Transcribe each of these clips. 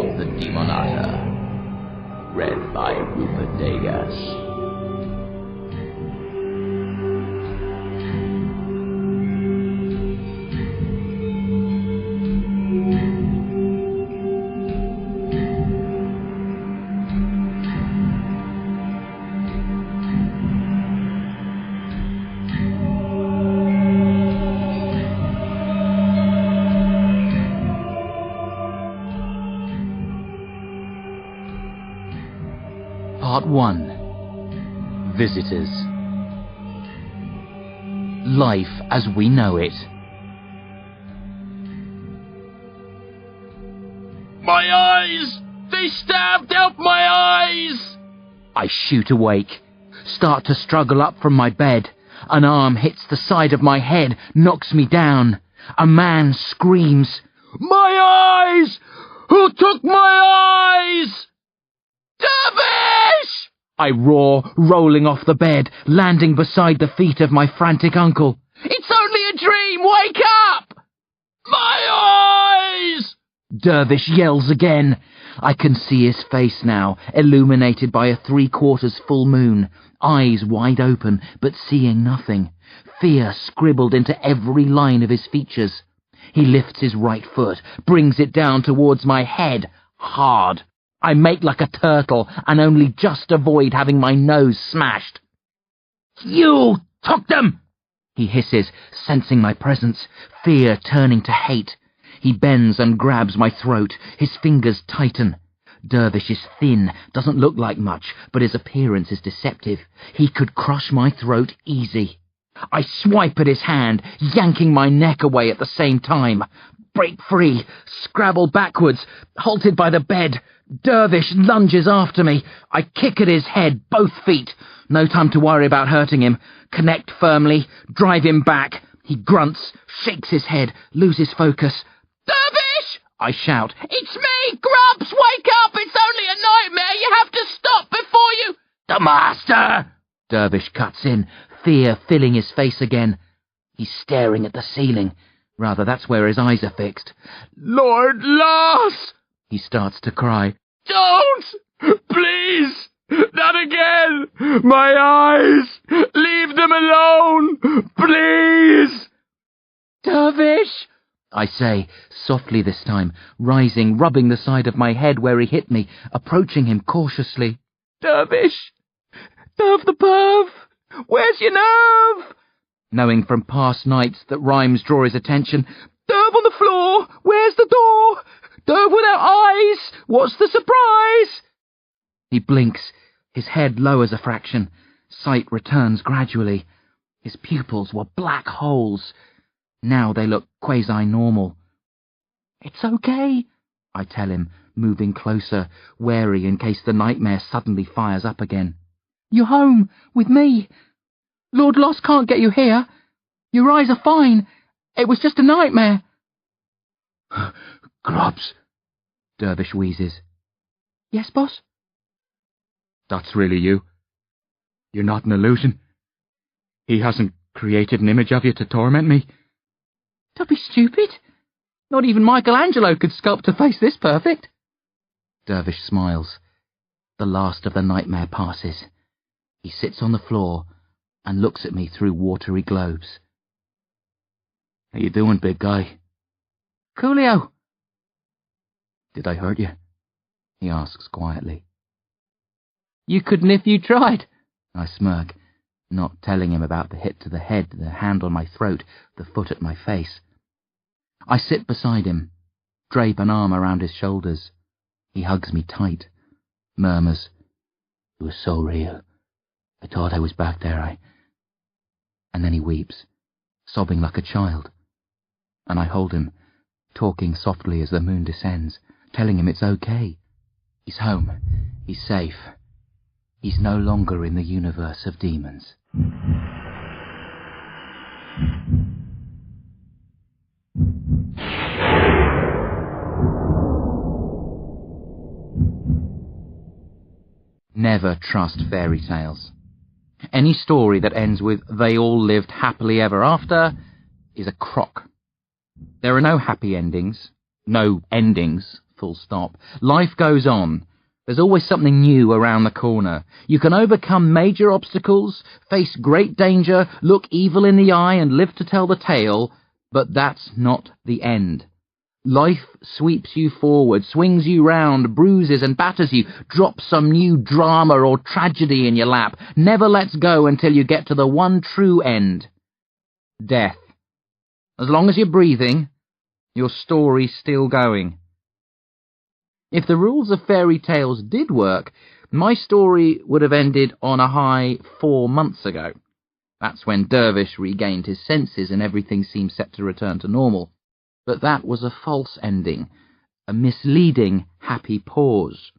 of the Demonata. Read by Rupert Degas. Part 1. Visitors. Life as we know it. My eyes! They stabbed out my eyes! I shoot awake, start to struggle up from my bed. An arm hits the side of my head, knocks me down. A man screams, My eyes! Who took my eyes? Dervish! I roar, rolling off the bed, landing beside the feet of my frantic uncle. It's only a dream! Wake up! My eyes! Dervish yells again. I can see his face now, illuminated by a 3/4 full moon, eyes wide open, but seeing nothing. Fear scribbled into every line of his features. He lifts his right foot, brings it down towards my head, hard. I make like a turtle and only just avoid having my nose smashed. You took them! He hisses, sensing my presence, fear turning to hate. He bends and grabs my throat, his fingers tighten. Dervish is thin, doesn't look like much, but his appearance is deceptive. He could crush my throat easy. I swipe at his hand, yanking my neck away at the same time. Break free, scrabble backwards, halted by the bed. Dervish lunges after me. I kick at his head, both feet. No time to worry about hurting him. Connect firmly, drive him back. He grunts, shakes his head, loses focus. Dervish! I shout. It's me, Grubs! Wake up! It's only a nightmare! You have to stop before you... The master! Dervish cuts in, fear filling his face again. He's staring at the ceiling. Rather, that's where his eyes are fixed. Lord Loss! He starts to cry. Don't! Please! Not again! My eyes! Leave them alone! Please! Dervish! I say, softly this time, rising, rubbing the side of my head where he hit me, approaching him cautiously. Dervish! Nerve the perv! Where's your nerve? Knowing from past nights that rhymes draw his attention. Derv on the floor! Where's the door? Derv without eyes! What's the surprise? He blinks, his head lowers a fraction. Sight returns gradually. His pupils were black holes. Now they look quasi-normal. It's okay, I tell him, moving closer, wary in case the nightmare suddenly fires up again. You're home, with me. Lord Loss can't get you here. Your eyes are fine. It was just a nightmare. Grubs, Dervish wheezes. Yes, boss? That's really you. You're not an illusion. He hasn't created an image of you to torment me. Don't be stupid. Not even Michelangelo could sculpt a face this perfect. Dervish smiles. The last of the nightmare passes. He sits on the floor and looks at me through watery globes. How you doing, big guy? Coolio. Did I hurt you? He asks quietly. You couldn't if you tried. I smirk, not telling him about the hit to the head, the hand on my throat, the foot at my face. I sit beside him, drape an arm around his shoulders. He hugs me tight, murmurs, "It was so real. I thought I was back there, And then he weeps, sobbing like a child. And I hold him, talking softly as the moon descends, telling him it's okay. He's home. He's safe. He's no longer in the universe of demons. Never trust fairy tales. Any story that ends with "they all lived happily ever after" is a crock. There are no happy endings, no endings full stop. Life goes on. There's always something new around the corner. You can overcome major obstacles, face great danger, look evil in the eye and live to tell the tale, but that's not the end. Life sweeps you forward, swings you round, bruises and batters you, drops some new drama or tragedy in your lap, never lets go until you get to the one true end. Death. As long as you're breathing, your story's still going. If the rules of fairy tales did work, my story would have ended on a high 4 months ago. That's when Dervish regained his senses and everything seemed set to return to normal. But that was a false ending, a misleading happy pause.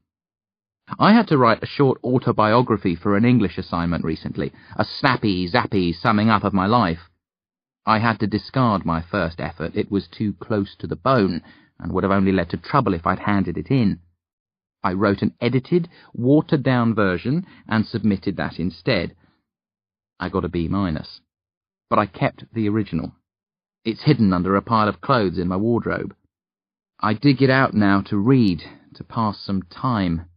I had to write a short autobiography for an English assignment recently, a snappy, zappy summing up of my life. I had to discard my first effort. It was too close to the bone, and would have only led to trouble if I'd handed it in. I wrote an edited, watered-down version and submitted that instead. I got a B-, but I kept the original. It's hidden under a pile of clothes in my wardrobe. I dig it out now to read, to pass some time.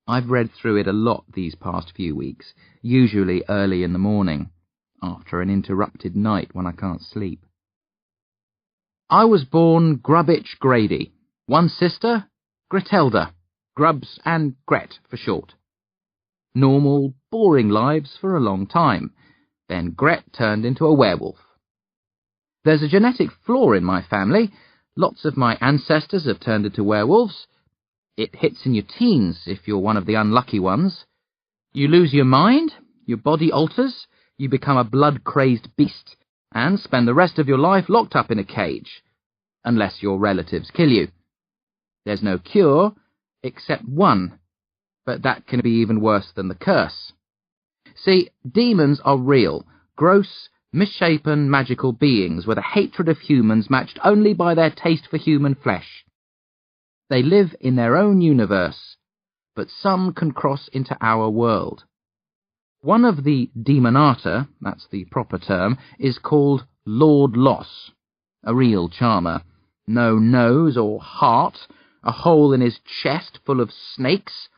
I've read through it a lot these past few weeks, usually early in the morning, after an interrupted night when I can't sleep. I was born Grubbitch Grady. One sister, Gretelda, Grubbs and Gret for short. Normal, boring lives for a long time. Then Gret turned into a werewolf. There's a genetic flaw in my family. Lots of my ancestors have turned into werewolves. It hits in your teens if you're one of the unlucky ones. You lose your mind, your body alters, you become a blood-crazed beast, and spend the rest of your life locked up in a cage, unless your relatives kill you. There's no cure, except one, but that can be even worse than the curse. See, demons are real, gross, misshapen, magical beings with a hatred of humans matched only by their taste for human flesh. They live in their own universe, but some can cross into our world. One of the Demonata, that's the proper term, is called Lord Loss, a real charmer. No nose or heart, a hole in his chest full of snakes,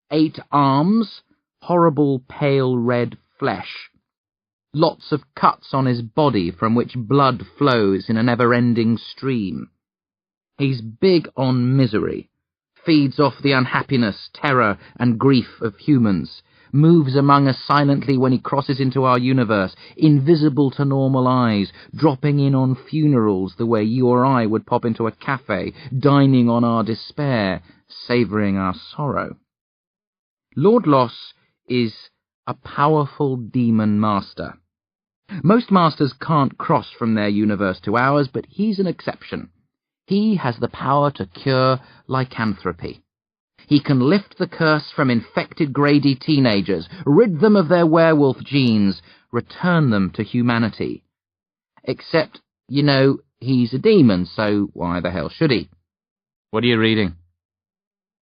8 arms, horrible pale red flesh. Lots of cuts on his body from which blood flows in a never-ending stream. He's big on misery, feeds off the unhappiness, terror and grief of humans, moves among us silently when he crosses into our universe, invisible to normal eyes, dropping in on funerals the way you or I would pop into a cafe, dining on our despair, savouring our sorrow. Lord Loss is a powerful demon master. Most masters can't cross from their universe to ours, but he's an exception. He has the power to cure lycanthropy. He can lift the curse from infected Grady teenagers, rid them of their werewolf genes, return them to humanity. Except, you know, he's a demon, so why the hell should he? What are you reading?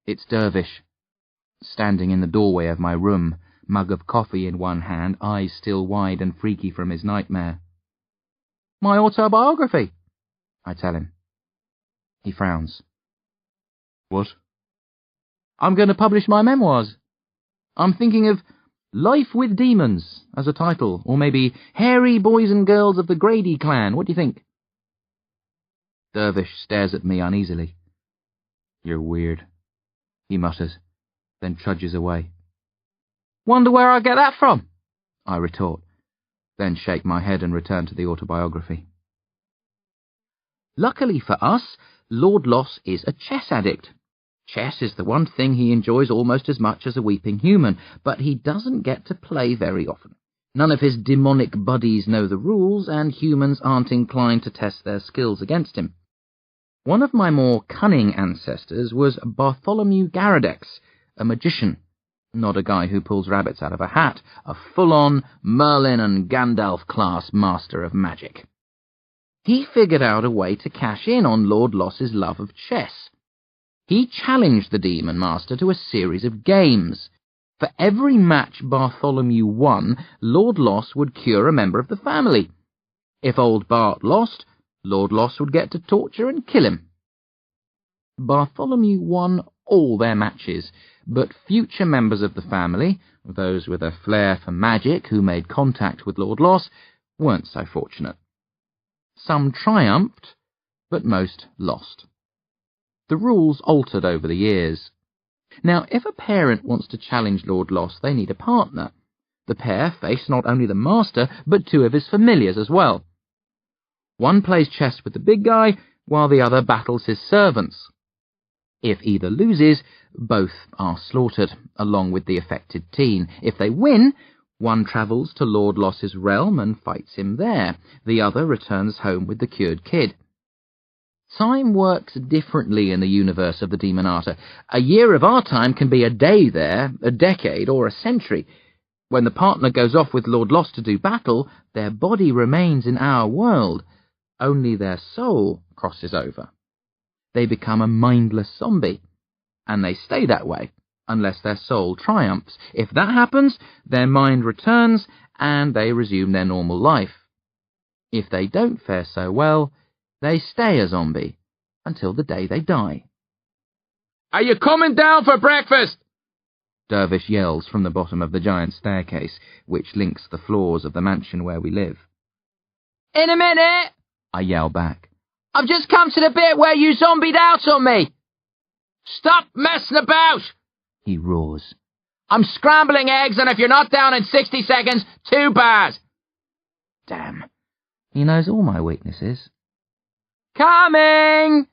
It's Dervish, standing in the doorway of my room, mug of coffee in one hand, eyes still wide and freaky from his nightmare. My autobiography, I tell him. He frowns. What? I'm going to publish my memoirs. I'm thinking of Life with Demons as a title, or maybe Hairy Boys and Girls of the Grady Clan. What do you think? Dervish stares at me uneasily. You're weird, he mutters, then trudges away. Wonder where I get that from, I retort, then shake my head and return to the autobiography. Luckily for us, Lord Loss is a chess addict. Chess is the one thing he enjoys almost as much as a weeping human, but he doesn't get to play very often. None of his demonic buddies know the rules, and humans aren't inclined to test their skills against him. One of my more cunning ancestors was Bartholomew Garadex, a magician, not a guy who pulls rabbits out of a hat, a full-on Merlin and Gandalf-class master of magic. He figured out a way to cash in on Lord Loss's love of chess. He challenged the Demon Master to a series of games. For every match Bartholomew won, Lord Loss would cure a member of the family. If old Bart lost, Lord Loss would get to torture and kill him. Bartholomew won all their matches, but future members of the family, those with a flair for magic who made contact with Lord Loss, weren't so fortunate. Some triumphed, but most lost. The rules altered over the years. Now, if a parent wants to challenge Lord Loss, they need a partner. The pair face not only the master, but two of his familiars as well. One plays chess with the big guy, while the other battles his servants. If either loses, both are slaughtered, along with the affected teen. If they win, one travels to Lord Loss's realm and fights him there. The other returns home with the cured kid. Time works differently in the universe of the Demonata. A year of our time can be a day there, a decade, or a century. When the partner goes off with Lord Loss to do battle, their body remains in our world. Only their soul crosses over. They become a mindless zombie, and they stay that way, unless their soul triumphs. If that happens, their mind returns, and they resume their normal life. If they don't fare so well, they stay a zombie, until the day they die. "Are you coming down for breakfast?" Dervish yells from the bottom of the giant staircase, which links the floors of the mansion where we live. "In a minute," I yell back. "I've just come to the bit where you zombied out on me." "Stop messing about," he roars. "I'm scrambling eggs, and if you're not down in 60 seconds, too bad." Damn, he knows all my weaknesses. "Coming!"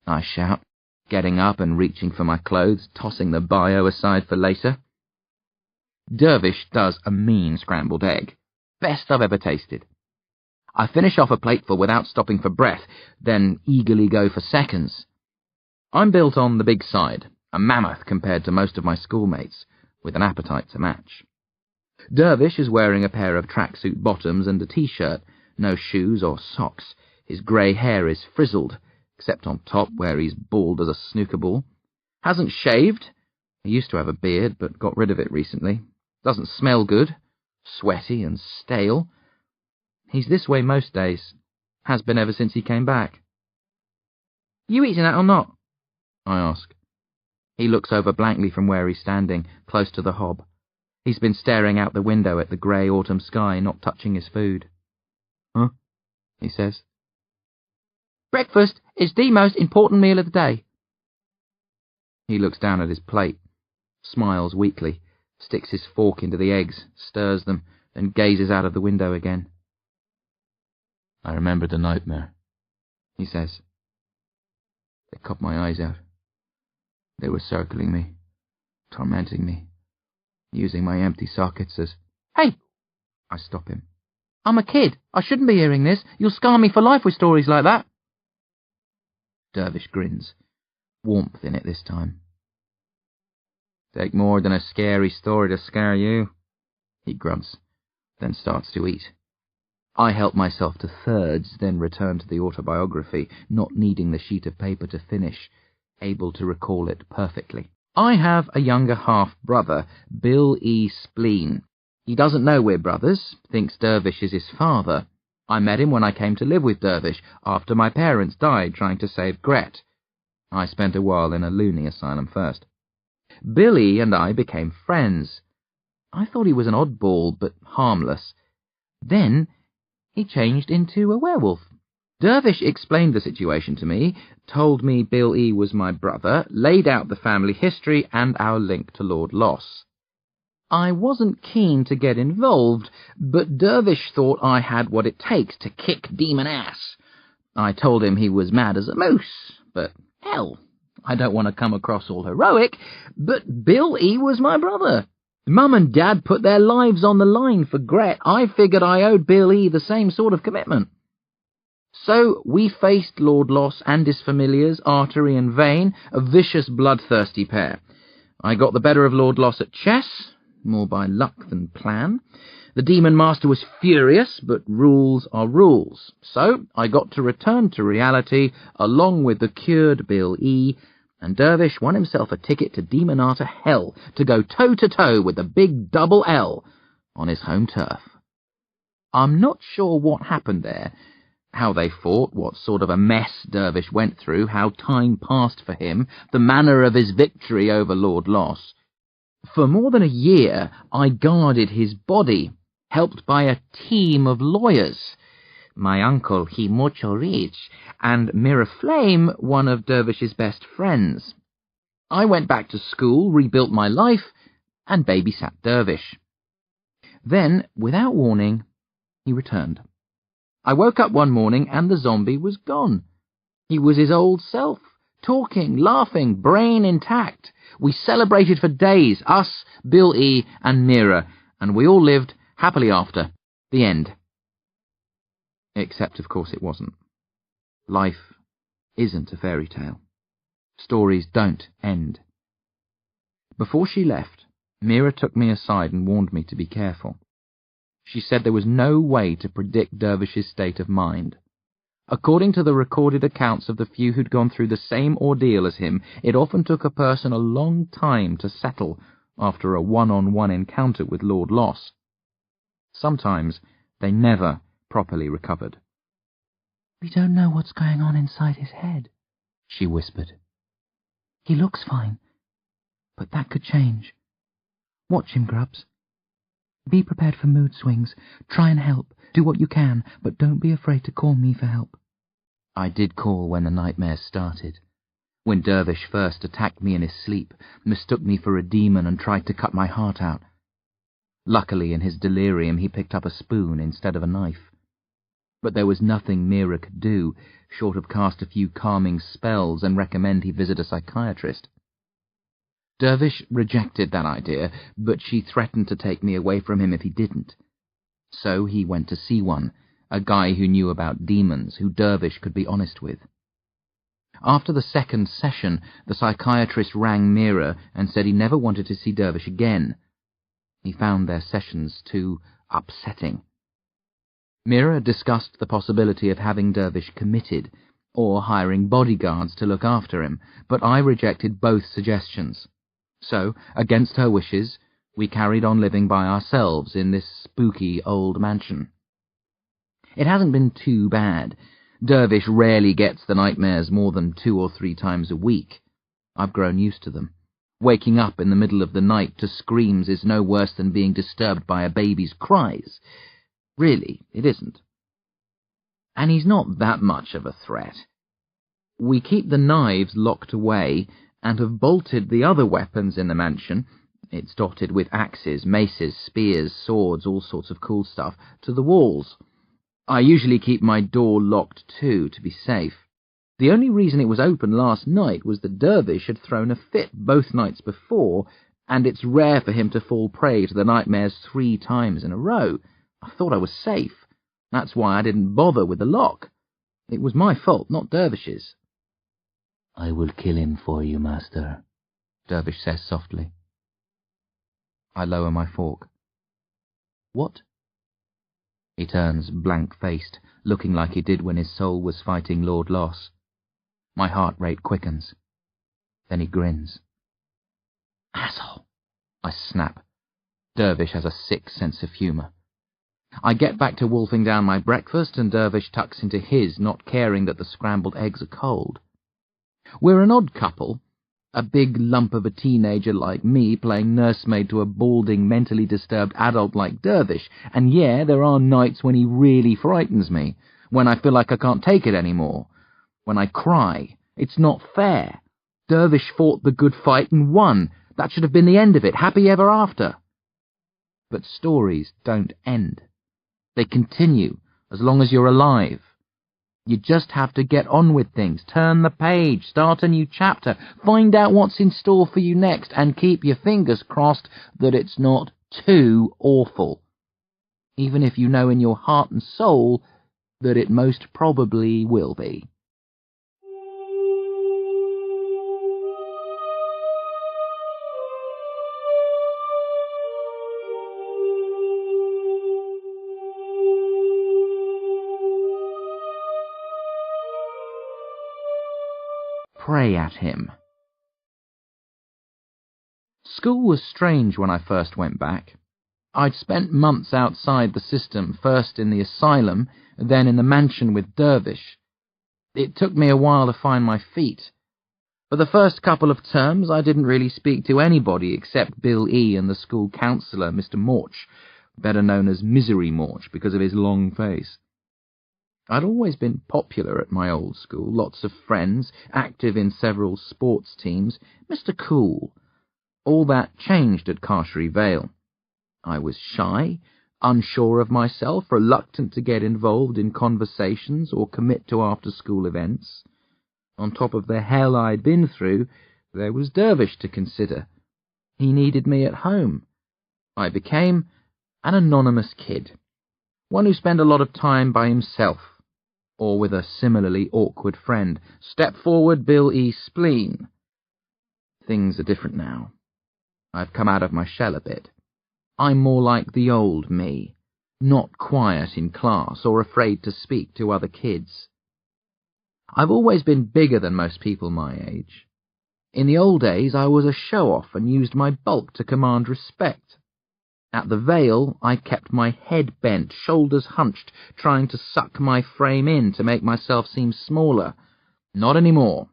I shout, getting up and reaching for my clothes, tossing the bio aside for later. Dervish does a mean scrambled egg. Best I've ever tasted. I finish off a plateful without stopping for breath, then eagerly go for seconds. I'm built on the big side, a mammoth compared to most of my schoolmates, with an appetite to match. Dervish is wearing a pair of tracksuit bottoms and a t-shirt, no shoes or socks. His grey hair is frizzled, except on top where he's bald as a snooker ball. Hasn't shaved. He used to have a beard, but got rid of it recently. Doesn't smell good. Sweaty and stale. He's this way most days. Has been ever since he came back. "You eating that or not?" I ask. He looks over blankly from where he's standing, close to the hob. He's been staring out the window at the grey autumn sky, not touching his food. "Huh?" he says. "Breakfast is the most important meal of the day." He looks down at his plate, smiles weakly, sticks his fork into the eggs, stirs them, and gazes out of the window again. "I remember the nightmare," he says. "They cut my eyes out. They were circling me, tormenting me, using my empty sockets as—" "Hey!" I stop him. "I'm a kid. I shouldn't be hearing this. You'll scar me for life with stories like that." Dervish grins, warmth in it this time. "Take more than a scary story to scare you," he grunts, then starts to eat. I help myself to thirds, then return to the autobiography, not needing the sheet of paper to finish, able to recall it perfectly. I have a younger half-brother, Bill E. Spleen. He doesn't know we're brothers, thinks Dervish is his father. I met him when I came to live with Dervish, after my parents died trying to save Gret. I spent a while in a loony asylum first. Billy and I became friends. I thought he was an oddball, but harmless. Then he changed into a werewolf. Dervish explained the situation to me, told me Bill E. was my brother, laid out the family history and our link to Lord Loss. I wasn't keen to get involved, but Dervish thought I had what it takes to kick demon ass. I told him he was mad as a moose, but hell, I don't want to come across all heroic, but Bill E. was my brother. Mum and Dad put their lives on the line for Gret. I figured I owed Bill E. the same sort of commitment. So we faced Lord Loss and his familiars, Artery and Vane, a vicious, bloodthirsty pair. I got the better of Lord Loss at chess, more by luck than plan. The Demon Master was furious, but rules are rules. So I got to return to reality, along with the cured Bill E., and Dervish won himself a ticket to Demonata hell to go toe-to-toe with the big double L on his home turf. I'm not sure what happened there, How they fought, what sort of a mess Dervish went through, how time passed for him, the manner of his victory over Lord Loss. For more than a year, I guarded his body, helped by a team of lawyers. My uncle, he mucho rich, and Miraflame, one of Dervish's best friends. I went back to school, rebuilt my life, and babysat Dervish. Then, without warning, he returned. I woke up one morning and the zombie was gone. He was his old self, talking, laughing, brain intact. We celebrated for days, us, Bill E. and Mira, and we all lived happily after. The end. Except, of course, it wasn't. Life isn't a fairy tale. Stories don't end. Before she left, Mira took me aside and warned me to be careful. She said there was no way to predict Dervish's state of mind. According to the recorded accounts of the few who'd gone through the same ordeal as him, it often took a person a long time to settle after a one-on-one encounter with Lord Loss. Sometimes they never properly recovered. "We don't know what's going on inside his head," she whispered. "He looks fine, but that could change. Watch him, Grubs. Be prepared for mood swings. Try and help. Do what you can, but don't be afraid to call me for help." I did call when the nightmares started. When Dervish first attacked me in his sleep, mistook me for a demon and tried to cut my heart out. Luckily, in his delirium, he picked up a spoon instead of a knife. But there was nothing Mira could do, short of cast a few calming spells and recommend he visit a psychiatrist. Dervish rejected that idea, but she threatened to take me away from him if he didn't. So he went to see one, a guy who knew about demons, who Dervish could be honest with. After the second session, the psychiatrist rang Mira and said he never wanted to see Dervish again. He found their sessions too upsetting. Mira discussed the possibility of having Dervish committed, or hiring bodyguards to look after him, but I rejected both suggestions. So, against her wishes, we carried on living by ourselves in this spooky old mansion. It hasn't been too bad. Dervish rarely gets the nightmares more than 2 or 3 times a week. I've grown used to them. Waking up in the middle of the night to screams is no worse than being disturbed by a baby's cries. Really, it isn't. And he's not that much of a threat. We keep the knives locked away and have bolted the other weapons in the mansion — it's dotted with axes, maces, spears, swords, all sorts of cool stuff — to the walls. I usually keep my door locked too, to be safe. The only reason it was open last night was that Dervish had thrown a fit both nights before, and it's rare for him to fall prey to the nightmares 3 times in a row. I thought I was safe. That's why I didn't bother with the lock. It was my fault, not Dervish's. "I will kill him for you, Master," Dervish says softly. I lower my fork. "What?" He turns blank-faced, looking like he did when his soul was fighting Lord Loss. My heart rate quickens. Then he grins. "Asshole!" I snap. Dervish has a sick sense of humour. I get back to wolfing down my breakfast, and Dervish tucks into his, not caring that the scrambled eggs are cold. We're an odd couple, a big lump of a teenager like me playing nursemaid to a balding, mentally disturbed adult like Dervish, and yeah, there are nights when he really frightens me, when I feel like I can't take it anymore, when I cry. It's not fair. Dervish fought the good fight and won. That should have been the end of it, happy ever after. But stories don't end. They continue as long as you're alive. You just have to get on with things, turn the page, start a new chapter, find out what's in store for you next, and keep your fingers crossed that it's not too awful. Even if you know in your heart and soul that it most probably will be. Pray at him. School was strange when I first went back. I'd spent months outside the system, first in the asylum, then in the mansion with Dervish. It took me a while to find my feet. For the first couple of terms, I didn't really speak to anybody except Bill E. and the school counsellor, Mr. Morch, better known as Misery Morch because of his long face. I'd always been popular at my old school, lots of friends, active in several sports teams, Mr. Cool. All that changed at Carshry Vale. I was shy, unsure of myself, reluctant to get involved in conversations or commit to after-school events. On top of the hell I'd been through, there was Dervish to consider. He needed me at home. I became an anonymous kid, one who spent a lot of time by himself, or with a similarly awkward friend. Step forward, Bill E. Spleen. Things are different now. I've come out of my shell a bit. I'm more like the old me, not quiet in class or afraid to speak to other kids. I've always been bigger than most people my age. In the old days, I was a show-off and used my bulk to command respect. At the Vale, I kept my head bent, shoulders hunched, trying to suck my frame in to make myself seem smaller. Not anymore.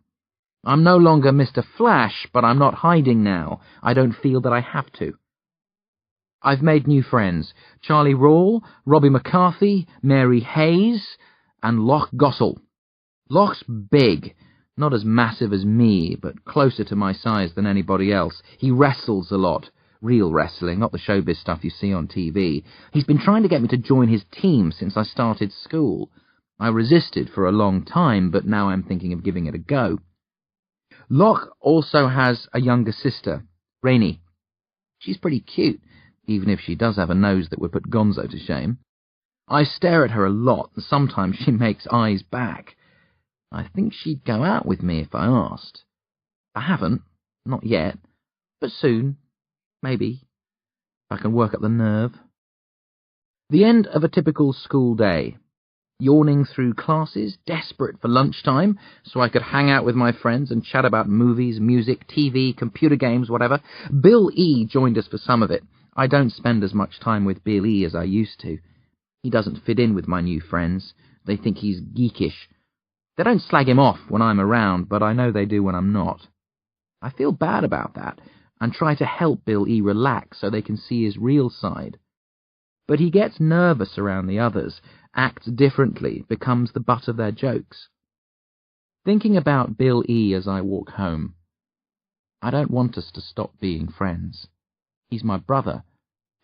I'm no longer Mr. Flash, but I'm not hiding now. I don't feel that I have to. I've made new friends. Charlie Rawle, Robbie McCarthy, Mary Hayes, and Loch Gossel. Loch's big, not as massive as me, but closer to my size than anybody else. He wrestles a lot. Real wrestling, not the showbiz stuff you see on TV. He's been trying to get me to join his team since I started school. I resisted for a long time, but now I'm thinking of giving it a go. Loch also has a younger sister, Rainey. She's pretty cute, even if she does have a nose that would put Gonzo to shame. I stare at her a lot, and sometimes she makes eyes back. I think she'd go out with me if I asked. I haven't, not yet, but soon. Maybe, if I can work up the nerve. The end of a typical school day. Yawning through classes, desperate for lunchtime, so I could hang out with my friends and chat about movies, music, TV, computer games, whatever. Bill E. joined us for some of it. I don't spend as much time with Bill E. as I used to. He doesn't fit in with my new friends. They think he's geekish. They don't slag him off when I'm around, but I know they do when I'm not. I feel bad about that, and try to help Bill E. relax so they can see his real side. But he gets nervous around the others, acts differently, becomes the butt of their jokes. Thinking about Bill E. as I walk home, I don't want us to stop being friends. He's my brother,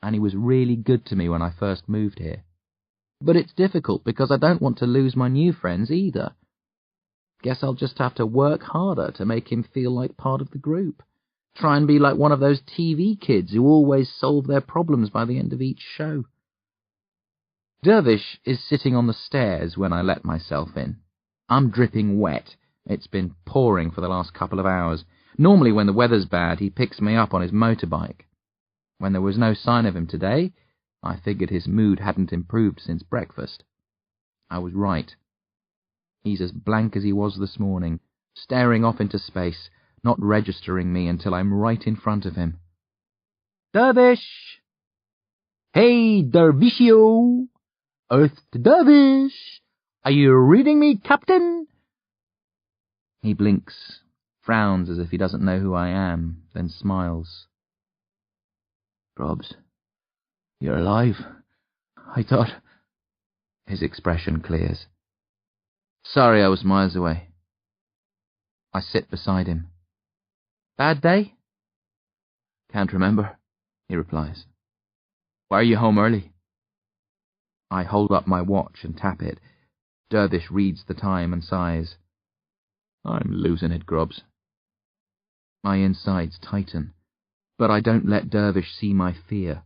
and he was really good to me when I first moved here. But it's difficult because I don't want to lose my new friends either. Guess I'll just have to work harder to make him feel like part of the group. Try and be like one of those TV kids who always solve their problems by the end of each show. Dervish is sitting on the stairs when I let myself in. I'm dripping wet. It's been pouring for the last couple of hours. Normally when the weather's bad, he picks me up on his motorbike. When there was no sign of him today, I figured his mood hadn't improved since breakfast. I was right. He's as blank as he was this morning, staring off into space, not registering me until I'm right in front of him. Dervish! Hey, Dervishio! Earth to Dervish! Are you reading me, Captain? He blinks, frowns as if he doesn't know who I am, then smiles. Probs, you're alive? I thought... His expression clears. Sorry I was miles away. I sit beside him. Bad day? Can't remember, he replies. Why are you home early? I hold up my watch and tap it. Dervish reads the time and sighs. I'm losing it, Grubs. My insides tighten, but I don't let Dervish see my fear.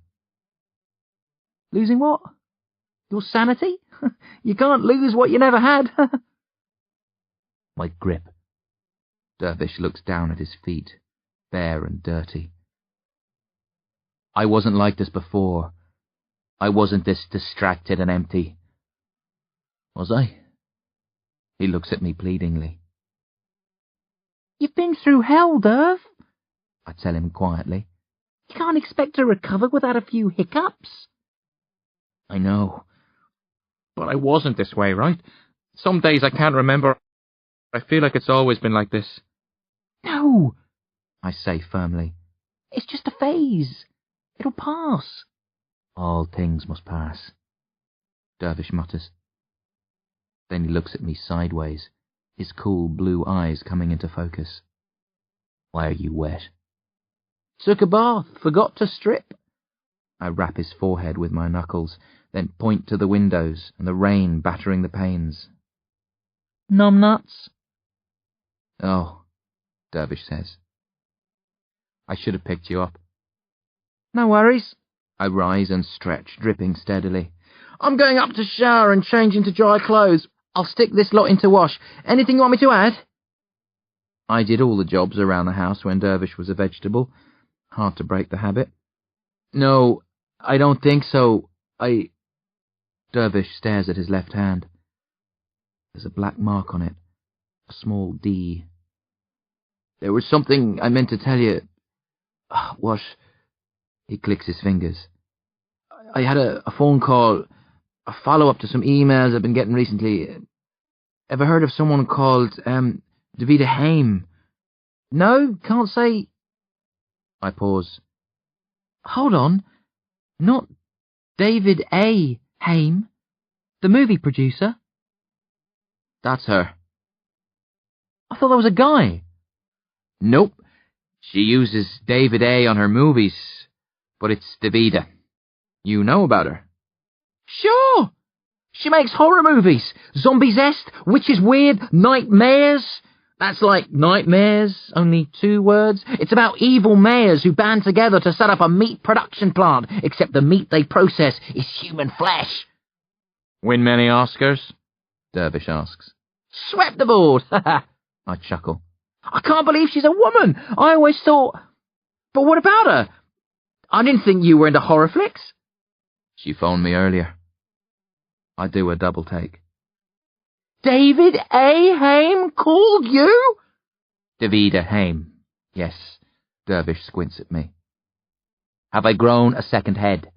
Losing what? Your sanity? You can't lose what you never had. My grip. Dervish looks down at his feet, bare and dirty. I wasn't like this before. I wasn't this distracted and empty. Was I? He looks at me pleadingly. You've been through hell, Derv, I tell him quietly. You can't expect to recover without a few hiccups. I know. But I wasn't this way, right? Some days I can't remember. I feel like it's always been like this. No, I say firmly. It's just a phase. It'll pass. All things must pass, Dervish mutters. Then he looks at me sideways, his cool blue eyes coming into focus. Why are you wet? Took a bath, forgot to strip. I rap his forehead with my knuckles, then point to the windows and the rain battering the panes. Numbnuts? Oh, Dervish says. I should have picked you up. No worries. I rise and stretch, dripping steadily. I'm going up to shower and change into dry clothes. I'll stick this lot into wash. Anything you want me to add? I did all the jobs around the house when Dervish was a vegetable. Hard to break the habit. No, I don't think so. Dervish stares at his left hand. There's a black mark on it. A small D. There was something I meant to tell you. What? He clicks his fingers. I had a phone call, a follow-up to some emails I've been getting recently. Ever heard of someone called, Demonata Haim? No, can't say. I pause. Hold on. Not David A. Haim, the movie producer? That's her. I thought that was a guy. Nope. She uses David A. on her movies, but it's Demonata. You know about her? Sure. She makes horror movies. Zombie-zest, Witches Weird, Nightmares. That's like nightmares, only 2 words. It's about evil mayors who band together to set up a meat production plant, except the meat they process is human flesh. Win many Oscars? Dervish asks. Swept the board. I chuckle. I can't believe she's a woman. I always thought... But what about her? I didn't think you were into horror flicks. She phoned me earlier. I do a double take. David A. Haim called you? Demonata Haim. Yes. Dervish squints at me. Have I grown a second head?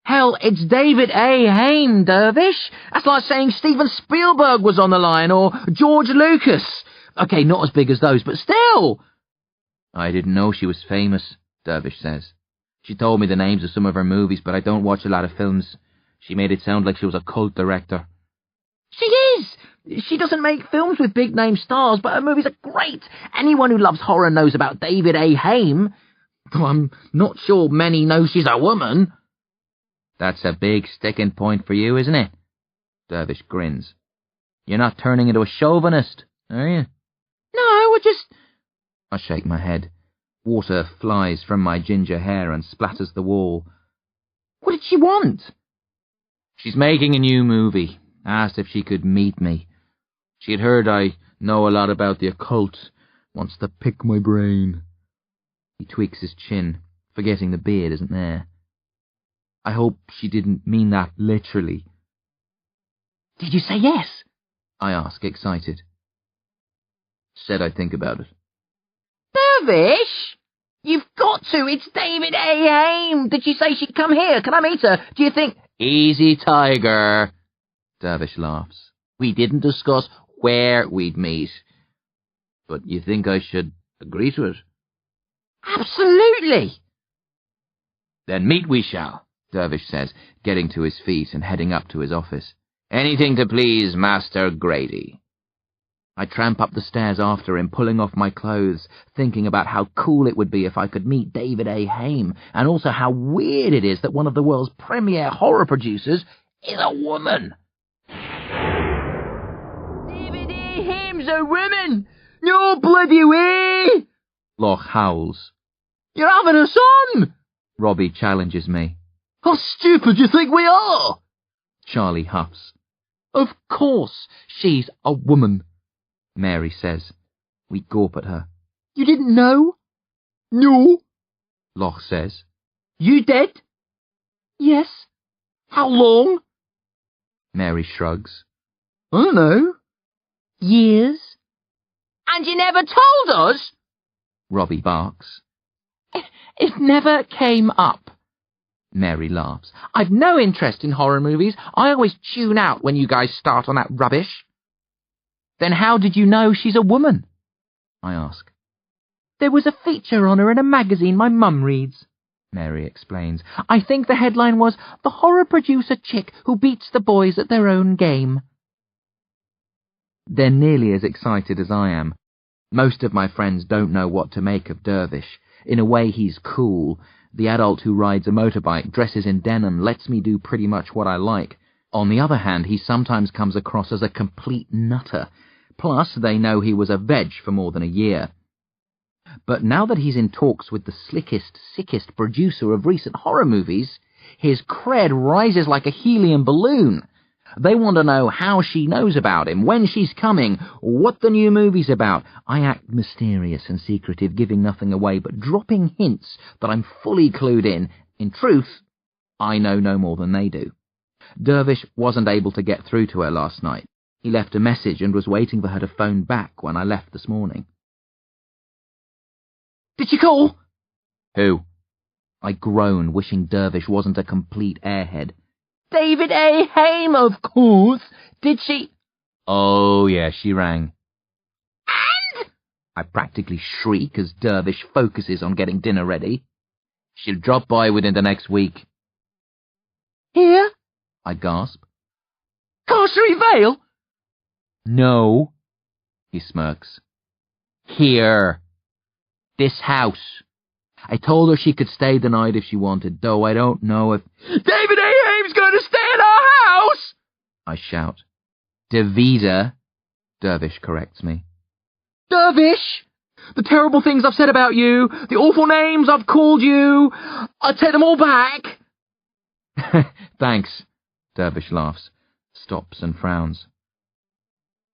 Hell, it's David A. Haim, Dervish. That's like saying Steven Spielberg was on the line, or George Lucas. Okay, not as big as those, but still. I didn't know she was famous, Dervish says. She told me the names of some of her movies, but I don't watch a lot of films. She made it sound like she was a cult director. She is! She doesn't make films with big-name stars, but her movies are great. Anyone who loves horror knows about David A. Haim. Though I'm not sure many know she's a woman. That's a big sticking point for you, isn't it? Dervish grins. You're not turning into a chauvinist, are you? No, we're just... I shake my head. Water flies from my ginger hair and splatters the wall. What did she want? She's making a new movie. Asked if she could meet me. She had heard I know a lot about the occult. Wants to pick my brain. He tweaks his chin, forgetting the beard isn't there. I hope she didn't mean that literally. Did you say yes? I ask, excited. Said I'd think about it. Dervish! You've got to! It's David A. Haim! Did she say she'd come here? Can I meet her? Do you think... Easy, Tiger! Dervish laughs. We didn't discuss where we'd meet. But you think I should agree to it? Absolutely! Then meet we shall, Dervish says, getting to his feet and heading up to his office. Anything to please Master Grady. I tramp up the stairs after him, pulling off my clothes, thinking about how cool it would be if I could meet David A. Haim, and also how weird it is that one of the world's premier horror producers is a woman. David A. Haim's a woman! No bloody way! Loch howls. You're having us on! Robbie challenges me. How stupid do you think we are? Charlie huffs. Of course, she's a woman, Mary says. We gawp at her. You didn't know? No. Loch says. You dead? Yes. How long? Mary shrugs. I don't know. Years. And you never told us? Robbie barks. It never came up. Mary laughs. I've no interest in horror movies. I always tune out when you guys start on that rubbish. Then how did you know she's a woman? I ask. There was a feature on her in a magazine my mum reads, Mary explains. I think the headline was, "The Horror Producer Chick Who Beats the Boys at Their Own Game." They're nearly as excited as I am. Most of my friends don't know what to make of Dervish. In a way, he's cool. The adult who rides a motorbike, dresses in denim, lets me do pretty much what I like. On the other hand, he sometimes comes across as a complete nutter. Plus, they know he was a veg for more than a year. But now that he's in talks with the slickest, sickest producer of recent horror movies, his cred rises like a helium balloon. They want to know how she knows about him, when she's coming, what the new movie's about. I act mysterious and secretive, giving nothing away, but dropping hints that I'm fully clued in. In truth, I know no more than they do. Dervish wasn't able to get through to her last night. He left a message and was waiting for her to phone back when I left this morning. Did she call? Who? I groan, wishing Dervish wasn't a complete airhead. David A. Haim, of course. Did she? Oh, yeah, she rang. And? I practically shriek as Dervish focuses on getting dinner ready. She'll drop by within the next week. Here? I gasp. Carcery Vale? No, he smirks. Here. This house. I told her she could stay the night if she wanted, though I don't know if... David A. Haim's going to stay in our house! I shout. Davida, Dervish corrects me. Dervish! The terrible things I've said about you, the awful names I've called you, I take them all back. Thanks, Dervish laughs, stops and frowns.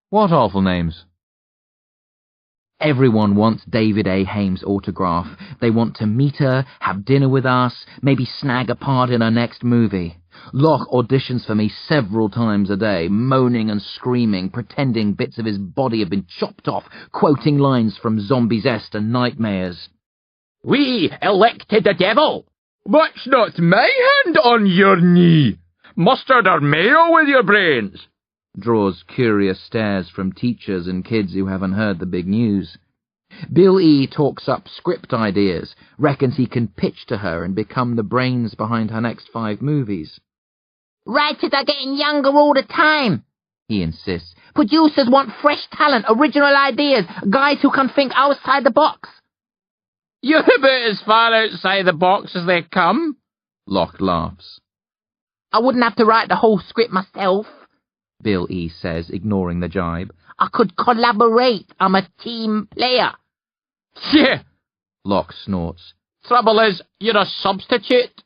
What awful names? Everyone wants David A. Haim's autograph. They want to meet her, have dinner with us, maybe snag a part in her next movie. Locke auditions for me several times a day, moaning and screaming, pretending bits of his body have been chopped off, quoting lines from Zombie Zest and Nightmares. We elected the devil! That's not my hand on your knee! Mustard or mayo with your brains! Draws curious stares from teachers and kids who haven't heard the big news. Bill E. talks up script ideas, reckons he can pitch to her and become the brains behind her next 5 movies. Writers are getting younger all the time, he insists. Producers want fresh talent, original ideas, guys who can think outside the box. You're about as far outside the box as they come, Locke laughs. I wouldn't have to write the whole script myself, Bill E. says, ignoring the jibe. I could collaborate. I'm a team player. Yeah, Locke snorts. Trouble is, you're a substitute.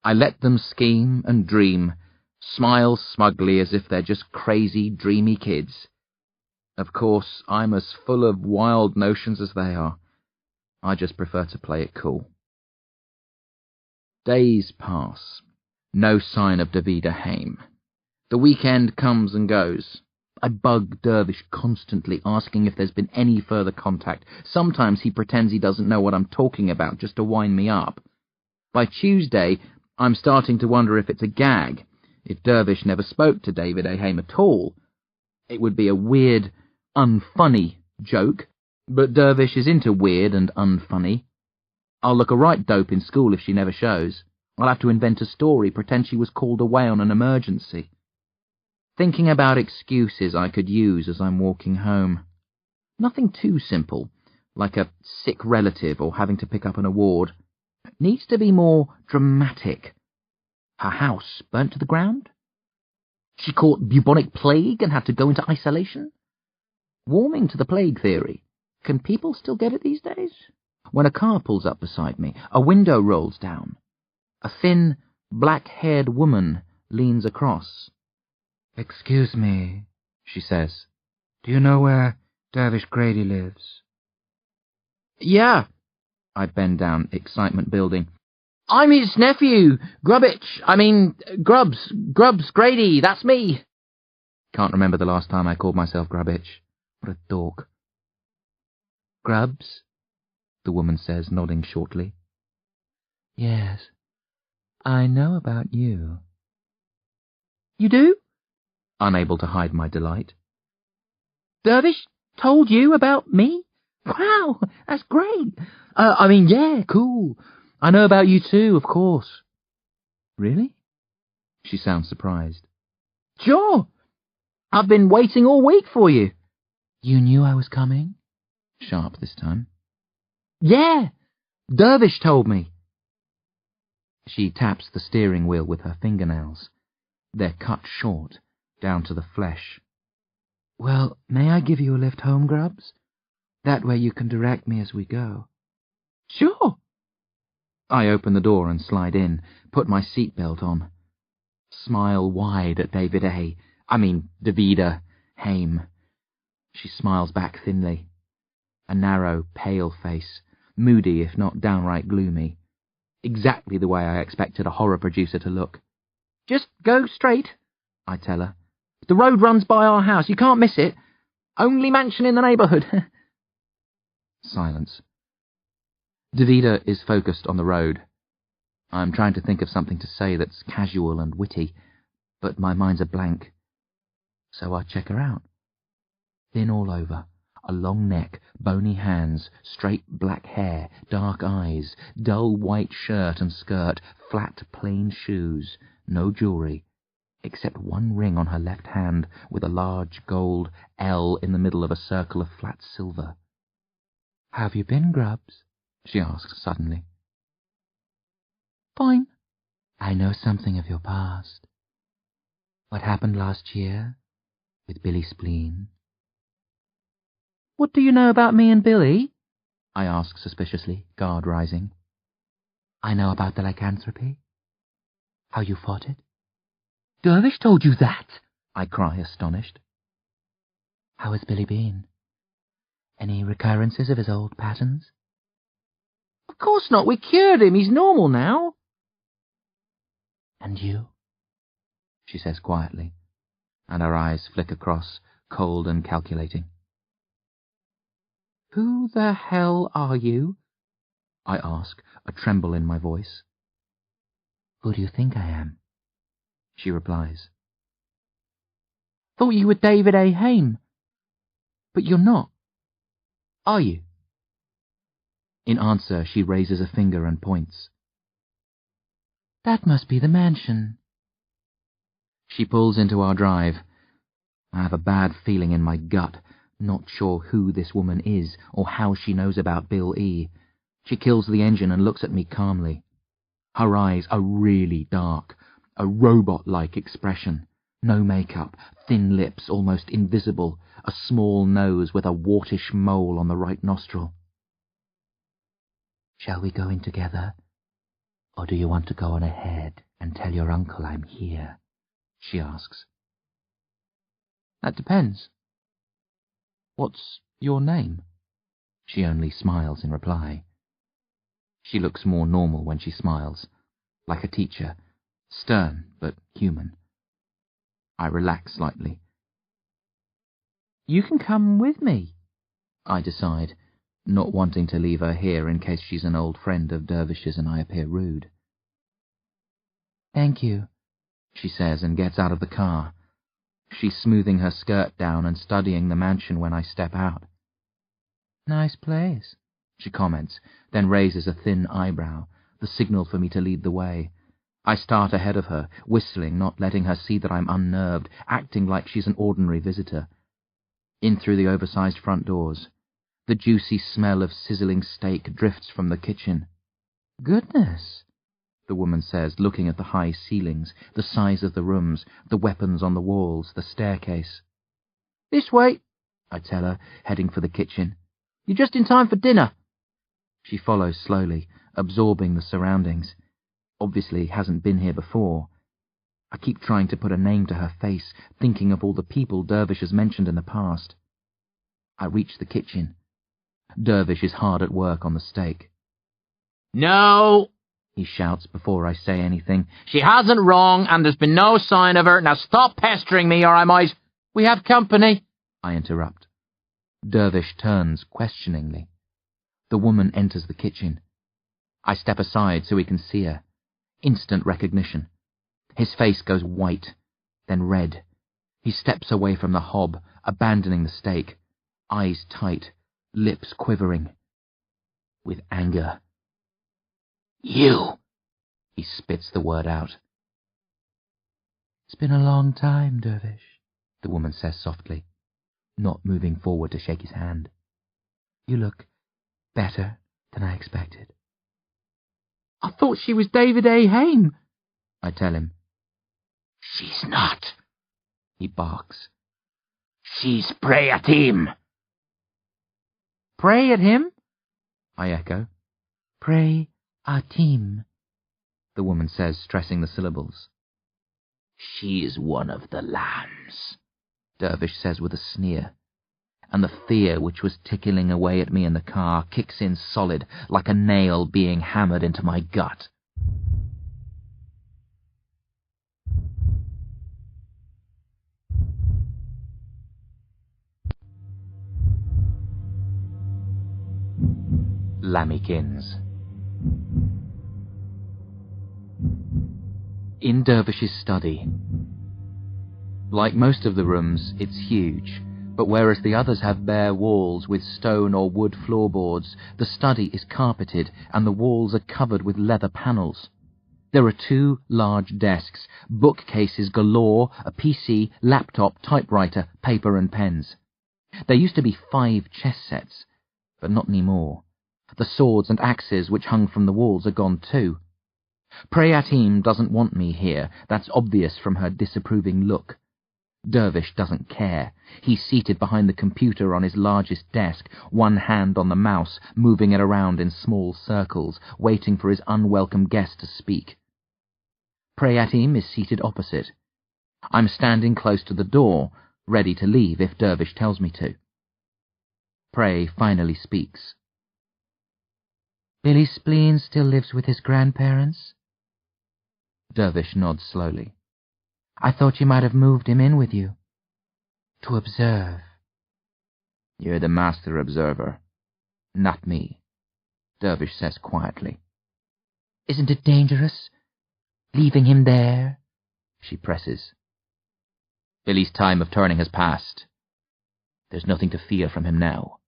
I let them scheme and dream, smile smugly as if they're just crazy, dreamy kids. Of course, I'm as full of wild notions as they are. I just prefer to play it cool. Days pass. No sign of Davida Haim. The weekend comes and goes. I bug Dervish constantly, asking if there's been any further contact. Sometimes he pretends he doesn't know what I'm talking about, just to wind me up. By Tuesday, I'm starting to wonder if it's a gag. If Dervish never spoke to David A. Haim at all, it would be a weird, unfunny joke, but Dervish is into weird and unfunny. I'll look a right dope in school if she never shows. I'll have to invent a story, pretend she was called away on an emergency. Thinking about excuses I could use as I'm walking home. Nothing too simple, like a sick relative or having to pick up an award. It needs to be more dramatic. Her house burnt to the ground? She caught bubonic plague and had to go into isolation? Warming to the plague theory. Can people still get it these days? When a car pulls up beside me, a window rolls down. A thin, black-haired woman leans across. "Excuse me," she says. "Do you know where Dervish Grady lives?" "Yeah." I bend down, excitement building. "I'm his nephew, Grubbs Grady, that's me." Can't remember the last time I called myself Grubbitch. What a dork. "Grubbs?" the woman says, nodding shortly. Yes, I know about you. You do? Unable to hide my delight. Dervish told you about me? Wow, that's great. Yeah, cool. I know about you too, of course. Really? She sounds surprised. Sure. I've been waiting all week for you. You knew I was coming? Sharp this time. Yeah, Dervish told me. She taps the steering wheel with her fingernails. They're cut short, down to the flesh. Well, may I give you a lift home, Grubs? That way you can direct me as we go. Sure. I open the door and slide in, put my seatbelt on. Smile wide at Davida Haim. She smiles back thinly. A narrow, pale face, moody if not downright gloomy. Exactly the way I expected a horror producer to look. Just go straight, I tell her. The road runs by our house, you can't miss it. Only mansion in the neighbourhood. Silence. Davida is focused on the road. I'm trying to think of something to say that's casual and witty, but my mind's a blank. So I check her out. Thin all over, a long neck, bony hands, straight black hair, dark eyes, dull white shirt and skirt, flat plain shoes, no jewellery, except one ring on her left hand with a large gold L in the middle of a circle of flat silver. How have you been, Grubs? She asks suddenly. Fine. I know something of your past. What happened last year with Billy Spleen? What do you know about me and Billy? I ask suspiciously, guard rising. I know about the lycanthropy. How you fought it. Dervish told you that? I cry, astonished. How has Billy been? Any recurrences of his old patterns? Of course not, we cured him, he's normal now. And you? She says quietly, and her eyes flick across, cold and calculating. Who the hell are you? I ask, a tremble in my voice. Who do you think I am? She replies. Thought you were David A. Haim. But you're not. Are you? In answer, she raises a finger and points. That must be the mansion. She pulls into our drive. I have a bad feeling in my gut, not sure who this woman is or how she knows about Bill E. She kills the engine and looks at me calmly. Her eyes are really dark, a robot-like expression. No makeup, thin lips almost invisible, a small nose with a wartish mole on the right nostril. Shall we go in together? Or do you want to go on ahead and tell your uncle I'm here? She asks. That depends. What's your name? She only smiles in reply. She looks more normal when she smiles, like a teacher, stern but human. I relax slightly. You can come with me, I decide, not wanting to leave her here in case she's an old friend of Dervish's and I appear rude. Thank you, she says and gets out of the car. She's smoothing her skirt down and studying the mansion when I step out. Nice place, she comments, then raises a thin eyebrow, the signal for me to lead the way. I start ahead of her, whistling, not letting her see that I'm unnerved, acting like she's an ordinary visitor. In through the oversized front doors. The juicy smell of sizzling steak drifts from the kitchen. Goodness, the woman says, looking at the high ceilings, the size of the rooms, the weapons on the walls, the staircase. This way, I tell her, heading for the kitchen. You're just in time for dinner. She follows slowly, absorbing the surroundings. Obviously hasn't been here before. I keep trying to put a name to her face, thinking of all the people Dervish has mentioned in the past. I reach the kitchen. Dervish is hard at work on the steak. No, he shouts before I say anything. She hasn't rung, and there's been no sign of her. Now stop pestering me, or I might... We have company, I interrupt. Dervish turns questioningly. The woman enters the kitchen. I step aside so he can see her. Instant recognition. His face goes white, then red. He steps away from the hob, abandoning the steak, eyes tight, lips quivering. With anger. "You!" He spits the word out. "It's been a long time, Dervish," the woman says softly, not moving forward to shake his hand. "You look better than I expected." I thought she was David A. Haim, I tell him. "She's not," he barks. "She's Pray at him." Pray at him? I echo. "Pray Atim," the woman says, stressing the syllables. "She's one of the lambs," Dervish says with a sneer, and the fear which was tickling away at me in the car kicks in solid, like a nail being hammered into my gut. Lammykins. In Dervish's study. Like most of the rooms, it's huge, but whereas the others have bare walls with stone or wood floorboards, the study is carpeted and the walls are covered with leather panels. There are 2 large desks, bookcases galore, a PC, laptop, typewriter, paper and pens. There used to be 5 chess sets, but not anymore. The swords and axes which hung from the walls are gone too. Prayatim doesn't want me here, that's obvious from her disapproving look. Dervish doesn't care. He's seated behind the computer on his largest desk, one hand on the mouse, moving it around in small circles, waiting for his unwelcome guest to speak. Prayatim is seated opposite. I'm standing close to the door, ready to leave if Dervish tells me to. Pray finally speaks. "Billy Spleen still lives with his grandparents?" Dervish nods slowly. "I thought you might have moved him in with you. To observe." "You're the master observer, not me," Dervish says quietly. "Isn't it dangerous, leaving him there?" she presses. Billy's time of turning has passed. There's nothing to fear from him now.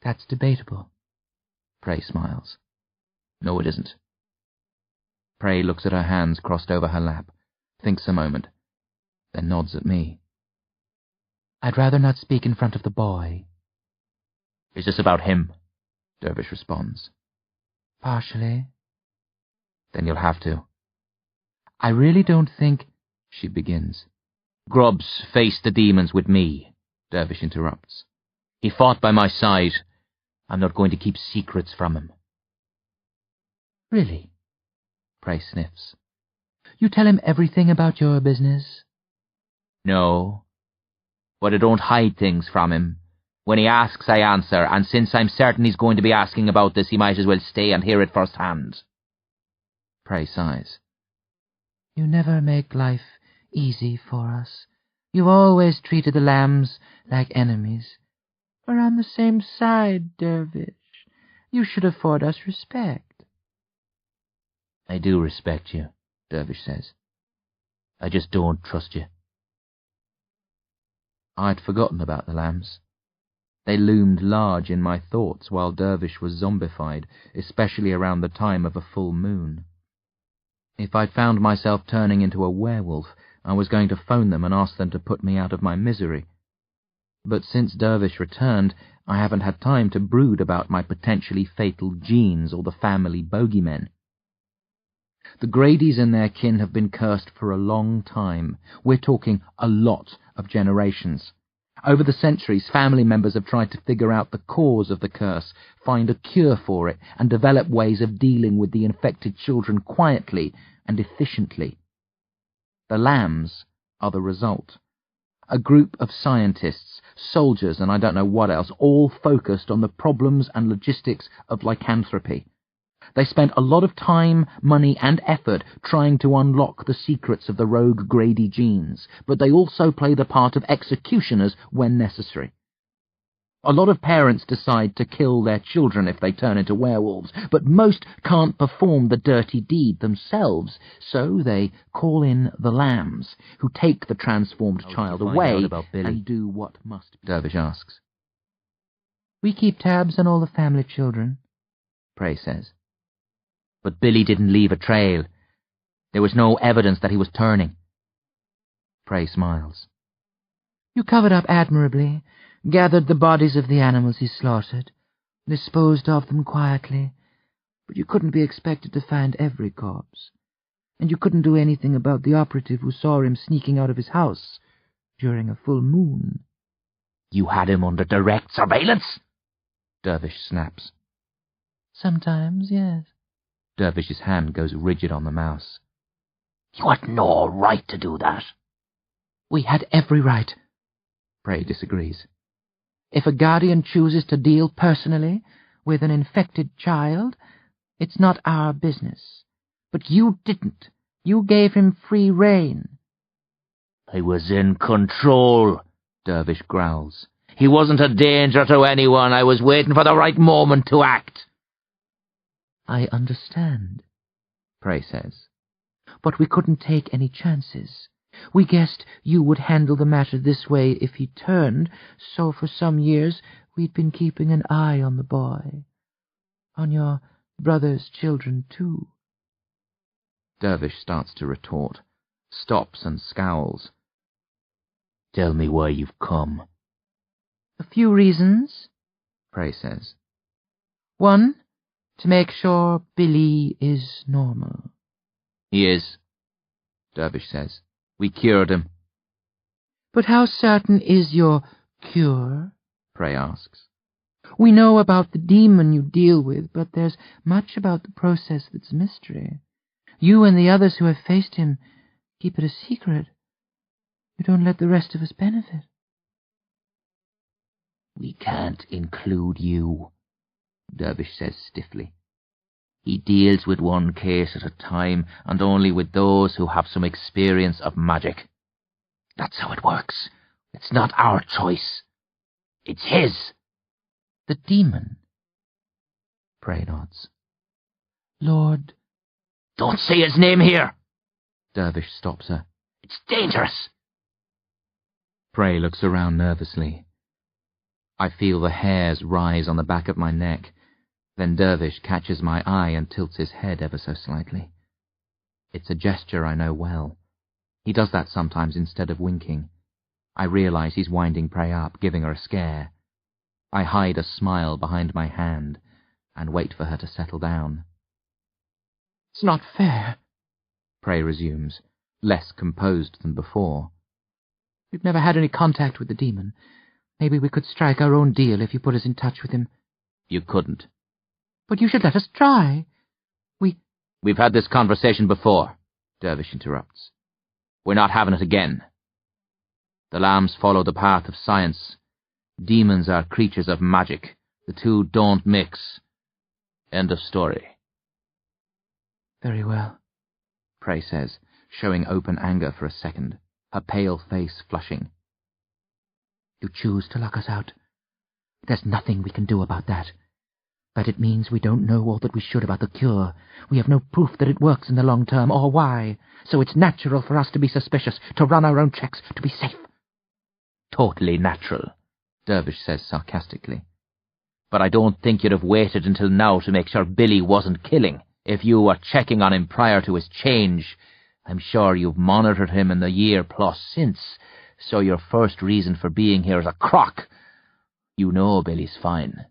"That's debatable." Pray smiles. No, it isn't. Pray looks at her hands crossed over her lap, thinks a moment, then nods at me. "I'd rather not speak in front of the boy." "Is this about him?" Dervish responds. "Partially." "Then you'll have to." "I really don't think—" she begins. "Grubs faced the demons with me," Dervish interrupts. "He fought by my side. I'm not going to keep secrets from him." "Really?" Pray sniffs. "You tell him everything about your business?" "No, but I don't hide things from him. When he asks, I answer, and since I'm certain he's going to be asking about this, he might as well stay and hear it firsthand." Pray sighs. "You never make life easy for us. You've always treated the lambs like enemies. We're on the same side, Dervish. You should afford us respect." "I do respect you," Dervish says. "I just don't trust you." I'd forgotten about the lambs. They loomed large in my thoughts while Dervish was zombified, especially around the time of a full moon. If I'd found myself turning into a werewolf, I was going to phone them and ask them to put me out of my misery. But since Dervish returned, I haven't had time to brood about my potentially fatal genes or the family bogeymen. The Gradys and their kin have been cursed for a long time. We're talking a lot of generations. Over the centuries, family members have tried to figure out the cause of the curse, find a cure for it, and develop ways of dealing with the infected children quietly and efficiently. The lambs are the result. A group of scientists, soldiers, and I don't know what else, all focused on the problems and logistics of lycanthropy. They spent a lot of time, money, and effort trying to unlock the secrets of the rogue Grady genes, but they also play the part of executioners when necessary. A lot of parents decide to kill their children if they turn into werewolves, but most can't perform the dirty deed themselves, so they call in the lambs, who take the transformed child away and do what must be. Dervish asks. We keep tabs on all the family children, Prey says. But Billy didn't leave a trail. There was no evidence that he was turning. Prey smiles. You covered up admirably, gathered the bodies of the animals he slaughtered, disposed of them quietly, but you couldn't be expected to find every corpse, and you couldn't do anything about the operative who saw him sneaking out of his house during a full moon. You had him under direct surveillance? Dervish snaps. Sometimes, yes. Dervish's hand goes rigid on the mouse. You had no right to do that. We had every right. Prey disagrees. If a guardian chooses to deal personally with an infected child, it's not our business. But you didn't. You gave him free rein. I was in control, Dervish growls. He wasn't a danger to anyone. I was waiting for the right moment to act. I understand, Prey says. But we couldn't take any chances. We guessed you would handle the matter this way if he turned, so for some years we'd been keeping an eye on the boy. On your brother's children, too. Dervish starts to retort, stops and scowls. Tell me why you've come. A few reasons, Prey says. One, to make sure Billy is normal. He is, Dervish says. We cured him. But how certain is your cure? Prey asks. We know about the demon you deal with, but there's much about the process that's mystery. You and the others who have faced him keep it a secret. You don't let the rest of us benefit. We can't include you, Dervish says stiffly. He deals with one case at a time, and only with those who have some experience of magic. That's how it works. It's not our choice. It's his. The demon. Prey nods. Lord... Don't say his name here! Dervish stops her. It's dangerous. Prey looks around nervously. I feel the hairs rise on the back of my neck. Then Dervish catches my eye and tilts his head ever so slightly. It's a gesture I know well. He does that sometimes instead of winking. I realize he's winding Prey up, giving her a scare. I hide a smile behind my hand and wait for her to settle down. It's not fair, Prey resumes, less composed than before. We've never had any contact with the demon. Maybe we could strike our own deal if you put us in touch with him. You couldn't. But you should let us try. We've had this conversation before, Dervish interrupts. We're not having it again. The lambs follow the path of science. Demons are creatures of magic. The two don't mix. End of story. Very well, Prey says, showing open anger for a second, her pale face flushing. You choose to lock us out. There's nothing we can do about that. But it means we don't know all that we should about the cure. We have no proof that it works in the long term, or why. So it's natural for us to be suspicious, to run our own checks, to be safe. Totally natural, Dervish says sarcastically. But I don't think you'd have waited until now to make sure Billy wasn't killing. If you were checking on him prior to his change, I'm sure you've monitored him in the year plus since, so your first reason for being here is a crock. You know Billy's fine.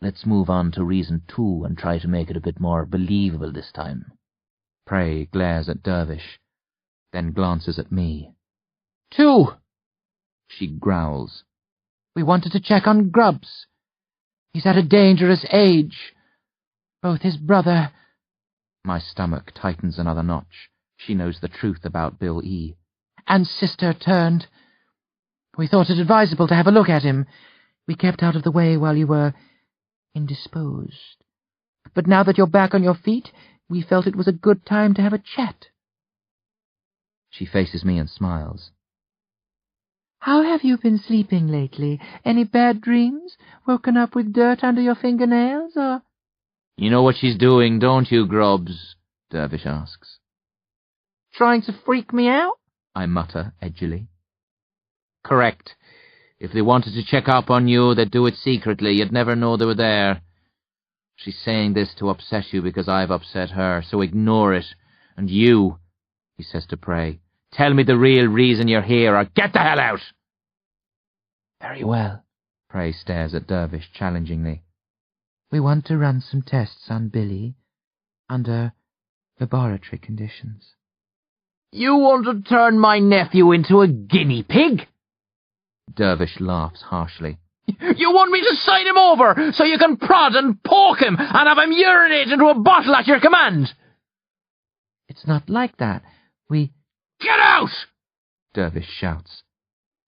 Let's move on to reason 2 and try to make it a bit more believable this time. Prey glares at Dervish, then glances at me. 2! She growls. We wanted to check on Grubbs. He's at a dangerous age. Both his brother... My stomach tightens another notch. She knows the truth about Bill E. And sister turned. We thought it advisable to have a look at him. We kept out of the way while you were indisposed. But now that you're back on your feet, we felt it was a good time to have a chat. She faces me and smiles. How have you been sleeping lately? Any bad dreams? Woken up with dirt under your fingernails, or—" "You know what she's doing, don't you, Grubbs?" Dervish asks. "Trying to freak me out?" I mutter edgily. "Correct. If they wanted to check up on you, they'd do it secretly. You'd never know they were there. She's saying this to upset you because I've upset her, so ignore it. And you," he says to Prey, "tell me the real reason you're here, or get the hell out!" "Very well." Prey stares at Dervish challengingly. "We want to run some tests on Billy, under laboratory conditions." "You want to turn my nephew into a guinea pig?" Dervish laughs harshly. "You want me to sign him over so you can prod and poke him and have him urinate into a bottle at your command?" "It's not like that. We—" "Get out!" Dervish shouts.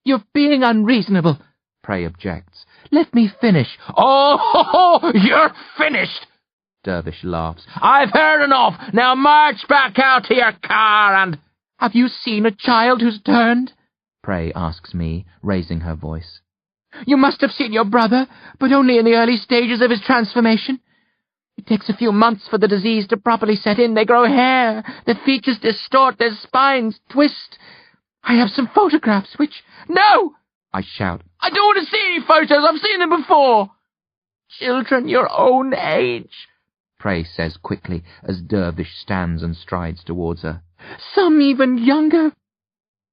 "You're being unreasonable," Prey objects. "Let me finish." "Oh, you're finished!" Dervish laughs. "I've heard enough. Now march back out to your car and—" "Have you seen a child who's turned?" Prey asks me, raising her voice. "You must have seen your brother, but only in the early stages of his transformation. It takes a few months for the disease to properly set in. They grow hair, their features distort, their spines twist. I have some photographs which—" "No!" I shout. "I don't want to see any photos. I've seen them before." "Children your own age," Prey says quickly as Dervish stands and strides towards her. "Some even younger.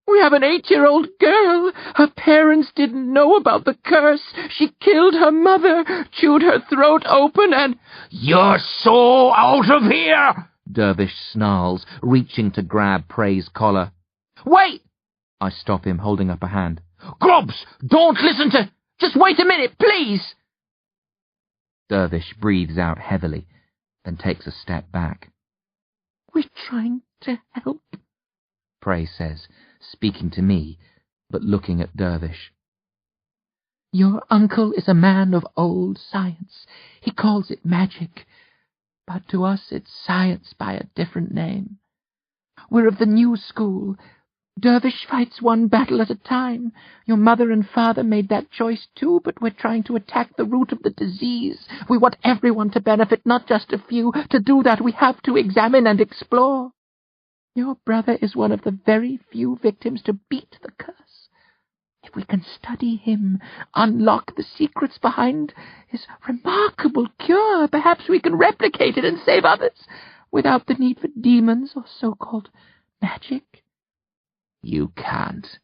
We have an 8-year-old girl. Her parents didn't know about the curse. She killed her mother, chewed her throat open, and—" "You're so out of here!" Dervish snarls, reaching to grab Prey's collar. "Wait!" I stop him, holding up a hand. "Grubbs, don't listen to— Just wait a minute, please!" Dervish breathes out heavily, then takes a step back. "We're trying to help," Prey says, speaking to me, but looking at Dervish. "Your uncle is a man of old science. He calls it magic, but to us it's science by a different name. We're of the new school. Dervish fights one battle at a time. Your mother and father made that choice too, but we're trying to attack the root of the disease. We want everyone to benefit, not just a few. To do that, we have to examine and explore. Your brother is one of the very few victims to beat the curse. If we can study him, unlock the secrets behind his remarkable cure, perhaps we can replicate it and save others without the need for demons or so-called magic." "You can't,"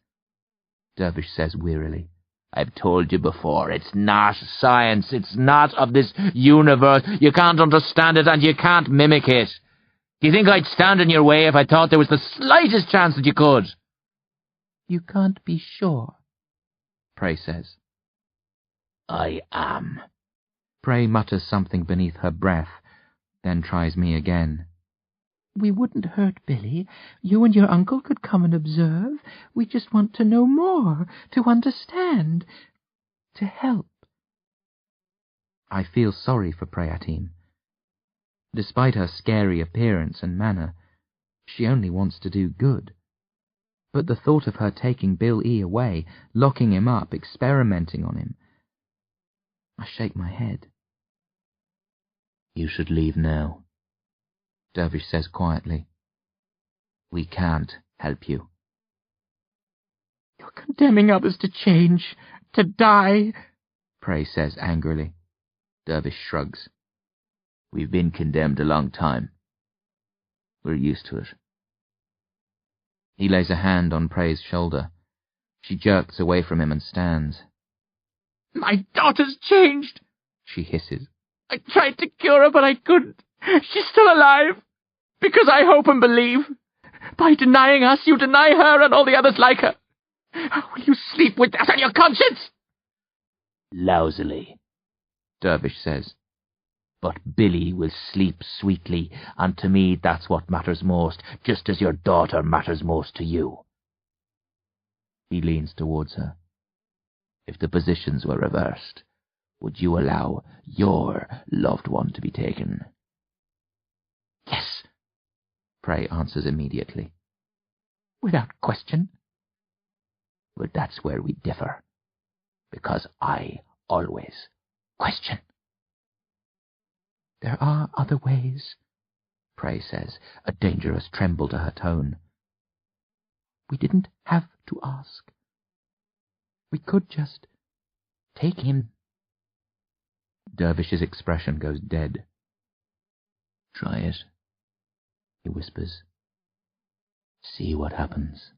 Dervish says wearily. "I've told you before, it's not science. It's not of this universe. You can't understand it and you can't mimic it. Do you think I'd stand in your way if I thought there was the slightest chance that you could?" "You can't be sure," Prey says. "I am." Prey mutters something beneath her breath, then tries me again. "We wouldn't hurt Billy. You and your uncle could come and observe. We just want to know more, to understand, to help." I feel sorry for Preatim. Despite her scary appearance and manner, she only wants to do good. But the thought of her taking Bill E. away, locking him up, experimenting on him, I shake my head. "You should leave now," Dervish says quietly. "We can't help you." "You're condemning others to change, to die," Prey says angrily. Dervish shrugs. "We've been condemned a long time. We're used to it." He lays a hand on Prey's shoulder. She jerks away from him and stands. "My daughter's changed," she hisses. "I tried to cure her, but I couldn't. She's still alive, because I hope and believe. By denying us, you deny her and all the others like her. Will you sleep with that on your conscience?" "Lousily," Dervish says. "But Billy will sleep sweetly, and to me that's what matters most, just as your daughter matters most to you." He leans towards her. "If the positions were reversed, would you allow your loved one to be taken?" "Yes," Prey answers immediately. "Without question." But that's where we differ, because I always question. There are other ways, Prey says, a dangerous tremble to her tone. We didn't have to ask. We could just take him. Dervish's expression goes dead. Try it, he whispers. See what happens.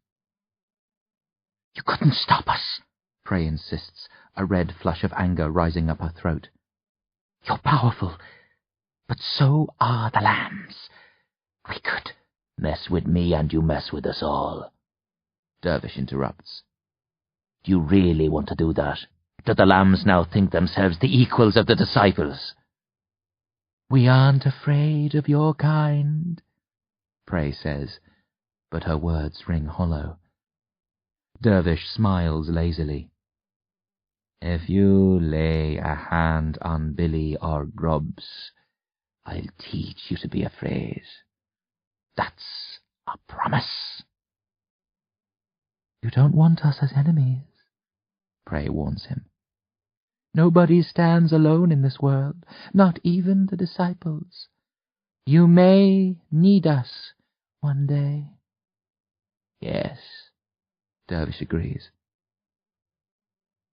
You couldn't stop us, Prey insists, a red flush of anger rising up her throat. You're powerful, but so are the lambs. We could. Mess with me and you mess with us all. Dervish interrupts. Do you really want to do that? Do the lambs now think themselves the equals of the disciples? We aren't afraid of your kind, Prey says, but her words ring hollow. Dervish smiles lazily. If you lay a hand on Billy or Grubbs, I'll teach you to be afraid. That's a promise. You don't want us as enemies, Prey warns him. Nobody stands alone in this world, not even the disciples. You may need us one day. Yes, Dervish agrees.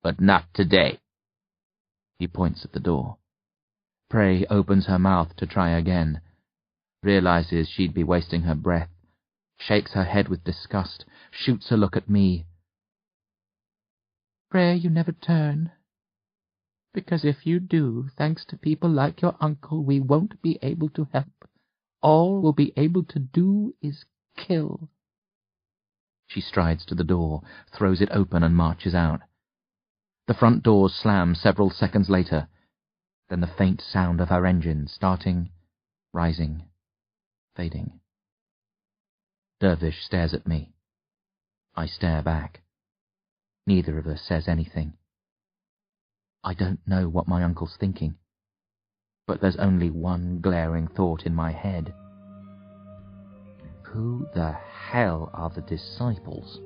But not today. He points at the door. Prey opens her mouth to try again, realizes she'd be wasting her breath, shakes her head with disgust, shoots a look at me. Pray you never turn. Because if you do, thanks to people like your uncle, we won't be able to help. All we'll be able to do is kill. She strides to the door, throws it open and marches out. The front doors slam several seconds later, then the faint sound of her engine starting, rising, fading. Dervish stares at me. I stare back. Neither of us says anything. I don't know what my uncle's thinking, but there's only one glaring thought in my head. Who the hell are the disciples?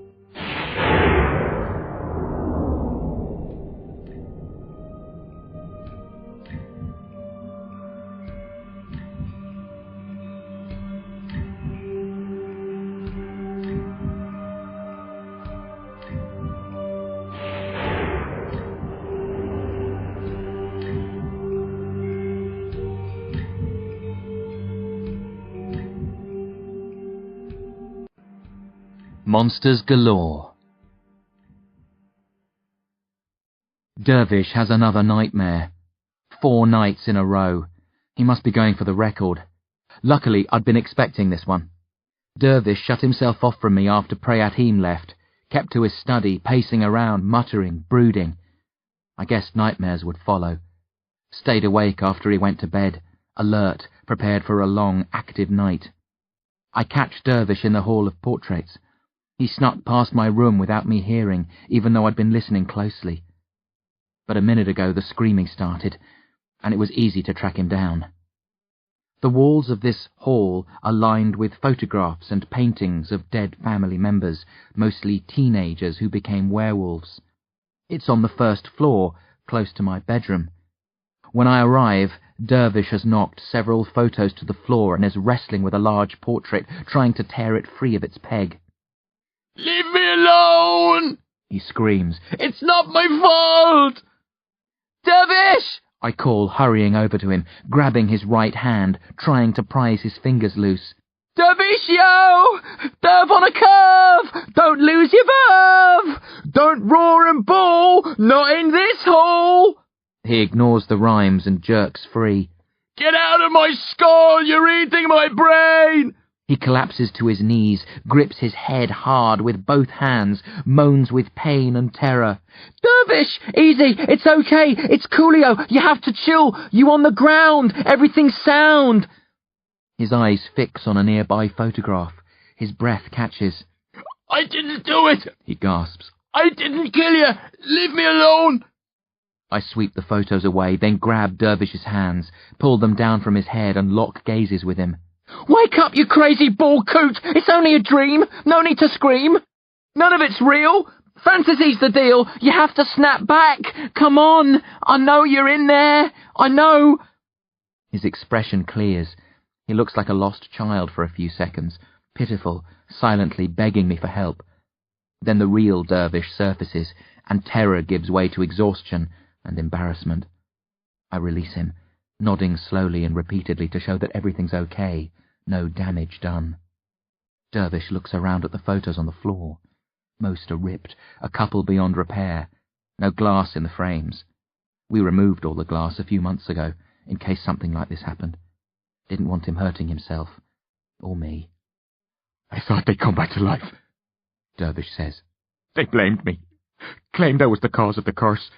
Monsters galore. Dervish has another nightmare. 4 nights in a row. He must be going for the record. Luckily, I'd been expecting this one. Dervish shut himself off from me after Prayatim left, kept to his study, pacing around, muttering, brooding. I guessed nightmares would follow. Stayed awake after he went to bed, alert, prepared for a long, active night. I catch Dervish in the Hall of Portraits. He snuck past my room without me hearing, even though I'd been listening closely. But a minute ago the screaming started, and it was easy to track him down. The walls of this hall are lined with photographs and paintings of dead family members, mostly teenagers who became werewolves. It's on the 1st floor, close to my bedroom. When I arrive, Dervish has knocked several photos to the floor and is wrestling with a large portrait, trying to tear it free of its peg. "Leave me alone!" he screams. "It's not my fault!" "Dervish!" I call, hurrying over to him, grabbing his right hand, trying to prise his fingers loose. "Dervishio! Derv on a curve! Don't lose your verve! Don't roar and bawl! Not in this hall!" He ignores the rhymes and jerks free. "Get out of my skull! You're eating my brain!" He collapses to his knees, grips his head hard with both hands, moans with pain and terror. "Dervish! Easy! It's okay! It's coolio! You have to chill! You on the ground! Everything's sound!" His eyes fix on a nearby photograph. His breath catches. "I didn't do it!" he gasps. "I didn't kill you! Leave me alone!" I sweep the photos away, then grab Dervish's hands, pull them down from his head and lock gazes with him. "Wake up, you crazy bald coot! It's only a dream! No need to scream! None of it's real! Fantasy's the deal! You have to snap back! Come on! I know you're in there! I know! His expression clears. He looks like a lost child for a few seconds, pitiful, silently begging me for help. Then the real dervish surfaces, and terror gives way to exhaustion and embarrassment. I release him, nodding slowly and repeatedly to show that everything's okay, no damage done. Dervish looks around at the photos on the floor. Most are ripped, a couple beyond repair. No glass in the frames. We removed all the glass a few months ago, in case something like this happened. Didn't want him hurting himself. Or me. I thought they'd come back to life, Dervish says. They blamed me. Claimed I was the cause of the curse.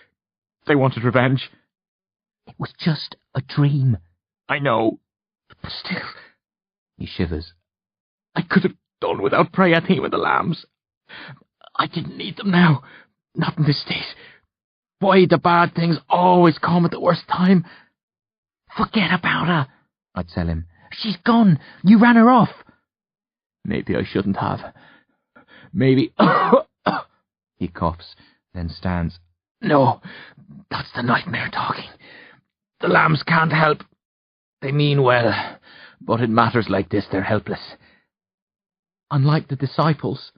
They wanted revenge. It was just a dream. I know. But still... He shivers. I could have done without Prayatim and the lambs. I didn't need them now. Not in this state. Why the bad things always come at the worst time? Forget about her, I tell him. She's gone. You ran her off. Maybe I shouldn't have. Maybe... He coughs, then stands. No, that's the nightmare talking. The lambs can't help. They mean well, but in matters like this they're helpless. Unlike the disciples,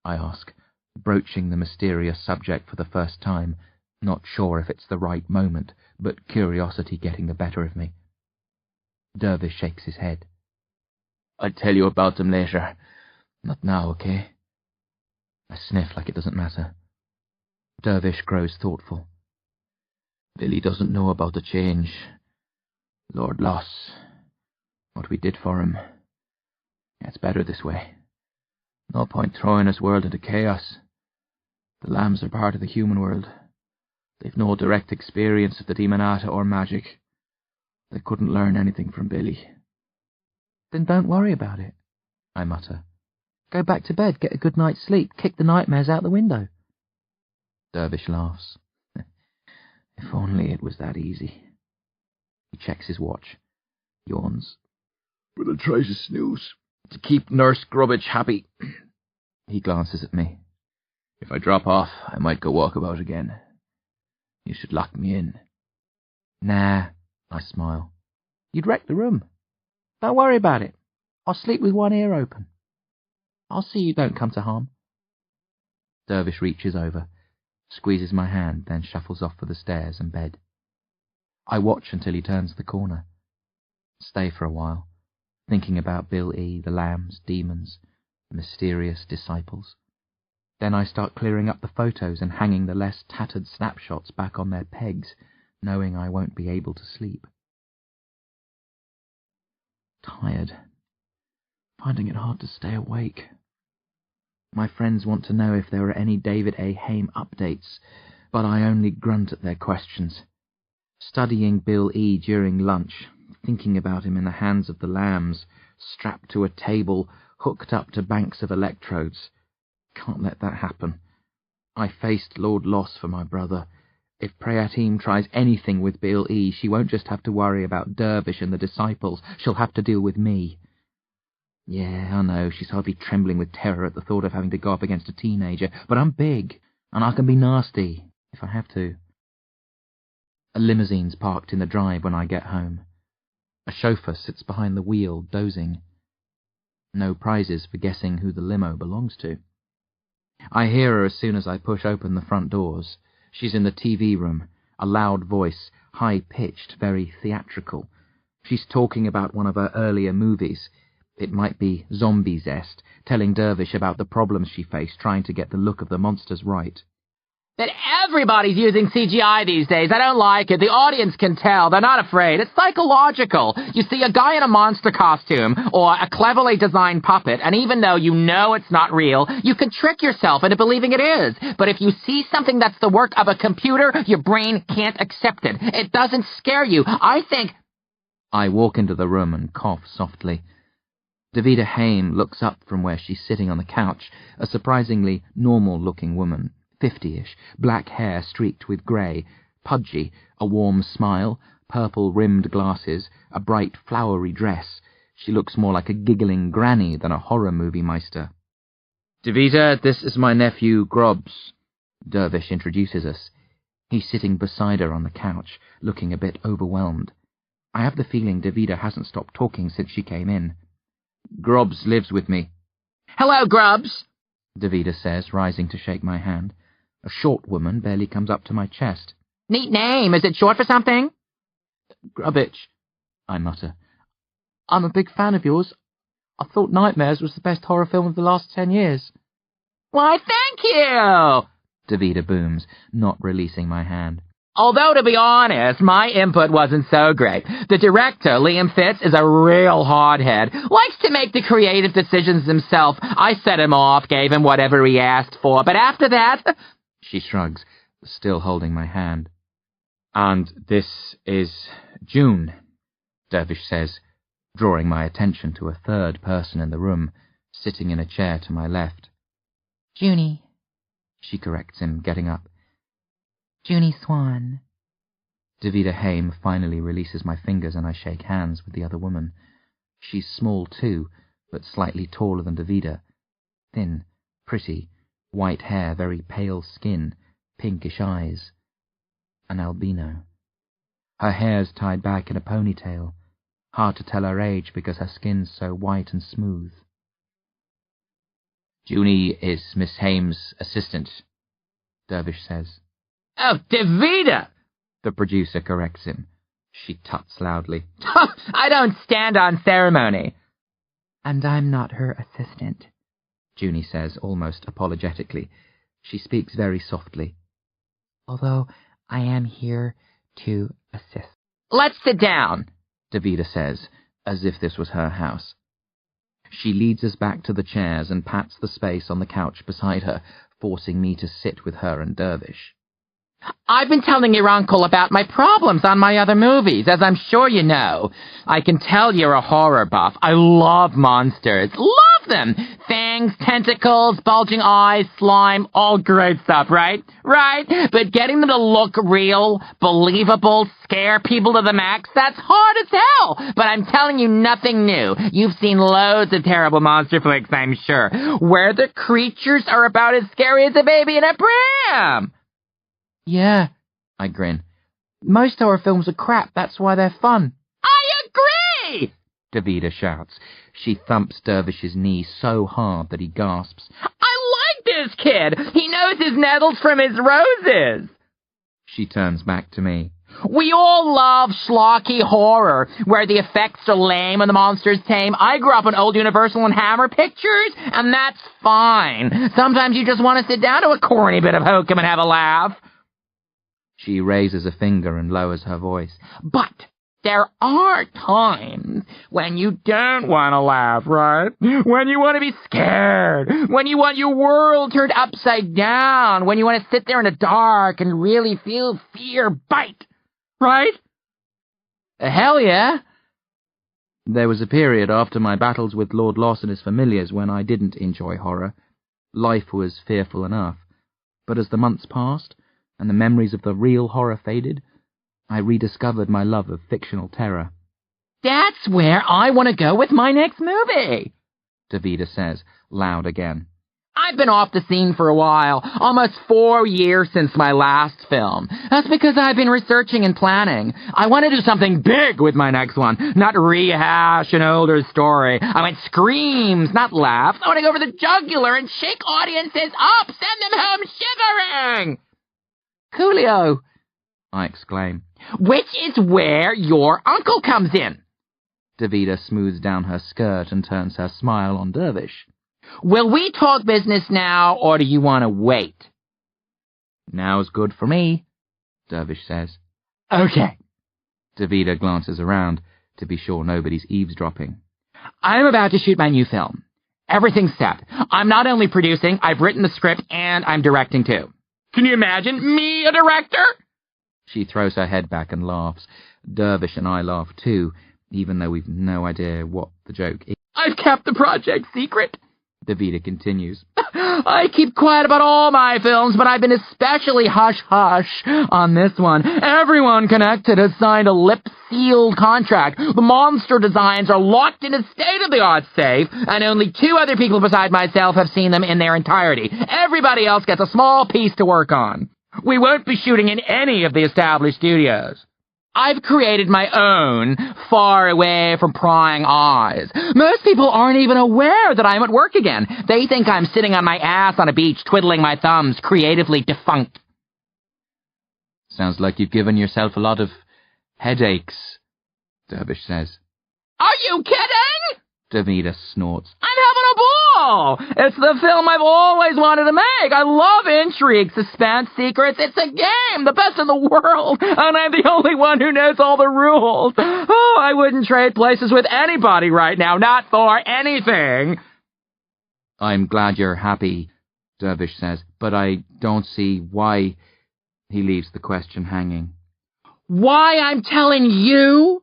I ask, broaching the mysterious subject for the first time, not sure if it's the right moment, but curiosity getting the better of me. Dervish shakes his head. I'll tell you about them later. Not now, okay? I sniff like it doesn't matter. Dervish grows thoughtful. Billy doesn't know about the change. Lord Loss. What we did for him. It's better this way. No point throwing his world into chaos. The lambs are part of the human world. They've no direct experience of the Demonata or magic. They couldn't learn anything from Billy. Then don't worry about it, I mutter. Go back to bed, get a good night's sleep, kick the nightmares out the window. Dervish laughs. If only it was that easy. He checks his watch, yawns. But I'll try to snooze, to keep Nurse Grubbage happy. He glances at me. If I drop off, I might go walk about again. You should lock me in. Nah, I smile. You'd wreck the room. Don't worry about it. I'll sleep with one ear open. I'll see you don't come to harm. Dervish reaches over, squeezes my hand, then shuffles off for the stairs and bed. I watch until he turns the corner. Stay for a while, thinking about Bill E., the lambs, demons, mysterious disciples. Then I start clearing up the photos and hanging the less tattered snapshots back on their pegs, knowing I won't be able to sleep. Tired. Finding it hard to stay awake. My friends want to know if there are any David A. Haim updates, but I only grunt at their questions. Studying Bill E. during lunch, thinking about him in the hands of the lambs, strapped to a table, hooked up to banks of electrodes. Can't let that happen. I faced Lord Loss for my brother. If Prayatim tries anything with Bill E., she won't just have to worry about Dervish and the disciples, she'll have to deal with me. Yeah, I know, she's hardly trembling with terror at the thought of having to go up against a teenager, but I'm big, and I can be nasty, if I have to. A limousine's parked in the drive when I get home. A chauffeur sits behind the wheel, dozing. No prizes for guessing who the limo belongs to. I hear her as soon as I push open the front doors. She's in the TV room, a loud voice, high-pitched, very theatrical. She's talking about one of her earlier movies. It might be Zombie Zest, telling Dervish about the problems she faced trying to get the look of the monsters right. That everybody's using CGI these days. I don't like it. The audience can tell. They're not afraid. It's psychological. You see a guy in a monster costume or a cleverly designed puppet, and even though you know it's not real, you can trick yourself into believing it is. But if you see something that's the work of a computer, your brain can't accept it. It doesn't scare you. I think... I walk into the room and cough softly. Davida Haim looks up from where she's sitting on the couch, a surprisingly normal-looking woman. 50-ish, black hair streaked with grey, pudgy, a warm smile, purple-rimmed glasses, a bright flowery dress. She looks more like a giggling granny than a horror movie meister. Davida, this is my nephew, Grubbs. Dervish introduces us. He's sitting beside her on the couch, looking a bit overwhelmed. I have the feeling Davida hasn't stopped talking since she came in. Grubbs lives with me. Hello, Grubbs, Davida says, rising to shake my hand. A short woman barely comes up to my chest. Neat name. Is it short for something? Grubbitch, I mutter. I'm a big fan of yours. I thought Nightmares was the best horror film of the last 10 years. Why, thank you, Davida booms, not releasing my hand. Although, to be honest, my input wasn't so great. The director, Liam Fitz, is a real hardhead. Likes to make the creative decisions himself. I set him off, gave him whatever he asked for, but after that... She shrugs, still holding my hand. And this is June, Dervish says, drawing my attention to a third person in the room, sitting in a chair to my left. Junie, She corrects him, getting up. Junie Swan. Davida Haim finally releases my fingers and I shake hands with the other woman. She's small too, but slightly taller than Davida. Thin, pretty, white hair, very pale skin, pinkish eyes. An albino. Her hair's tied back in a ponytail. Hard to tell her age because her skin's so white and smooth. Junie is Miss Haim's assistant, Dervish says. Oh, Davida! The producer corrects him. She tuts loudly. I don't stand on ceremony. And I'm not her assistant, Junie says, almost apologetically. She speaks very softly. although I am here to assist. Let's sit down, Davida says, as if this was her house. She leads us back to the chairs and pats the space on the couch beside her, forcing me to sit with her and Dervish. I've been telling your uncle about my problems on my other movies, as I'm sure you know. I can tell you're a horror buff. I love monsters. Love them! Fangs, tentacles, bulging eyes, slime, all great stuff, right? Right? But getting them to look real, believable, scare people to the max, that's hard as hell! But I'm telling you nothing new. You've seen loads of terrible monster flicks, I'm sure, where the creatures are about as scary as a baby in a pram! Yeah, I grin. most horror films are crap, that's why they're fun. I agree! Davida shouts. She thumps Dervish's knee so hard that he gasps. I like this kid! He knows his nettles from his roses! She turns back to me. We all love schlocky horror, where the effects are lame and the monsters tame. I grew up on old Universal and Hammer pictures, and that's fine. Sometimes you just want to sit down to a corny bit of hokum and have a laugh. She raises a finger and lowers her voice. But there are times when you don't want to laugh, right? When you want to be scared. When you want your world turned upside down. When you want to sit there in the dark and really feel fear bite. Right? Hell yeah! There was a period after my battles with Lord Loss and his familiars when I didn't enjoy horror. Life was fearful enough. But as the months passed, and the memories of the real horror faded, I rediscovered my love of fictional terror. That's where I want to go with my next movie, Davida says, loud again. I've been off the scene for a while, almost 4 years since my last film. That's because I've been researching and planning. I want to do something big with my next one, not rehash an older story. I want screams, not laughs. I want to go for the jugular and shake audiences up, send them home shivering. Coolio, I exclaim. Which is where your uncle comes in. Davida smooths down her skirt and turns her smile on Dervish. Will we talk business now, or do you want to wait? Now's good for me, Dervish says. Okay. Davida glances around to be sure nobody's eavesdropping. I'm about to shoot my new film. Everything's set. I'm not only producing, I've written the script, and I'm directing too. Can you imagine me, a director? She throws her head back and laughs. Dervish and I laugh too, even though we've no idea what the joke is. I've kept the project secret, Davida continues. I keep quiet about all my films, but I've been especially hush-hush on this one. Everyone connected has signed a lip-sealed contract. The monster designs are locked in a state-of-the-art safe, and only 2 other people beside myself have seen them in their entirety. Everybody else gets a small piece to work on. We won't be shooting in any of the established studios. I've created my own, far away from prying eyes. Most people aren't even aware that I'm at work again. They think I'm sitting on my ass on a beach twiddling my thumbs, creatively defunct. Sounds like you've given yourself a lot of headaches, Dervish says. Are you kidding? Davida snorts. I'm having a ball! It's the film I've always wanted to make. I love intrigue, suspense, secrets. It's a game, the best in the world, and I'm the only one who knows all the rules. Oh, I wouldn't trade places with anybody right now, not for anything. I'm glad you're happy, Dervish says, but I don't see why. He leaves the question hanging. Why I'm telling you?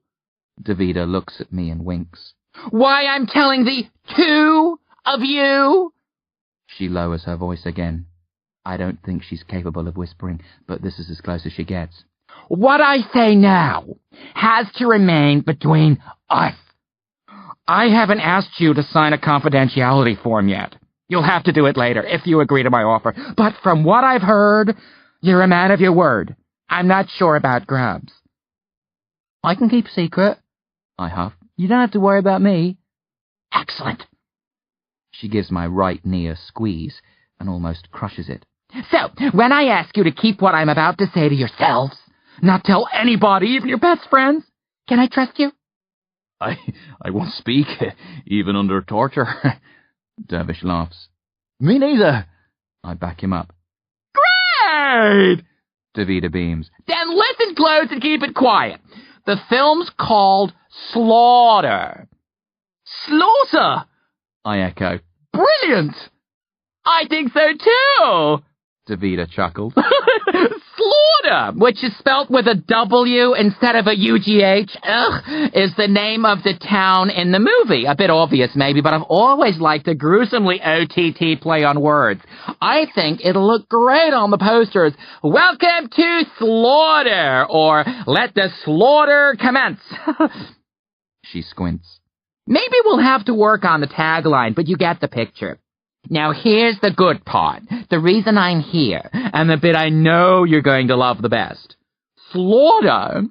Davida looks at me and winks. Why I'm telling the 2 of you? She lowers her voice again. I don't think she's capable of whispering, but this is as close as she gets. What I say now has to remain between us. I haven't asked you to sign a confidentiality form yet. You'll have to do it later if you agree to my offer. But from what I've heard, you're a man of your word. I'm not sure about Grubs. I can keep a secret. I huff. You don't have to worry about me. Excellent. She gives my right knee a squeeze and almost crushes it. So, when I ask you to keep what I'm about to say to yourselves, not tell anybody, even your best friends, can I trust you? I won't speak, even under torture. Dervish laughs. Me neither. I back him up. Great! Davida beams. Then listen close and keep it quiet. The film's called Slawter. Slaughter! I echo. Brilliant! I think so too! Davida chuckles. Slaughter, which is spelt with a W instead of a UGH, is the name of the town in the movie. A bit obvious maybe, but I've always liked a gruesomely OTT play on words. I think it'll look great on the posters. Welcome to Slaughter, or let the slaughter commence. She squints. Maybe we'll have to work on the tagline, but you get the picture. Now here's the good part, the reason I'm here, and the bit I know you're going to love the best. Slaughter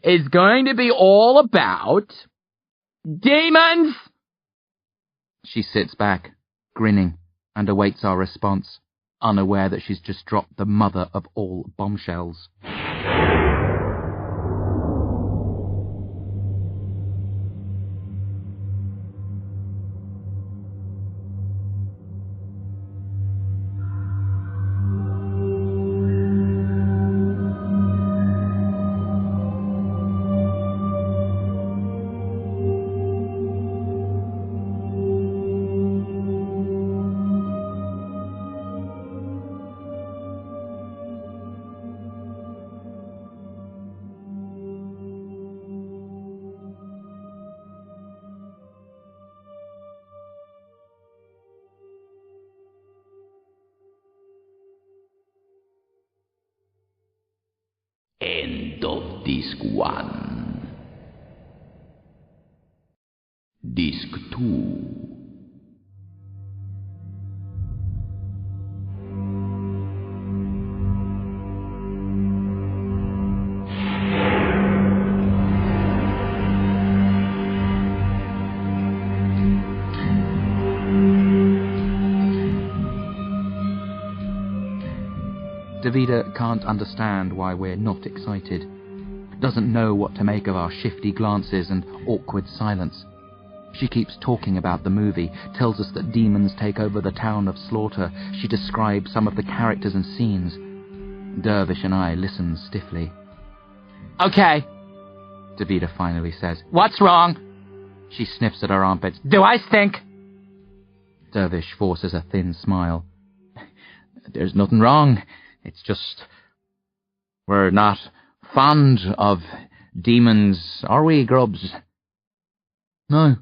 is going to be all about demons! She sits back, grinning, and awaits our response, unaware that she's just dropped the mother of all bombshells. End of Disc 1. Disc 2. Davida can't understand why we're not excited. Doesn't know what to make of our shifty glances and awkward silence. She keeps talking about the movie, tells us that demons take over the town of Slawter. She describes some of the characters and scenes. Dervish and I listen stiffly. Okay, Davida finally says. what's wrong? She sniffs at her armpits. Do I stink? Dervish forces a thin smile. There's nothing wrong. It's just, we're not fond of demons, are we, Grubs? No.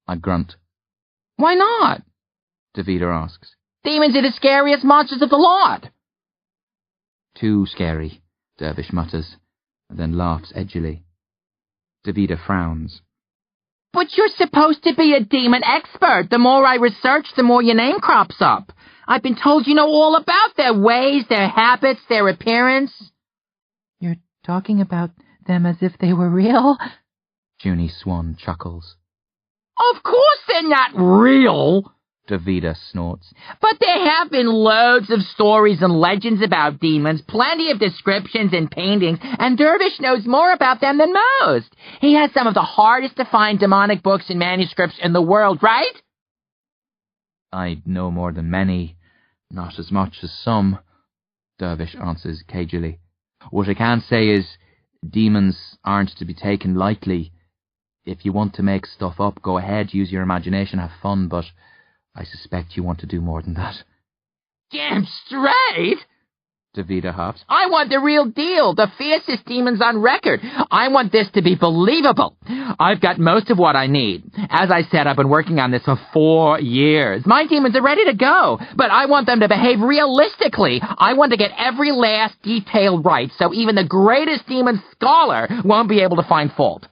I grunt. Why not? Davida asks. Demons are the scariest monsters of the lot. Too scary, Dervish mutters, and then laughs edgily. Davida frowns. But you're supposed to be a demon expert. The more I research, the more your name crops up. I've been told you know all about their ways, their habits, their appearance. You're talking about them as if they were real? Junie Swan chuckles. Of course they're not real. Davida snorts. But there have been loads of stories and legends about demons, plenty of descriptions and paintings, and Dervish knows more about them than most. He has some of the hardest to find demonic books and manuscripts in the world, right? I know more than many, not as much as some, Dervish answers cagily. What I can say is, demons aren't to be taken lightly. If you want to make stuff up, go ahead, use your imagination, have fun, but I suspect you want to do more than that. Damn straight! Davida hops. I want the real deal, the fiercest demons on record. I want this to be believable. I've got most of what I need. As I said, I've been working on this for 4 years. My demons are ready to go, but I want them to behave realistically. I want to get every last detail right, so even the greatest demon scholar won't be able to find fault.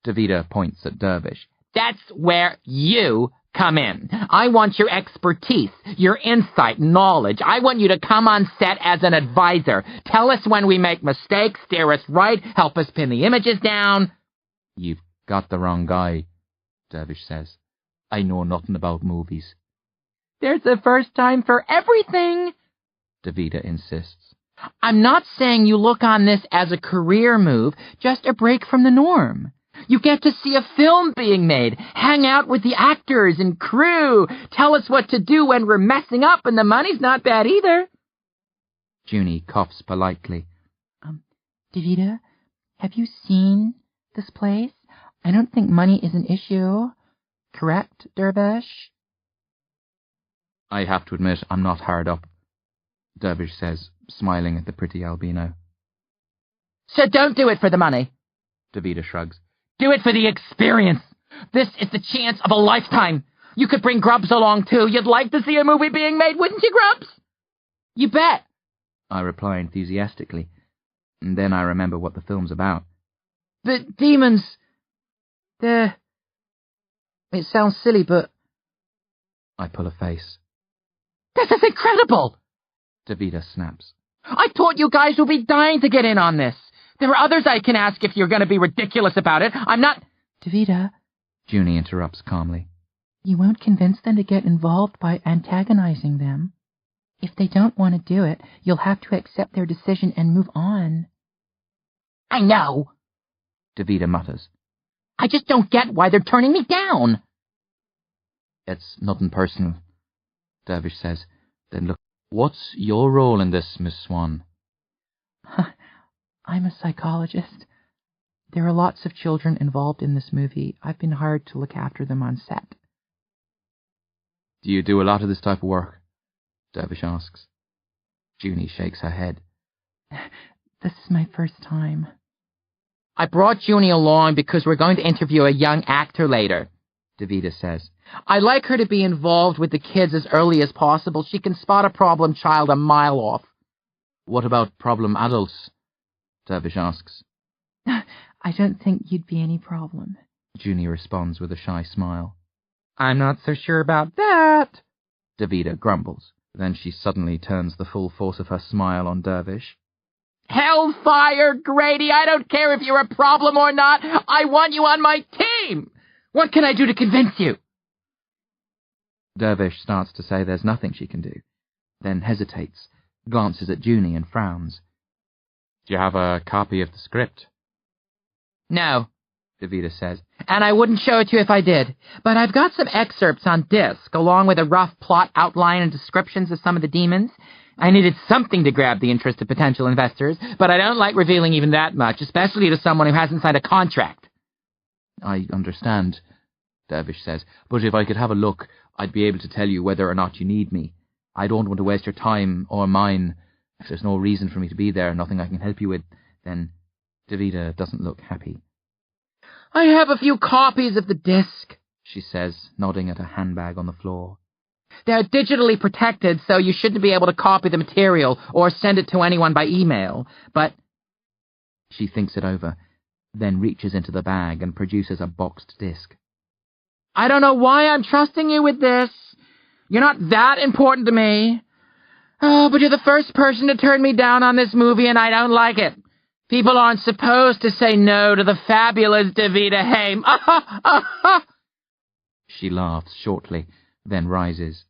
Davida points at Dervish. That's where you come in. I want your expertise, your insight, knowledge. I want you to come on set as an advisor. Tell us when we make mistakes, steer us right, help us pin the images down. You've got the wrong guy, Dervish says. I know nothing about movies. There's a first time for everything, Davida insists. I'm not saying you look on this as a career move, just a break from the norm. You get to see a film being made, hang out with the actors and crew, tell us what to do when we're messing up, and the money's not bad either. Junie coughs politely. Davida, have you seen this place? I don't think money is an issue. Correct, Dervish? I have to admit I'm not hard up, Dervish says, smiling at the pretty albino. So don't do it for the money. Davida shrugs. Do it for the experience. This is the chance of a lifetime. You could bring Grubs along, too. You'd like to see a movie being made, wouldn't you, Grubs? You bet, I reply enthusiastically, and then I remember what the film's about. The demons... It sounds silly, but... I pull a face. This is incredible! Davida snaps. I thought you guys would be dying to get in on this. There are others I can ask if you're going to be ridiculous about it. I'm not... Davida, Junie interrupts calmly. You won't convince them to get involved by antagonizing them. If they don't want to do it, you'll have to accept their decision and move on. I know, Davida mutters. I just don't get why they're turning me down. It's nothing personal, Dervish says. Then look, what's your role in this, Miss Swan? I'm a psychologist. There are lots of children involved in this movie. I've been hired to look after them on set. Do you do a lot of this type of work? Dervish asks. Junie shakes her head. This is my first time. I brought Junie along because we're going to interview a young actor later, Davida says. I'd like her to be involved with the kids as early as possible. She can spot a problem child a mile off. What about problem adults? Dervish asks. I don't think you'd be any problem. Junie responds with a shy smile. I'm not so sure about that, Davida grumbles. Then she suddenly turns the full force of her smile on Dervish. Hellfire, Grady, I don't care if you're a problem or not. I want you on my team. What can I do to convince you? Dervish starts to say there's nothing she can do, then hesitates, glances at Junie and frowns. Do you have a copy of the script? No, Davida says. And I wouldn't show it to you if I did. But I've got some excerpts on disc, along with a rough plot outline and descriptions of some of the demons. I needed something to grab the interest of potential investors, but I don't like revealing even that much, especially to someone who hasn't signed a contract. I understand, Dervish says, but if I could have a look, I'd be able to tell you whether or not you need me. I don't want to waste your time or mine. If there's no reason for me to be there, nothing I can help you with, then Davida doesn't look happy. I have a few copies of the disc, she says, nodding at a handbag on the floor. They're digitally protected, so you shouldn't be able to copy the material or send it to anyone by email, but... She thinks it over, then reaches into the bag and produces a boxed disc. I don't know why I'm trusting you with this. You're not that important to me. Oh, but you're the first person to turn me down on this movie, and I don't like it. People aren't supposed to say no to the fabulous Davida Haim. She laughs shortly, then rises.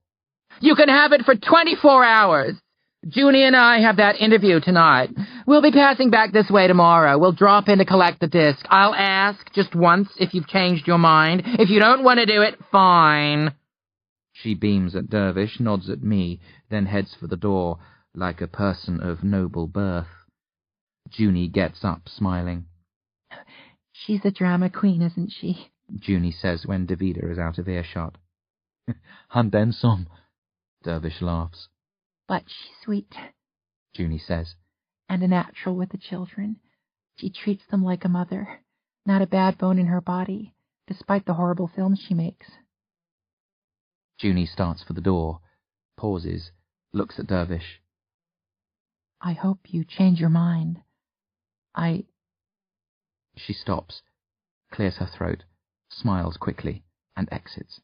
You can have it for 24 hours. Junie and I have that interview tonight. We'll be passing back this way tomorrow. We'll drop in to collect the disc. I'll ask just once if you've changed your mind. If you don't want to do it, fine. She beams at Dervish, nods at me, then heads for the door, like a person of noble birth. Junie gets up, smiling. She's a drama queen, isn't she? Junie says when Davida is out of earshot. And then some, Dervish laughs. But she's sweet, Junie says. And a natural with the children. She treats them like a mother. Not a bad bone in her body, despite the horrible films she makes. Junie starts for the door, pauses, looks at Dervish. I hope you change your mind. She stops, clears her throat, smiles quickly, and exits.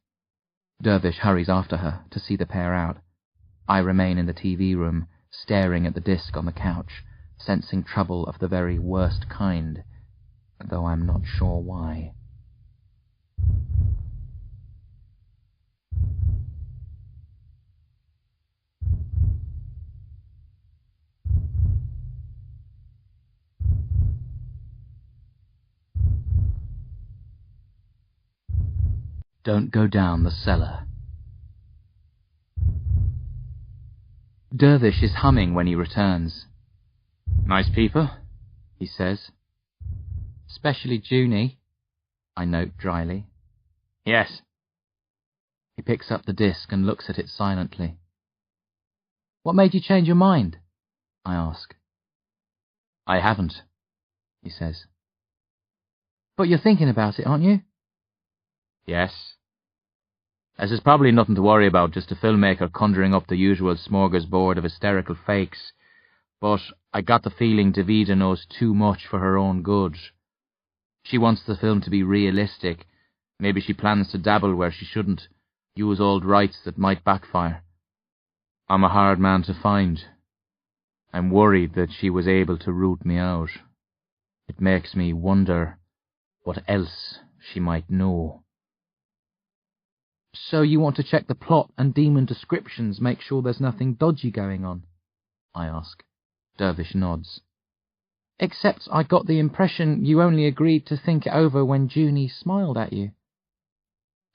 Dervish hurries after her to see the pair out. I remain in the TV room, staring at the disc on the couch, sensing trouble of the very worst kind, though I'm not sure why. Don't go down the cellar. Dervish is humming when he returns. Nice people, he says. Especially Junie, I note dryly. Yes. He picks up the disc and looks at it silently. What made you change your mind? I ask. I haven't, he says. But you're thinking about it, aren't you? Yes. As there's probably nothing to worry about, just a filmmaker conjuring up the usual smorgasbord of hysterical fakes. But I got the feeling Davida knows too much for her own good. She wants the film to be realistic. Maybe she plans to dabble where she shouldn't, use old rights that might backfire. I'm a hard man to find. I'm worried that she was able to root me out. It makes me wonder what else she might know. So you want to check the plot and demon descriptions, make sure there's nothing dodgy going on? I ask. Dervish nods. Except I got the impression you only agreed to think it over when Junie smiled at you.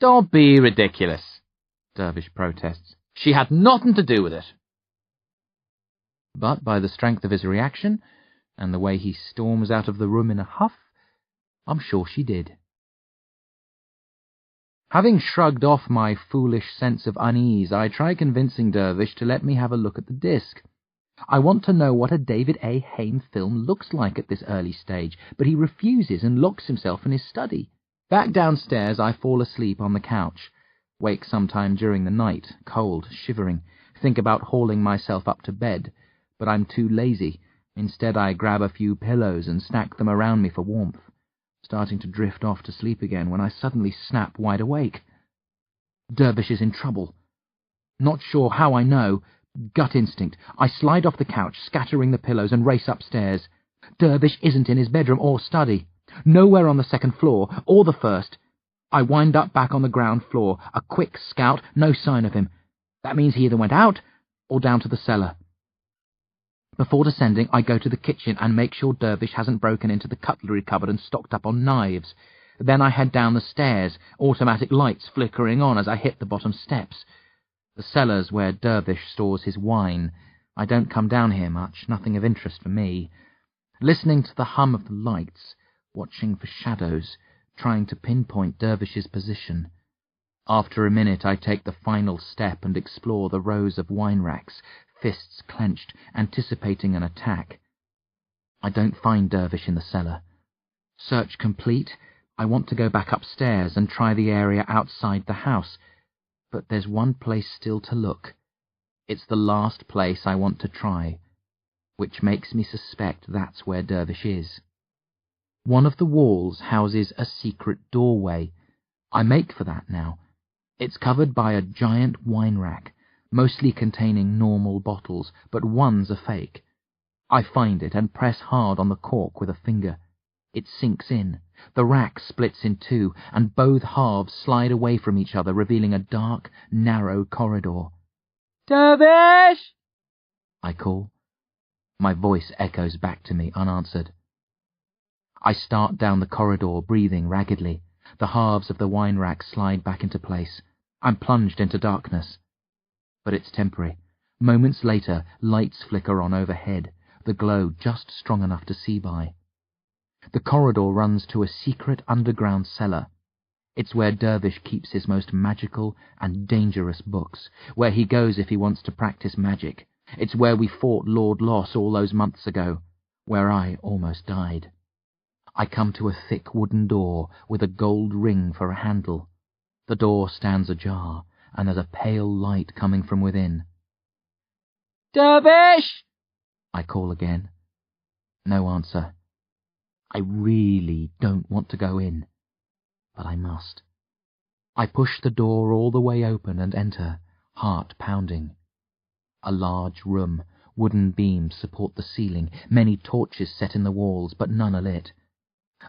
Don't be ridiculous, Dervish protests. She had nothing to do with it. But by the strength of his reaction, and the way he storms out of the room in a huff, I'm sure she did. Having shrugged off my foolish sense of unease, I try convincing Dervish to let me have a look at the disc. I want to know what a David A. Haim film looks like at this early stage, but he refuses and locks himself in his study. Back downstairs, I fall asleep on the couch, wake sometime during the night, cold, shivering, think about hauling myself up to bed, but I'm too lazy. Instead, I grab a few pillows and stack them around me for warmth, starting to drift off to sleep again when I suddenly snap wide awake. Dervish is in trouble. Not sure how I know. Gut instinct. I slide off the couch, scattering the pillows, and race upstairs. Dervish isn't in his bedroom or study. Nowhere on the second floor, or the first. I wind up back on the ground floor. A quick scout, no sign of him. That means he either went out or down to the cellar. Before descending, I go to the kitchen and make sure Dervish hasn't broken into the cutlery cupboard and stocked up on knives. Then I head down the stairs, automatic lights flickering on as I hit the bottom steps. The cellar's where Dervish stores his wine. I don't come down here much, nothing of interest for me. Listening to the hum of the lights, watching for shadows, trying to pinpoint Dervish's position. After a minute, I take the final step and explore the rows of wine racks, fists clenched, anticipating an attack. I don't find Dervish in the cellar. Search complete, I want to go back upstairs and try the area outside the house, but there's one place still to look. It's the last place I want to try, which makes me suspect that's where Dervish is. One of the walls houses a secret doorway. I make for that now. It's covered by a giant wine rack, mostly containing normal bottles, but one's a fake. I find it and press hard on the cork with a finger. It sinks in. The rack splits in two, and both halves slide away from each other, revealing a dark, narrow corridor. "Dervish!" I call. My voice echoes back to me, unanswered. I start down the corridor, breathing raggedly. The halves of the wine rack slide back into place. I'm plunged into darkness. But it's temporary. Moments later, lights flicker on overhead, the glow just strong enough to see by. The corridor runs to a secret underground cellar. It's where Dervish keeps his most magical and dangerous books, where he goes if he wants to practice magic. It's where we fought Lord Loss all those months ago, where I almost died. I come to a thick wooden door with a gold ring for a handle. The door stands ajar, and there's a pale light coming from within. "Dervish!" I call again. No answer. I really don't want to go in, but I must. I push the door all the way open and enter, heart pounding. A large room, wooden beams support the ceiling, many torches set in the walls, but none are lit.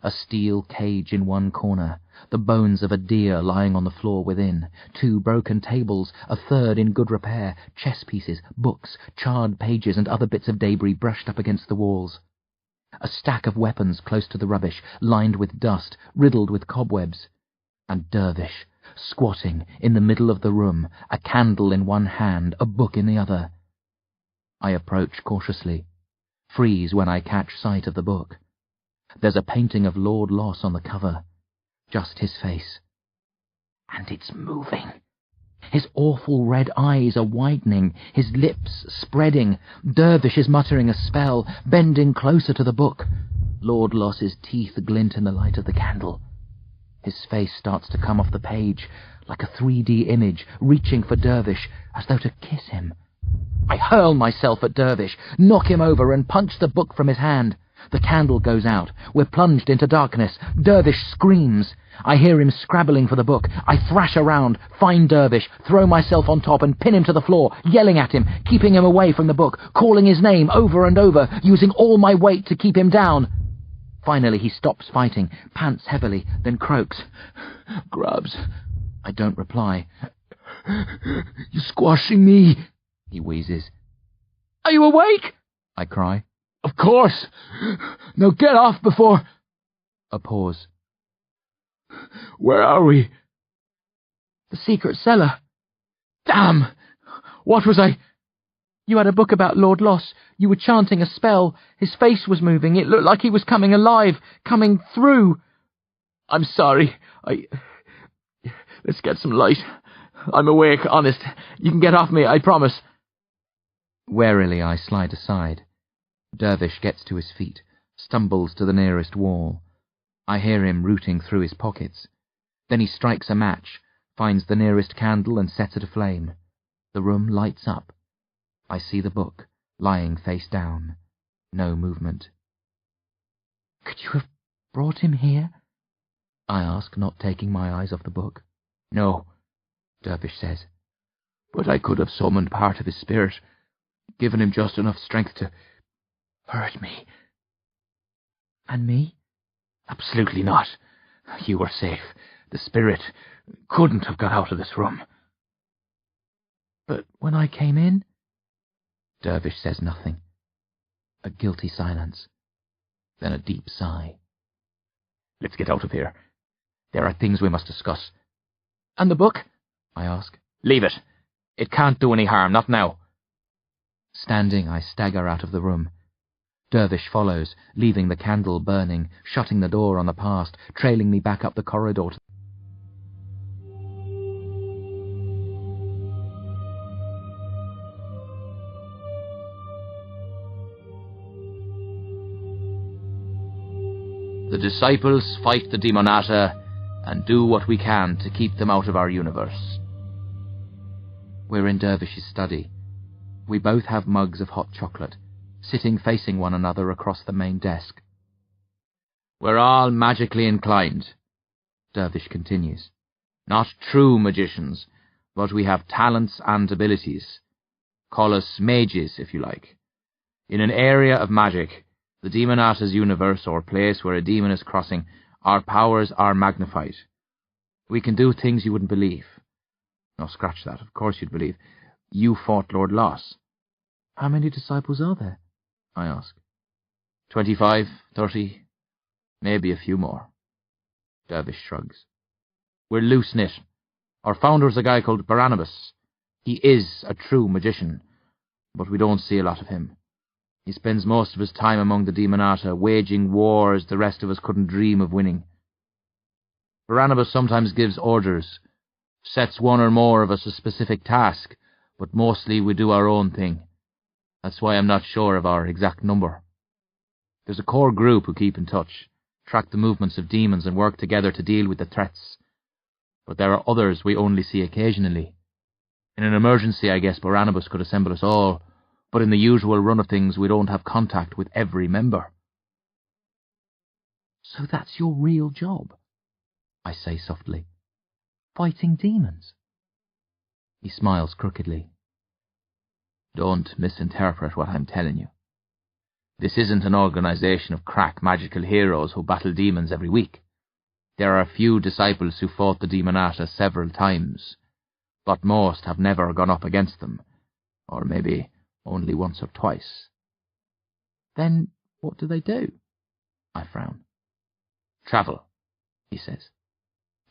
A steel cage in one corner, the bones of a deer lying on the floor within, 2 broken tables, a third in good repair, chess pieces, books, charred pages and other bits of debris brushed up against the walls. A stack of weapons close to the rubbish, lined with dust, riddled with cobwebs. And Dervish, squatting in the middle of the room, a candle in one hand, a book in the other. I approach cautiously, freeze when I catch sight of the book. There's a painting of Lord Loss on the cover, just his face. And it's moving. His awful red eyes are widening, his lips spreading. Dervish is muttering a spell, bending closer to the book. Lord Loss's teeth glint in the light of the candle. His face starts to come off the page, like a 3D image, reaching for Dervish, as though to kiss him. I hurl myself at Dervish, knock him over and punch the book from his hand. The candle goes out. We're plunged into darkness. Dervish screams. I hear him scrabbling for the book. I thrash around, find Dervish, throw myself on top and pin him to the floor, yelling at him, keeping him away from the book, calling his name over and over, using all my weight to keep him down. Finally he stops fighting, pants heavily, then croaks. "Grubs." I don't reply. "You're squashing me," he wheezes. "Are you awake?" I cry. "Of course. Now get off before—" A pause. "Where are we?" "The secret cellar." "Damn! What was I—" "You had a book about Lord Loss. You were chanting a spell. His face was moving. It looked like he was coming alive, coming through." "I'm sorry. Let's get some light. I'm awake, honest. You can get off me, I promise." Warily I slide aside. Dervish gets to his feet, stumbles to the nearest wall. I hear him rooting through his pockets. Then he strikes a match, finds the nearest candle and sets it aflame. The room lights up. I see the book, lying face down. No movement. "Could you have brought him here?" I ask, not taking my eyes off the book. "No," Dervish says. "But I could have summoned part of his spirit, given him just enough strength to hurt me." "And me?" "Absolutely not. You were safe. The spirit couldn't have got out of this room." "But when I came in?" Dervish says nothing. A guilty silence. Then a deep sigh. "Let's get out of here. There are things we must discuss." "And the book?" I ask. "Leave it. It can't do any harm, not now." Standing, I stagger out of the room. Dervish follows, leaving the candle burning, shutting the door on the past, trailing me back up the corridor to The disciples fight the Demonata and do what we can to keep them out of our universe. We're in Dervish's study. We both have mugs of hot chocolate, sitting facing one another across the main desk. We're all magically inclined, Dervish continues. Not true magicians, but we have talents and abilities. Call us mages, if you like. In an area of magic, the Demonata's universe or place where a demon is crossing, our powers are magnified. We can do things you wouldn't believe. No, scratch that, of course you'd believe. You fought Lord Loss. How many disciples are there? I ask. 25, 30, maybe a few more. Dervish shrugs. We're loose-knit. Our founder's a guy called Barnabas. He is a true magician, but we don't see a lot of him. He spends most of his time among the Demonata, waging wars the rest of us couldn't dream of winning. Barnabas sometimes gives orders, sets one or more of us a specific task, but mostly we do our own thing. That's why I'm not sure of our exact number. There's a core group who keep in touch, track the movements of demons and work together to deal with the threats. But there are others we only see occasionally. In an emergency, I guess Barnabas could assemble us all, but in the usual run of things we don't have contact with every member. So that's your real job? I say softly. Fighting demons? He smiles crookedly. Don't misinterpret what I'm telling you. This isn't an organization of crack magical heroes who battle demons every week. There are a few disciples who fought the Demonata several times, but most have never gone up against them, or maybe only once or twice. Then what do they do? I frown. Travel, he says.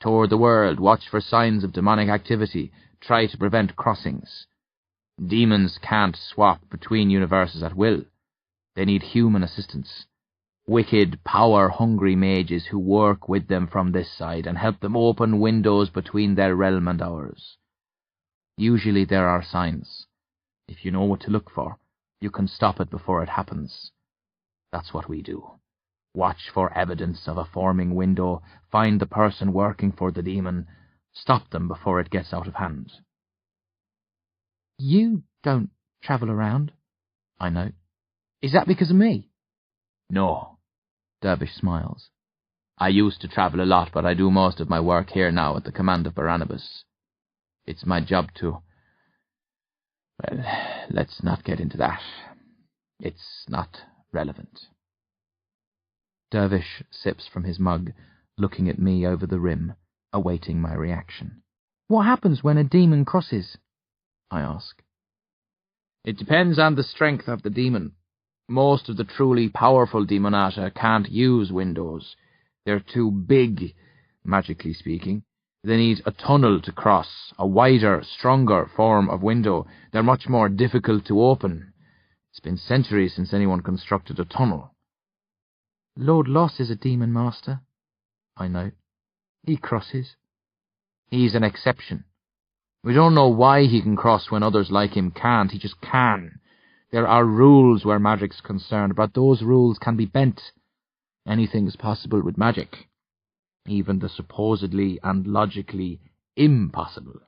Tour the world, watch for signs of demonic activity, try to prevent crossings. Demons can't swap between universes at will. They need human assistance. Wicked, power-hungry mages who work with them from this side and help them open windows between their realm and ours. Usually there are signs. If you know what to look for, you can stop it before it happens. That's what we do. Watch for evidence of a forming window, find the person working for the demon, stop them before it gets out of hand. You don't travel around, I note. Is that because of me? No, Dervish smiles. I used to travel a lot, but I do most of my work here now at the command of Barnabas. It's my job to... Well, let's not get into that. It's not relevant. Dervish sips from his mug, looking at me over the rim, awaiting my reaction. What happens when a demon crosses? I ask. It depends on the strength of the demon. Most of the truly powerful Demonata can't use windows. They're too big, magically speaking. They need a tunnel to cross, a wider, stronger form of window. They're much more difficult to open. It's been centuries since anyone constructed a tunnel. Lord Loss is a demon master. I know. He crosses. He's an exception. We don't know why he can cross when others like him can't. He just can. There are rules where magic's concerned, but those rules can be bent. Anything's possible with magic. Even the supposedly and logically impossible.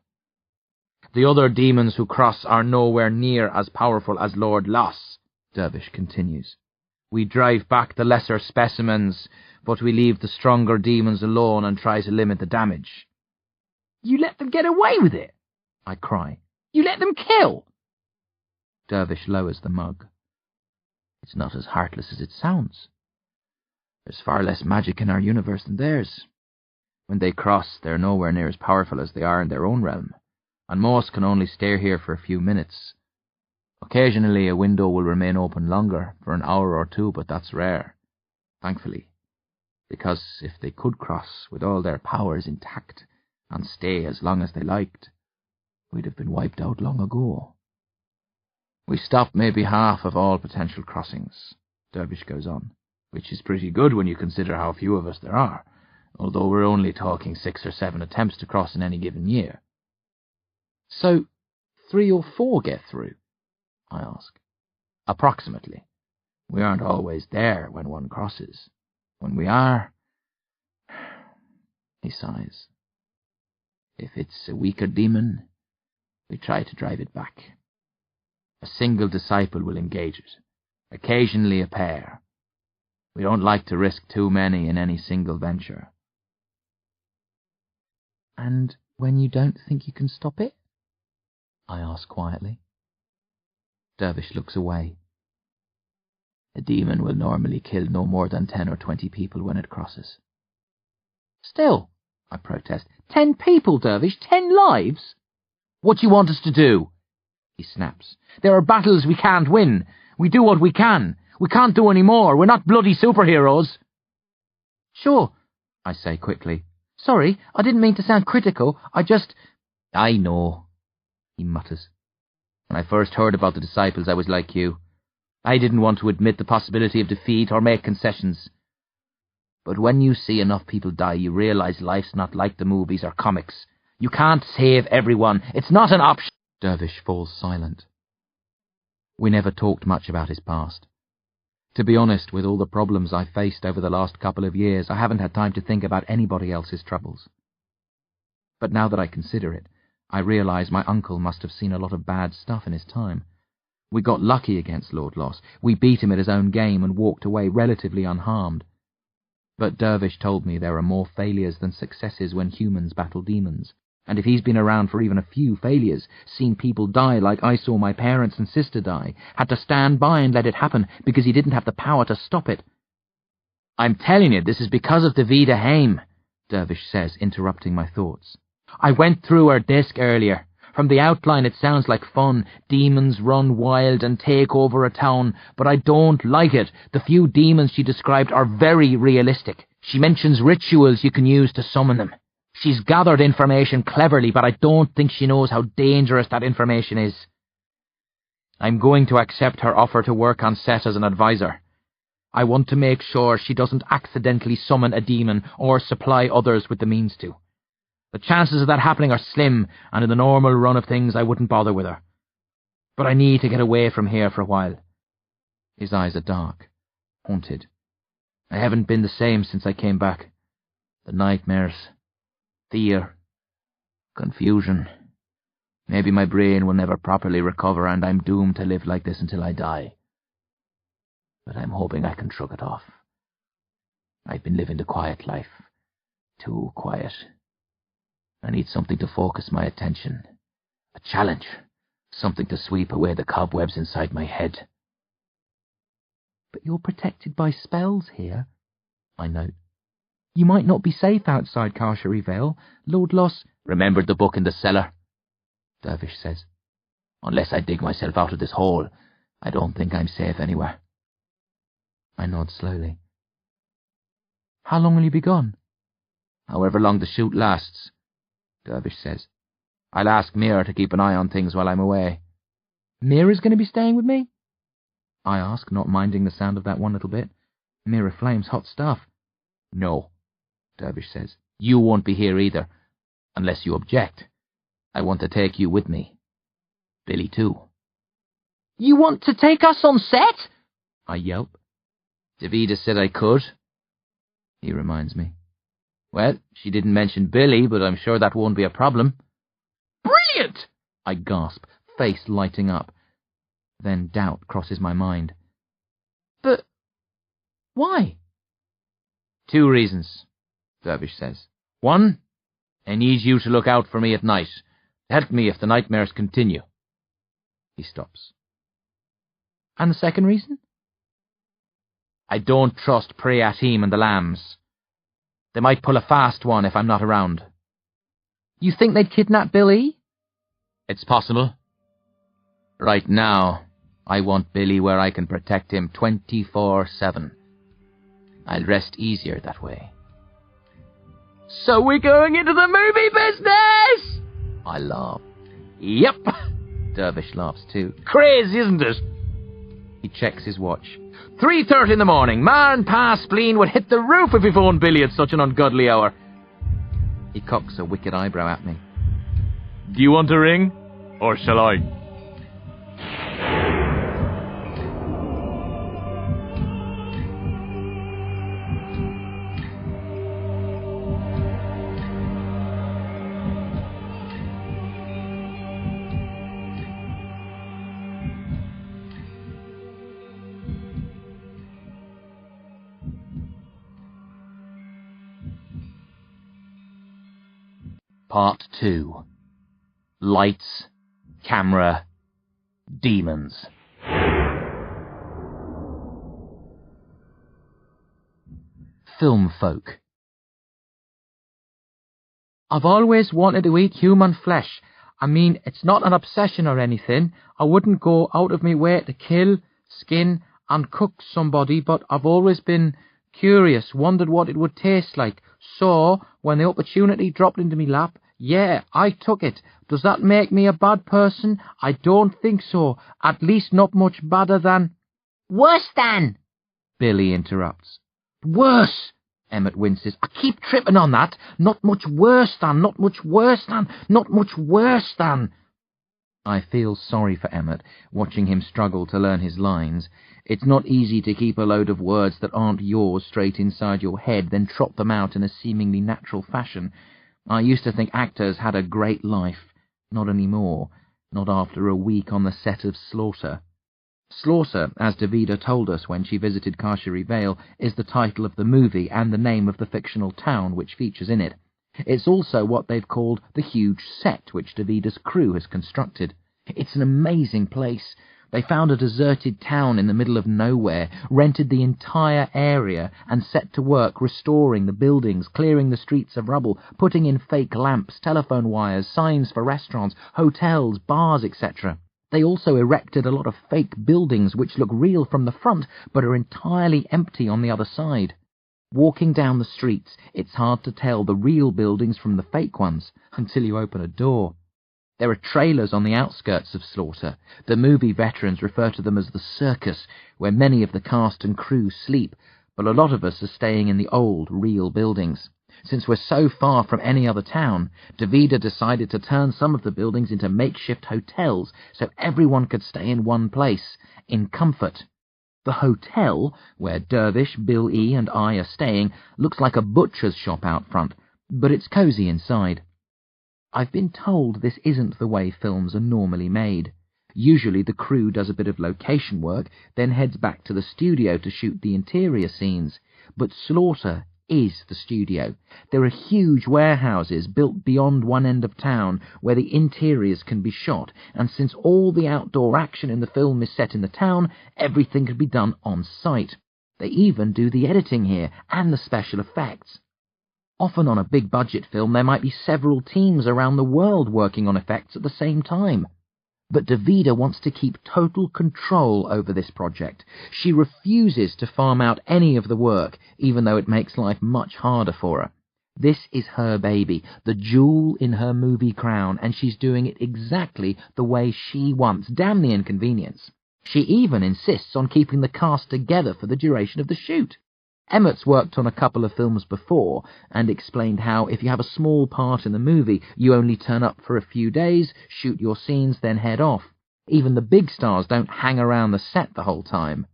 The other demons who cross are nowhere near as powerful as Lord Loss, Dervish continues. We drive back the lesser specimens, but we leave the stronger demons alone and try to limit the damage. You let them get away with it? I cry. You let them kill? Dervish lowers the mug. It's not as heartless as it sounds. There's far less magic in our universe than theirs. When they cross, they're nowhere near as powerful as they are in their own realm, and most can only stay here for a few minutes. Occasionally a window will remain open longer, for an hour or two, but that's rare, thankfully, because if they could cross with all their powers intact and stay as long as they liked, we'd have been wiped out long ago. We stop maybe half of all potential crossings, Dervish goes on, which is pretty good when you consider how few of us there are, although we're only talking 6 or 7 attempts to cross in any given year. So, 3 or 4 get through? I ask. Approximately. We aren't always there when one crosses, When we are, he sighs. If it's a weaker demon, we try to drive it back. A single disciple will engage it, occasionally a pair. We don't like to risk too many in any single venture. And when you don't think you can stop it? I ask quietly. Dervish looks away. A demon will normally kill no more than 10 or 20 people when it crosses. Still, I protest, 10 people, Dervish, 10 lives? What do you want us to do? He snaps. There are battles we can't win. We do what we can. We can't do any more. We're not bloody superheroes. Sure, I say quickly. Sorry, I didn't mean to sound critical. I know, he mutters. When I first heard about the disciples, I was like you. I didn't want to admit the possibility of defeat or make concessions. But when you see enough people die, you realize life's not like the movies or comics. You can't save everyone. It's not an option. Dervish falls silent. We never talked much about his past. To be honest, with all the problems I've faced over the last couple of years, I haven't had time to think about anybody else's troubles. But now that I consider it, I realize my uncle must have seen a lot of bad stuff in his time. We got lucky against Lord Loss. We beat him at his own game and walked away relatively unharmed. But Dervish told me there are more failures than successes when humans battle demons. And if he's been around for even a few failures, seen people die like I saw my parents and sister die, had to stand by and let it happen because he didn't have the power to stop it. I'm telling you, this is because of the Vida Haim, Dervish says, interrupting my thoughts. I went through her disc earlier. From the outline it sounds like fun. Demons run wild and take over a town, but I don't like it. The few demons she described are very realistic. She mentions rituals you can use to summon them. She's gathered information cleverly, but I don't think she knows how dangerous that information is. I'm going to accept her offer to work on set as an advisor. I want to make sure she doesn't accidentally summon a demon or supply others with the means to. The chances of that happening are slim, and in the normal run of things I wouldn't bother with her. But I need to get away from here for a while. His eyes are dark, haunted. I haven't been the same since I came back. The nightmares, fear, confusion. Maybe my brain will never properly recover and I'm doomed to live like this until I die. But I'm hoping I can shrug it off. I've been living the quiet life. Too quiet. I need something to focus my attention. A challenge. Something to sweep away the cobwebs inside my head. But you're protected by spells here, I note. You might not be safe outside Carchery Vale. Lord Loss remembered the book in the cellar, Dervish says. Unless I dig myself out of this hole, I don't think I'm safe anywhere. I nod slowly. How long will you be gone? However long the shoot lasts, Dervish says. I'll ask Mira to keep an eye on things while I'm away. Mira's going to be staying with me? I ask, not minding the sound of that one little bit. Mira Flame's hot stuff. No, Dervish says. You won't be here either, unless you object. I want to take you with me. Billy too. You want to take us on set? I yelp. Davida said I could, he reminds me. Well, she didn't mention Billy, but I'm sure that won't be a problem. Brilliant! I gasp, face lighting up. Then doubt crosses my mind. But why? 2 reasons, Dervish says. 1, I need you to look out for me at night. Help me if the nightmares continue. He stops. And the second reason? I don't trust Priatim and the lambs. They might pull a fast one if I'm not around. You think they'd kidnap Billy? It's possible. Right now, I want Billy where I can protect him 24/7. I'll rest easier that way. So we're going into the movie business? I laugh. Yep. Dervish laughs too. Crazy, isn't it? He checks his watch. 3:30 in the morning. Man, pa spleen would hit the roof if he phoned Billy at such an ungodly hour. He cocks a wicked eyebrow at me. Do you want a ring? Or shall I? Part 2. Lights, Camera, Demons. Film folk. I've always wanted to eat human flesh. I mean, it's not an obsession or anything. I wouldn't go out of my way to kill, skin, and cook somebody, but I've always been curious, wondered what it would taste like. So, when the opportunity dropped into me lap, yeah, I took it. Does that make me a bad person? I don't think so. At least not much badder than... Worse than! Billy interrupts. Worse! Emmett winces. I keep tripping on that. Not much worse than, not much worse than, not much worse than. I feel sorry for Emmett, watching him struggle to learn his lines. It's not easy to keep a load of words that aren't yours straight inside your head, then trot them out in a seemingly natural fashion. I used to think actors had a great life. Not anymore. Not after a week on the set of Slawter. Slawter, as Davida told us when she visited Carchery Vale, is the title of the movie and the name of the fictional town which features in it. It's also what they've called the huge set which Davida's crew has constructed. It's an amazing place. They found a deserted town in the middle of nowhere, rented the entire area, and set to work restoring the buildings, clearing the streets of rubble, putting in fake lamps, telephone wires, signs for restaurants, hotels, bars, etc. They also erected a lot of fake buildings which look real from the front, but are entirely empty on the other side. Walking down the streets, it's hard to tell the real buildings from the fake ones, until you open a door. There are trailers on the outskirts of Slawter. The movie veterans refer to them as the circus, where many of the cast and crew sleep, but a lot of us are staying in the old, real buildings. Since we're so far from any other town, Davida decided to turn some of the buildings into makeshift hotels so everyone could stay in one place, in comfort. The hotel, where Dervish, Bill E. and I are staying, looks like a butcher's shop out front, but it's cosy inside. I've been told this isn't the way films are normally made. Usually the crew does a bit of location work, then heads back to the studio to shoot the interior scenes. But Slawter is the studio. There are huge warehouses built beyond one end of town where the interiors can be shot, and since all the outdoor action in the film is set in the town, everything can be done on site. They even do the editing here, and the special effects. Often on a big-budget film there might be several teams around the world working on effects at the same time. But Davida wants to keep total control over this project. She refuses to farm out any of the work, even though it makes life much harder for her. This is her baby, the jewel in her movie crown, and she's doing it exactly the way she wants. Damn the inconvenience. She even insists on keeping the cast together for the duration of the shoot. Emmett's worked on a couple of films before and explained how if you have a small part in the movie, you only turn up for a few days, shoot your scenes, then head off. Even the big stars don't hang around the set the whole time.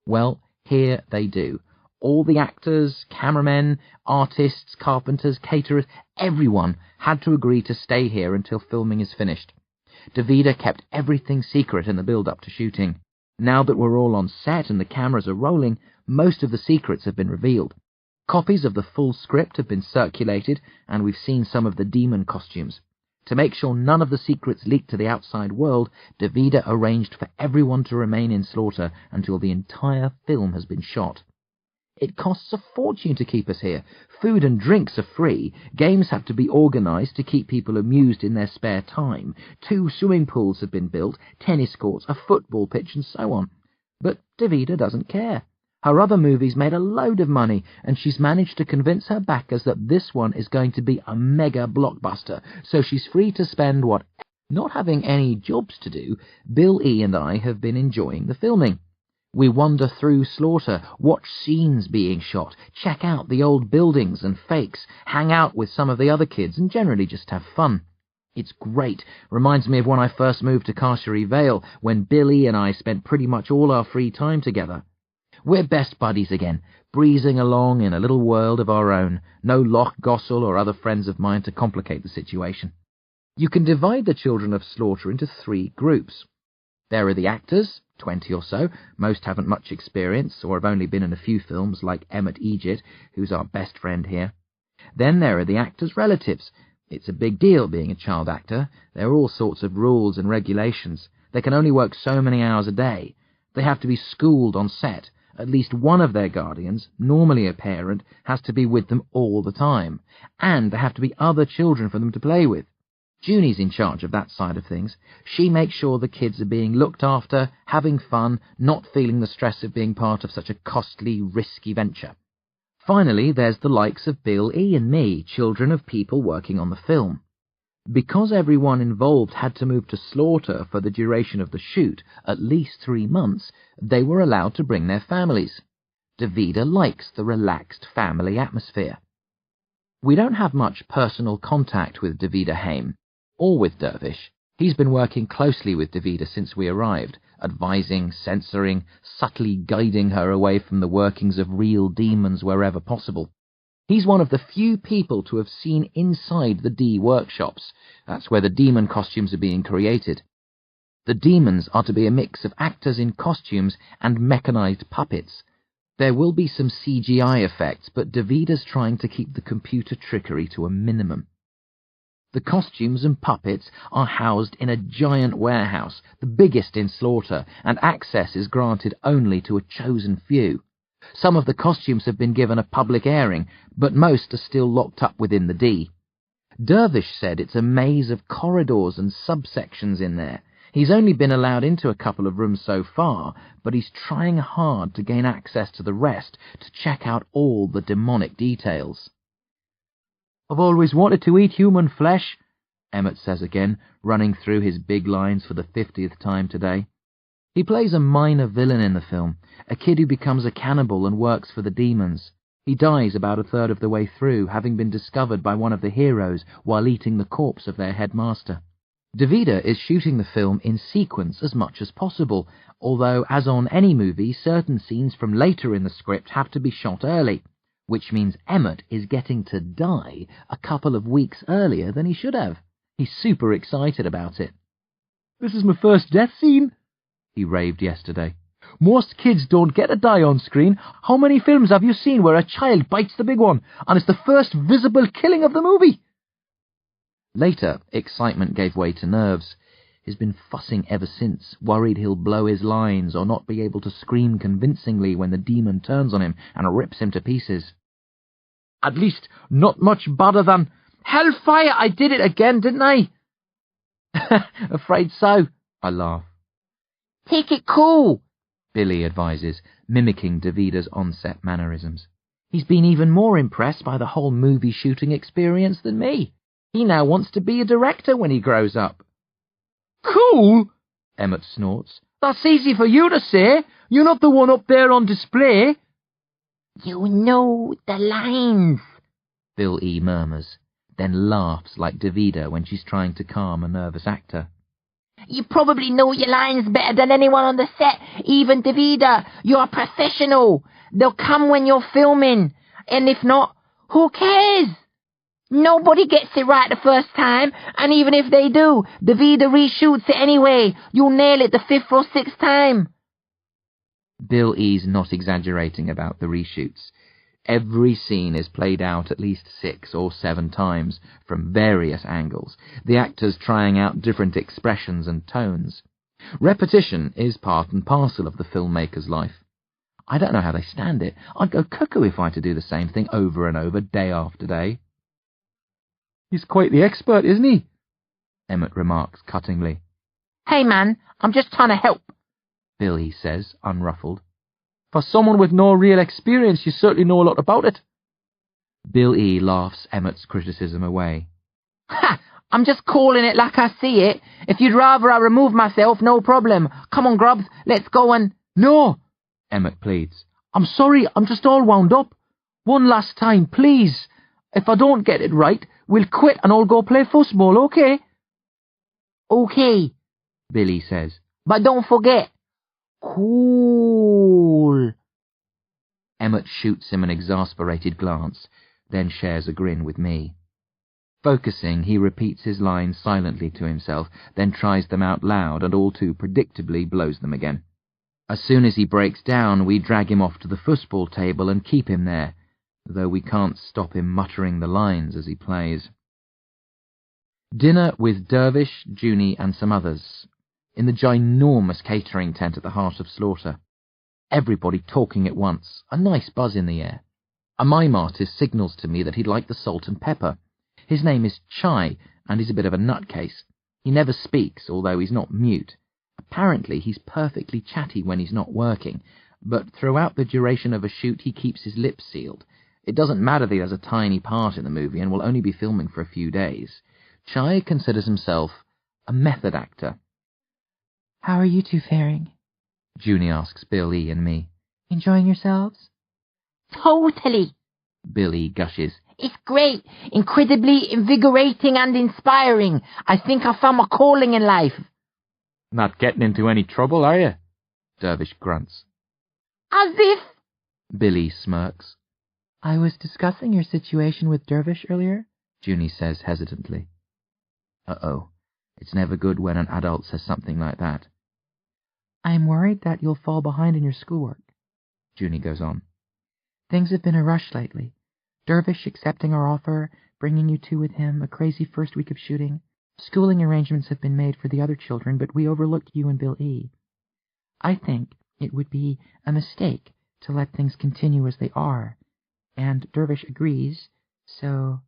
Well, here they do. All the actors, cameramen, artists, carpenters, caterers, everyone had to agree to stay here until filming is finished. Davida kept everything secret in the build-up to shooting. Now that we're all on set and the cameras are rolling, most of the secrets have been revealed. Copies of the full script have been circulated, and we've seen some of the demon costumes. To make sure none of the secrets leaked to the outside world, Davida arranged for everyone to remain in Slawter until the entire film has been shot. It costs a fortune to keep us here. Food and drinks are free. Games have to be organised to keep people amused in their spare time. 2 swimming pools have been built, tennis courts, a football pitch, and so on. But Davida doesn't care. Her other movies made a load of money, and she's managed to convince her backers that this one is going to be a mega blockbuster, so she's free to spend what... Not having any jobs to do, Bill E. and I have been enjoying the filming. We wander through Slawter, watch scenes being shot, check out the old buildings and fakes, hang out with some of the other kids, and generally just have fun. It's great. Reminds me of when I first moved to Carchery Vale, when Billy and I spent pretty much all our free time together. We're best buddies again, breezing along in a little world of our own. No Loch Gossel or other friends of mine to complicate the situation. You can divide the children of Slawter into 3 groups. There are the actors, 20 or so. Most haven't much experience or have only been in a few films, like Emmett Egypt, who's our best friend here. Then there are the actors' relatives. It's a big deal being a child actor. There are all sorts of rules and regulations. They can only work so many hours a day. They have to be schooled on set. At least one of their guardians, normally a parent, has to be with them all the time. And there have to be other children for them to play with. Junie's in charge of that side of things. She makes sure the kids are being looked after, having fun, not feeling the stress of being part of such a costly, risky venture. Finally, there's the likes of Bill E. and me, children of people working on the film. Because everyone involved had to move to Slawter for the duration of the shoot, at least 3 months, they were allowed to bring their families. Davida likes the relaxed family atmosphere. We don't have much personal contact with Davida Haim, or with Dervish. He's been working closely with Davida since we arrived, advising, censoring, subtly guiding her away from the workings of real demons wherever possible. He's one of the few people to have seen inside the D workshops. That's where the demon costumes are being created. The demons are to be a mix of actors in costumes and mechanized puppets. There will be some CGI effects, but Davida's trying to keep the computer trickery to a minimum. The costumes and puppets are housed in a giant warehouse, the biggest in Slawter, and access is granted only to a chosen few. Some of the costumes have been given a public airing, but most are still locked up within the D. Dervish said it's a maze of corridors and subsections in there. He's only been allowed into a couple of rooms so far, but he's trying hard to gain access to the rest to check out all the demonic details. "I've always wanted to eat human flesh," Emmett says again, running through his big lines for the 50th time today. He plays a minor villain in the film, a kid who becomes a cannibal and works for the demons. He dies about a third of the way through, having been discovered by one of the heroes while eating the corpse of their headmaster. Davida is shooting the film in sequence as much as possible, although, as on any movie, certain scenes from later in the script have to be shot early, which means Emmett is getting to die a couple of weeks earlier than he should have. He's super excited about it. "This is my first death scene," he raved yesterday. "Most kids don't get to die on screen. How many films have you seen where a child bites the big one, and it's the first visible killing of the movie?" Later, excitement gave way to nerves. He's been fussing ever since, worried he'll blow his lines or not be able to scream convincingly when the demon turns on him and rips him to pieces. "At least not much badder than, 'Hellfire, I did it again, didn't I?'" "Afraid so," I laugh. "Take it cool," Billy advises, mimicking Davida's on-set mannerisms. He's been even more impressed by the whole movie shooting experience than me. He now wants to be a director when he grows up. "Cool?" Emmett snorts. "That's easy for you to say. You're not the one up there on display." "You know the lines," Bill E. murmurs, then laughs like Davida when she's trying to calm a nervous actor. "You probably know your lines better than anyone on the set, even Davida. You're a professional. They'll come when you're filming, and if not, who cares? Nobody gets it right the first time, and even if they do, Davida reshoots it anyway. You'll nail it the 5th or 6th time." Bill E.'s not exaggerating about the reshoots. Every scene is played out at least 6 or 7 times, from various angles, the actors trying out different expressions and tones. Repetition is part and parcel of the filmmaker's life. I don't know how they stand it. I'd go cuckoo if I had to do the same thing over and over, day after day. "He's quite the expert, isn't he?" Emmett remarks cuttingly. "Hey man, I'm just trying to help," Billy says, unruffled. "For someone with no real experience, you certainly know a lot about it." Bill E. laughs Emmett's criticism away. "Ha! I'm just calling it like I see it. If you'd rather I remove myself, no problem. Come on, Grubs, let's go and—" "No," Emmett pleads. "I'm sorry, I'm just all wound up. One last time, please. If I don't get it right, we'll quit and I'll go play football, okay?" "Okay," Billy says. "but don't forget, cool." Emmett shoots him an exasperated glance, then shares a grin with me. Focusing, he repeats his lines silently to himself, then tries them out loud and all too predictably blows them again. As soon as he breaks down, we drag him off to the football table and keep him there, though we can't stop him muttering the lines as he plays. Dinner with Dervish, Junie, and some others, in the ginormous catering tent at the heart of Slawter. Everybody talking at once, a nice buzz in the air. A mime artist signals to me that he'd like the salt and pepper. His name is Chai, and he's a bit of a nutcase. He never speaks, although he's not mute. Apparently he's perfectly chatty when he's not working, but throughout the duration of a shoot he keeps his lips sealed. It doesn't matter that he has a tiny part in the movie and will only be filming for a few days. Chai considers himself a method actor. "How are you two faring?" Junie asks Bill E. and me. "Enjoying yourselves?" Totally. Bill E. gushes. It's great, incredibly invigorating and inspiring. I think I found my calling in life. Not getting into any trouble, are you? Dervish grunts. As if. Billy smirks. "I was discussing your situation with Dervish earlier," Junie says hesitantly. Uh-oh. It's never good when an adult says something like that. "I'm worried that you'll fall behind in your schoolwork." Junie goes on. "Things have been a rush lately. Dervish accepting our offer, bringing you two with him, a crazy first week of shooting. Schooling arrangements have been made for the other children, but we overlooked you and Bill E. I think it would be a mistake to let things continue as they are, and Dervish agrees, so—"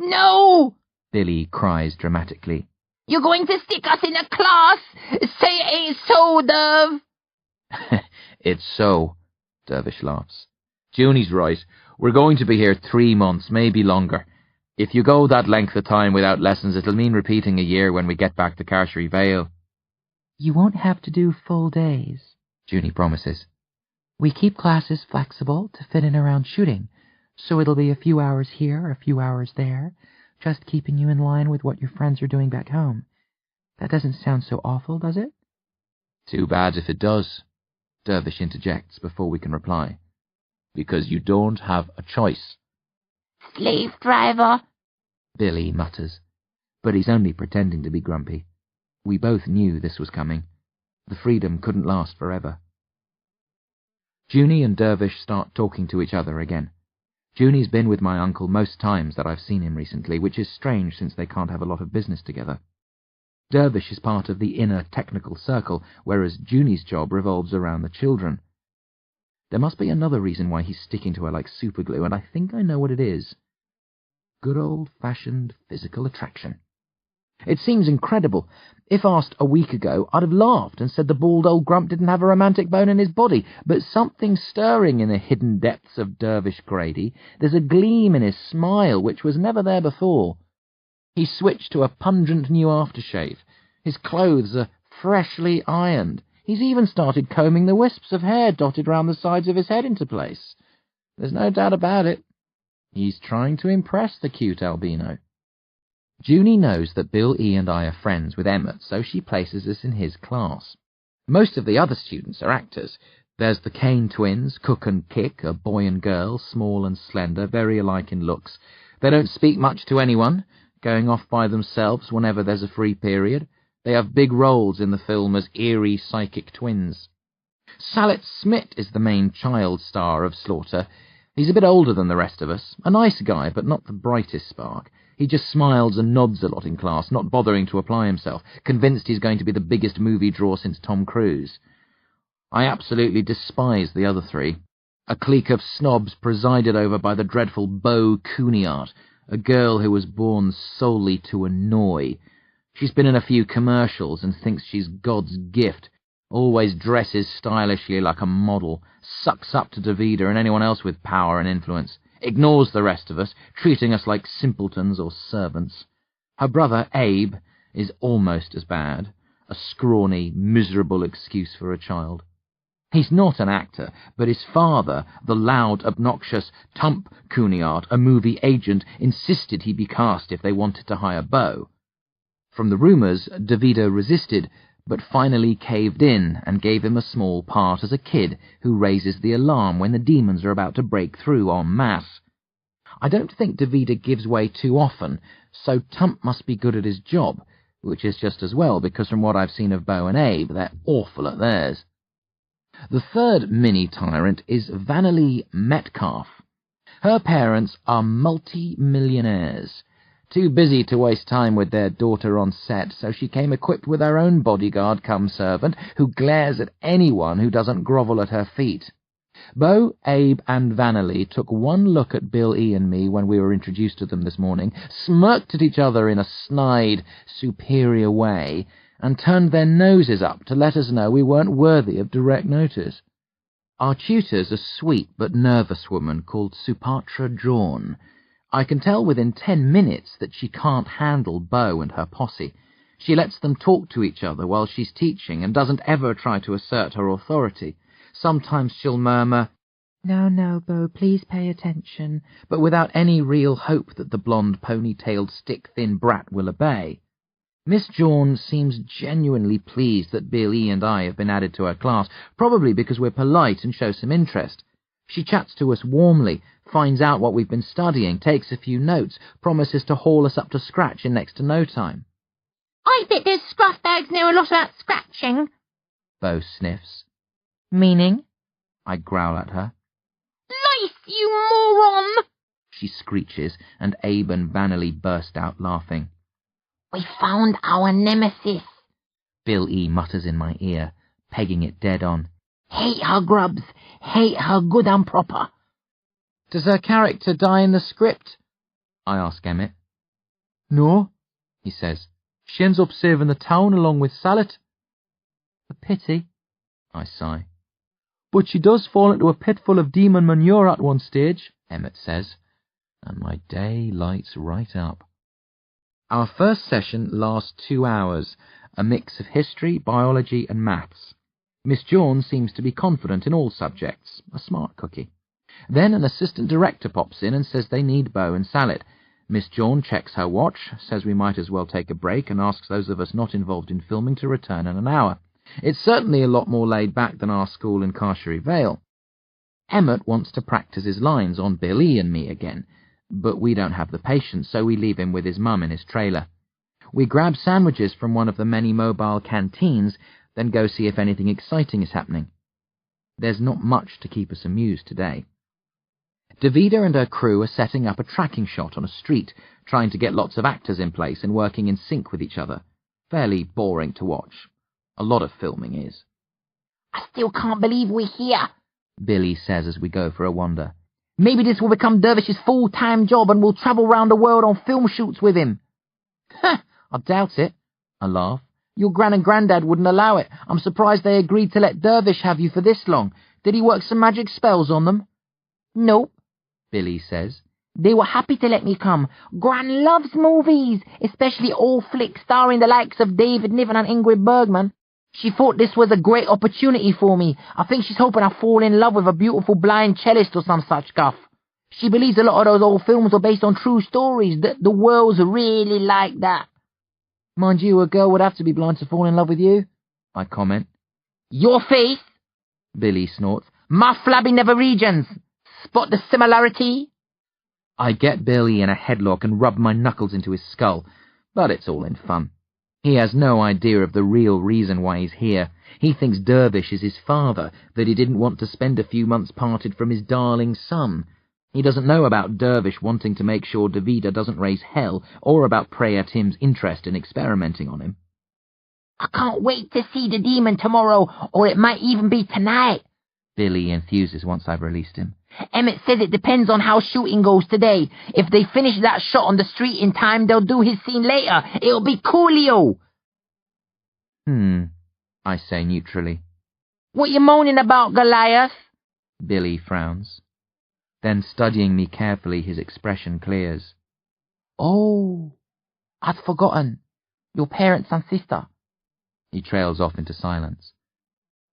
No! Billy cries dramatically. You're going to stick us in a class? Say it ain't so, Dove. It's so, Dervish laughs. Junie's right. We're going to be here 3 months, maybe longer. If you go that length of time without lessons, it'll mean repeating a year when we get back to Carshry Vale. "You won't have to do full days," Junie promises. "We keep classes flexible to fit in around shooting, so it'll be a few hours here, a few hours there, just keeping you in line with what your friends are doing back home. That doesn't sound so awful, does it?" Too bad if it does, Dervish interjects before we can reply. Because you don't have a choice. Slave driver, Billy mutters, but he's only pretending to be grumpy. We both knew this was coming. The freedom couldn't last forever. Junie and Dervish start talking to each other again. Junie's been with my uncle most times that I've seen him recently, which is strange since they can't have a lot of business together. Dervish is part of the inner technical circle, whereas Junie's job revolves around the children. There must be another reason why he's sticking to her like superglue, and I think I know what it is. Good old-fashioned physical attraction. It seems incredible. If asked a week ago, I'd have laughed and said the bald old grump didn't have a romantic bone in his body, but something's stirring in the hidden depths of Dervish Grady. There's a gleam in his smile which was never there before. He switched to a pungent new aftershave. His clothes are freshly ironed. He's even started combing the wisps of hair dotted round the sides of his head into place. There's no doubt about it. He's trying to impress the cute albino. Junie knows that Bill E. and I are friends with Emmett, so she places us in his class. Most of the other students are actors. There's the Kane twins, Cook and Kick, a boy and girl, small and slender, very alike in looks. They don't speak much to anyone, going off by themselves whenever there's a free period. They have big roles in the film as eerie psychic twins. Salit Smith is the main child star of Slawter. He's a bit older than the rest of us, a nice guy, but not the brightest spark. He just smiles and nods a lot in class, not bothering to apply himself, convinced he's going to be the biggest movie draw since Tom Cruise. I absolutely despise the other three, a clique of snobs presided over by the dreadful Beau Cunard, a girl who was born solely to annoy. She's been in a few commercials and thinks she's God's gift, always dresses stylishly like a model, sucks up to Davida and anyone else with power and influence, ignores the rest of us, treating us like simpletons or servants. Her brother, Abe, is almost as bad, a scrawny, miserable excuse for a child. He's not an actor, but his father, the loud, obnoxious Tump Cunard, a movie agent, insisted he be cast if they wanted to hire Beau. From the rumours, Davida resisted, but finally caved in and gave him a small part as a kid who raises the alarm when the demons are about to break through en masse. I don't think Davida gives way too often, so Tump must be good at his job, which is just as well, because from what I've seen of Beau and Abe, they're awful at theirs. The third mini-tyrant is Vanellie Metcalf. Her parents are multi-millionaires. Too busy to waste time with their daughter on set, so she came equipped with her own bodyguard cum servant who glares at anyone who doesn't grovel at her feet. Bo, Abe, and Vanelli took one look at Bill E. and me when we were introduced to them this morning, smirked at each other in a snide, superior way, and turned their noses up to let us know we weren't worthy of direct notice. Our tutor's a sweet but nervous woman called Supatra Drawn. I can tell within 10 minutes that she can't handle Bo and her posse. She lets them talk to each other while she's teaching and doesn't ever try to assert her authority. Sometimes she'll murmur, "No, no, Bo, please pay attention," but without any real hope that the blonde pony-tailed stick-thin brat will obey. Miss Jawn seems genuinely pleased that Bill E. and I have been added to her class, probably because we're polite and show some interest. She chats to us warmly, finds out what we've been studying, takes a few notes, promises to haul us up to scratch in next to no time. "I bet those scruff bags know a lot about scratching," Bo sniffs. "Meaning?" I growl at her. "Lice, you moron!" She screeches, and Abe and Vanelli burst out laughing. "We found our nemesis," Bill E. mutters in my ear, pegging it dead on. "Hate her, Grubs. Hate her good and proper." "Does her character die in the script?" I ask Emmett. "No," he says. "She ends up saving the town along with Sallet." "A pity," I sigh. "But she does fall into a pit full of demon manure at one stage," Emmett says, and my day lights right up. Our first session lasts 2 hours, a mix of history, biology, and maths. Miss Jawn seems to be confident in all subjects, a smart cookie. Then an assistant director pops in and says they need Bo and Sallet. Miss Jawn checks her watch, says we might as well take a break, and asks those of us not involved in filming to return in an hour. It's certainly a lot more laid back than our school in Carsheri Vale. Emmett wants to practice his lines on Bill E. and me again, but we don't have the patience, so we leave him with his mum in his trailer. We grab sandwiches from one of the many mobile canteens, then go see if anything exciting is happening. There's not much to keep us amused today. Davida and her crew are setting up a tracking shot on a street, trying to get lots of actors in place and working in sync with each other. Fairly boring to watch. A lot of filming is. "I still can't believe we're here," Billy says as we go for a wander. "Maybe this will become Dervish's full-time job and we'll travel round the world on film shoots with him." "Huh, I doubt it," I laugh. "Your gran and granddad wouldn't allow it. I'm surprised they agreed to let Dervish have you for this long. Did he work some magic spells on them?" "Nope," Billy says. "They were happy to let me come. Gran loves movies, especially old flicks starring the likes of David Niven and Ingrid Bergman. She thought this was a great opportunity for me. I think she's hoping I fall in love with a beautiful blind cellist or some such guff. She believes a lot of those old films are based on true stories, that the world's really like that." "Mind you, a girl would have to be blind to fall in love with you," I comment. "Your face," Billy snorts. "My flabby nether regions. Spot the similarity?" I get Billy in a headlock and rub my knuckles into his skull, but it's all in fun. He has no idea of the real reason why he's here. He thinks Dervish is his father, that he didn't want to spend a few months parted from his darling son. He doesn't know about Dervish wanting to make sure Davida doesn't raise hell, or about Prayer Tim's interest in experimenting on him. "I can't wait to see the demon tomorrow, or it might even be tonight," Billy enthuses once I've released him. "Emmett says it depends on how shooting goes today. If they finish that shot on the street in time, they'll do his scene later. It'll be coolio." I say neutrally. "What you moaning about, Goliath?" Billy frowns. Then, studying me carefully, his expression clears. "Oh, I'd forgotten. Your parents and sister." He trails off into silence.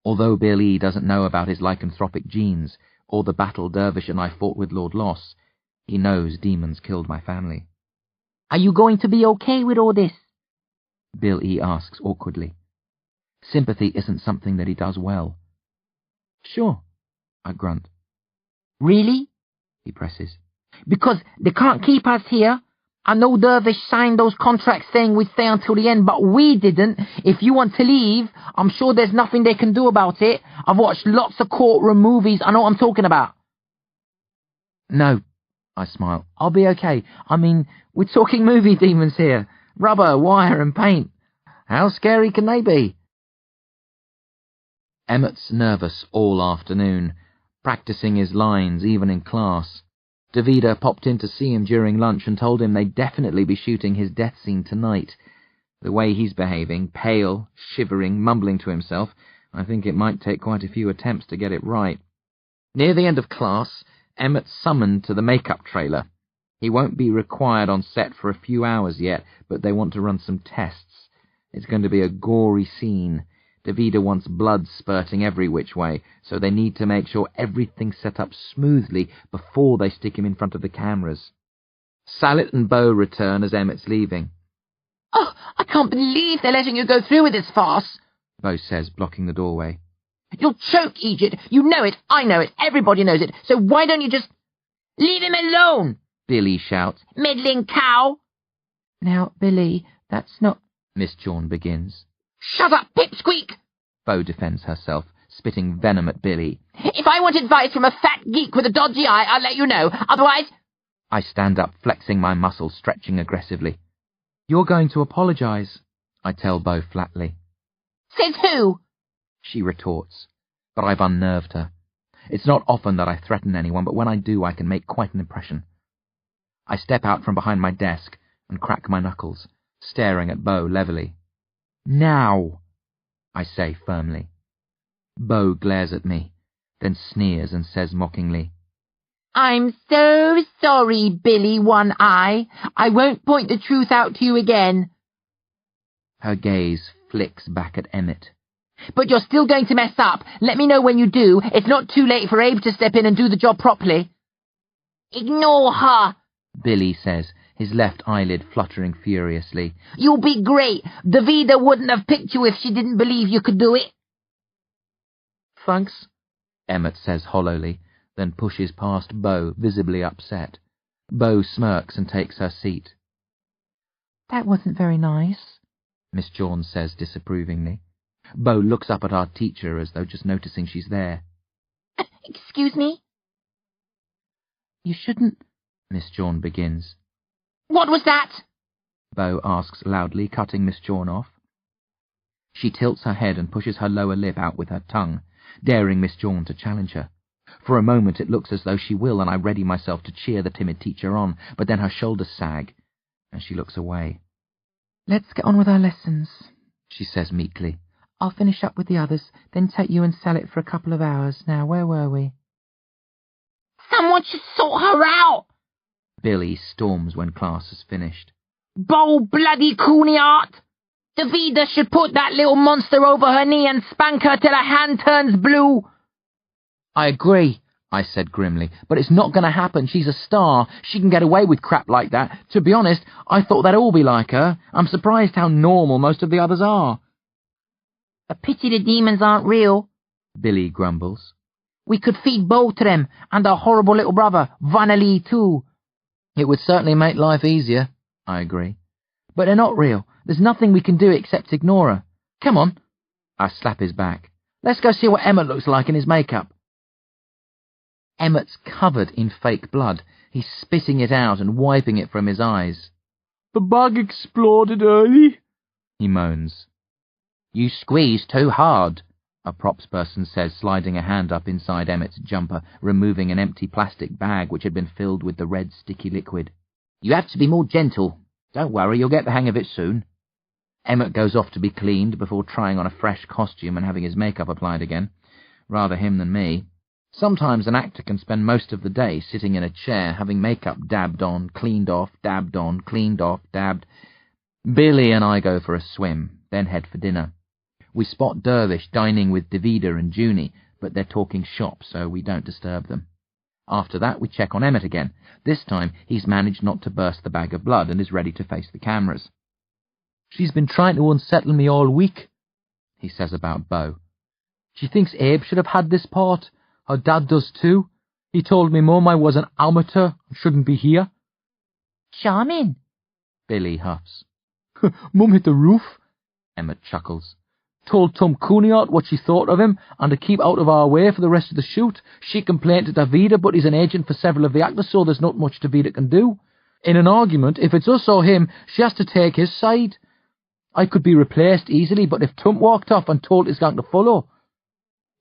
Although Bill E. doesn't know about his lycanthropic genes, or the battle Dervish and I fought with Lord Loss, he knows demons killed my family. "Are you going to be okay with all this?" Bill E. asks awkwardly. Sympathy isn't something that he does well. "Sure," I grunt. "Really?" he presses. "Because they can't keep us here. I know Dervish signed those contracts saying we'd stay until the end, but we didn't. If you want to leave, I'm sure there's nothing they can do about it. I've watched lots of courtroom movies. I know what I'm talking about." "No," I smile. I'll be okay. I mean, we're talking movie demons here. Rubber, wire and paint. How scary can they be? Emmett's nervous all afternoon, practicing his lines even in class. Davida popped in to see him during lunch and told him they'd definitely be shooting his death scene tonight. The way he's behaving, pale, shivering, mumbling to himself, I think it might take quite a few attempts to get it right. Near the end of class, Emmett's summoned to the makeup trailer. He won't be required on set for a few hours yet, but they want to run some tests. It's going to be a gory scene. Davida wants blood spurting every which way, so they need to make sure everything's set up smoothly before they stick him in front of the cameras. Sallet and Beau return as Emmett's leaving. Oh, I can't believe they're letting you go through with this farce, Beau says, blocking the doorway. You'll choke, Egypt. You know it, I know it, everybody knows it, so why don't you just... Leave him alone, Billy shouts. Meddling cow. Now, Billy, that's not... Miss Jawn begins. Shut up, pipsqueak! Beau defends herself, spitting venom at Billy. If I want advice from a fat geek with a dodgy eye, I'll let you know. Otherwise... I stand up, flexing my muscles, stretching aggressively. You're going to apologise, I tell Beau flatly. Says who? She retorts, but I've unnerved her. It's not often that I threaten anyone, but when I do, I can make quite an impression. I step out from behind my desk and crack my knuckles, staring at Beau levelly. Now, I say firmly. Beau glares at me, then sneers and says mockingly, I'm so sorry, Billy One Eye. I won't point the truth out to you again. Her gaze flicks back at Emmett. But you're still going to mess up. Let me know when you do. It's not too late for Abe to step in and do the job properly. Ignore her, Billy says, his left eyelid fluttering furiously. You'll be great. Davida wouldn't have picked you if she didn't believe you could do it. Thanks, Emmett says hollowly, then pushes past Beau, visibly upset. Beau smirks and takes her seat. That wasn't very nice, Miss Jawn says disapprovingly. Beau looks up at our teacher as though just noticing she's there. Excuse me? You shouldn't... Miss Jawn begins. What was that? Beau asks loudly, cutting Miss Jawn off. She tilts her head and pushes her lower lip out with her tongue, daring Miss Jawn to challenge her. For a moment it looks as though she will, and I ready myself to cheer the timid teacher on, but then her shoulders sag, and she looks away. Let's get on with our lessons, she says meekly. I'll finish up with the others, then take you and sell it for a couple of hours. Now, where were we? Someone should sort her out! Billy storms when class is finished. Bow bloody cooniart! Davida should put that little monster over her knee and spank her till her hand turns blue. I agree, I said grimly, but it's not going to happen. She's a star. She can get away with crap like that. To be honest, I thought they'd all be like her. I'm surprised how normal most of the others are. A pity the demons aren't real, Billy grumbles. We could feed both to them, and our horrible little brother, Vannalee, too. It would certainly make life easier, I agree. But they're not real. There's nothing we can do except ignore her. Come on. I slap his back. Let's go see what Emmett looks like in his makeup. Emmett's covered in fake blood. He's spitting it out and wiping it from his eyes. The bug exploded early, he moans. You squeezed too hard, a props person says, sliding a hand up inside Emmett's jumper, removing an empty plastic bag which had been filled with the red sticky liquid. You have to be more gentle. Don't worry, you'll get the hang of it soon. Emmett goes off to be cleaned before trying on a fresh costume and having his makeup applied again. Rather him than me. Sometimes an actor can spend most of the day sitting in a chair having makeup dabbed on, cleaned off, dabbed on, cleaned off, dabbed. Billy and I go for a swim, then head for dinner. We spot Dervish dining with Davida and Junie, but they're talking shop, so we don't disturb them. After that, we check on Emmett again. This time, he's managed not to burst the bag of blood and is ready to face the cameras. She's been trying to unsettle me all week, he says about Beau. She thinks Abe should have had this part. Her dad does too. He told me Mum I was an amateur and shouldn't be here. Charming, Billy huffs. Mum hit the roof, Emmett chuckles. Told Tom Cunard what she thought of him and to keep out of our way for the rest of the shoot. She complained to Davida, but he's an agent for several of the actors, so there's not much Davida can do. In an argument, if it's us or him, she has to take his side. I could be replaced easily, but if Tom walked off and told he's going to follow...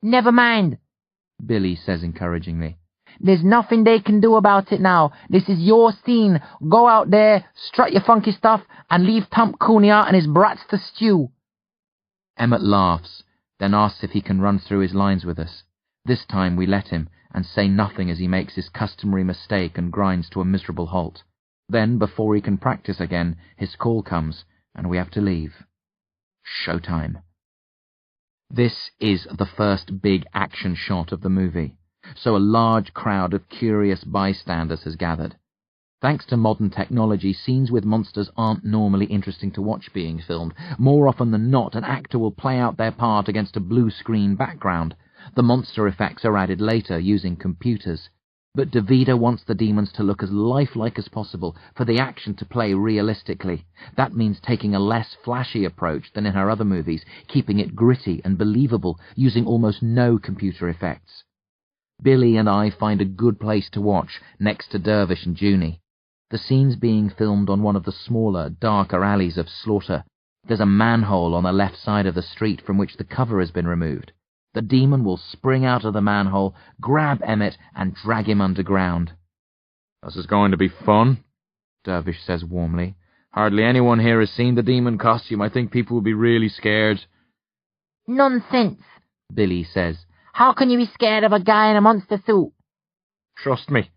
Never mind, Billy says encouragingly. There's nothing they can do about it now. This is your scene. Go out there, strut your funky stuff, and leave Tom Cunard and his brats to stew. Emmett laughs, then asks if he can run through his lines with us. This time we let him, and say nothing as he makes his customary mistake and grinds to a miserable halt. Then, before he can practice again, his call comes, and we have to leave. Showtime. This is the first big action shot of the movie, so a large crowd of curious bystanders has gathered. Thanks to modern technology, scenes with monsters aren't normally interesting to watch being filmed. More often than not, an actor will play out their part against a blue screen background. The monster effects are added later using computers. But Davida wants the demons to look as lifelike as possible, for the action to play realistically. That means taking a less flashy approach than in her other movies, keeping it gritty and believable, using almost no computer effects. Billy and I find a good place to watch, next to Dervish and Junie. The scene's being filmed on one of the smaller, darker alleys of Slawter. There's a manhole on the left side of the street from which the cover has been removed. The demon will spring out of the manhole, grab Emmett, and drag him underground. This is going to be fun, Dervish says warmly. Hardly anyone here has seen the demon costume. I think people will be really scared. Nonsense, Billy says. How can you be scared of a guy in a monster suit? Trust me,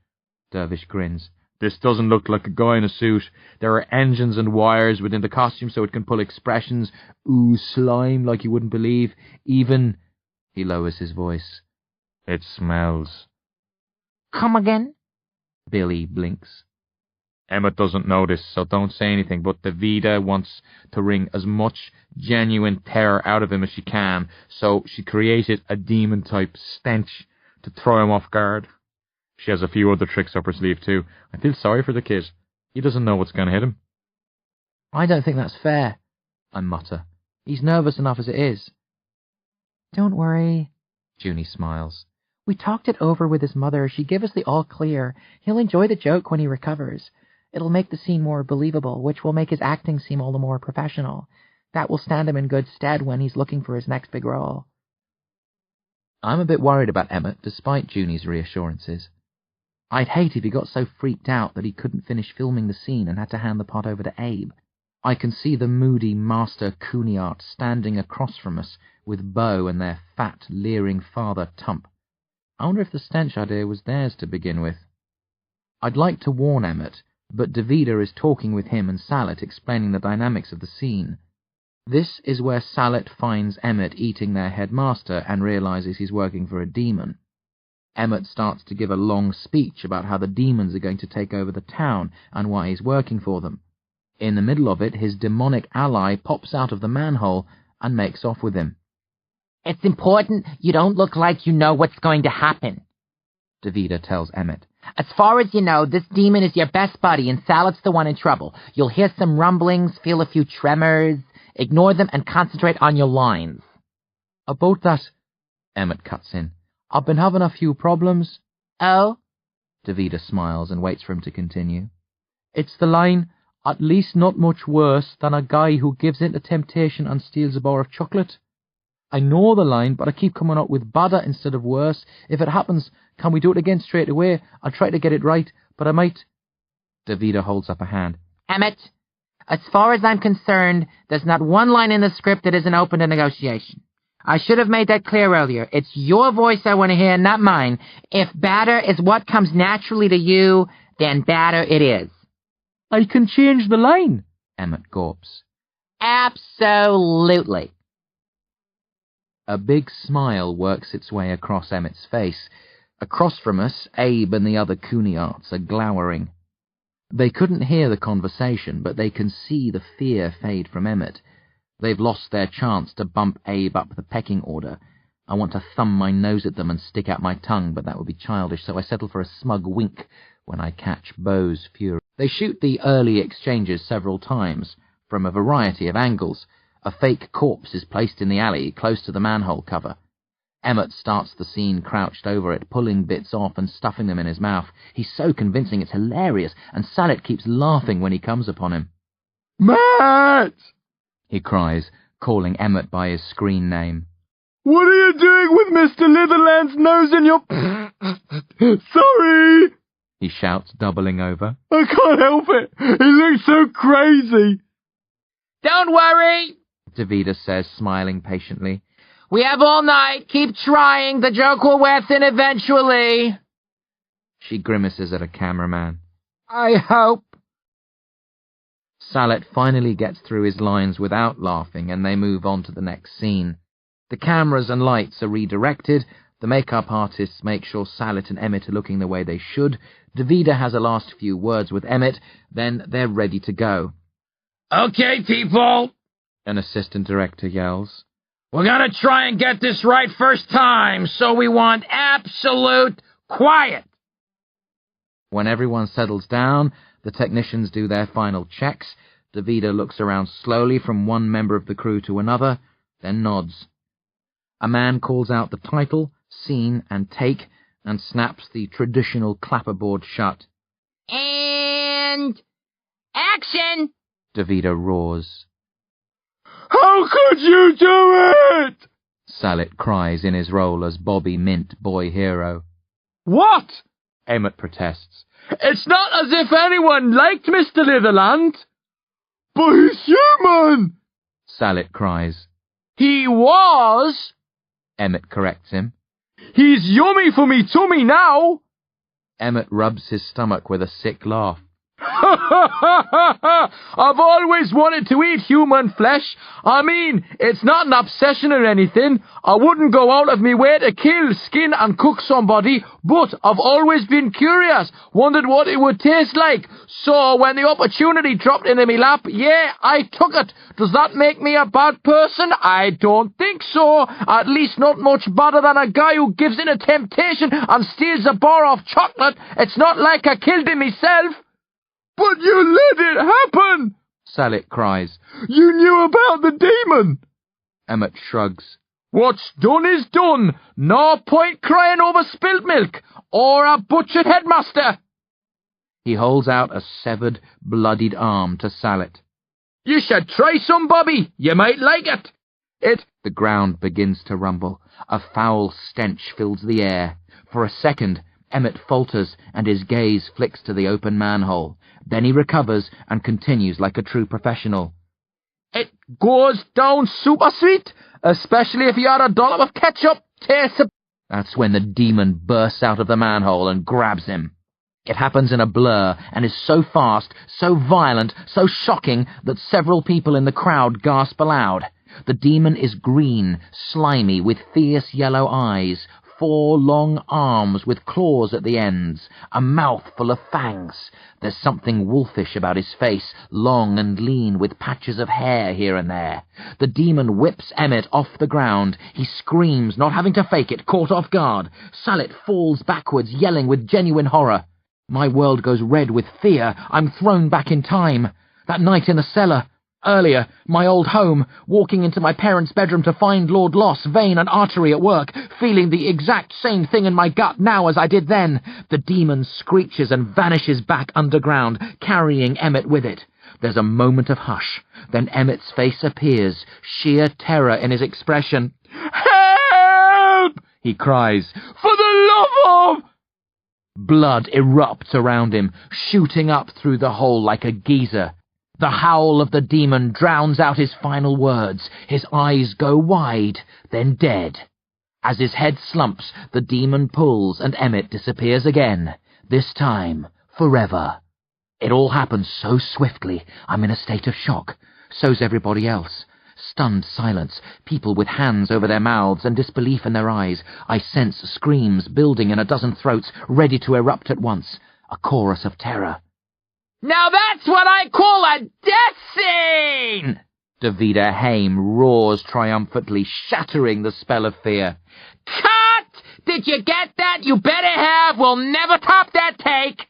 Dervish grins. This doesn't look like a guy in a suit. There are engines and wires within the costume so it can pull expressions, ooze slime like you wouldn't believe. Even, he lowers his voice, it smells. Come again? Billy blinks. Emmett doesn't notice, so don't say anything, but Davida wants to wring as much genuine terror out of him as she can, so she created a demon-type stench to throw him off guard. She has a few other tricks up her sleeve too. I feel sorry for the kid. He doesn't know what's going to hit him. I don't think that's fair, I mutter. He's nervous enough as it is. Don't worry, Junie smiles. We talked it over with his mother. She gave us the all clear. He'll enjoy the joke when he recovers. It'll make the scene more believable, which will make his acting seem all the more professional. That will stand him in good stead when he's looking for his next big role. I'm a bit worried about Emmett, despite Junie's reassurances. I'd hate if he got so freaked out that he couldn't finish filming the scene and had to hand the part over to Abe. I can see the moody Master Cunard standing across from us, with Bo and their fat, leering father Tump. I wonder if the stench idea was theirs to begin with. I'd like to warn Emmett, but Davida is talking with him and Salet, explaining the dynamics of the scene. This is where Salet finds Emmett eating their headmaster and realizes he's working for a demon. Emmett starts to give a long speech about how the demons are going to take over the town and why he's working for them. In the middle of it, his demonic ally pops out of the manhole and makes off with him. It's important you don't look like you know what's going to happen, Davida tells Emmett. As far as you know, this demon is your best buddy and Salet's the one in trouble. You'll hear some rumblings, feel a few tremors, ignore them and concentrate on your lines. About that, Emmett cuts in. I've been having a few problems. Oh? Davida smiles and waits for him to continue. It's the line, at least not much worse than a guy who gives in to temptation and steals a bar of chocolate. I know the line, but I keep coming up with badder instead of worse. If it happens, can we do it again straight away? I'll try to get it right, but I might... Davida holds up a hand. Emmett, as far as I'm concerned, there's not one line in the script that isn't open to negotiation. I should have made that clear earlier. It's your voice I want to hear, not mine. If badder is what comes naturally to you, then badder it is. I can change the line, Emmett gawps. Absolutely. A big smile works its way across Emmett's face. Across from us, Abe and the other Cunards are glowering. They couldn't hear the conversation, but they can see the fear fade from Emmett. They've lost their chance to bump Abe up the pecking order. I want to thumb my nose at them and stick out my tongue, but that would be childish, so I settle for a smug wink when I catch Bo's fury. They shoot the early exchanges several times, from a variety of angles. A fake corpse is placed in the alley, close to the manhole cover. Emmett starts the scene crouched over it, pulling bits off and stuffing them in his mouth. He's so convincing it's hilarious, and Sallet keeps laughing when he comes upon him. "Matt!" he cries, calling Emmett by his screen name. "What are you doing with Mr. Litherland's nose in your... Sorry!" he shouts, doubling over. "I can't help it. He looks so crazy." Don't worry, Davida says, smiling patiently. we have all night. Keep trying. The joke will wear thin eventually. She grimaces at a cameraman. I hope. Sallet finally gets through his lines without laughing, and they move on to the next scene. The cameras and lights are redirected. The makeup artists make sure Sallet and Emmett are looking the way they should. Davida has a last few words with Emmett, then they're ready to go. "Okay, people," An assistant director yells. "we're gonna try and get this right first time, so we want absolute quiet." When everyone settles down, the technicians do their final checks. Davida looks around slowly from one member of the crew to another, then nods. A man calls out the title, scene, and take, and snaps the traditional clapperboard shut. And... action! Davida roars. "How could you do it?" Sallet cries in his role as Bobby Mint, boy hero. "What?" Emmett protests. "It's not as if anyone liked Mr. Litherland." "But he's human!" Sallet cries. "He was!" Emmett corrects him. "He's yummy for me tummy now!" Emmett rubs his stomach with a sick laugh. "I've always wanted to eat human flesh. I mean, it's not an obsession or anything. I wouldn't go out of me way to kill, skin and cook somebody, but I've always been curious, wondered what it would taste like. So when the opportunity dropped into me lap, yeah, I took it. Does that make me a bad person? I don't think so. At least not much better than a guy who gives in to temptation and steals a bar of chocolate. It's not like I killed him myself." "But you let it happen!" Sallet cries. "You knew about the demon!" Emmett shrugs. "What's done is done. No point crying over spilt milk, or a butchered headmaster." He holds out a severed, bloodied arm to Sallet. "You should try some, Bobby. You might like it." The ground begins to rumble. A foul stench fills the air. For a second, Emmett falters and his gaze flicks to the open manhole. Then he recovers and continues like a true professional. "It goes down super sweet, especially if you add a dollop of ketchup. That's when the demon bursts out of the manhole and grabs him. It happens in a blur and is so fast, so violent, so shocking that several people in the crowd gasp aloud. The demon is green, slimy, with fierce yellow eyes, 4 long arms with claws at the ends, a mouth full of fangs. There's something wolfish about his face, long and lean, with patches of hair here and there. The demon whips Emmett off the ground. He screams, not having to fake it, caught off guard. Sallet falls backwards, yelling with genuine horror. My world goes red with fear. I'm thrown back in time. That night in the cellar. Earlier, my old home, walking into my parents' bedroom to find Lord Loss, vein and artery at work, feeling the exact same thing in my gut now as I did then. The demon screeches and vanishes back underground, carrying Emmett with it. There's a moment of hush. Then Emmett's face appears, sheer terror in his expression. "Help!" he cries. "For the love of..." Blood erupts around him, shooting up through the hole like a geyser. The howl of the demon drowns out his final words. His eyes go wide, then dead. As his head slumps, the demon pulls and Emmett disappears again, this time forever. It all happens so swiftly, I'm in a state of shock. So's everybody else. Stunned silence, people with hands over their mouths and disbelief in their eyes. I sense screams building in a dozen throats, ready to erupt at once. A chorus of terror. Now that's what I call a death scene! Davida Haim roars triumphantly, shattering the spell of fear. Cut! Did you get that? You better have. We'll never top that take.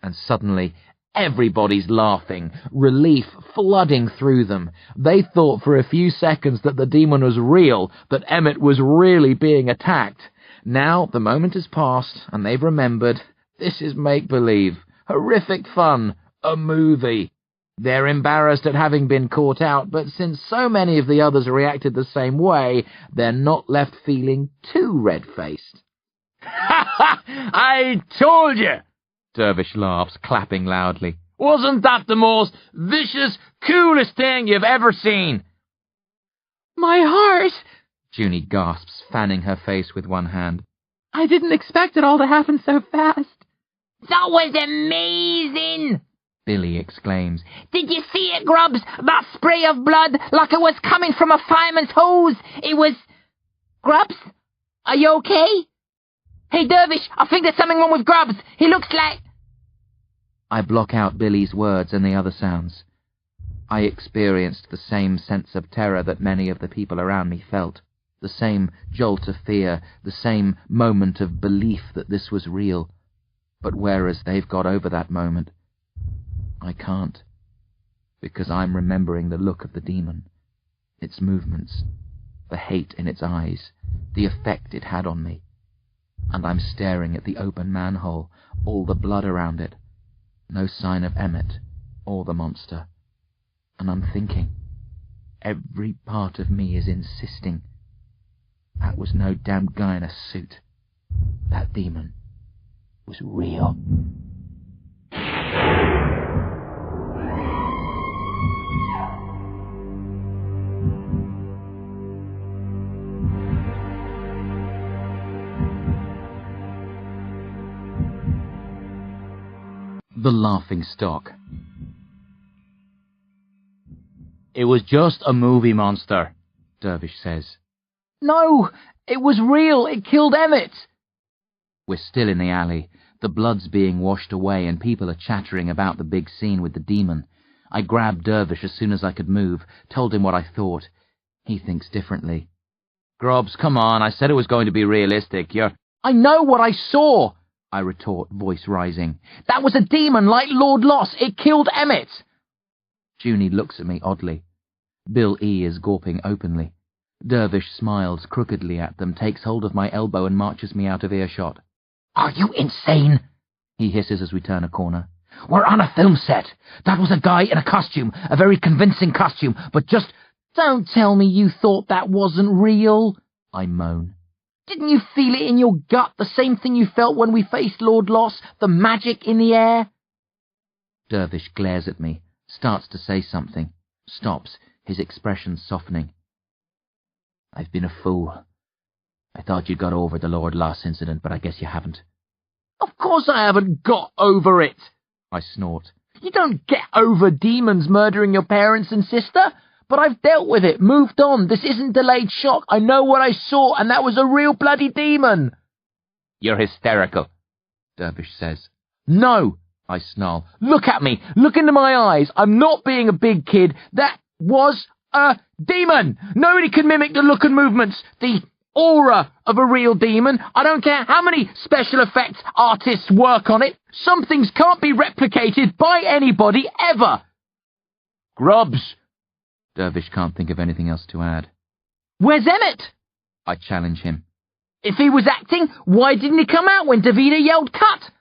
And suddenly, Everybody's laughing, relief flooding through them. They thought for a few seconds that the demon was real, that Emmett was really being attacked. Now the moment has passed, and they've remembered. This is make-believe. Horrific fun. A movie. They're embarrassed at having been caught out, but since so many of the others reacted the same way, they're not left feeling too red-faced. Ha ha! I told you! Dervish laughs, clapping loudly. Wasn't that the most vicious, coolest thing you've ever seen? My heart! Junie gasps, fanning her face with one hand. I didn't expect it all to happen so fast. That was amazing! Billy exclaims. Did you see it, Grubs? That spray of blood, like it was coming from a fireman's hose. It was... Grubs? Are you okay? Hey, Dervish, I think there's something wrong with Grubs. He looks like... I block out Billy's words and the other sounds. I experienced the same sense of terror that many of the people around me felt. The same jolt of fear, the same moment of belief that this was real. But whereas they've got over that moment, I can't, because I'm remembering the look of the demon, its movements, the hate in its eyes, the effect it had on me, and I'm staring at the open manhole, all the blood around it, no sign of Emmett or the monster, and I'm thinking, every part of me is insisting, that was no damned guy in a suit, that demon was real. The laughing stock. It was just a movie, monster, Dervish says. No, it was real. It killed Emmett. We're still in the alley. The blood's being washed away and people are chattering about the big scene with the demon. I grabbed Dervish as soon as I could move, told him what I thought. He thinks differently. Grubs, come on, I said it was going to be realistic. I know what I saw, I retort, voice rising. That was a demon like Lord Loss. It killed Emmett. Junie looks at me oddly. Bill E. is gawping openly. Dervish smiles crookedly at them, takes hold of my elbow and marches me out of earshot. Are you insane? He hisses as we turn a corner. We're on a film set. That was a guy in a costume, a very convincing costume, but just... Don't tell me you thought that wasn't real, I moan. Didn't you feel it in your gut, the same thing you felt when we faced Lord Loss, the magic in the air? Dervish glares at me, starts to say something, stops, his expression softening. I've been a fool. I thought you'd got over the Lord Loss incident, but I guess you haven't. Of course I haven't got over it, I snort. You don't get over demons murdering your parents and sister. But I've dealt with it, moved on. This isn't delayed shock. I know what I saw, and that was a real bloody demon. You're hysterical, Dervish says. No, I snarl. Look at me. Look into my eyes. I'm not being a big kid. That was a demon. Nobody can mimic the look and movements, the aura of a real demon. I don't care how many special effects artists work on it. Some things can't be replicated by anybody ever. Grubs. Dervish can't think of anything else to add. Where's Emmett? I challenge him. If he was acting, why didn't he come out when Davida yelled cut?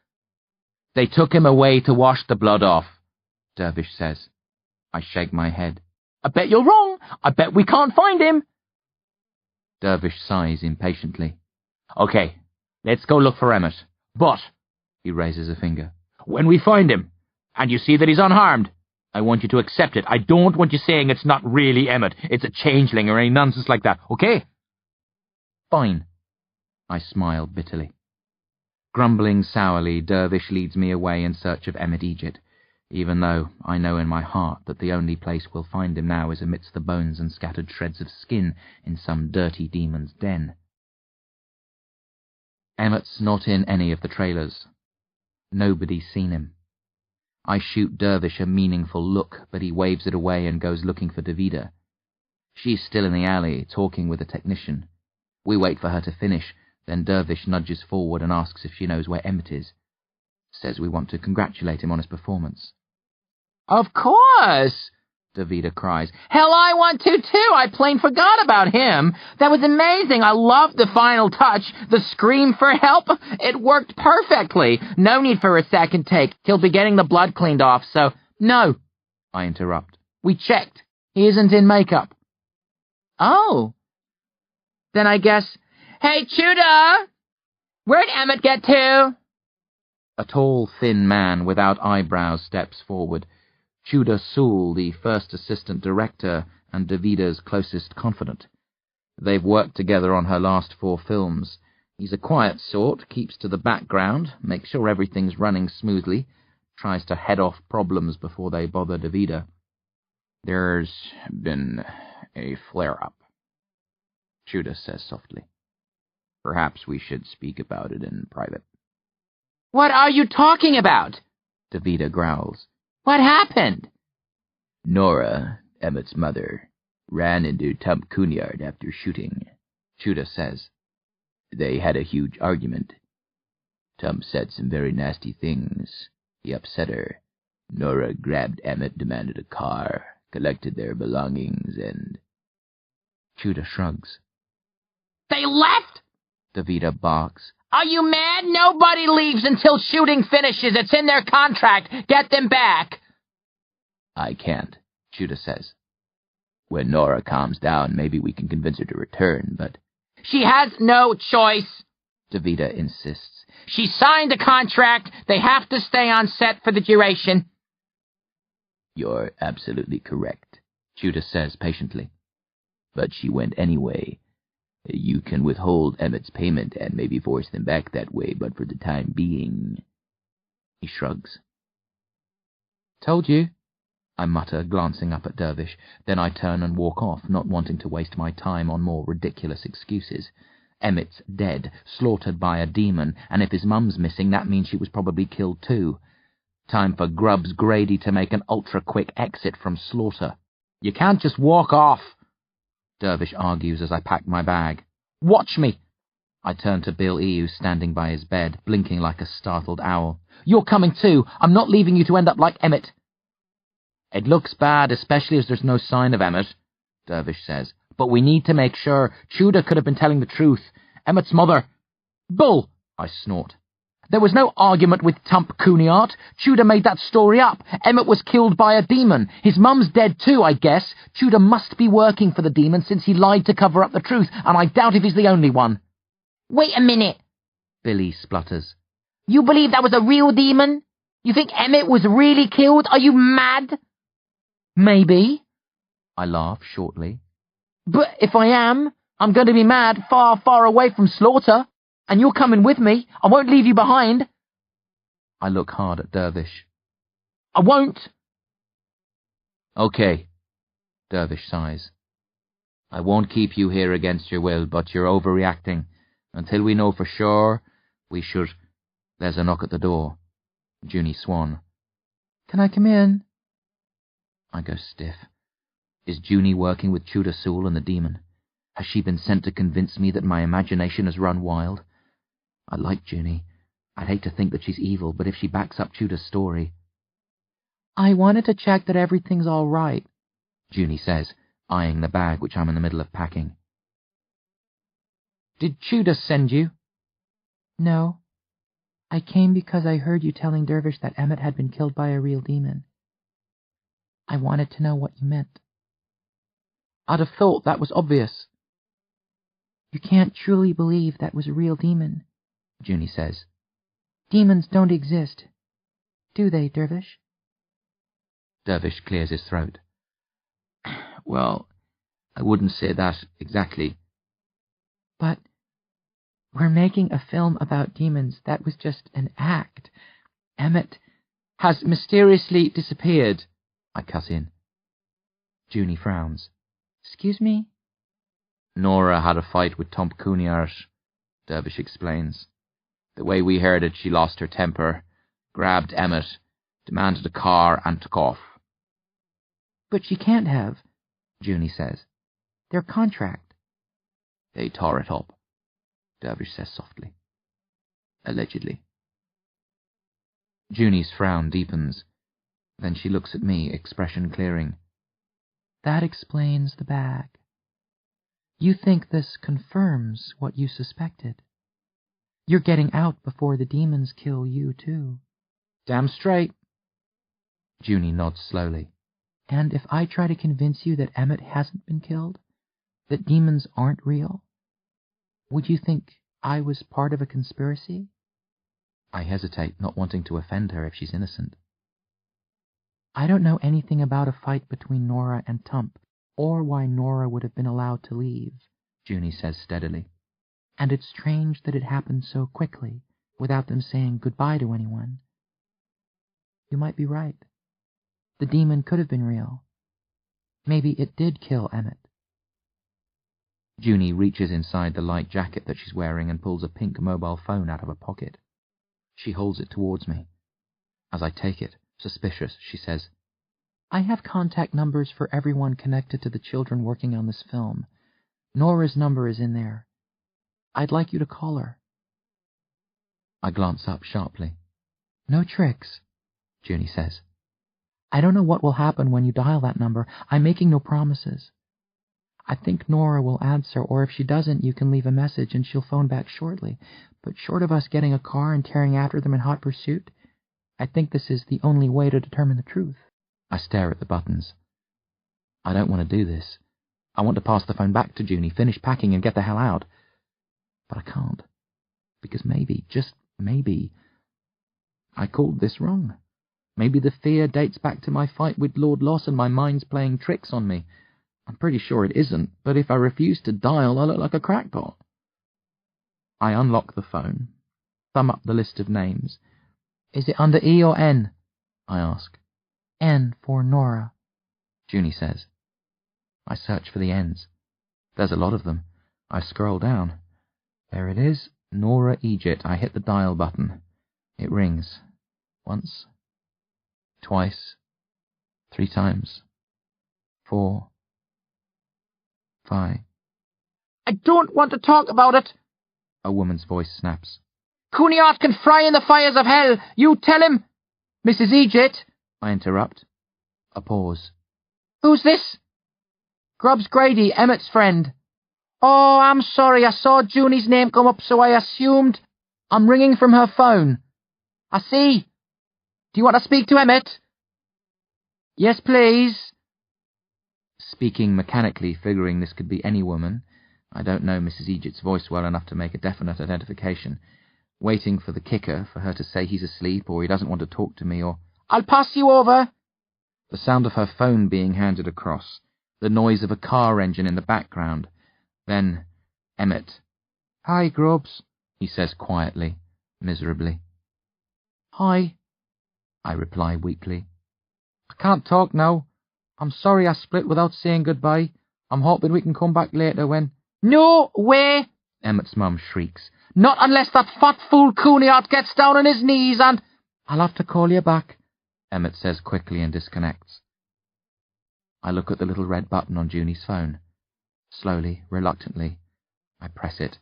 They took him away to wash the blood off, Dervish says. I shake my head. I bet you're wrong. I bet we can't find him. Dervish sighs impatiently. Okay, let's go look for Emmett. But, he raises a finger, when we find him, and you see that he's unharmed, I want you to accept it. I don't want you saying it's not really Emmett. It's a changeling or any nonsense like that, okay? Fine. I smile bitterly. Grumbling sourly, Dervish leads me away in search of Emmett Egypt, even though I know in my heart that the only place we'll find him now is amidst the bones and scattered shreds of skin in some dirty demon's den. Emmett's not in any of the trailers. Nobody's seen him. I shoot Dervish a meaningful look, but he waves it away and goes looking for Davida. She's still in the alley, talking with a technician. We wait for her to finish, then Dervish nudges forward and asks if she knows where Emmett is. Says we want to congratulate him on his performance. Of course, Davida cries. Hell, I want to too. I plain forgot about him. That was amazing. I loved the final touch. The scream for help. It worked perfectly. No need for a second take. He'll be getting the blood cleaned off, so... No, I interrupt. We checked. He isn't in makeup. Oh. Then I guess... Hey, Tudor! Where'd Emmett get to? A tall, thin man without eyebrows steps forward. Tudor Sewell, the first assistant director and Davida's closest confidant. They've worked together on her last 4 films. He's a quiet sort, keeps to the background, makes sure everything's running smoothly, tries to head off problems before they bother Davida. There's been a flare-up, Tudor says softly. Perhaps we should speak about it in private. What are you talking about? Davida growls. What happened? Nora, Emmett's mother, ran into Tump Cunard after shooting, Tudor says. They had a huge argument. Tump said some very nasty things. He upset her. Nora grabbed Emmett, demanded a car, collected their belongings, and... Tudor shrugs. They left? Davida barks. Are you mad? Nobody leaves until shooting finishes. It's in their contract. Get them back. I can't, Tudor says. When Nora calms down, maybe we can convince her to return, but... She has no choice, Davida insists. She signed a contract. They have to stay on set for the duration. You're absolutely correct, Tudor says patiently. But she went anyway. You can withhold Emmett's payment and maybe force them back that way, but for the time being... He shrugs. Told you, I mutter, glancing up at Dervish. Then I turn and walk off, not wanting to waste my time on more ridiculous excuses. Emmett's dead, slaughtered by a demon, and if his mum's missing, that means she was probably killed too. Time for Grubbs Grady to make an ultra-quick exit from Slawter. You can't just walk off, Dervish argues as I pack my bag. Watch me. I turn to Bill E., who's standing by his bed, blinking like a startled owl. You're coming too. I'm not leaving you to end up like Emmett. It looks bad, especially as there's no sign of Emmett, Dervish says. But we need to make sure. Tudor could have been telling the truth. Emmett's mother... Bull, I snort. There was no argument with Tump Cunard. Tudor made that story up. Emmett was killed by a demon. His mum's dead too, I guess. Tudor must be working for the demon since he lied to cover up the truth, and I doubt if he's the only one. Wait a minute, Billy splutters. You believe that was a real demon? You think Emmett was really killed? Are you mad? Maybe, I laugh shortly. But if I am, I'm going to be mad far, far away from Slawter. And you're coming with me. I won't leave you behind. I look hard at Dervish. I won't. Okay, Dervish sighs. I won't keep you here against your will, but you're overreacting. Until we know for sure, we should... There's a knock at the door. Junie Swan. Can I come in? I go stiff. Is Junie working with Tudor Sewell and the demon? Has she been sent to convince me that my imagination has run wild? I like Junie. I'd hate to think that she's evil, but if she backs up Tudor's story... I wanted to check that everything's all right, Junie says, eyeing the bag which I'm in the middle of packing. Did Tudor send you? No. I came because I heard you telling Dervish that Emmett had been killed by a real demon. I wanted to know what you meant. I'd have thought that was obvious. You can't truly believe that was a real demon, Junie says. Demons don't exist, do they, Dervish? Dervish clears his throat. Well, I wouldn't say that exactly. But we're making a film about demons. That was just an act. Emmett has mysteriously disappeared, I cut in. Junie frowns. Excuse me? Nora had a fight with Tump Cunard, Dervish explains. The way we heard it, she lost her temper, grabbed Emmett, demanded a car, and took off. But she can't have, Junie says. Their contract. They tore it up, Dervish says softly. Allegedly. Junie's frown deepens. Then she looks at me, expression clearing. That explains the bag. You think this confirms what you suspected. You're getting out before the demons kill you, too. Damn straight. Junie nods slowly. And if I try to convince you that Emmett hasn't been killed, that demons aren't real, would you think I was part of a conspiracy? I hesitate, not wanting to offend her if she's innocent. I don't know anything about a fight between Nora and Tump, or why Nora would have been allowed to leave, Junie says steadily. And it's strange that it happened so quickly, without them saying goodbye to anyone. You might be right. The demon could have been real. Maybe it did kill Emmett. Junie reaches inside the light jacket that she's wearing and pulls a pink mobile phone out of her pocket. She holds it towards me. As I take it, suspicious, she says, I have contact numbers for everyone connected to the children working on this film. Nora's number is in there. I'd like you to call her. I glance up sharply. No tricks, Junie says. I don't know what will happen when you dial that number. I'm making no promises. I think Nora will answer, or if she doesn't, you can leave a message and she'll phone back shortly. But short of us getting a car and tearing after them in hot pursuit, I think this is the only way to determine the truth. I stare at the buttons. I don't want to do this. I want to pass the phone back to Junie, finish packing and get the hell out. But I can't. Because maybe, just maybe, I called this wrong. Maybe the fear dates back to my fight with Lord Loss and my mind's playing tricks on me. I'm pretty sure it isn't, but if I refuse to dial, I look like a crackpot. I unlock the phone, thumb up the list of names. Is it under E or N? I ask. N for Nora, Junie says. I search for the N's. There's a lot of them. I scroll down. There it is, Nora Egypt. I hit the dial button. It rings. Once. Twice. 3 times. 4. 5. I don't want to talk about it, A woman's voice snaps. Cuneyard can fry in the fires of hell. You tell him. Mrs. Egypt. I interrupt. A pause. Who's this? Grubbs Grady, Emmett's friend. Oh, I'm sorry. I saw Junie's name come up, so I assumed. I'm ringing from her phone. I see. Do you want to speak to Emmett? Yes, please. Speaking mechanically, figuring this could be any woman. I don't know Mrs. Egypt's voice well enough to make a definite identification. Waiting for the kicker, for her to say he's asleep or he doesn't want to talk to me or... I'll pass you over. The sound of her phone being handed across. The noise of a car engine in the background. Then, Emmett. Hi, Grubbs, he says quietly, miserably. Hi, I reply weakly. I can't talk now. I'm sorry I split without saying goodbye. I'm hoping we can come back later when... No way, Emmett's mum shrieks. Not unless that fat fool Cuneyard gets down on his knees and... I'll have to call you back, Emmett says quickly and disconnects. I look at the little red button on Junie's phone. Slowly, reluctantly, I press it,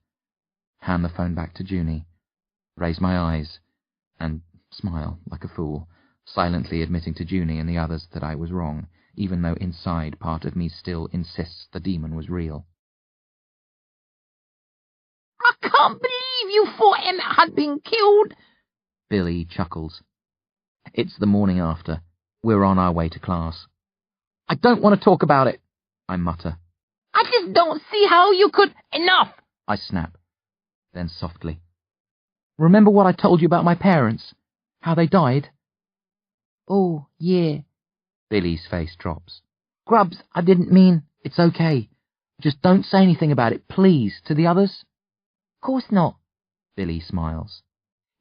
hand the phone back to Junie, raise my eyes, and smile like a fool, silently admitting to Junie and the others that I was wrong, even though inside part of me still insists the demon was real. I can't believe you thought Emmett had been killed. Billy chuckles. It's the morning after. We're on our way to class. I don't want to talk about it, I mutter. I just don't see how you could... Enough! I snap. Then softly. Remember what I told you about my parents? How they died? Oh, yeah. Billy's face drops. Grubbs, I didn't mean... It's okay. Just don't say anything about it, please, to the others. Of course not. Billy smiles.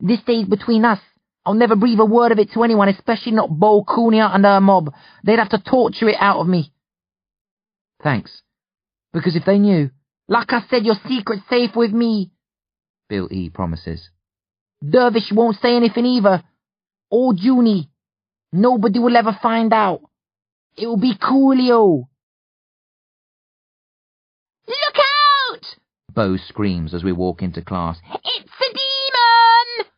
This stays between us. I'll never breathe a word of it to anyone, especially not Bo Cuneyard and her mob. They'd have to torture it out of me. Thanks. Because if they knew... Like I said, your secret's safe with me. Bill E. promises. Dervish won't say anything either. Or Junie. Nobody will ever find out. It will be coolio. Look out! Bo screams as we walk into class. It's a demon!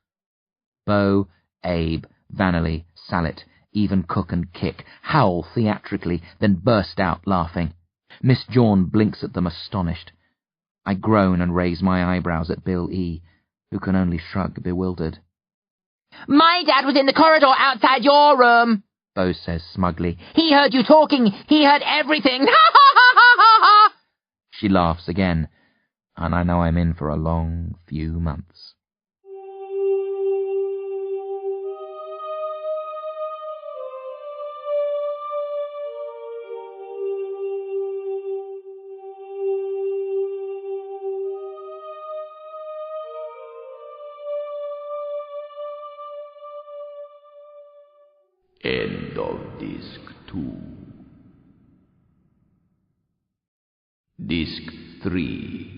Bo, Abe, Vanelli, Sallet, even cook and kick, howl theatrically, then burst out laughing. Miss Jawn blinks at them astonished. I groan and raise my eyebrows at Bill E., who can only shrug, bewildered. My dad was in the corridor outside your room, Bo says smugly. He heard you talking. He heard everything. Ha ha ha ha ha ha! She laughs again, and I know I'm in for a long few months. End of Disc 2. Disc 3.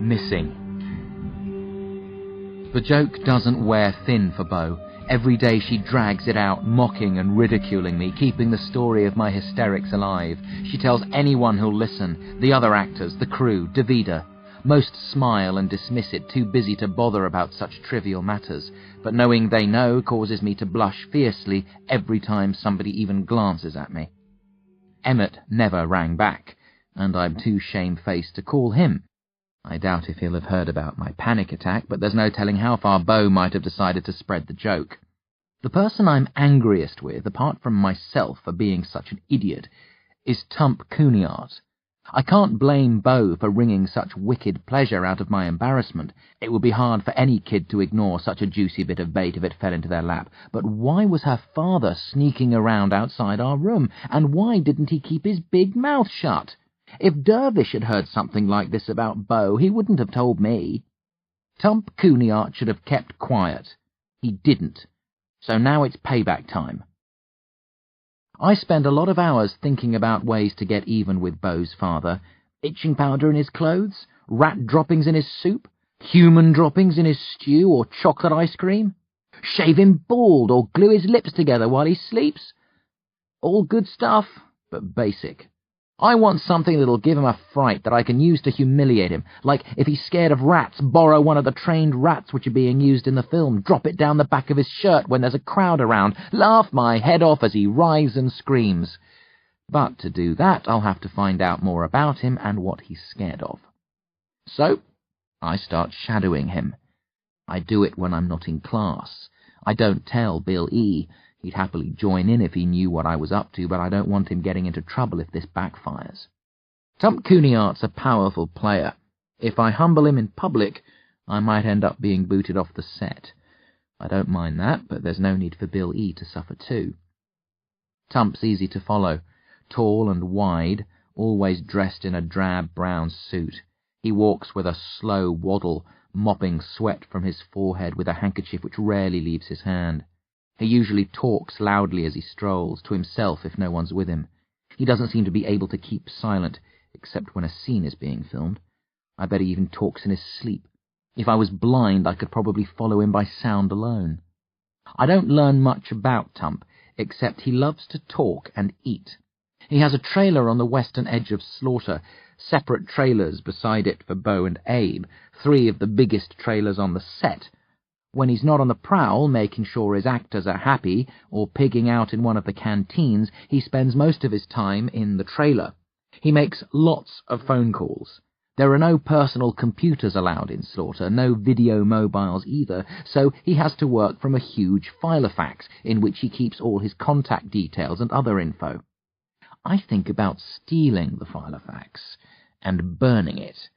Missing. The joke doesn't wear thin for Bo. Every day she drags it out, mocking and ridiculing me, keeping the story of my hysterics alive. She tells anyone who'll listen, the other actors, the crew, Davida. Most smile and dismiss it, too busy to bother about such trivial matters, but knowing they know causes me to blush fiercely every time somebody even glances at me. Emmett never rang back, and I'm too shamefaced to call him. I doubt if he'll have heard about my panic attack, but there's no telling how far Bo might have decided to spread the joke. The person I'm angriest with, apart from myself for being such an idiot, is Tump Cooneyart. I can't blame Bo for wringing such wicked pleasure out of my embarrassment. It would be hard for any kid to ignore such a juicy bit of bait if it fell into their lap. But why was her father sneaking around outside our room, and why didn't he keep his big mouth shut? If Dervish had heard something like this about Bo, he wouldn't have told me. Tump Cooneyart should have kept quiet. He didn't. So now it's payback time. I spend a lot of hours thinking about ways to get even with Bo's father. Itching powder in his clothes, rat droppings in his soup, human droppings in his stew or chocolate ice cream. Shave him bald or glue his lips together while he sleeps. All good stuff, but basic. I want something that'll give him a fright that I can use to humiliate him, like if he's scared of rats, borrow one of the trained rats which are being used in the film, drop it down the back of his shirt when there's a crowd around, laugh my head off as he writhes and screams. But to do that, I'll have to find out more about him and what he's scared of. So, I start shadowing him. I do it when I'm not in class. I don't tell Bill E. He'd happily join in if he knew what I was up to, but I don't want him getting into trouble if this backfires. Tump Cooneyart's a powerful player. If I humble him in public, I might end up being booted off the set. I don't mind that, but there's no need for Bill E. to suffer too. Tump's easy to follow. Tall and wide, always dressed in a drab brown suit. He walks with a slow waddle, mopping sweat from his forehead with a handkerchief which rarely leaves his hand. He usually talks loudly as he strolls, to himself if no one's with him. He doesn't seem to be able to keep silent, except when a scene is being filmed. I bet he even talks in his sleep. If I was blind, I could probably follow him by sound alone. I don't learn much about Tump, except he loves to talk and eat. He has a trailer on the western edge of Slawter, separate trailers beside it for Bo and Abe, 3 of the biggest trailers on the set. When he's not on the prowl, making sure his actors are happy, or pigging out in one of the canteens, he spends most of his time in the trailer. He makes lots of phone calls. There are no personal computers allowed in Slawter, no video mobiles either, so he has to work from a huge filofax, in which he keeps all his contact details and other info. I think about stealing the filofax and burning it,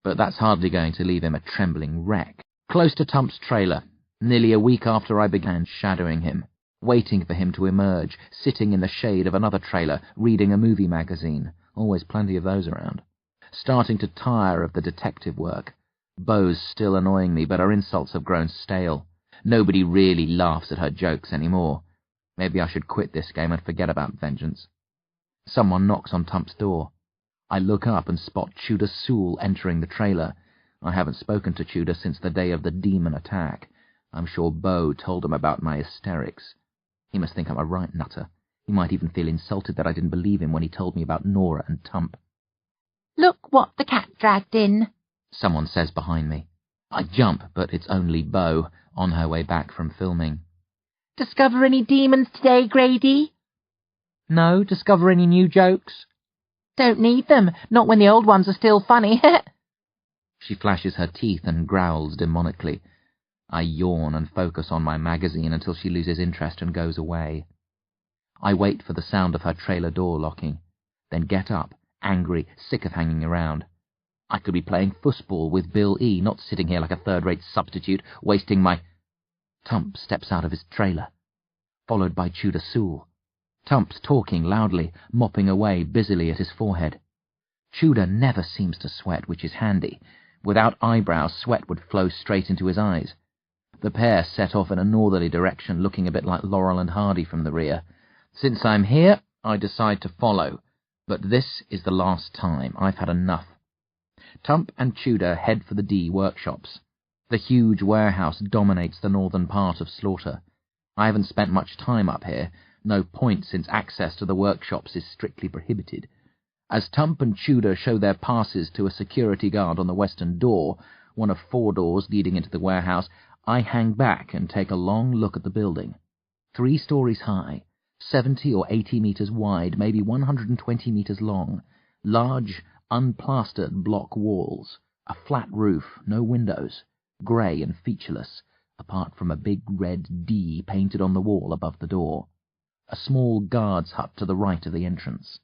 but that's hardly going to leave him a trembling wreck. Close to Tump's trailer, nearly a week after I began shadowing him, waiting for him to emerge, sitting in the shade of another trailer, reading a movie magazine, always plenty of those around. Starting to tire of the detective work. Bo's still annoying me, but her insults have grown stale. Nobody really laughs at her jokes anymore. Maybe I should quit this game and forget about vengeance. Someone knocks on Tump's door. I look up and spot Tudor Sewell entering the trailer. I haven't spoken to Tudor since the day of the demon attack. I'm sure Beau told him about my hysterics. He must think I'm a right nutter. He might even feel insulted that I didn't believe him when he told me about Nora and Tump. "Look what the cat dragged in," someone says behind me. I jump, but it's only Beau, on her way back from filming. "Discover any demons today, Grady?" No, discover any new jokes? "Don't need them, not when the old ones are still funny." She flashes her teeth and growls demonically. I yawn and focus on my magazine until she loses interest and goes away. I wait for the sound of her trailer door locking, then get up, angry, sick of hanging around. I could be playing football with Bill E., not sitting here like a third-rate substitute, wasting my... Tump steps out of his trailer, followed by Tudor Sewell. Tump's talking loudly, mopping away busily at his forehead. Tudor never seems to sweat, which is handy. Without eyebrows, sweat would flow straight into his eyes. The pair set off in a northerly direction, looking a bit like Laurel and Hardy from the rear. Since I'm here, I decide to follow, but this is the last time. I've had enough. Tump and Tudor head for the D workshops. The huge warehouse dominates the northern part of Slawter. I haven't spent much time up here, no point since access to the workshops is strictly prohibited. As Tump and Tudor show their passes to a security guard on the western door, one of 4 doors leading into the warehouse, I hang back and take a long look at the building. 3 stories high, 70 or 80 meters wide, maybe 120 meters long, large, unplastered block walls, a flat roof, no windows, grey and featureless, apart from a big red D painted on the wall above the door. A small guard's hut to the right of the entrance.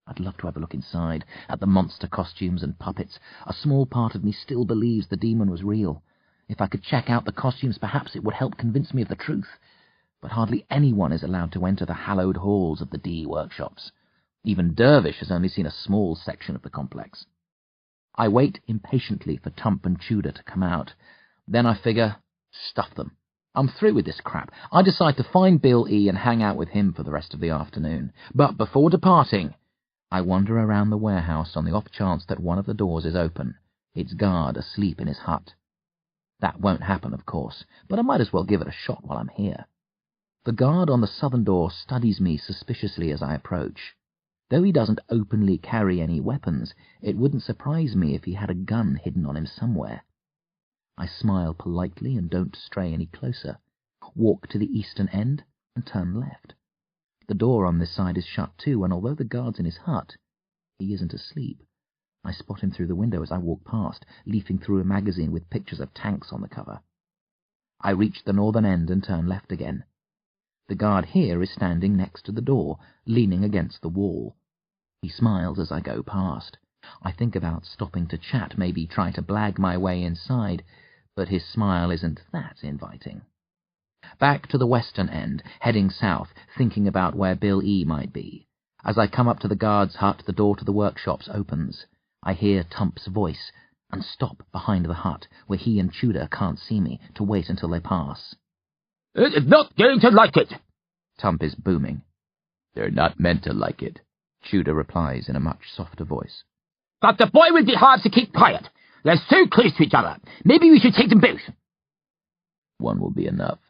I'd love to have a look inside, at the monster costumes and puppets. A small part of me still believes the demon was real. If I could check out the costumes, perhaps it would help convince me of the truth. But hardly anyone is allowed to enter the hallowed halls of the D workshops. Even Dervish has only seen a small section of the complex. I wait impatiently for Tump and Tudor to come out. Then I figure, stuff them. I'm through with this crap. I decide to find Bill E. and hang out with him for the rest of the afternoon. But before departing, I wander around the warehouse on the off chance that one of the doors is open, its guard asleep in his hut. That won't happen, of course, but I might as well give it a shot while I'm here. The guard on the southern door studies me suspiciously as I approach. Though he doesn't openly carry any weapons, it wouldn't surprise me if he had a gun hidden on him somewhere. I smile politely and don't stray any closer, walk to the eastern end and turn left. The door on this side is shut too, and although the guard's in his hut, he isn't asleep. I spot him through the window as I walk past, leafing through a magazine with pictures of tanks on the cover. I reach the northern end and turn left again. The guard here is standing next to the door, leaning against the wall. He smiles as I go past. I think about stopping to chat, maybe try to blag my way inside, but his smile isn't that inviting. Back to the western end, heading south, thinking about where Bill E. might be. As I come up to the guard's hut, the door to the workshops opens. I hear Tump's voice, and stop behind the hut, where he and Tudor can't see me, to wait until they pass. "It's not going to like it," Tump is booming. "They're not meant to like it," Tudor replies in a much softer voice. "But the boy will be hard to keep quiet. They're so close to each other. Maybe we should take them both." "One will be enough,"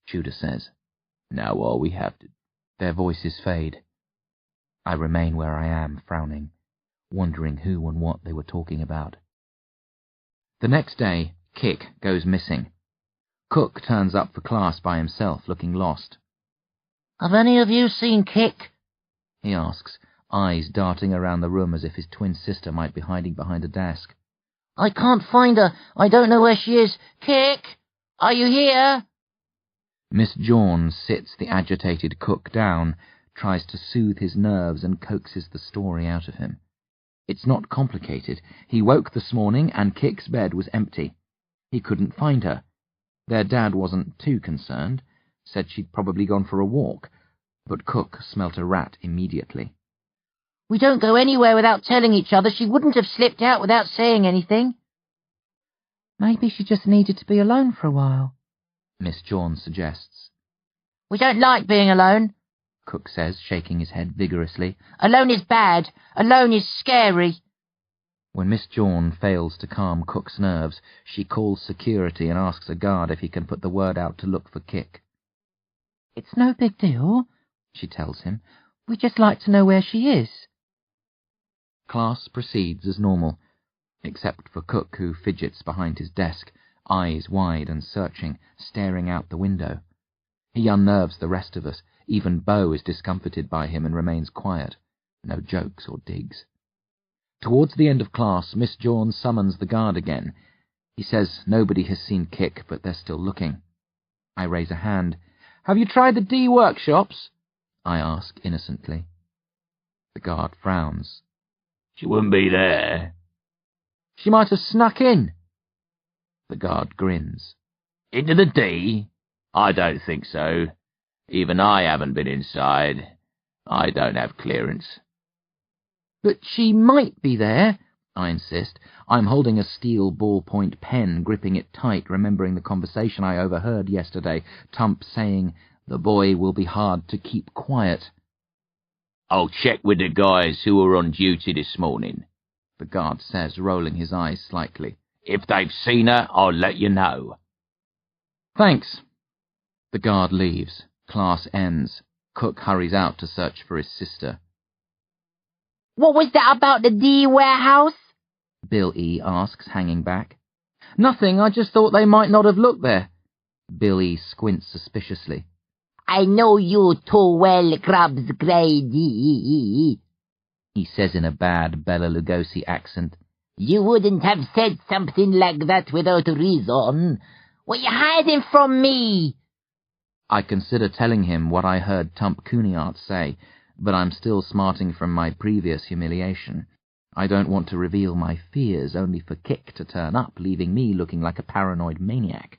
Tudor says. "Now all we have to..." Their voices fade. I remain where I am, frowning, wondering who and what they were talking about. The next day, Kick goes missing. Cook turns up for class by himself, looking lost. "Have any of you seen Kick?" he asks, eyes darting around the room as if his twin sister might be hiding behind a desk. "I can't find her. I don't know where she is. Kick, are you here?" Miss Jones sits the agitated Cook down, tries to soothe his nerves and coaxes the story out of him. It's not complicated. He woke this morning and Kick's bed was empty. He couldn't find her. Their dad wasn't too concerned, said she'd probably gone for a walk, but Cook smelt a rat immediately. "We don't go anywhere without telling each other. She wouldn't have slipped out without saying anything." Maybe she just needed to be alone for a while, Miss Jones suggests. "We don't like being alone," Cook says, shaking his head vigorously. "Alone is bad. Alone is scary." When Miss Jawn fails to calm Cook's nerves, she calls security and asks a guard if he can put the word out to look for Kick. "It's no big deal," she tells him. "We'd just like to know where she is." Class proceeds as normal, except for Cook, who fidgets behind his desk, eyes wide and searching, staring out the window. He unnerves the rest of us. Even Beau is discomfited by him and remains quiet. No jokes or digs. Towards the end of class, Miss Jawn summons the guard again. He says nobody has seen Kick, but they're still looking. I raise a hand. "Have you tried the D workshops?" I ask innocently. The guard frowns. She wouldn't be there. "She might have snuck in." The guard grins. Into the D? I don't think so. Even I haven't been inside. I don't have clearance." "But she might be there," I insist. I'm holding a steel ballpoint pen, gripping it tight, remembering the conversation I overheard yesterday, Tump saying, "The boy will be hard to keep quiet." "I'll check with the guys who were on duty this morning," the guard says, rolling his eyes slightly. "If they've seen her, I'll let you know." "Thanks." The guard leaves. Class ends. Cook hurries out to search for his sister. "What was that about the D warehouse?" Bill E. asks, hanging back. "Nothing, I just thought they might not have looked there." Bill E. squints suspiciously. "I know you too well, Grubs Grady," he says in a bad Bela Lugosi accent. "You wouldn't have said something like that without reason. What you hiding from me?" I consider telling him what I heard Tump Cooneyart say, but I'm still smarting from my previous humiliation. I don't want to reveal my fears, only for Kick to turn up, leaving me looking like a paranoid maniac.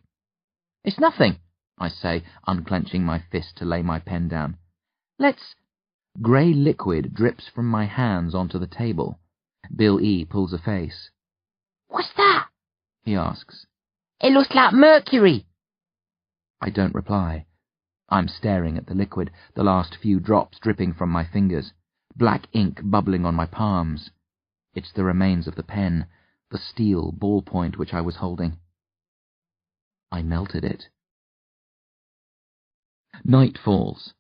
"It's nothing," I say, unclenching my fist to lay my pen down. "Let's—" Grey liquid drips from my hands onto the table. Bill E. pulls a face. "What's that?" he asks. "It looks like mercury." I don't reply. I'm staring at the liquid, the last few drops dripping from my fingers, black ink bubbling on my palms. It's the remains of the pen, the steel ballpoint which I was holding. I melted it. Night falls.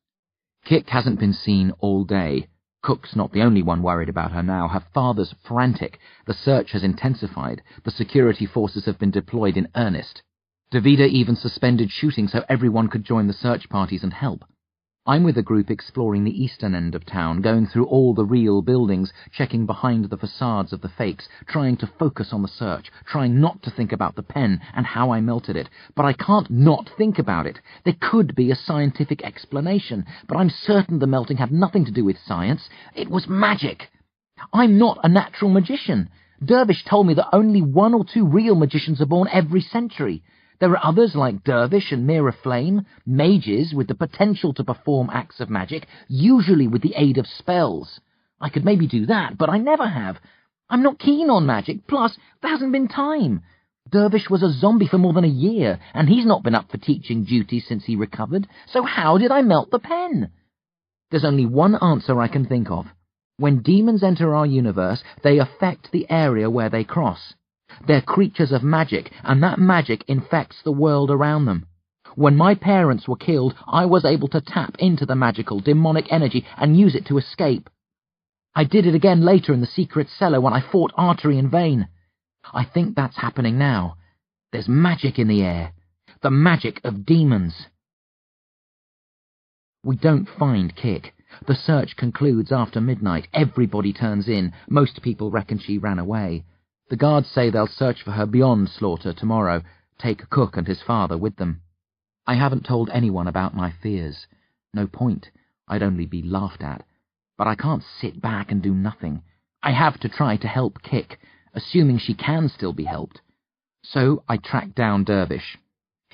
Kick hasn't been seen all day. Cook's not the only one worried about her now. Her father's frantic. The search has intensified. The security forces have been deployed in earnest. Davida even suspended shooting so everyone could join the search parties and help. I'm with a group exploring the eastern end of town, going through all the real buildings, checking behind the facades of the fakes, trying to focus on the search, trying not to think about the pen and how I melted it. But I can't not think about it. There could be a scientific explanation, but I'm certain the melting had nothing to do with science. It was magic. I'm not a natural magician. Dervish told me that only 1 or 2 real magicians are born every century. There are others like Dervish and Mirror Flame, mages with the potential to perform acts of magic, usually with the aid of spells. I could maybe do that, but I never have. I'm not keen on magic, plus there hasn't been time. Dervish was a zombie for more than a year, and he's not been up for teaching duties since he recovered, so how did I melt the pen? There's only one answer I can think of. When demons enter our universe, they affect the area where they cross. They're creatures of magic, and that magic infects the world around them. When my parents were killed, I was able to tap into the magical, demonic energy and use it to escape. I did it again later in the secret cellar when I fought Artery in vain. I think that's happening now. There's magic in the air. The magic of demons. We don't find Kick. The search concludes after midnight. Everybody turns in. Most people reckon she ran away. The guards say they'll search for her beyond Slawter tomorrow, take Cook and his father with them. I haven't told anyone about my fears. No point. I'd only be laughed at. But I can't sit back and do nothing. I have to try to help Kick, assuming she can still be helped. So I tracked down Dervish.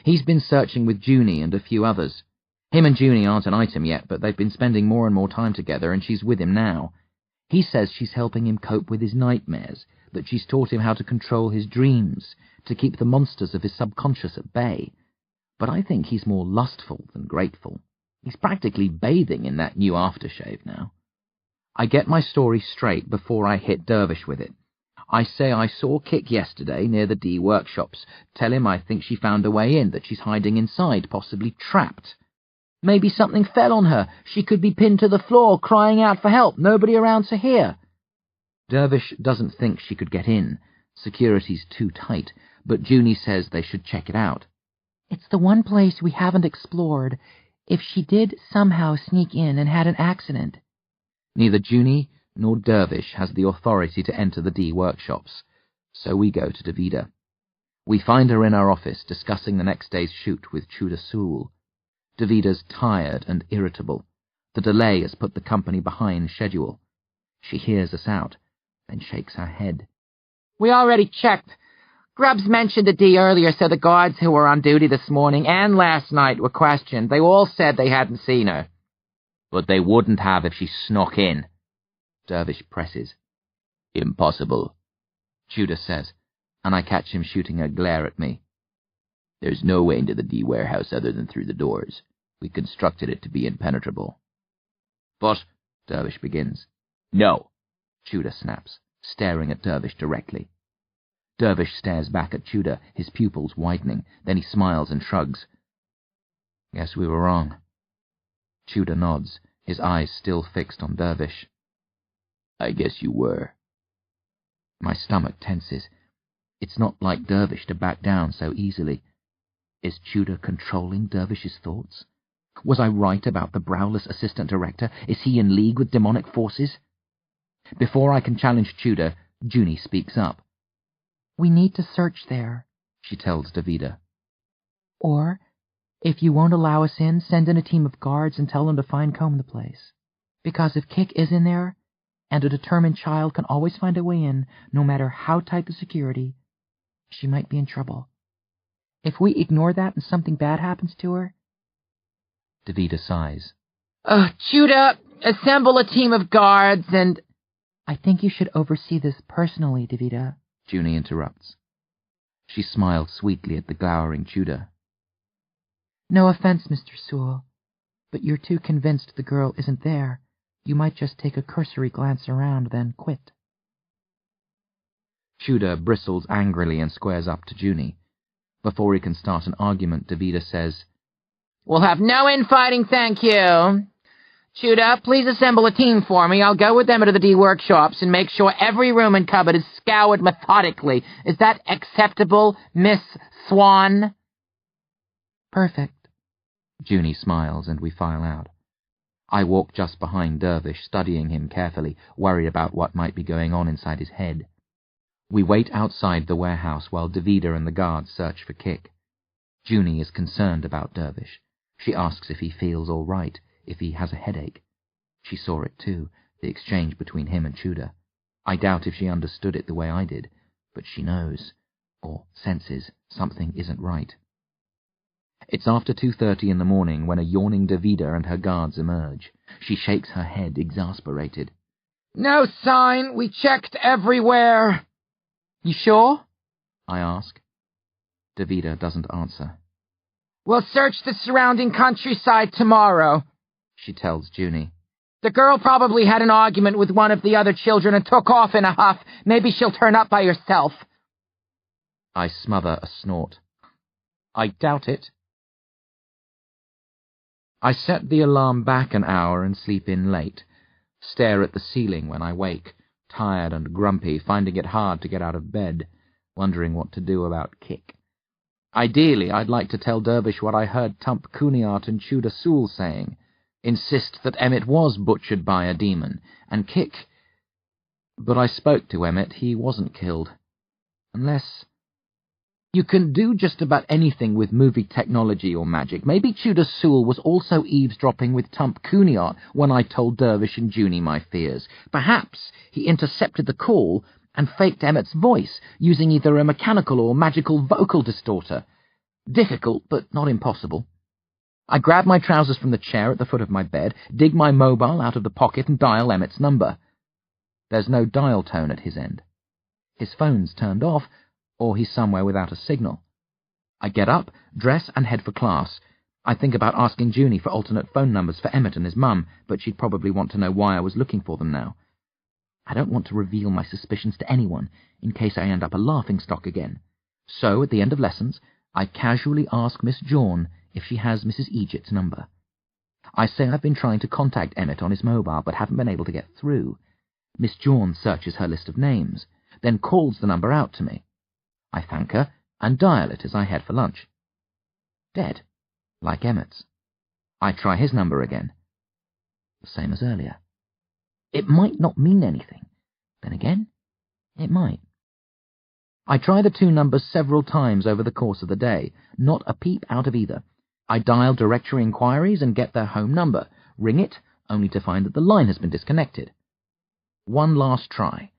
He's been searching with Junie and a few others. Him and Junie aren't an item yet, but they've been spending more and more time together, and she's with him now. He says she's helping him cope with his nightmares, that she's taught him how to control his dreams, to keep the monsters of his subconscious at bay. But I think he's more lustful than grateful. He's practically bathing in that new aftershave now. I get my story straight before I hit Dervish with it. I say I saw Kik yesterday near the D workshops. Tell him I think she found a way in, that she's hiding inside, possibly trapped. Maybe something fell on her. She could be pinned to the floor, crying out for help. Nobody around to hear. Dervish doesn't think she could get in. Security's too tight, but Junie says they should check it out. It's the one place we haven't explored. If she did somehow sneak in and had an accident. Neither Junie nor Dervish has the authority to enter the D workshops, so we go to Davida. We find her in her office discussing the next day's shoot with Chuda Sool. Davida's tired and irritable. The delay has put the company behind schedule. She hears us out, then shakes her head. We already checked. Grubbs mentioned the D earlier, so the guards who were on duty this morning and last night were questioned. They all said they hadn't seen her. But they wouldn't have if she snuck in. Dervish presses. Impossible, Chuda says, and I catch him shooting a glare at me. There's no way into the D warehouse other than through the doors. We constructed it to be impenetrable. But, Dervish begins. No, Chuda snaps, staring at Dervish directly. Dervish stares back at Chuda, his pupils widening, then he smiles and shrugs. Guess we were wrong. Chuda nods, his eyes still fixed on Dervish. I guess you were. My stomach tenses. It's not like Dervish to back down so easily. Is Chuda controlling Dervish's thoughts? Was I right about the browless assistant director? Is he in league with demonic forces? Before I can challenge Chuda, Junie speaks up. We need to search there, she tells Davida. Or, if you won't allow us in, send in a team of guards and tell them to fine-comb the place. Because if Kik is in there, and a determined child can always find a way in, no matter how tight the security, she might be in trouble. If we ignore that and something bad happens to her... Davida sighs. Chuda, assemble a team of guards and... I think you should oversee this personally, Davida, Junie interrupts. She smiles sweetly at the glowering Chuda. No offense, Mr. Sool, but you're too convinced the girl isn't there. You might just take a cursory glance around, then quit. Chuda bristles angrily and squares up to Junie. Before he can start an argument, Davida says, We'll have no infighting, thank you. Chuda, please assemble a team for me. I'll go with them into the D workshops and make sure every room and cupboard is scoured methodically. Is that acceptable, Miss Swan? Perfect. Junie smiles and we file out. I walk just behind Dervish, studying him carefully, worried about what might be going on inside his head. We wait outside the warehouse while Davida and the guards search for Kik. Junie is concerned about Dervish. She asks if he feels all right, if he has a headache. She saw it too, the exchange between him and Chuda. I doubt if she understood it the way I did, but she knows, or senses, something isn't right. It's after 2:30 in the morning when a yawning Davida and her guards emerge. She shakes her head, exasperated. No sign. We checked everywhere. You sure? I ask. Davida doesn't answer. We'll search the surrounding countryside tomorrow, she tells Junie. The girl probably had an argument with one of the other children and took off in a huff. Maybe she'll turn up by herself. I smother a snort. I doubt it. I set the alarm back an hour and sleep in late, stare at the ceiling when I wake, tired and grumpy, finding it hard to get out of bed, wondering what to do about Kik. Ideally, I'd like to tell Dervish what I heard Tump Kuniart and Chuda Sool saying, insist that Emmett was butchered by a demon, and Kik... But I spoke to Emmett, he wasn't killed. Unless... You can do just about anything with movie technology or magic. Maybe Chuda Sool was also eavesdropping with Tump Kuniart when I told Dervish and Junie my fears. Perhaps he intercepted the call and faked Emmett's voice, using either a mechanical or magical vocal distorter. Difficult, but not impossible. I grab my trousers from the chair at the foot of my bed, dig my mobile out of the pocket and dial Emmett's number. There's no dial tone at his end. His phone's turned off, or he's somewhere without a signal. I get up, dress, and head for class. I think about asking Junie for alternate phone numbers for Emmett and his mum, but she'd probably want to know why I was looking for them now. I don't want to reveal my suspicions to anyone, in case I end up a laughingstock again. So, at the end of lessons, I casually ask Miss Jawn if she has Mrs. Egypt's number. I say I've been trying to contact Emmett on his mobile, but haven't been able to get through. Miss Jawn searches her list of names, then calls the number out to me. I thank her and dial it as I head for lunch. Dead, like Emmett's. I try his number again. The same as earlier. It might not mean anything. Then again, it might. I try the two numbers several times over the course of the day. Not a peep out of either. I dial directory inquiries and get their home number. Ring it, only to find that the line has been disconnected. One last try.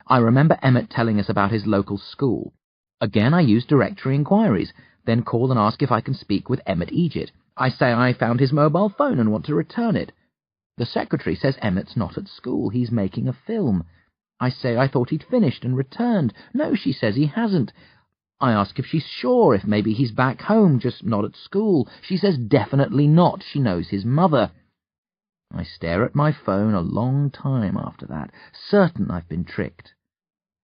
I remember Emmett telling us about his local school. Again I use directory inquiries, then call and ask if I can speak with Emmett Egypt. I say I found his mobile phone and want to return it. The secretary says Emmett's not at school, he's making a film. I say I thought he'd finished and returned. No, she says he hasn't. I ask if she's sure, if maybe he's back home, just not at school. She says definitely not, she knows his mother. I stare at my phone a long time after that, certain I've been tricked.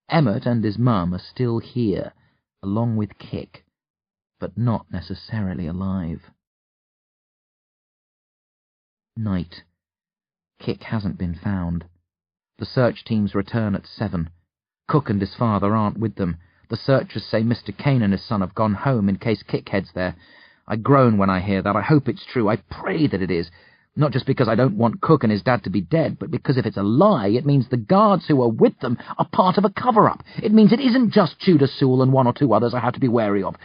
Emmett and his mum are still here, along with Kick, but not necessarily alive. Night. Kick hasn't been found. The search teams return at 7. Cook and his father aren't with them. The searchers say Mr. Kane and his son have gone home in case Kick heads there. I groan when I hear that. I hope it's true. I pray that it is. Not just because I don't want Cook and his dad to be dead, but because if it's a lie, it means the guards who are with them are part of a cover-up. It means it isn't just Tudor Sewell and one or two others I have to be wary of.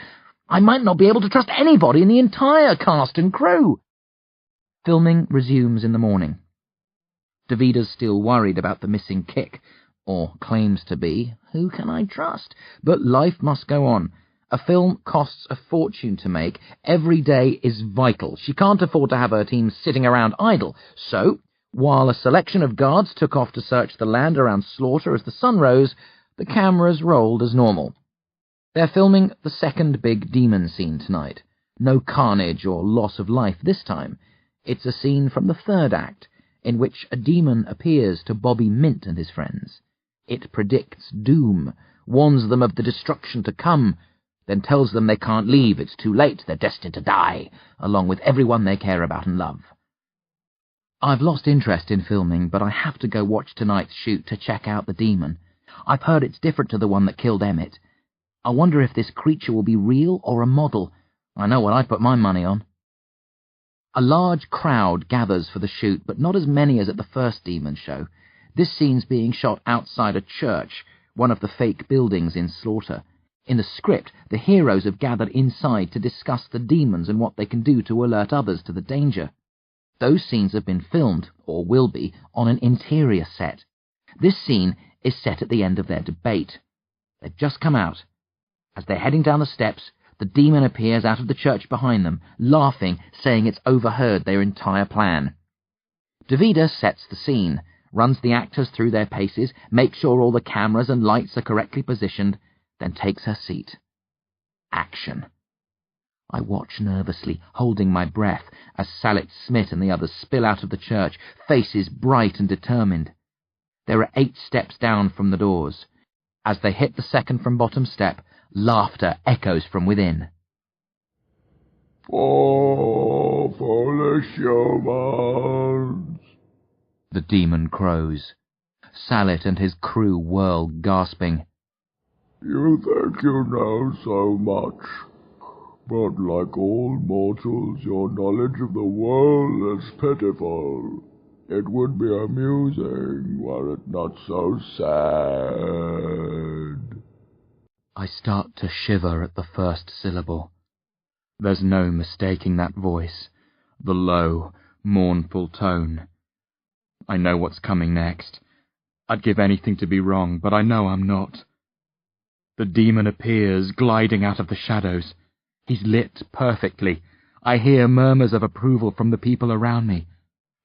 I might not be able to trust anybody in the entire cast and crew. Filming resumes in the morning. Davida's still worried about the missing Kick, or claims to be. Who can I trust? But life must go on. A film costs a fortune to make. Every day is vital. She can't afford to have her team sitting around idle. So, while a selection of guards took off to search the land around Slawter as the sun rose, the cameras rolled as normal. They're filming the second big demon scene tonight. No carnage or loss of life this time. It's a scene from the third act, in which a demon appears to Bobby Mint and his friends. It predicts doom, warns them of the destruction to come, then tells them they can't leave, it's too late, they're destined to die, along with everyone they care about and love. I've lost interest in filming, but I have to go watch tonight's shoot to check out the demon. I've heard it's different to the one that killed Emmett. I wonder if this creature will be real or a model. I know what I'd put my money on. A large crowd gathers for the shoot, but not as many as at the first demon show. This scene's being shot outside a church, one of the fake buildings in Slawter. In the script, the heroes have gathered inside to discuss the demons and what they can do to alert others to the danger. Those scenes have been filmed, or will be, on an interior set. This scene is set at the end of their debate. They've just come out. As they're heading down the steps, the demon appears out of the church behind them, laughing, saying it's overheard their entire plan. Davida sets the scene, runs the actors through their paces, makes sure all the cameras and lights are correctly positioned, then takes her seat. Action. I watch nervously, holding my breath, as Salit Smith and the others spill out of the church, faces bright and determined. There are 8 steps down from the doors. As they hit the second from bottom step, laughter echoes from within. "Oh, foolish humans," the demon crows. Salit and his crew whirl, gasping. "You think you know so much, but like all mortals, your knowledge of the world is pitiful. It would be amusing were it not so sad." I start to shiver at the first syllable. There's no mistaking that voice, the low, mournful tone. I know what's coming next. I'd give anything to be wrong, but I know I'm not. The demon appears, gliding out of the shadows. He's lit perfectly. I hear murmurs of approval from the people around me.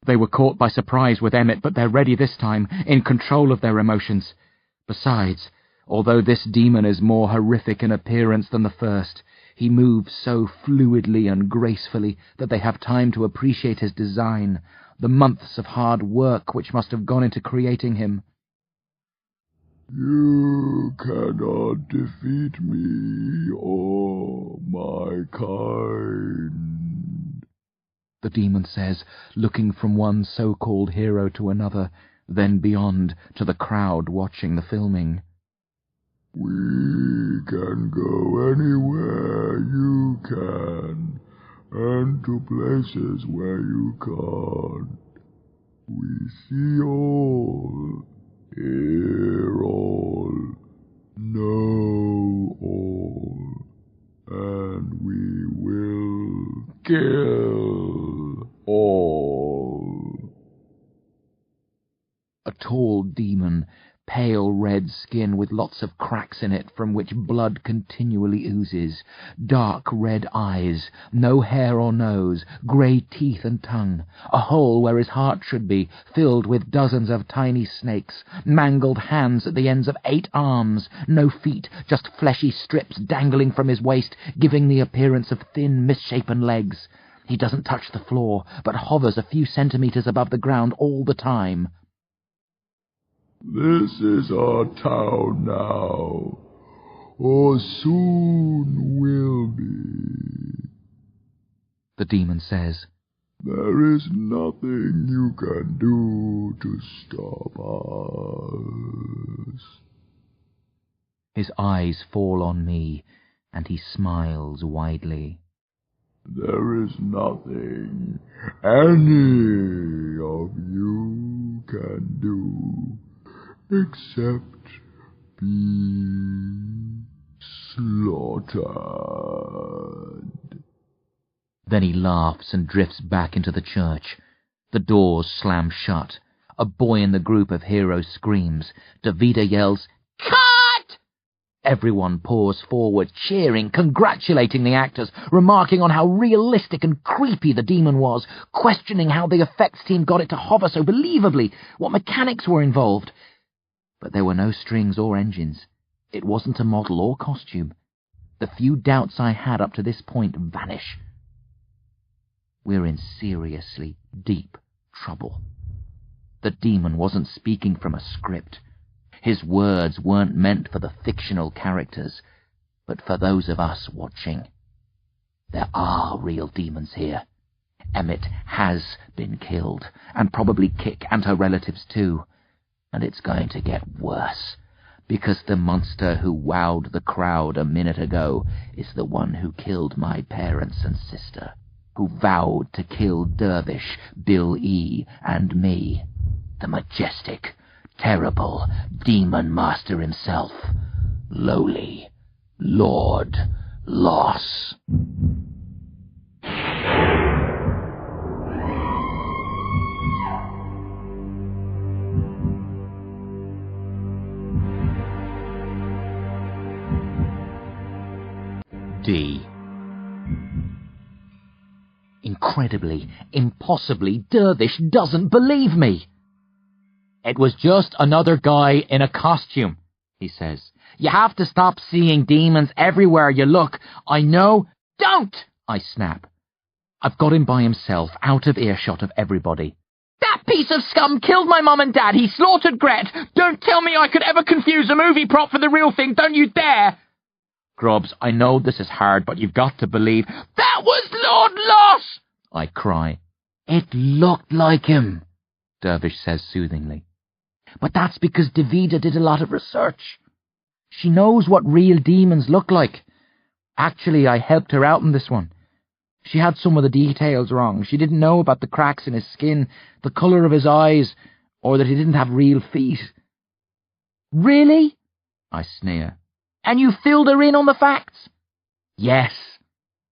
They were caught by surprise with Emmett, but they're ready this time, in control of their emotions. Besides, although this demon is more horrific in appearance than the first, he moves so fluidly and gracefully that they have time to appreciate his design, the months of hard work which must have gone into creating him. You cannot defeat me or my kind, the demon says, looking from one so-called hero to another, then beyond to the crowd watching the filming. We can go anywhere you can, and to places where you can't. We see all, hear all, know all, and we will kill all. A tall demon, pale red skin with lots of cracks in it from which blood continually oozes, dark red eyes, no hair or nose, grey teeth and tongue, a hole where his heart should be, filled with dozens of tiny snakes, mangled hands at the ends of 8 arms, no feet, just fleshy strips dangling from his waist, giving the appearance of thin, misshapen legs. He doesn't touch the floor, but hovers a few centimetres above the ground all the time. This is our town now, or soon will be, the demon says. There is nothing you can do to stop us. His eyes fall on me, and he smiles widely. There is nothing any of you can do except be slaughtered. Then he laughs and drifts back into the church. The doors slam shut. A boy in the group of heroes screams. Davida yells, "Cut!" Everyone pours forward, cheering, congratulating the actors, remarking on how realistic and creepy the demon was, questioning how the effects team got it to hover so believably, what mechanics were involved. But there were no strings or engines. It wasn't a model or costume. The few doubts I had up to this point vanish. We're in seriously deep trouble. The demon wasn't speaking from a script. His words weren't meant for the fictional characters, but for those of us watching. There are real demons here. Emmett has been killed, and probably Kick and her relatives too. And it's going to get worse, because the monster who wowed the crowd a minute ago is the one who killed my parents and sister, who vowed to kill Dervish, Bill E. and me, the majestic, terrible demon master himself, lowly Lord Loss. D. Incredibly, impossibly, Dervish doesn't believe me. "It was just another guy in a costume," he says. "You have to stop seeing demons everywhere you look. I know." "Don't!" I snap. I've got him by himself, out of earshot of everybody. "That piece of scum killed my mum and dad. He slaughtered Gret. Don't tell me I could ever confuse a movie prop for the real thing. Don't you dare!" "Grubbs, I know this is hard, but you've got to believe." "That was Lord Loss!" I cry. "It looked like him," Dervish says soothingly. "But that's because Davida did a lot of research. She knows what real demons look like. Actually, I helped her out in this one. She had some of the details wrong. She didn't know about the cracks in his skin, the colour of his eyes, or that he didn't have real feet." "Really?" I sneer. "And you filled her in on the facts?" "Yes,"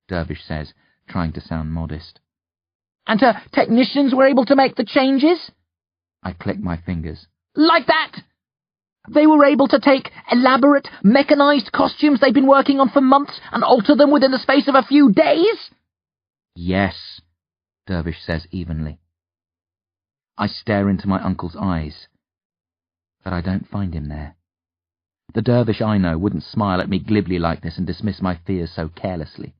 Dervish says, trying to sound modest. "And her technicians were able to make the changes?" I click my fingers. "Like that? They were able to take elaborate, mechanized costumes they've been working on for months and alter them within the space of a few days?" "Yes," Dervish says evenly. I stare into my uncle's eyes, but I don't find him there. The Dervish I know wouldn't smile at me glibly like this and dismiss my fears so carelessly.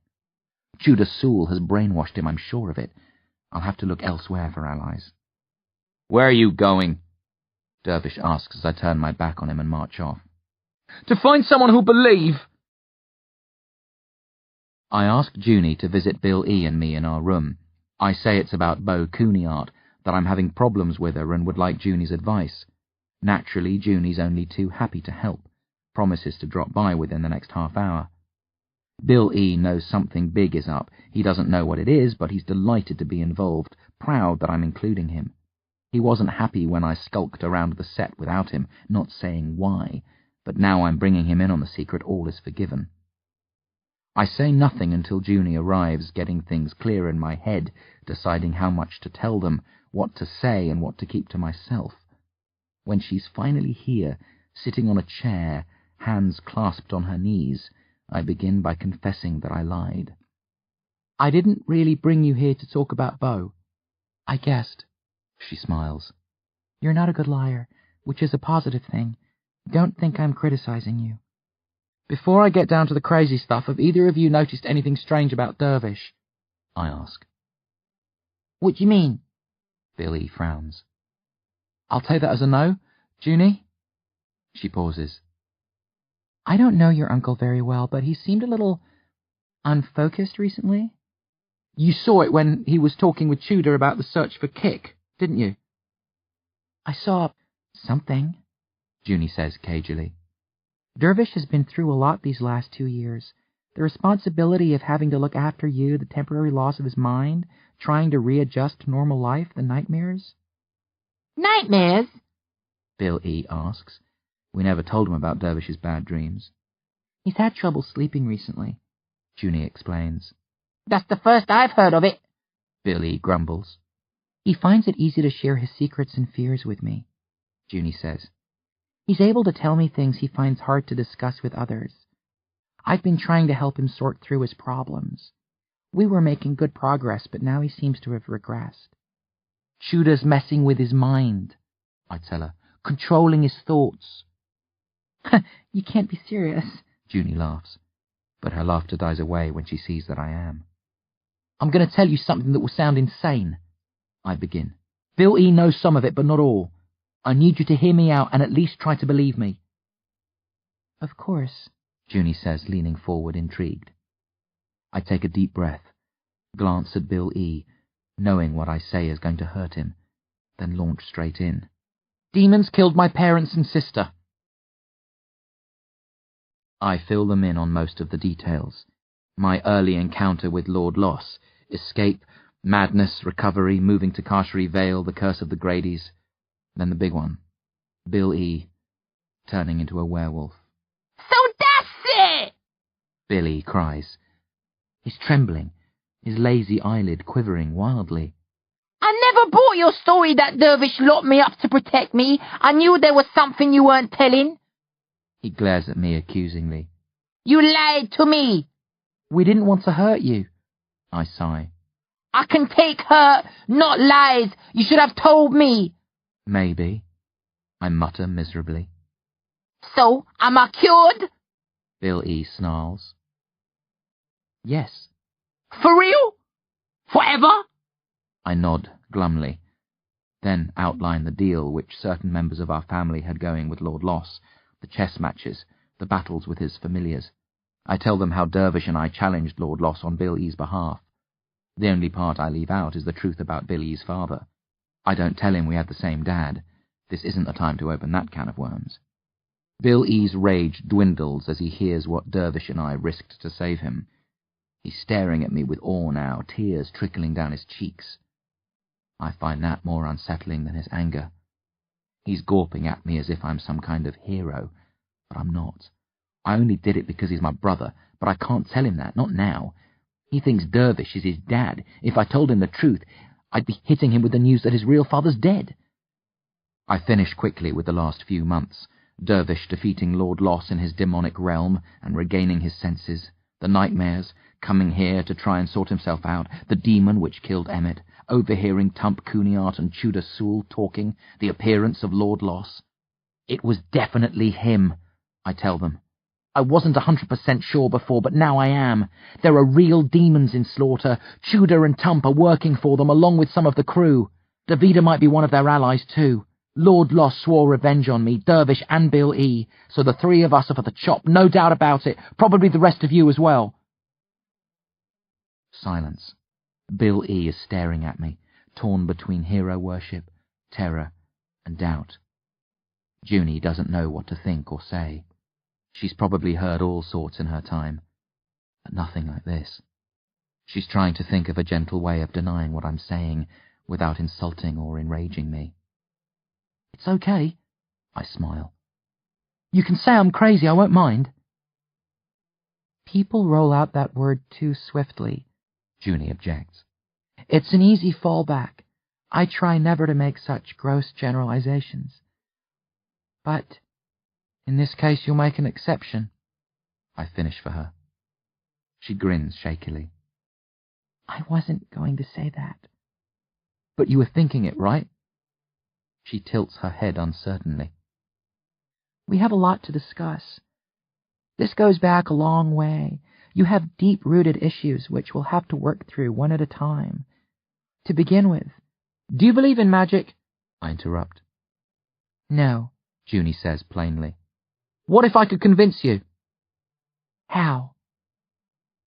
Judas Sewell has brainwashed him, I'm sure of it. I'll have to look elsewhere for allies. "Where are you going?" Dervish asks as I turn my back on him and march off. To find someone who'll believe. I ask Junie to visit Bill E. and me in our room. I say it's about Bo Cooneyart, that I'm having problems with her and would like Junie's advice. Naturally, Junie's only too happy to help, promises to drop by within the next half hour. Bill E. knows something big is up. He doesn't know what it is, but he's delighted to be involved, proud that I'm including him. He wasn't happy when I skulked around the set without him, not saying why, but now I'm bringing him in on the secret, all is forgiven. I say nothing until Junie arrives, getting things clear in my head, deciding how much to tell them, what to say and what to keep to myself. When she's finally here, sitting on a chair, hands clasped on her knees, I begin by confessing that I lied. I didn't really bring you here to talk about Bo. I guessed. She smiles. You're not a good liar, which is a positive thing. Don't think I'm criticizing you. Before I get down to the crazy stuff, have either of you noticed anything strange about Dervish? I ask. What do you mean? Bill E. frowns. I'll take that as a no. Junie? She pauses. I don't know your uncle very well, but he seemed a little unfocused recently. You saw it when he was talking with Tudor about the search for Kick, didn't you? I saw something, Junie says cagily. Dervish has been through a lot these last 2 years. The responsibility of having to look after you, the temporary loss of his mind, trying to readjust to normal life, the nightmares. Nightmares? Bill E. asks. We never told him about Dervish's bad dreams. He's had trouble sleeping recently, Junie explains. That's the first I've heard of it. Bill E. grumbles. He finds it easy to share his secrets and fears with me, Junie says. He's able to tell me things he finds hard to discuss with others. I've been trying to help him sort through his problems. We were making good progress, but now he seems to have regressed. Tudor's messing with his mind, I tell her, controlling his thoughts. You can't be serious. Junie laughs, but her laughter dies away when she sees that I am. I'm going to tell you something that will sound insane, I begin. Bill E. knows some of it, but not all. I need you to hear me out and at least try to believe me. Of course, Junie says, leaning forward, intrigued. I take a deep breath, glance at Bill E., knowing what I say is going to hurt him, then launch straight in. Demons killed my parents and sister. I fill them in on most of the details. My early encounter with Lord Loss, escape, madness, recovery, moving to Carchery Vale, the curse of the Gradys. Then the big one, Bill E. turning into a werewolf. So that's it! Bill E. cries. He's trembling, his lazy eyelid quivering wildly. I never bought your story that Dervish locked me up to protect me. I knew there was something you weren't telling. He glares at me accusingly. You lied to me. We didn't want to hurt you. I sigh. I can take hurt, not lies. You should have told me. Maybe, I mutter miserably. So, am I cured? Bill E. snarls. Yes. For real? Forever? I nod glumly, then outline the deal which certain members of our family had going with Lord Loss, the chess matches, the battles with his familiars. I tell them how Dervish and I challenged Lord Loss on Bill E.'s behalf. The only part I leave out is the truth about Bill E.'s father. I don't tell him we had the same dad. This isn't the time to open that can of worms. Bill E.'s rage dwindles as he hears what Dervish and I risked to save him. He's staring at me with awe now, tears trickling down his cheeks. I find that more unsettling than his anger. He's gawping at me as if I'm some kind of hero, but I'm not. I only did it because he's my brother, but I can't tell him that, not now. He thinks Dervish is his dad. If I told him the truth, I'd be hitting him with the news that his real father's dead. I finish quickly with the last few months. Dervish defeating Lord Loss in his demonic realm and regaining his senses. The nightmares, coming here to try and sort himself out. The demon which killed Emmett. Overhearing Tump Cooneyart and Tudor Sewell talking. The appearance of Lord Loss. It was definitely him, I tell them. I wasn't 100% sure before, but now I am. There are real demons in Slawter. Tudor and Tump are working for them, along with some of the crew. Davida might be one of their allies, too. Lord Loss swore revenge on me, Dervish and Bill E., so the three of us are for the chop, no doubt about it. Probably the rest of you as well. Silence. Bill E. is staring at me, torn between hero worship, terror, and doubt. Junie doesn't know what to think or say. She's probably heard all sorts in her time, but nothing like this. She's trying to think of a gentle way of denying what I'm saying without insulting or enraging me. It's okay, I smile. You can say I'm crazy, I won't mind. People roll out that word too swiftly, Junie objects. It's an easy fallback. I try never to make such gross generalizations. But in this case you'll make an exception. I finish for her. She grins shakily. I wasn't going to say that. But you were thinking it, right? She tilts her head uncertainly. We have a lot to discuss. This goes back a long way. You have deep-rooted issues which we'll have to work through one at a time. To begin with, do you believe in magic? I interrupt. No, Junie says plainly. What if I could convince you? How?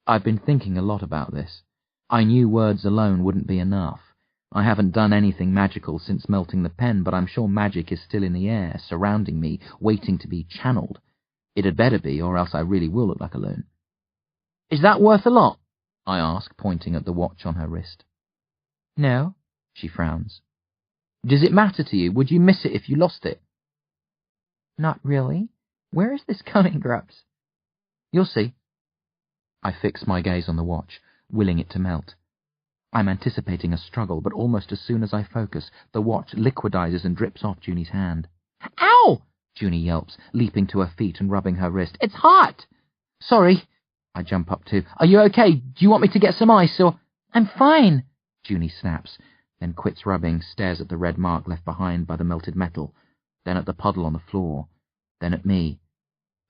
I've been thinking a lot about this. I knew words alone wouldn't be enough. I haven't done anything magical since melting the pen, but I'm sure magic is still in the air, surrounding me, waiting to be channeled. It had better be, or else I really will look like a loon. Is that worth a lot? I ask, pointing at the watch on her wrist. No, she frowns. Does it matter to you? Would you miss it if you lost it? Not really. Where is this coming, Grubs? You'll see. I fix my gaze on the watch, willing it to melt. I'm anticipating a struggle, but almost as soon as I focus, the watch liquidizes and drips off Junie's hand. Ow! Junie yelps, leaping to her feet and rubbing her wrist. It's hot! Sorry. I jump up too. Are you okay? Do you want me to get some ice, or... I'm fine. Junie snaps, then quits rubbing, stares at the red mark left behind by the melted metal, then at the puddle on the floor, then at me.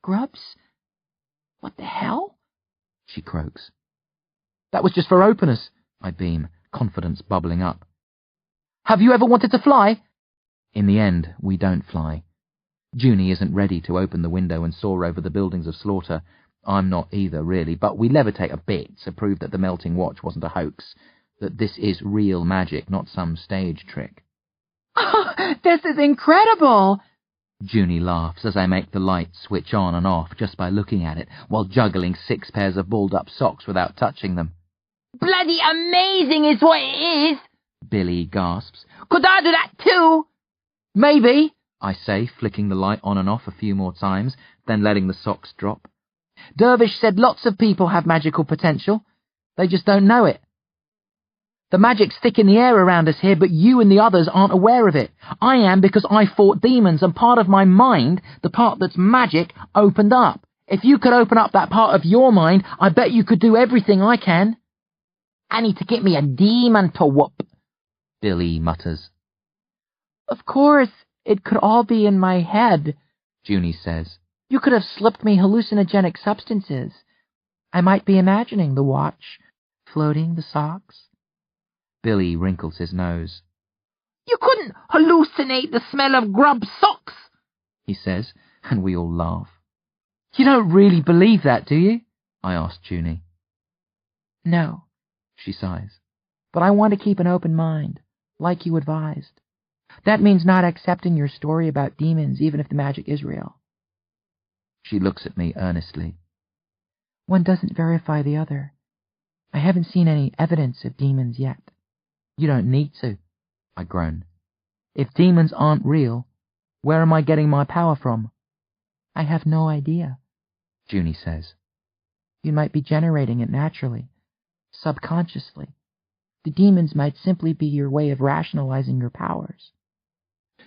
Grubs? What the hell? She croaks. That was just for openers. I beam, confidence bubbling up. Have you ever wanted to fly? In the end, we don't fly. Junie isn't ready to open the window and soar over the buildings of Slawter. I'm not either, really, but we levitate a bit to prove that the melting watch wasn't a hoax, that this is real magic, not some stage trick. Oh, this is incredible! Junie laughs as I make the light switch on and off just by looking at it, while juggling 6 pairs of balled-up socks without touching them. Bloody amazing is what it is! Billy gasps. Could I do that too? Maybe, I say, flicking the light on and off a few more times, then letting the socks drop. Dervish said lots of people have magical potential. They just don't know it. The magic's thick in the air around us here, but you and the others aren't aware of it. I am because I fought demons, and part of my mind, the part that's magic, opened up. If you could open up that part of your mind, I bet you could do everything I can. I need to get me a demon to whoop, Billy mutters. Of course, it could all be in my head, Junie says. You could have slipped me hallucinogenic substances. I might be imagining the watch, floating the socks. Billy wrinkles his nose. You couldn't hallucinate the smell of grub socks, he says, and we all laugh. You don't really believe that, do you? I ask Junie. No, she sighs. But I want to keep an open mind, like you advised. That means not accepting your story about demons, even if the magic is real. She looks at me earnestly. One doesn't verify the other. I haven't seen any evidence of demons yet. You don't need to, I groan. If demons aren't real, where am I getting my power from? I have no idea, Junie says. You might be generating it naturally, subconsciously. The demons might simply be your way of rationalizing your powers.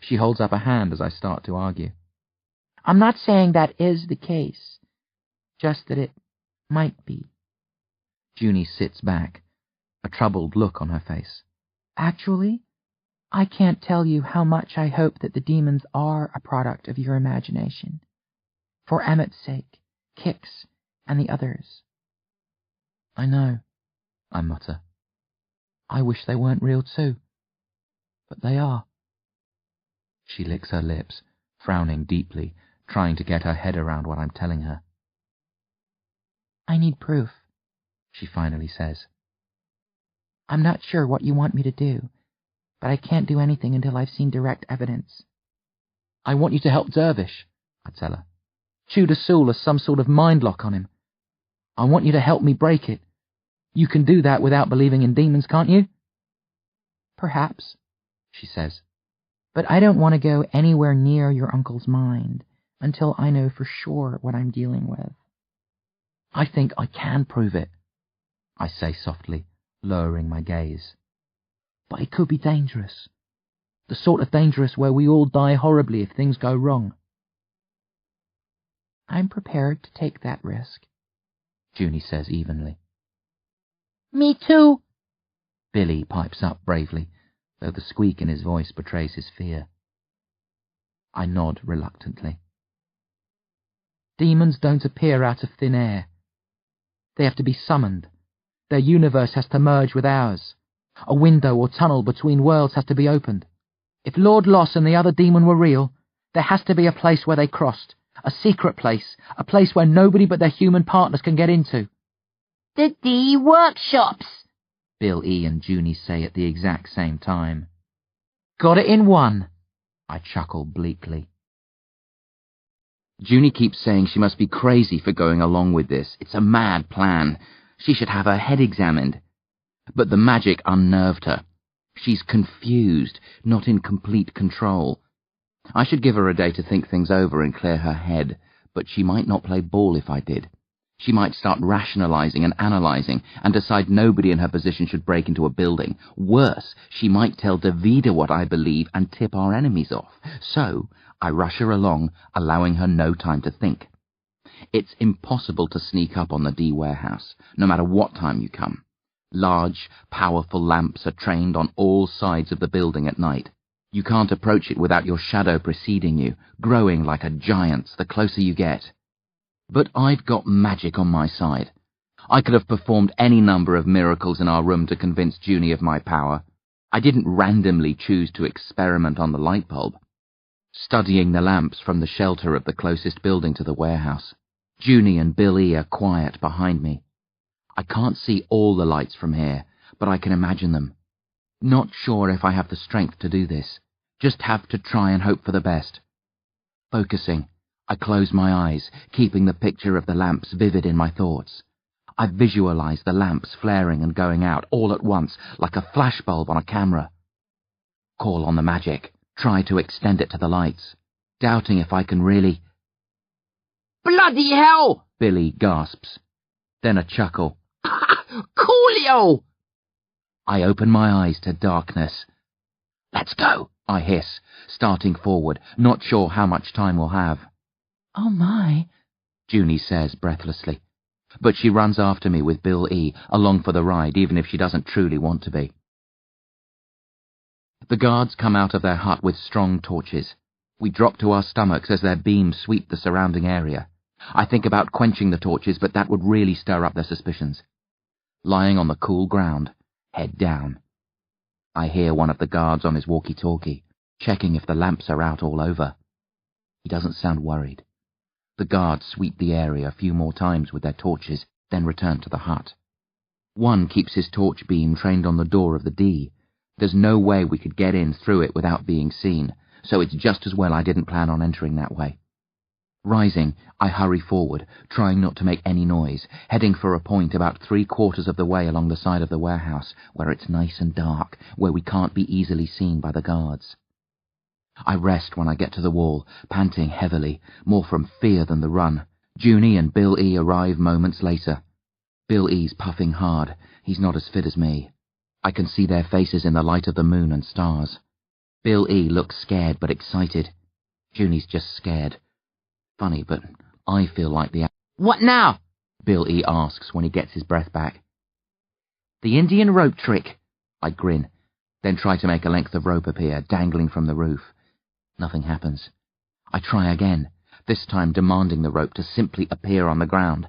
She holds up a hand as I start to argue. I'm not saying that is the case, just that it might be. Junie sits back, a troubled look on her face. Actually, I can't tell you how much I hope that the demons are a product of your imagination. For Emmett's sake, Kix, and the others. I know, I mutter. I wish they weren't real too, but they are. She licks her lips, frowning deeply, trying to get her head around what I'm telling her. I need proof, she finally says. I'm not sure what you want me to do, but I can't do anything until I've seen direct evidence. I want you to help Dervish, I tell her. Tudor Soul has some sort of mind lock on him. I want you to help me break it. You can do that without believing in demons, can't you? Perhaps, she says, but I don't want to go anywhere near your uncle's mind until I know for sure what I'm dealing with. I think I can prove it, I say softly, lowering my gaze. But it could be dangerous. The sort of dangerous where we all die horribly if things go wrong. I'm prepared to take that risk, Junie says evenly. Me too, Billy pipes up bravely, though the squeak in his voice betrays his fear. I nod reluctantly. Demons don't appear out of thin air. They have to be summoned. Their universe has to merge with ours. A window or tunnel between worlds has to be opened. If Lord Loss and the other demon were real, there has to be a place where they crossed. A secret place. A place where nobody but their human partners can get into. the D workshops. Bill E. and Junie say at the exact same time. Got it in one, I chuckle bleakly. Junie keeps saying she must be crazy for going along with this. It's a mad plan. She should have her head examined. But the magic unnerved her. She's confused, not in complete control. I should give her a day to think things over and clear her head, but she might not play ball if I did. She might start rationalizing and analyzing and decide nobody in her position should break into a building. Worse, she might tell Davida what I believe and tip our enemies off. So I rush her along, allowing her no time to think. It's impossible to sneak up on the D warehouse, no matter what time you come. Large, powerful lamps are trained on all sides of the building at night. You can't approach it without your shadow preceding you, growing like a giant's the closer you get. But I've got magic on my side. I could have performed any number of miracles in our room to convince Junie of my power. I didn't randomly choose to experiment on the light bulb. Studying the lamps from the shelter of the closest building to the warehouse, Junie and Bill E. are quiet behind me. I can't see all the lights from here, but I can imagine them. Not sure if I have the strength to do this. Just have to try and hope for the best. Focusing, I close my eyes, keeping the picture of the lamps vivid in my thoughts. I visualize the lamps flaring and going out all at once, like a flashbulb on a camera. Call on the magic, try to extend it to the lights, doubting if I can really... Bloody hell! Billy gasps. Then a chuckle. Coolio! I open my eyes to darkness. Let's go, I hiss, starting forward, not sure how much time we'll have. Oh my, Junie says breathlessly, but she runs after me with Bill E. along for the ride, even if she doesn't truly want to be. The guards come out of their hut with strong torches. We drop to our stomachs as their beams sweep the surrounding area. I think about quenching the torches, but that would really stir up their suspicions. Lying on the cool ground, head down. I hear one of the guards on his walkie-talkie, checking if the lamps are out all over. He doesn't sound worried. The guards sweep the area a few more times with their torches, then return to the hut. One keeps his torch beam trained on the door of the D. There's no way we could get in through it without being seen, so it's just as well I didn't plan on entering that way. Rising, I hurry forward, trying not to make any noise, heading for a point about 3/4 of the way along the side of the warehouse, where it's nice and dark, where we can't be easily seen by the guards. I rest when I get to the wall, panting heavily, more from fear than the run. Junie and Bill E. arrive moments later. Bill E.'s puffing hard. He's not as fit as me. I can see their faces in the light of the moon and stars. Bill E. looks scared but excited. Junie's just scared. Funny, but I feel like the... What now? Bill E. asks when he gets his breath back. The Indian rope trick, I grin, then try to make a length of rope appear, dangling from the roof. Nothing happens. I try again, this time demanding the rope to simply appear on the ground.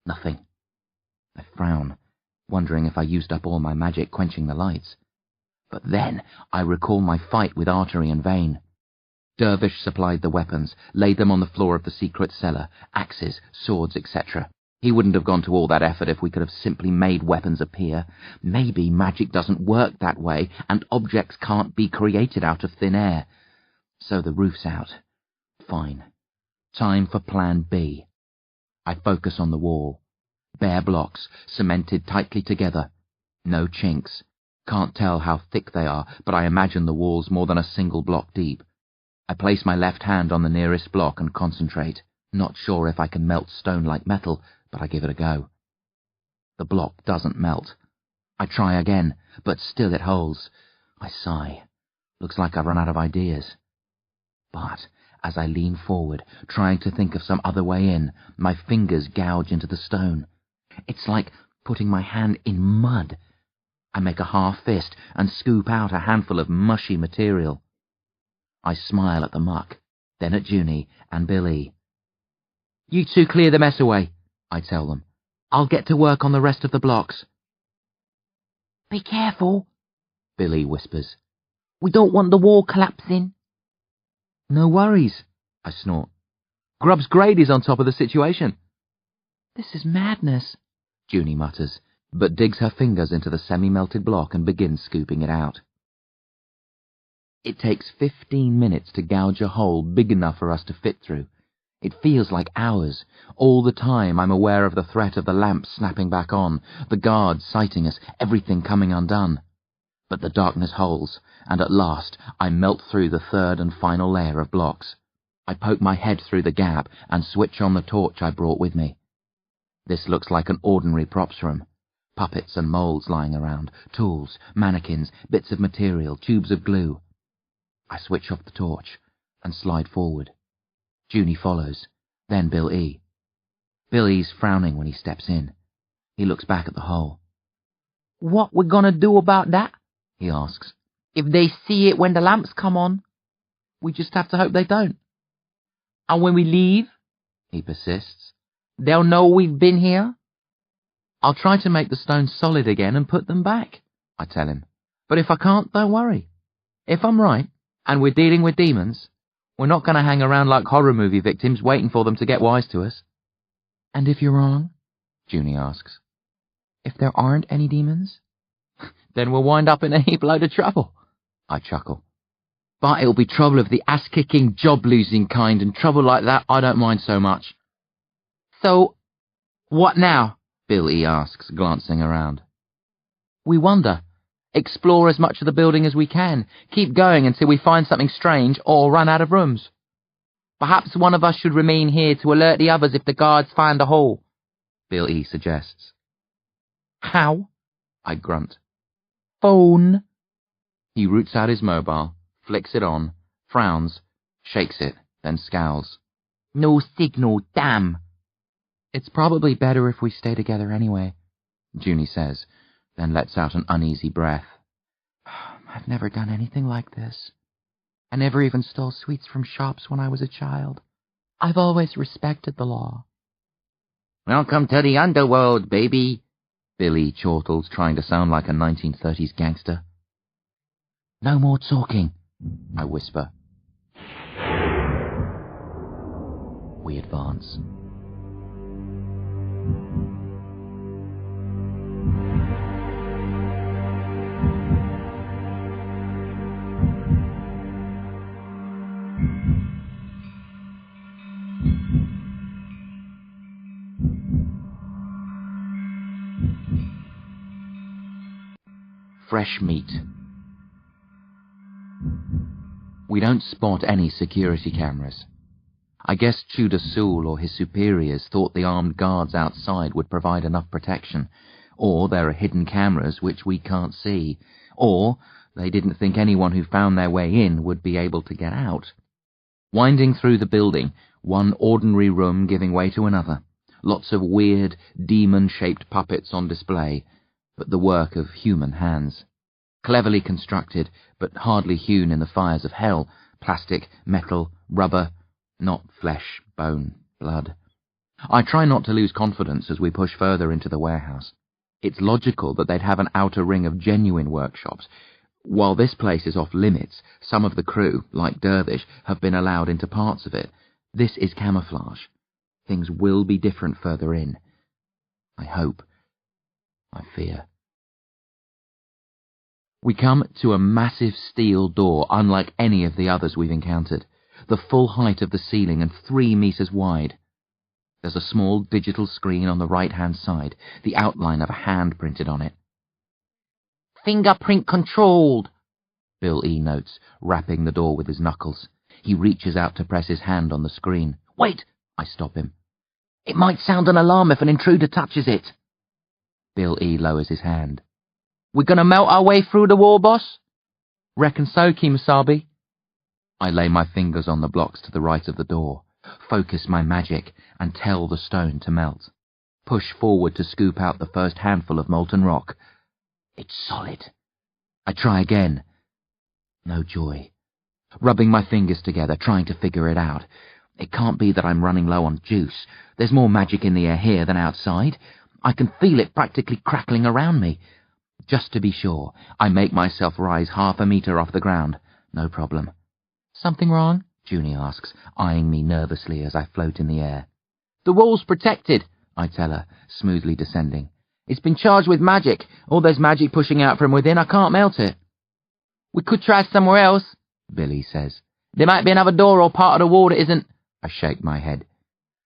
Nothing. I frown, wondering if I used up all my magic quenching the lights. But then I recall my fight with artery and vein. Dervish supplied the weapons, laid them on the floor of the secret cellar, axes, swords, etc. He wouldn't have gone to all that effort if we could have simply made weapons appear. Maybe magic doesn't work that way, and objects can't be created out of thin air. So the roof's out. Fine. Time for plan B. I focus on the wall. Bare blocks, cemented tightly together. No chinks. Can't tell how thick they are, but I imagine the wall's more than a single block deep. I place my left hand on the nearest block and concentrate. Not sure if I can melt stone like metal, but I give it a go. The block doesn't melt. I try again, but still it holds. I sigh. Looks like I've run out of ideas. But as I lean forward, trying to think of some other way in, my fingers gouge into the stone. It's like putting my hand in mud. I make a half fist and scoop out a handful of mushy material. I smile at the muck, then at Junie and Billy. "You two clear the mess away," I tell them. "I'll get to work on the rest of the blocks." "Be careful," Billy whispers. "We don't want the wall collapsing." "No worries," I snort. "Grubb's grade is on top of the situation." This is madness, Junie mutters, but digs her fingers into the semi-melted block and begins scooping it out. It takes 15 minutes to gouge a hole big enough for us to fit through. It feels like hours. All the time I'm aware of the threat of the lamps snapping back on, the guards sighting us, everything coming undone. But the darkness holds, and at last I melt through the third and final layer of blocks. I poke my head through the gap and switch on the torch I brought with me. This looks like an ordinary props room. Puppets and moulds lying around, tools, mannequins, bits of material, tubes of glue. I switch off the torch and slide forward. Junie follows, then Bill E. Billy's frowning when he steps in. He looks back at the hole. "What we gonna do about that?" he asks. "If they see it when the lamps come on?" We just have to hope they don't. "And when we leave?" he persists. "They'll know we've been here?" I'll try to make the stones solid again and put them back, I tell him. But if I can't, don't worry. If I'm right, and we're dealing with demons, we're not going to hang around like horror movie victims waiting for them to get wise to us. And if you're wrong? Junie asks. If there aren't any demons? Then we'll wind up in a heap load of trouble. I chuckle. But it'll be trouble of the ass-kicking, job-losing kind, and trouble like that I don't mind so much. "So, what now?" Bill E. asks, glancing around. We wander. Explore as much of the building as we can. Keep going until we find something strange or run out of rooms. "Perhaps one of us should remain here to alert the others if the guards find a hole," Bill E. suggests. "How?" I grunt. "Phone." He roots out his mobile, flicks it on, frowns, shakes it, then scowls. "No signal, damn." It's probably better if we stay together anyway, Junie says, then lets out an uneasy breath. I've never done anything like this. I never even stole sweets from shops when I was a child. I've always respected the law. "Welcome to the underworld, baby," Billy chortles, trying to sound like a 1930s gangster. "No more talking," I whisper. We advance. Fresh meat. We don't spot any security cameras. I guess Tudor Sewell or his superiors thought the armed guards outside would provide enough protection, or there are hidden cameras which we can't see, or they didn't think anyone who found their way in would be able to get out. Winding through the building, one ordinary room giving way to another, lots of weird, demon-shaped puppets on display, but the work of human hands. Cleverly constructed, but hardly hewn in the fires of hell, plastic, metal, rubber, not flesh, bone, blood. I try not to lose confidence as we push further into the warehouse. It's logical that they'd have an outer ring of genuine workshops, While this place is off limits, some of the crew, like Dervish, have been allowed into parts of it. This is camouflage. Things will be different further in. I hope. I fear. We come to a massive steel door unlike any of the others we've encountered, the full height of the ceiling and 3 meters wide. There's a small digital screen on the right-hand side, the outline of a hand printed on it. Fingerprint controlled, Bill E. notes, rapping the door with his knuckles. He reaches out to press his hand on the screen. Wait! I stop him. It might sound an alarm if an intruder touches it. Bill E. lowers his hand. We're gonna melt our way through the wall, boss? Reckon so, Kemosabe. I lay my fingers on the blocks to the right of the door, focus my magic, and tell the stone to melt. Push forward to scoop out the first handful of molten rock. It's solid. I try again. No joy. Rubbing my fingers together, trying to figure it out. It can't be that I'm running low on juice. There's more magic in the air here than outside. I can feel it practically crackling around me. Just to be sure, I make myself rise 1/2 meter off the ground. No problem. Something wrong? Junie asks, eyeing me nervously as I float in the air. The wall's protected, I tell her, smoothly descending. It's been charged with magic. All there's magic pushing out from within, I can't melt it. We could try somewhere else, Billy says. There might be another door or part of the wall that isn't... I shake my head.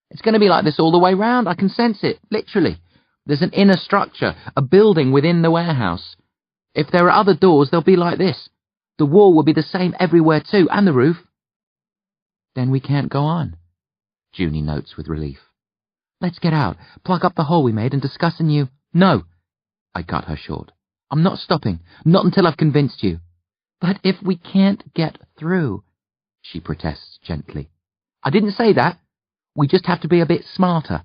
It's going to be like this all the way round, I can sense it, literally. There's an inner structure, a building within the warehouse. If there are other doors, they'll be like this. The wall will be the same everywhere too, and the roof. Then we can't go on, Junie notes with relief. Let's get out, plug up the hole we made and discuss a new... No, I cut her short. I'm not stopping, not until I've convinced you. But if we can't get through, she protests gently. I didn't say that. We just have to be a bit smarter.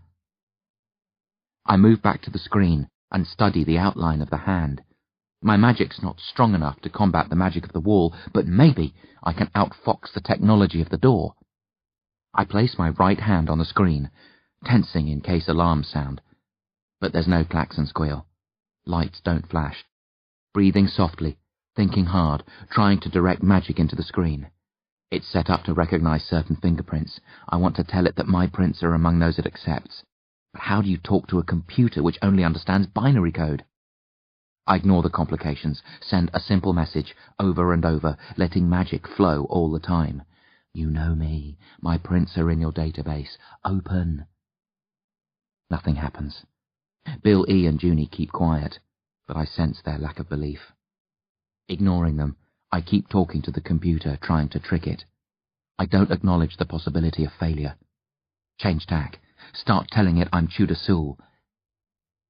I move back to the screen and study the outline of the hand. My magic's not strong enough to combat the magic of the wall, but maybe I can outfox the technology of the door. I place my right hand on the screen, tensing in case alarms sound. But there's no klaxon squeal. Lights don't flash. Breathing softly, thinking hard, trying to direct magic into the screen. It's set up to recognize certain fingerprints. I want to tell it that my prints are among those it accepts. But how do you talk to a computer which only understands binary code? I ignore the complications, send a simple message, over and over, letting magic flow all the time. You know me. My prints are in your database. Open. Nothing happens. Bill E. and Junie keep quiet, but I sense their lack of belief. Ignoring them, I keep talking to the computer, trying to trick it. I don't acknowledge the possibility of failure. Change tack. Start telling it I'm Chudasul.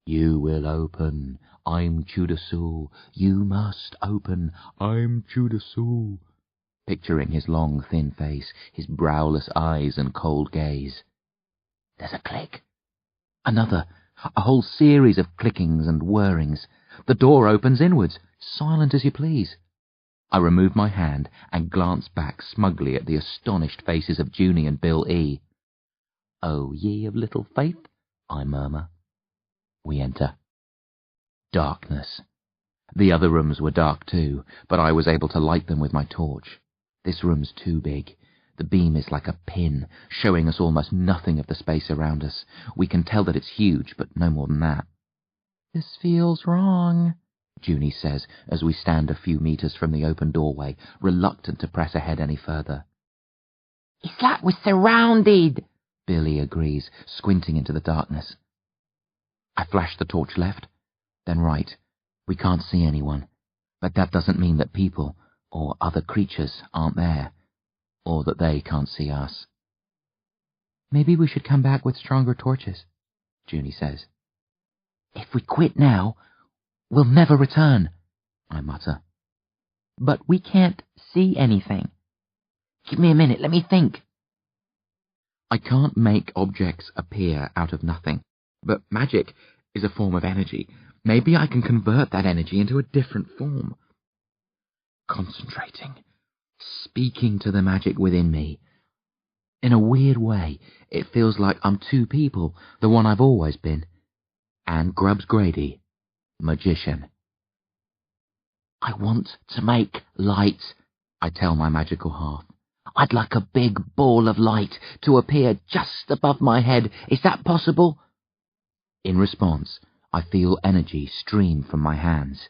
You will open. I'm Chudasul. You must open. I'm Chudasul. Picturing his long, thin face, his browless eyes and cold gaze. There's a click. Another. A whole series of clickings and whirrings. The door opens inwards, silent as you please. I remove my hand and glance back smugly at the astonished faces of Junie and Bill E. Oh, ye of little faith, I murmur. We enter. Darkness. The other rooms were dark too, but I was able to light them with my torch. This room's too big. The beam is like a pin, showing us almost nothing of the space around us. We can tell that it's huge, but no more than that. This feels wrong, Junie says as we stand a few meters from the open doorway, reluctant to press ahead any further. It's like we're surrounded, Billy agrees, squinting into the darkness. I flash the torch left, then right. We can't see anyone, but that doesn't mean that people, or other creatures, aren't there, or that they can't see us. Maybe we should come back with stronger torches, Junie says. If we quit now, we'll never return, I mutter. But we can't see anything. Give me a minute, let me think. I can't make objects appear out of nothing, but magic is a form of energy. Maybe I can convert that energy into a different form. Concentrating, speaking to the magic within me. In a weird way, it feels like I'm two people, the one I've always been. Anne Grubbs Grady, magician. I want to make light, I tell my magical half. I'd like a big ball of light to appear just above my head. Is that possible? In response, I feel energy stream from my hands.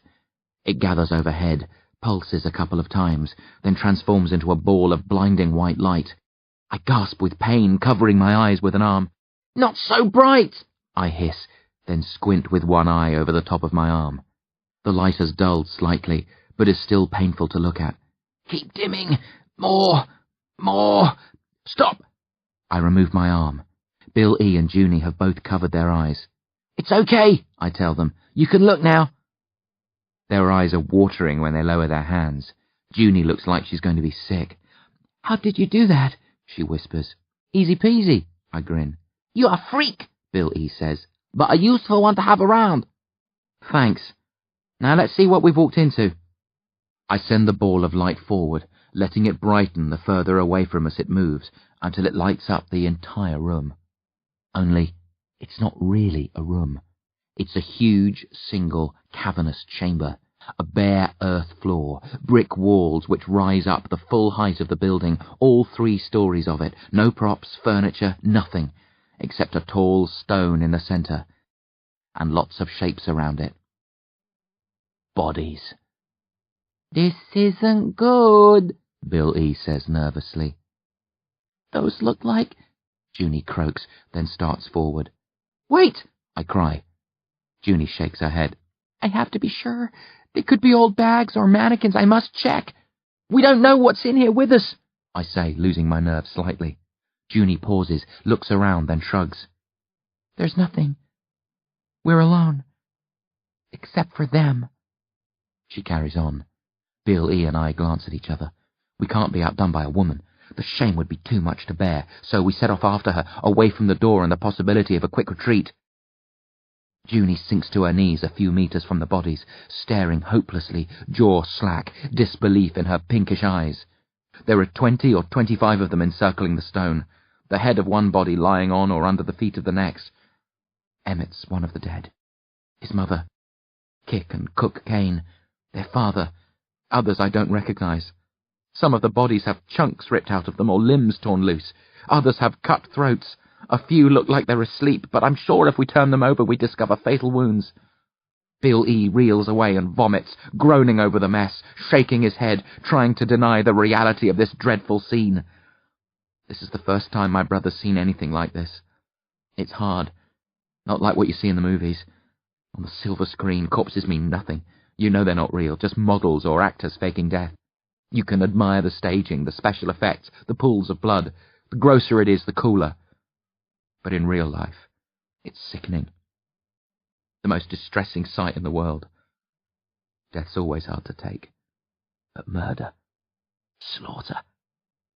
It gathers overhead, pulses a couple of times, then transforms into a ball of blinding white light. I gasp with pain, covering my eyes with an arm. "Not so bright!" I hiss, then squint with one eye over the top of my arm. The light has dulled slightly, but is still painful to look at. "Keep dimming! More! More! Stop!" I remove my arm. Bill E. and Junie have both covered their eyes. "It's okay," I tell them. "You can look now." Their eyes are watering when they lower their hands. Junie looks like she's going to be sick. "How did you do that?" she whispers. "Easy peasy," I grin. "You're a freak," Bill E. says, "but a useful one to have around." "Thanks. Now let's see what we've walked into." I send the ball of light forward, letting it brighten the further away from us it moves, until it lights up the entire room. Only, it's not really a room. It's a huge, single, cavernous chamber. A bare earth floor, brick walls which rise up the full height of the building, all 3 stories of it, no props, furniture, nothing, except a tall stone in the centre, and lots of shapes around it. Bodies. "This isn't good," Bill E. says nervously. "Those look like—" Junie croaks, then starts forward. "Wait!" I cry. Junie shakes her head. "I have to be sure. They could be old bags or mannequins. I must check." "We don't know what's in here with us," I say, losing my nerve slightly. Junie pauses, looks around, then shrugs. "There's nothing. We're alone. Except for them." She carries on. Bill E. and I glance at each other. We can't be outdone by a woman. The shame would be too much to bear, so we set off after her, away from the door and the possibility of a quick retreat. Junie sinks to her knees a few meters from the bodies, staring hopelessly, jaw slack, disbelief in her pinkish eyes. There are 20 or 25 of them encircling the stone, the head of one body lying on or under the feet of the next. Emmett's one of the dead. His mother, Kick and Cook Kane, their father, others I don't recognize. Some of the bodies have chunks ripped out of them or limbs torn loose. Others have cut throats. A few look like they're asleep, but I'm sure if we turn them over we discover fatal wounds. Bill E. reels away and vomits, groaning over the mess, shaking his head, trying to deny the reality of this dreadful scene. This is the first time my brother's seen anything like this. It's hard. Not like what you see in the movies. On the silver screen, corpses mean nothing. You know they're not real, just models or actors faking death. You can admire the staging, the special effects, the pools of blood. The grosser it is, the cooler. But in real life, it's sickening. The most distressing sight in the world. Death's always hard to take. But murder, slaughter,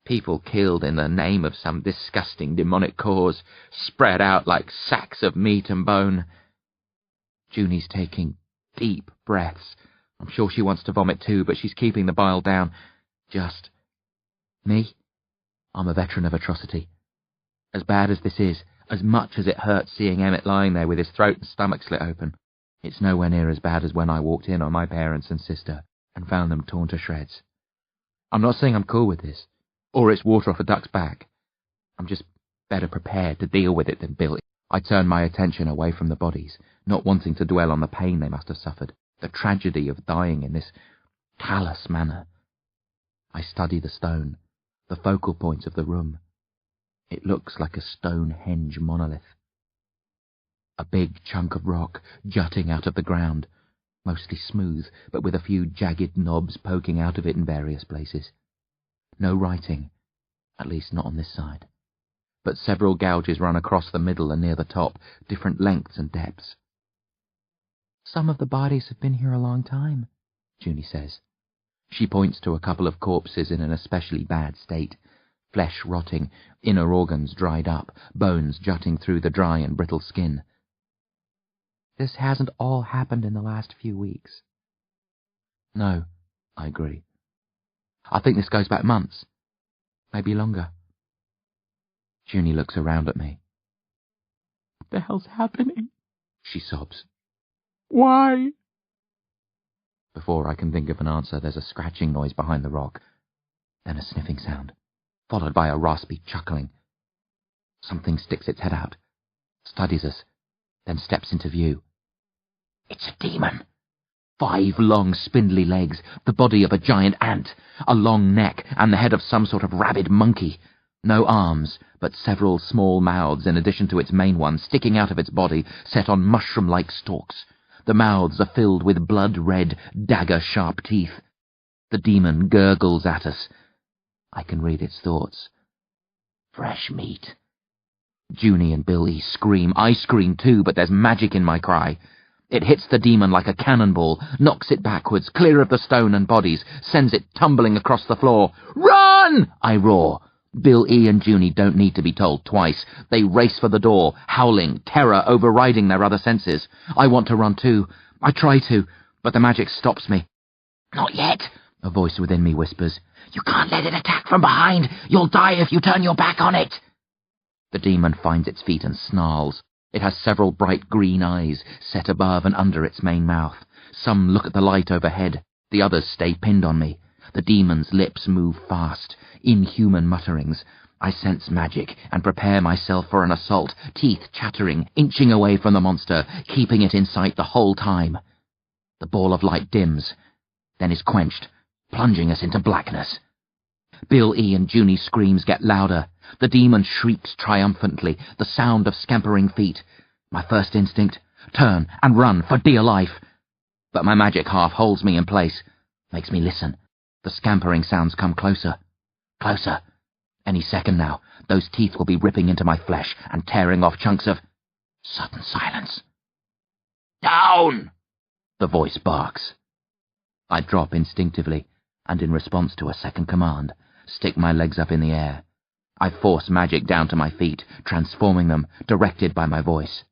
people killed in the name of some disgusting demonic cause, spread out like sacks of meat and bone. Junie's taking deep breaths. I'm sure she wants to vomit too, but she's keeping the bile down. Just me? I'm a veteran of atrocity. As bad as this is, as much as it hurts seeing Emmett lying there with his throat and stomach slit open, it's nowhere near as bad as when I walked in on my parents and sister and found them torn to shreds. I'm not saying I'm cool with this, or it's water off a duck's back. I'm just better prepared to deal with it than Bill. I turn my attention away from the bodies, not wanting to dwell on the pain they must have suffered, the tragedy of dying in this callous manner. I study the stone, the focal point of the room. It looks like a Stonehenge monolith. A big chunk of rock jutting out of the ground, mostly smooth, but with a few jagged knobs poking out of it in various places. No writing, at least not on this side, but several gouges run across the middle and near the top, different lengths and depths. "Some of the bodies have been here a long time," Junie says. She points to a couple of corpses in an especially bad state, flesh rotting, inner organs dried up, bones jutting through the dry and brittle skin. "This hasn't all happened in the last few weeks." "No," I agree. "I think this goes back months, maybe longer." Junie looks around at me. "What the hell's happening?" she sobs. "Why?" Before I can think of an answer, there's a scratching noise behind the rock, then a sniffing sound, followed by a raspy chuckling. Something sticks its head out, studies us, then steps into view. It's a demon. 5 long, spindly legs, the body of a giant ant, a long neck, and the head of some sort of rabid monkey. No arms, but several small mouths in addition to its main one sticking out of its body, set on mushroom-like stalks. The mouths are filled with blood-red, dagger-sharp teeth. The demon gurgles at us. I can read its thoughts. Fresh meat. Junie and Billy scream. I scream too, but there's magic in my cry. It hits the demon like a cannonball, knocks it backwards, clear of the stone and bodies, sends it tumbling across the floor. Run! I roar. Bill E. and Junie don't need to be told twice. They race for the door, howling, terror overriding their other senses. I want to run too. I try to, but the magic stops me. Not yet, a voice within me whispers. You can't let it attack from behind. You'll die if you turn your back on it. The demon finds its feet and snarls. It has several bright green eyes set above and under its main mouth. Some look at the light overhead. The others stay pinned on me. The demon's lips move fast, inhuman mutterings. I sense magic and prepare myself for an assault, teeth chattering, inching away from the monster, keeping it in sight the whole time. The ball of light dims, then is quenched, plunging us into blackness. Bill E. and Junie's screams get louder. The demon shrieks triumphantly, the sound of scampering feet. My first instinct, turn and run for dear life. But my magic half holds me in place, makes me listen. The scampering sounds come closer, closer. Any second now, those teeth will be ripping into my flesh and tearing off chunks of... Sudden silence. Down! The voice barks. I drop instinctively, and in response to a second command, stick my legs up in the air. I force magic down to my feet, transforming them, directed by my voice.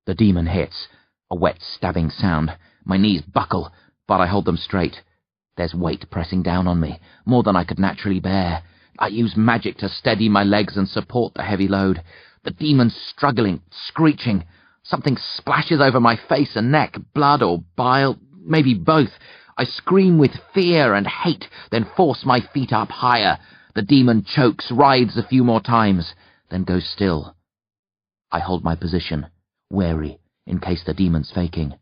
The demon hits, a wet stabbing sound. My knees buckle, but I hold them straight. There's weight pressing down on me, more than I could naturally bear. I use magic to steady my legs and support the heavy load. The demon's struggling, screeching. Something splashes over my face and neck, blood or bile, maybe both. I scream with fear and hate, then force my feet up higher. The demon chokes, writhes a few more times, then goes still. I hold my position, wary, in case the demon's faking.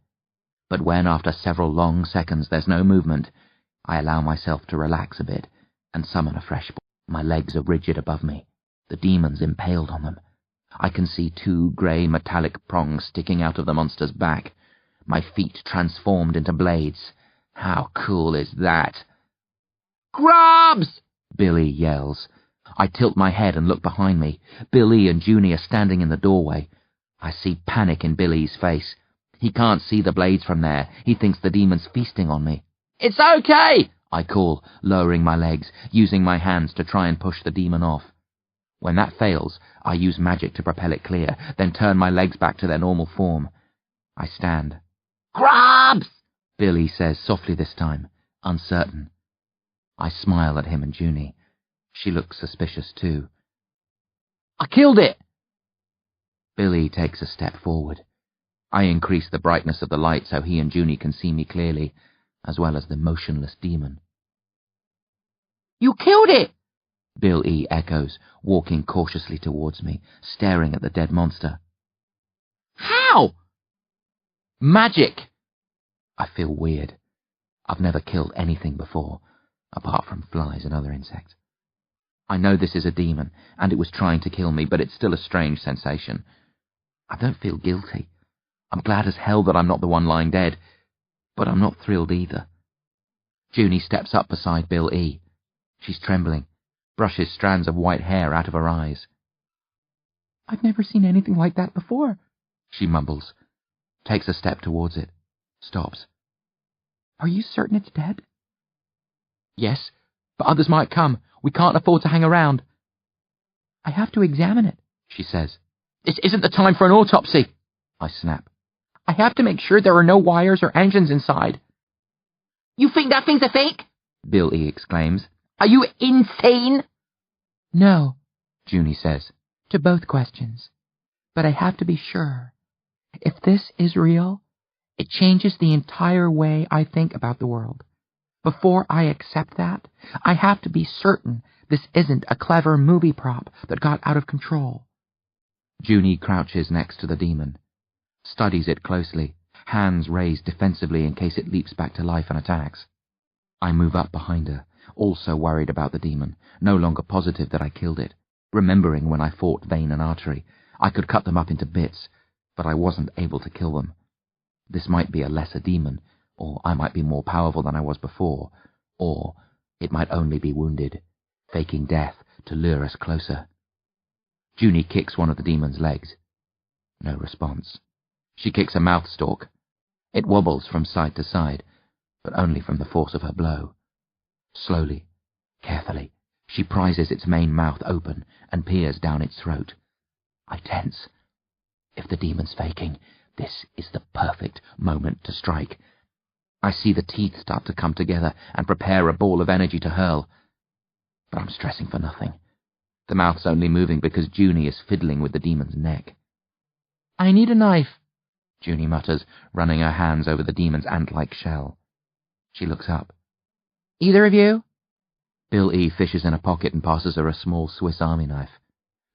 But when, after several long seconds, there's no movement, I allow myself to relax a bit and summon a fresh ball. My legs are rigid above me. The demon's impaled on them. I can see 2 grey metallic prongs sticking out of the monster's back. My feet transformed into blades. How cool is that? Grubs! Billy yells. I tilt my head and look behind me. Billy and Junie are standing in the doorway. I see panic in Billy's face. He can't see the blades from there. He thinks the demon's feasting on me. It's okay, I call, lowering my legs, using my hands to try and push the demon off. When that fails, I use magic to propel it clear, then turn my legs back to their normal form. I stand. Grubs! Billy says softly this time, uncertain. I smile at him and Junie. She looks suspicious too. I killed it! Billy takes a step forward. I increase the brightness of the light so he and Junie can see me clearly, as well as the motionless demon. You killed it! Bill E. echoes, walking cautiously towards me, staring at the dead monster. How? Magic! I feel weird. I've never killed anything before, apart from flies and other insects. I know this is a demon, and it was trying to kill me, but it's still a strange sensation. I don't feel guilty. I'm glad as hell that I'm not the one lying dead, but I'm not thrilled either. Junie steps up beside Bill E. She's trembling, brushes strands of white hair out of her eyes. I've never seen anything like that before, she mumbles, takes a step towards it, stops. Are you certain it's dead? Yes, but others might come. We can't afford to hang around. I have to examine it, she says. This isn't the time for an autopsy, I snap. I have to make sure there are no wires or engines inside. You think that thing's a fake? Bill E. exclaims. Are you insane? No, Junie says, to both questions. But I have to be sure. If this is real, It changes the entire way I think about the world. Before I accept that, I have to be certain this isn't a clever movie prop that got out of control. Junie crouches next to the demon, studies it closely, hands raised defensively in case it leaps back to life and attacks. I move up behind her, also worried about the demon, no longer positive that I killed it, remembering when I fought Vein and Artery. I could cut them up into bits, but I wasn't able to kill them. This might be a lesser demon, or I might be more powerful than I was before, or it might only be wounded, faking death to lure us closer. Junie kicks one of the demon's legs. No response. She kicks a mouth stalk. It wobbles from side to side, but only from the force of her blow. Slowly, carefully, she prizes its main mouth open and peers down its throat. I tense. If the demon's faking, this is the perfect moment to strike. I see the teeth start to come together and prepare a ball of energy to hurl. But I'm stressing for nothing. The mouth's only moving because Junie is fiddling with the demon's neck. I need a knife, Junie mutters, running her hands over the demon's ant-like shell. She looks up. Either of you? Bill E. fishes in a pocket and passes her a small Swiss Army knife.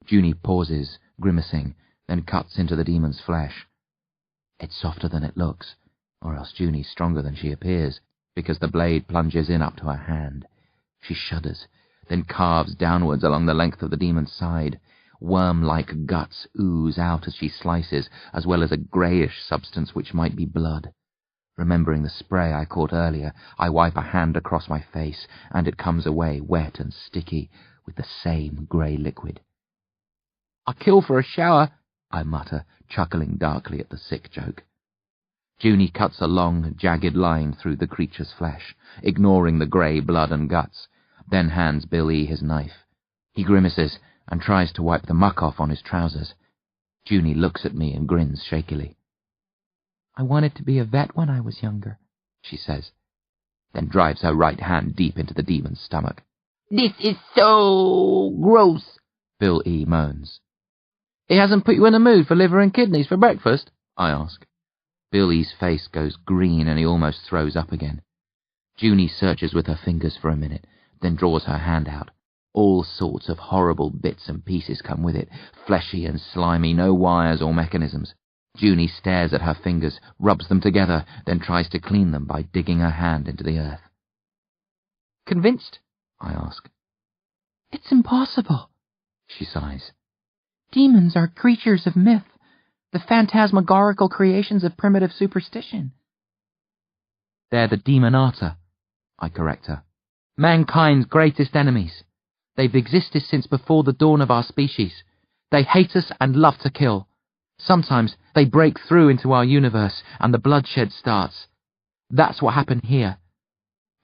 Junie pauses, grimacing, then cuts into the demon's flesh. It's softer than it looks, or else Junie's stronger than she appears, because the blade plunges in up to her hand. She shudders, then carves downwards along the length of the demon's side. Worm-like guts ooze out as she slices, as well as a greyish substance which might be blood. Remembering the spray I caught earlier, I wipe a hand across my face, and it comes away wet and sticky, with the same grey liquid. "I'll kill for a shower," I mutter, chuckling darkly at the sick joke. Junie cuts a long, jagged line through the creature's flesh, ignoring the grey blood and guts, then hands Bill E. his knife. He grimaces and tries to wipe the muck off on his trousers. Junie looks at me and grins shakily. "I wanted to be a vet when I was younger," she says, then drives her right hand deep into the demon's stomach. "This is so gross," Bill E. moans. "It hasn't put you in the mood for liver and kidneys for breakfast?" I ask. Bill E.'s face goes green and he almost throws up again. Junie searches with her fingers for a minute, then draws her hand out. All sorts of horrible bits and pieces come with it, fleshy and slimy, no wires or mechanisms. Junie stares at her fingers, rubs them together, then tries to clean them by digging her hand into the earth. "Convinced?" I ask. "It's impossible," she sighs. "Demons are creatures of myth, the phantasmagorical creations of primitive superstition." "They're the Demonata," I correct her. "Mankind's greatest enemies. They've existed since before the dawn of our species. They hate us and love to kill. Sometimes they break through into our universe and the bloodshed starts. That's what happened here."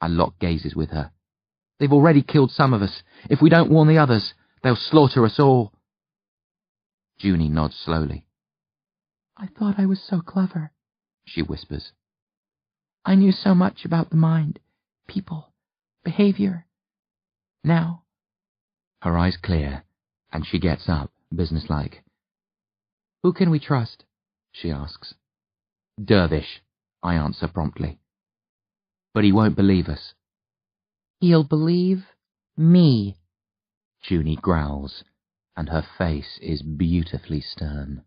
I lock gazes with her. "They've already killed some of us. If we don't warn the others, they'll slaughter us all." Junie nods slowly. "I thought I was so clever," she whispers. "I knew so much about the mind, people, behavior. Now..." Her eyes clear, and she gets up, businesslike. "Who can we trust?" she asks. "Dervish," I answer promptly. "But he won't believe us." "He'll believe me," Junie growls, and her face is beautifully stern.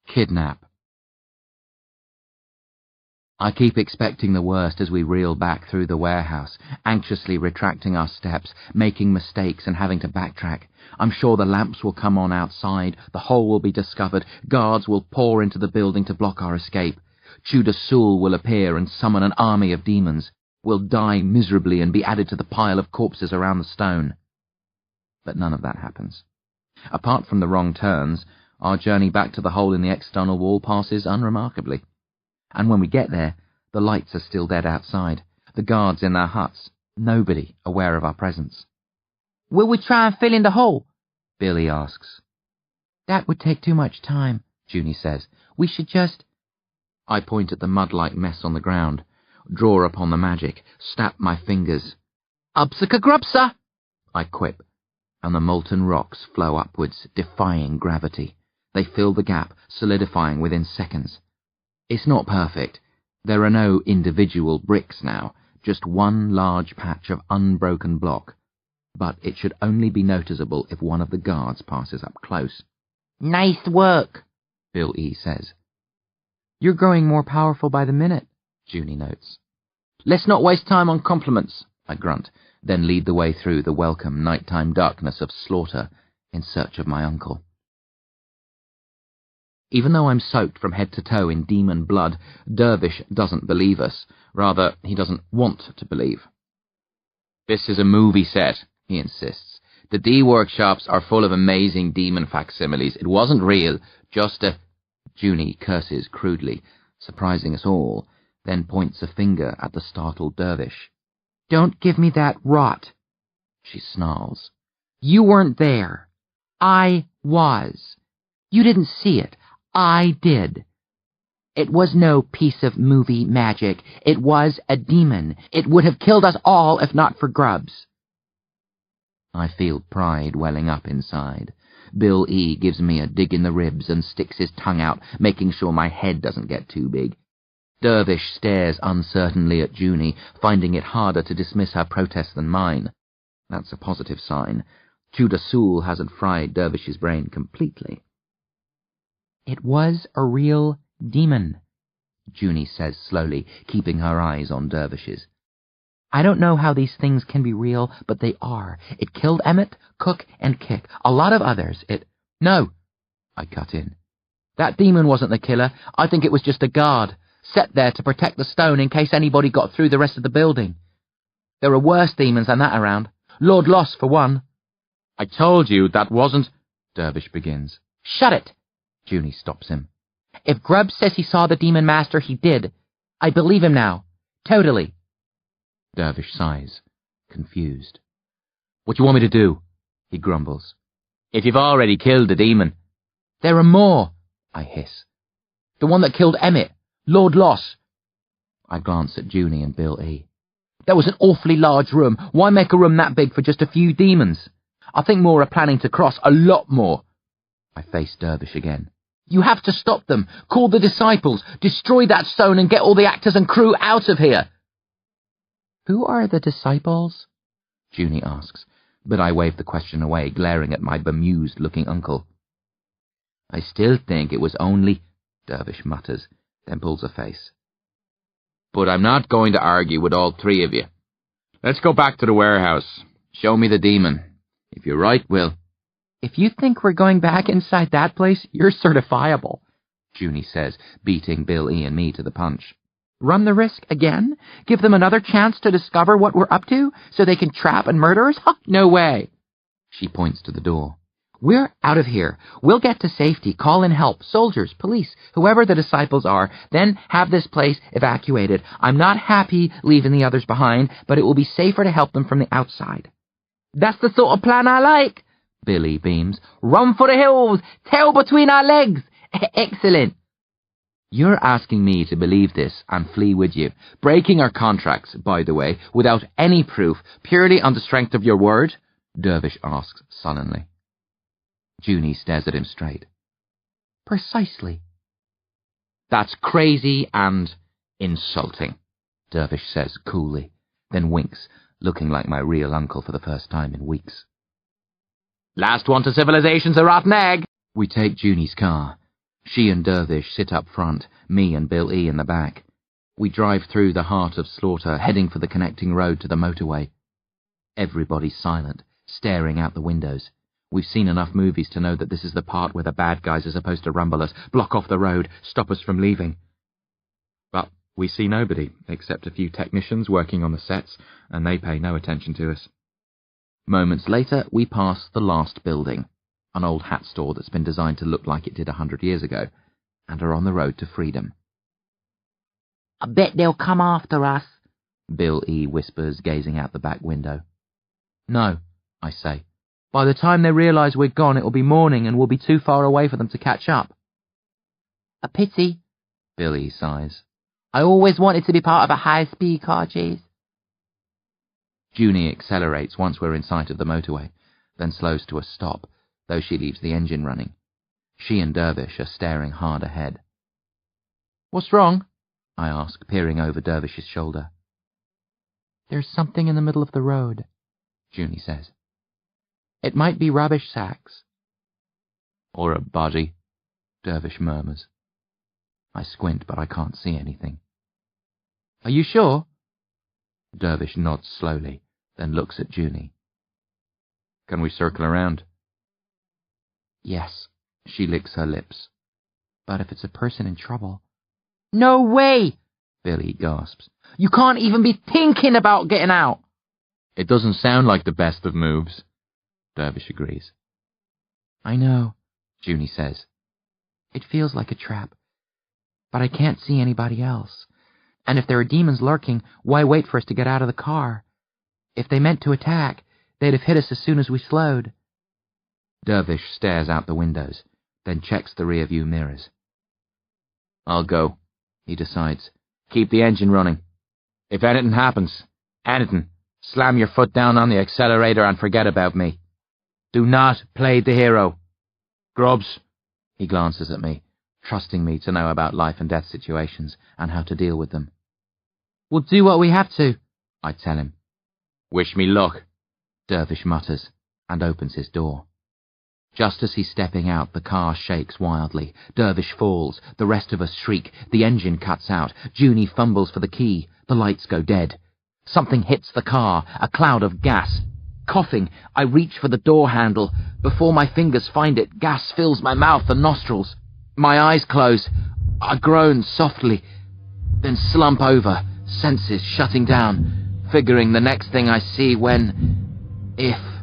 Kidnap. I keep expecting the worst as we reel back through the warehouse, anxiously retracting our steps, making mistakes and having to backtrack. I'm sure the lamps will come on outside, the hole will be discovered, guards will pour into the building to block our escape. Tudor Sewell will appear and summon an army of demons. We'll die miserably and be added to the pile of corpses around the stone. But none of that happens. Apart from the wrong turns, our journey back to the hole in the external wall passes unremarkably. And when we get there, the lights are still dead outside, the guards in their huts, nobody aware of our presence. "Will we try and fill in the hole?" Billy asks. "That would take too much time," Junie says. We should just... I point at the mud-like mess on the ground, draw upon the magic, snap my fingers. Upsaka grubsa! I quip, and the molten rocks flow upwards, defying gravity. They fill the gap, solidifying within seconds. It's not perfect. There are no individual bricks now, just one large patch of unbroken block. But it should only be noticeable if one of the guards passes up close. Nice work, Bill E. says. You're growing more powerful by the minute, Junie notes. Let's not waste time on compliments, I grunt, then lead the way through the welcome nighttime darkness of Slawter in search of my uncle. Even though I'm soaked from head to toe in demon blood, Dervish doesn't believe us. Rather, he doesn't want to believe. This is a movie set, he insists. The D-workshops are full of amazing demon facsimiles. It wasn't real, just a... Junie curses crudely, surprising us all, then points a finger at the startled Dervish. Don't give me that rot, she snarls. You weren't there. I was. You didn't see it. I did. It was no piece of movie magic. It was a demon. It would have killed us all if not for Grubs. I feel pride welling up inside. Bill E. gives me a dig in the ribs and sticks his tongue out, making sure my head doesn't get too big. Dervish stares uncertainly at Junie, finding it harder to dismiss her protest than mine. That's a positive sign. Tudor Soul hasn't fried Dervish's brain completely. It was a real demon, Junie says slowly, keeping her eyes on Dervish's. I don't know how these things can be real, but they are. It killed Emmett, Cook, and Kick. A lot of others. No, I cut in. That demon wasn't the killer. I think it was just a guard, set there to protect the stone in case anybody got through the rest of the building. There are worse demons than that around. Lord Loss, for one. I told you that wasn't... Dervish begins. Shut it! Junie stops him. If Grubb says he saw the demon master, he did. I believe him now. Totally. Dervish sighs, confused. What do you want me to do? He grumbles. If you've already killed the demon. There are more, I hiss. The one that killed Emmett, Lord Loss. I glance at Junie and Bill E. That was an awfully large room. Why make a room that big for just a few demons? I think more are planning to cross, a lot more. I face Dervish again. You have to stop them. Call the disciples. Destroy that stone and get all the actors and crew out of here. Who are the disciples? Junie asks, but I wave the question away, glaring at my bemused-looking uncle. I still think it was only... Dervish mutters, then pulls a face. But I'm not going to argue with all three of you. Let's go back to the warehouse. Show me the demon. If you're right, we'll... If you think we're going back inside that place, you're certifiable, Junie says, beating Bill E. and me to the punch. Run the risk again? Give them another chance to discover what we're up to, so they can trap and murder us? No way. She points to the door. We're out of here. We'll get to safety, call in help, soldiers, police, whoever the disciples are, then have this place evacuated. I'm not happy leaving the others behind, but it will be safer to help them from the outside. That's the sort of plan I like, Billy beams. Run for the hills, tail between our legs. Excellent. You're asking me to believe this and flee with you, breaking our contracts, by the way, without any proof, purely on the strength of your word? Dervish asks sullenly. Junie stares at him straight. Precisely. That's crazy and insulting, Dervish says coolly, then winks, looking like my real uncle for the first time in weeks. Last one to civilization's a rotten egg. We take Junie's car. She and Dervish sit up front, me and Bill E. in the back. We drive through the heart of Slawter, heading for the connecting road to the motorway. Everybody's silent, staring out the windows. We've seen enough movies to know that this is the part where the bad guys are supposed to rumble us, block off the road, stop us from leaving. But we see nobody, except a few technicians working on the sets, and they pay no attention to us. Moments later, we pass the last building, an old hat store that's been designed to look like it did 100 years ago, and are on the road to freedom. I bet they'll come after us, Bill E. whispers, gazing out the back window. No, I say. By the time they realise we're gone, it will be morning and we'll be too far away for them to catch up. A pity, Billy sighs. I always wanted to be part of a high-speed car chase. Junie accelerates once we're in sight of the motorway, then slows to a stop, though she leaves the engine running. She and Dervish are staring hard ahead. What's wrong? I ask, peering over Dervish's shoulder. There's something in the middle of the road, Junie says. It might be rubbish sacks. Or a body, Dervish murmurs. I squint, but I can't see anything. Are you sure? Dervish nods slowly, then looks at Junie. Can we circle around? Yes. She licks her lips. But if it's a person in trouble... No way! Billy gasps. You can't even be thinking about getting out! It doesn't sound like the best of moves, Dervish agrees. I know, Junie says. It feels like a trap. But I can't see anybody else. And if there are demons lurking, why wait for us to get out of the car? If they meant to attack, they'd have hit us as soon as we slowed. Dervish stares out the windows, then checks the rear-view mirrors. I'll go, he decides. Keep the engine running. If anything happens, slam your foot down on the accelerator and forget about me. Do not play the hero. Grubs, he glances at me, trusting me to know about life and death situations and how to deal with them. We'll do what we have to, I tell him. Wish me luck, Dervish mutters, and opens his door. Just as he's stepping out, the car shakes wildly. Dervish falls, the rest of us shriek, the engine cuts out, Junie fumbles for the key, the lights go dead. Something hits the car, a cloud of gas. Coughing, I reach for the door handle. Before my fingers find it, gas fills my mouth and nostrils. My eyes close. I groan softly, then slump over, senses shutting down, figuring the next thing I see if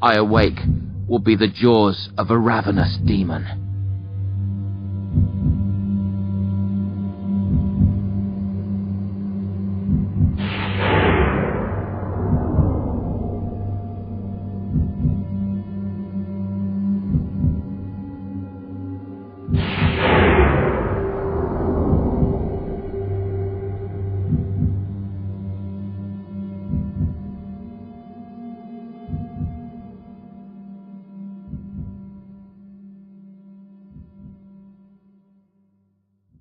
I awake, will be the jaws of a ravenous demon.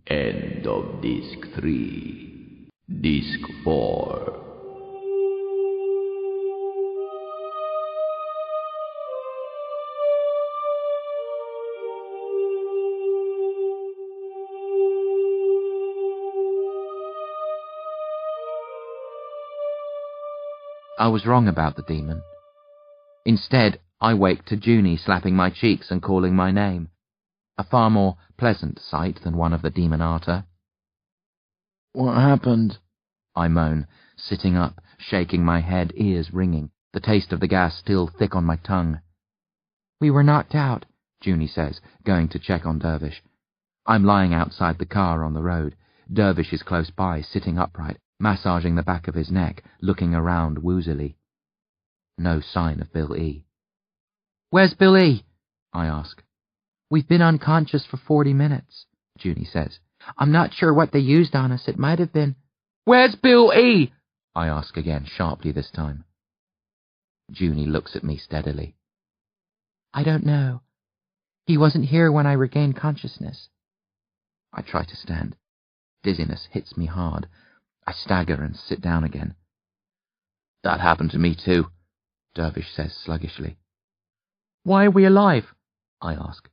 End of Disc 3. Disc 4. I was wrong about the demon. Instead, I waked to Junie slapping my cheeks and calling my name. A far more pleasant sight than one of the Demonata. What happened? I moan, sitting up, shaking my head, ears ringing, the taste of the gas still thick on my tongue. We were knocked out, Junie says, going to check on Dervish. I'm lying outside the car on the road. Dervish is close by, sitting upright, massaging the back of his neck, looking around woozily. No sign of Bill E. Where's Bill E? I ask. We've been unconscious for 40 minutes, Junie says. I'm not sure what they used on us. It might have been... Where's Bill E? I ask again, sharply this time. Junie looks at me steadily. I don't know. He wasn't here when I regained consciousness. I try to stand. Dizziness hits me hard. I stagger and sit down again. That happened to me too, Dervish says sluggishly. Why are we alive? I ask.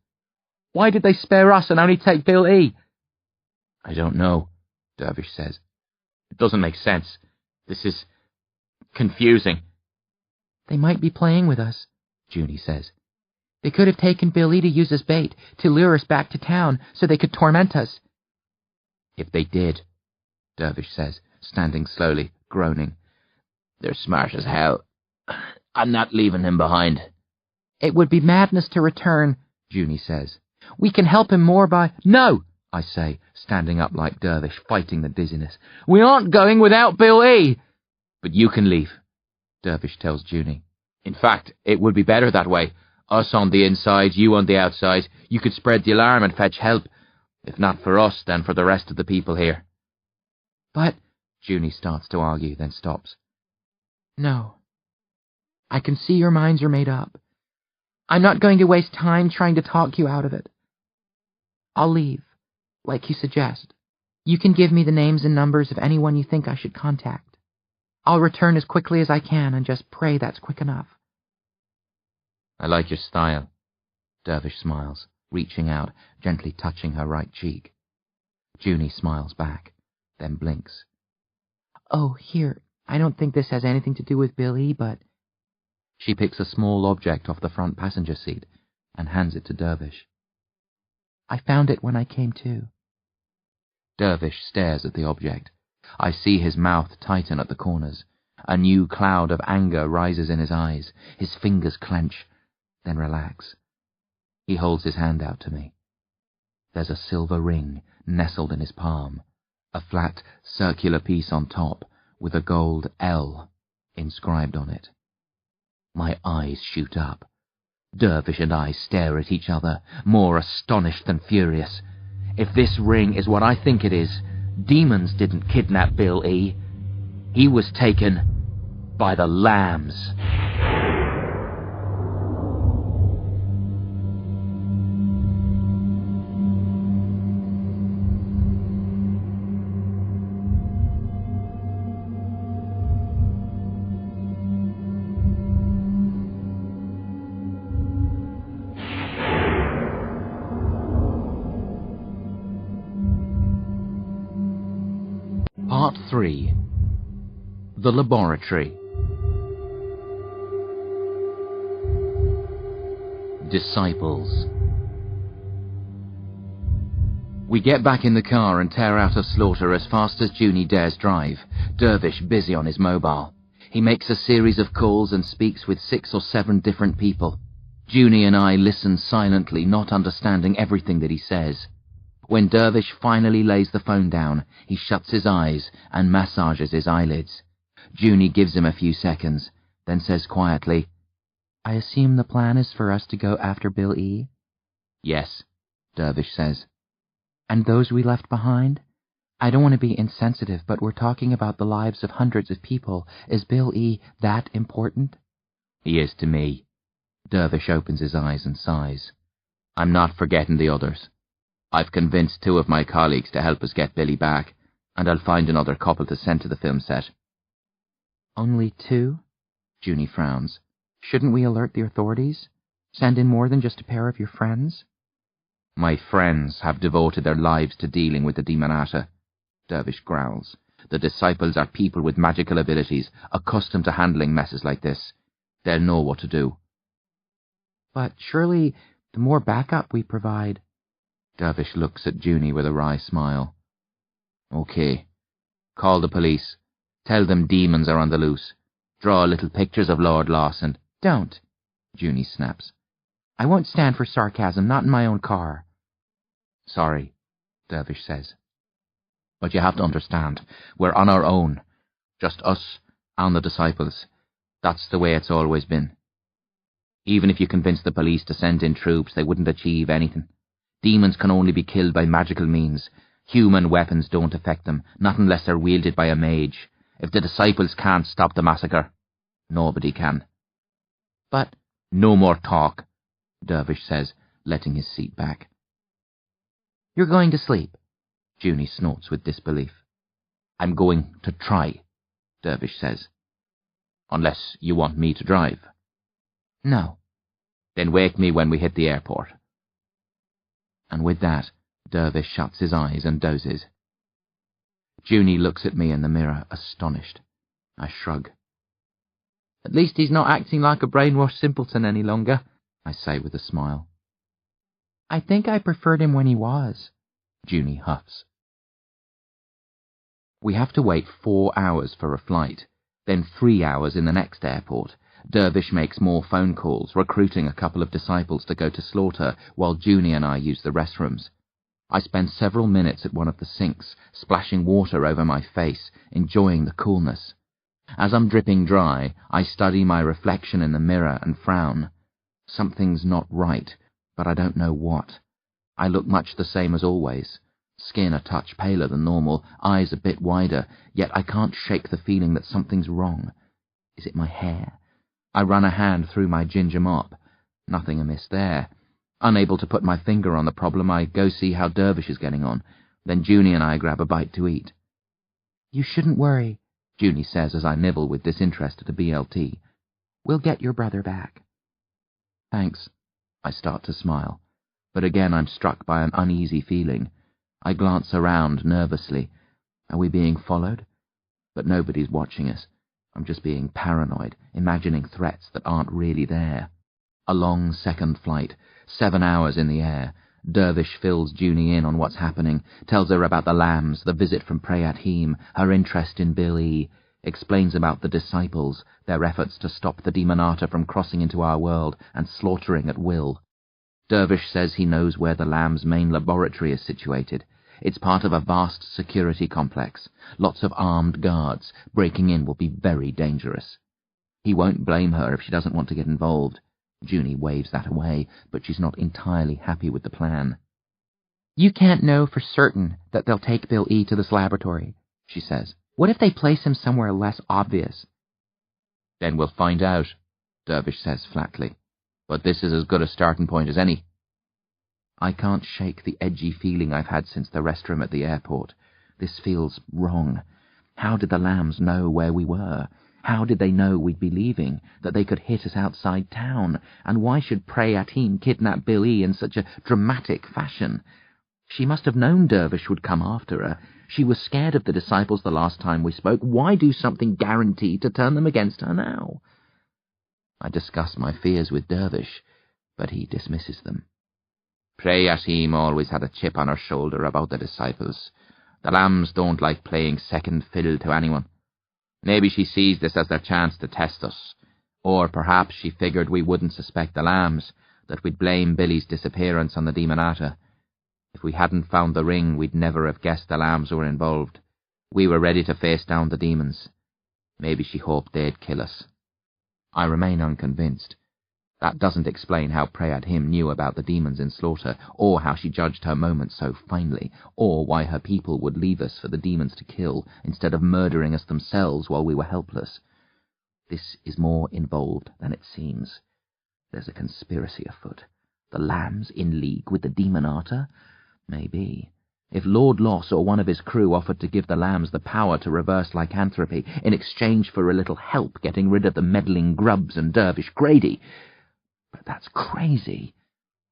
Why did they spare us and only take Bill E? I don't know, Dervish says. It doesn't make sense. This is confusing. They might be playing with us, Junie says. They could have taken Bill E to use as bait, to lure us back to town, so they could torment us. If they did, Dervish says, standing slowly, groaning. They're smart as hell. I'm not leaving him behind. It would be madness to return, Junie says. We can help him more by... No, I say, standing up like Dervish, fighting the dizziness. We aren't going without Bill E. But you can leave, Dervish tells Junie. In fact, it would be better that way. Us on the inside, you on the outside. You could spread the alarm and fetch help. If not for us, then for the rest of the people here. But, Junie starts to argue, then stops. no. I can see your minds are made up. I'm not going to waste time trying to talk you out of it. I'll leave, like you suggest. You can give me the names and numbers of anyone you think I should contact. I'll return as quickly as I can and just pray that's quick enough. I like your style. Dervish smiles, reaching out, gently touching her right cheek. Junie smiles back, then blinks. Oh, here, I don't think this has anything to do with Bill E., but... She picks a small object off the front passenger seat and hands it to Dervish. I found it when I came to. Dervish stares at the object. I see his mouth tighten at the corners. A new cloud of anger rises in his eyes. His fingers clench, then relax. He holds his hand out to me. There's a silver ring nestled in his palm, a flat, circular piece on top with a gold L inscribed on it. My eyes shoot up. Dervish and I stare at each other, more astonished than furious. If this ring is what I think it is, demons didn't kidnap Bill E. He was taken by the lambs. Part 3. The Laboratory. Disciples. We get back in the car and tear out of Slawter as fast as Junie dares drive, Dervish busy on his mobile. He makes a series of calls and speaks with 6 or 7 different people. Junie and I listen silently, not understanding everything that he says. When Dervish finally lays the phone down, he shuts his eyes and massages his eyelids. Junie gives him a few seconds, then says quietly, I assume the plan is for us to go after Bill E.? Yes, Dervish says. And those we left behind? I don't want to be insensitive, but we're talking about the lives of hundreds of people. Is Bill E. that important? He is to me. Dervish opens his eyes and sighs. I'm not forgetting the others. I've convinced 2 of my colleagues to help us get Billy back, and I'll find another couple to send to the film set. Only 2? Junie frowns. Shouldn't we alert the authorities? Send in more than just a pair of your friends? My friends have devoted their lives to dealing with the Demonata, Dervish growls. The disciples are people with magical abilities, accustomed to handling messes like this. They'll know what to do. But surely the more backup we provide... Dervish looks at Junie with a wry smile. Okay. Call the police. Tell them demons are on the loose. Draw little pictures of Lord Lawson. Don't, Junie snaps. I won't stand for sarcasm, not in my own car. Sorry, Dervish says. But you have to understand, we're on our own. Just us and the disciples. That's the way it's always been. Even if you convince the police to send in troops, they wouldn't achieve anything. Demons can only be killed by magical means. Human weapons don't affect them, not unless they're wielded by a mage. If the disciples can't stop the massacre, nobody can. But... No more talk, Dervish says, letting his seat back. You're going to sleep, Junie snorts with disbelief. I'm going to try, Dervish says. Unless you want me to drive. No. Then wake me when we hit the airport. And with that, Dervish shuts his eyes and dozes. Junie looks at me in the mirror, astonished. I shrug. At least he's not acting like a brainwashed simpleton any longer, I say with a smile. I think I preferred him when he was, Junie huffs. We have to wait 4 hours for a flight, then 3 hours in the next airport. Dervish makes more phone calls, recruiting a couple of disciples to go to Slawter, while Junie and I use the restrooms. I spend several minutes at one of the sinks, splashing water over my face, enjoying the coolness. As I'm dripping dry, I study my reflection in the mirror and frown. Something's not right, but I don't know what. I look much the same as always. Skin a touch paler than normal, eyes a bit wider, yet I can't shake the feeling that something's wrong. Is it my hair? I run a hand through my ginger mop. Nothing amiss there. Unable to put my finger on the problem, I go see how Dervish is getting on. Then Junie and I grab a bite to eat. You shouldn't worry, Junie says as I nibble with disinterest at a BLT. We'll get your brother back. Thanks. I start to smile, but again I'm struck by an uneasy feeling. I glance around nervously. Are we being followed? But nobody's watching us. I'm just being paranoid, imagining threats that aren't really there. A long second flight, 7 hours in the air. Dervish fills Junie in on what's happening, tells her about the lambs, the visit from Prayat Him, her interest in Bill E., explains about the disciples, their efforts to stop the Demonata from crossing into our world and slaughtering at will. Dervish says he knows where the lamb's main laboratory is situated. It's part of a vast security complex. Lots of armed guards. Breaking in will be very dangerous. He won't blame her if she doesn't want to get involved. Junie waves that away, but she's not entirely happy with the plan. You can't know for certain that they'll take Bill E. to this laboratory, she says. What if they place him somewhere less obvious? Then we'll find out, Dervish says flatly. But this is as good a starting point as any. I can't shake the edgy feeling I've had since the restroom at the airport. This feels wrong. How did the lambs know where we were? How did they know we'd be leaving, that they could hit us outside town? And why should Prayat Him kidnap Bill E. in such a dramatic fashion? She must have known Dervish would come after her. She was scared of the disciples the last time we spoke. Why do something guaranteed to turn them against her now? I discuss my fears with Dervish, but he dismisses them. Prayat Him always had a chip on her shoulder about the disciples. The lambs don't like playing second fiddle to anyone. Maybe she sees this as their chance to test us. Or perhaps she figured we wouldn't suspect the lambs, that we'd blame Billy's disappearance on the Demonata. If we hadn't found the ring, we'd never have guessed the lambs were involved. We were ready to face down the demons. Maybe she hoped they'd kill us. I remain unconvinced. That doesn't explain how Prayat Him knew about the demons in Slawter, or how she judged her moments so finely, or why her people would leave us for the demons to kill, instead of murdering us themselves while we were helpless. This is more involved than it seems. There's a conspiracy afoot. The lambs in league with the Demonata? Maybe. If Lord Loss or one of his crew offered to give the lambs the power to reverse lycanthropy in exchange for a little help getting rid of the meddling grubs and Dervish Grady... But that's crazy.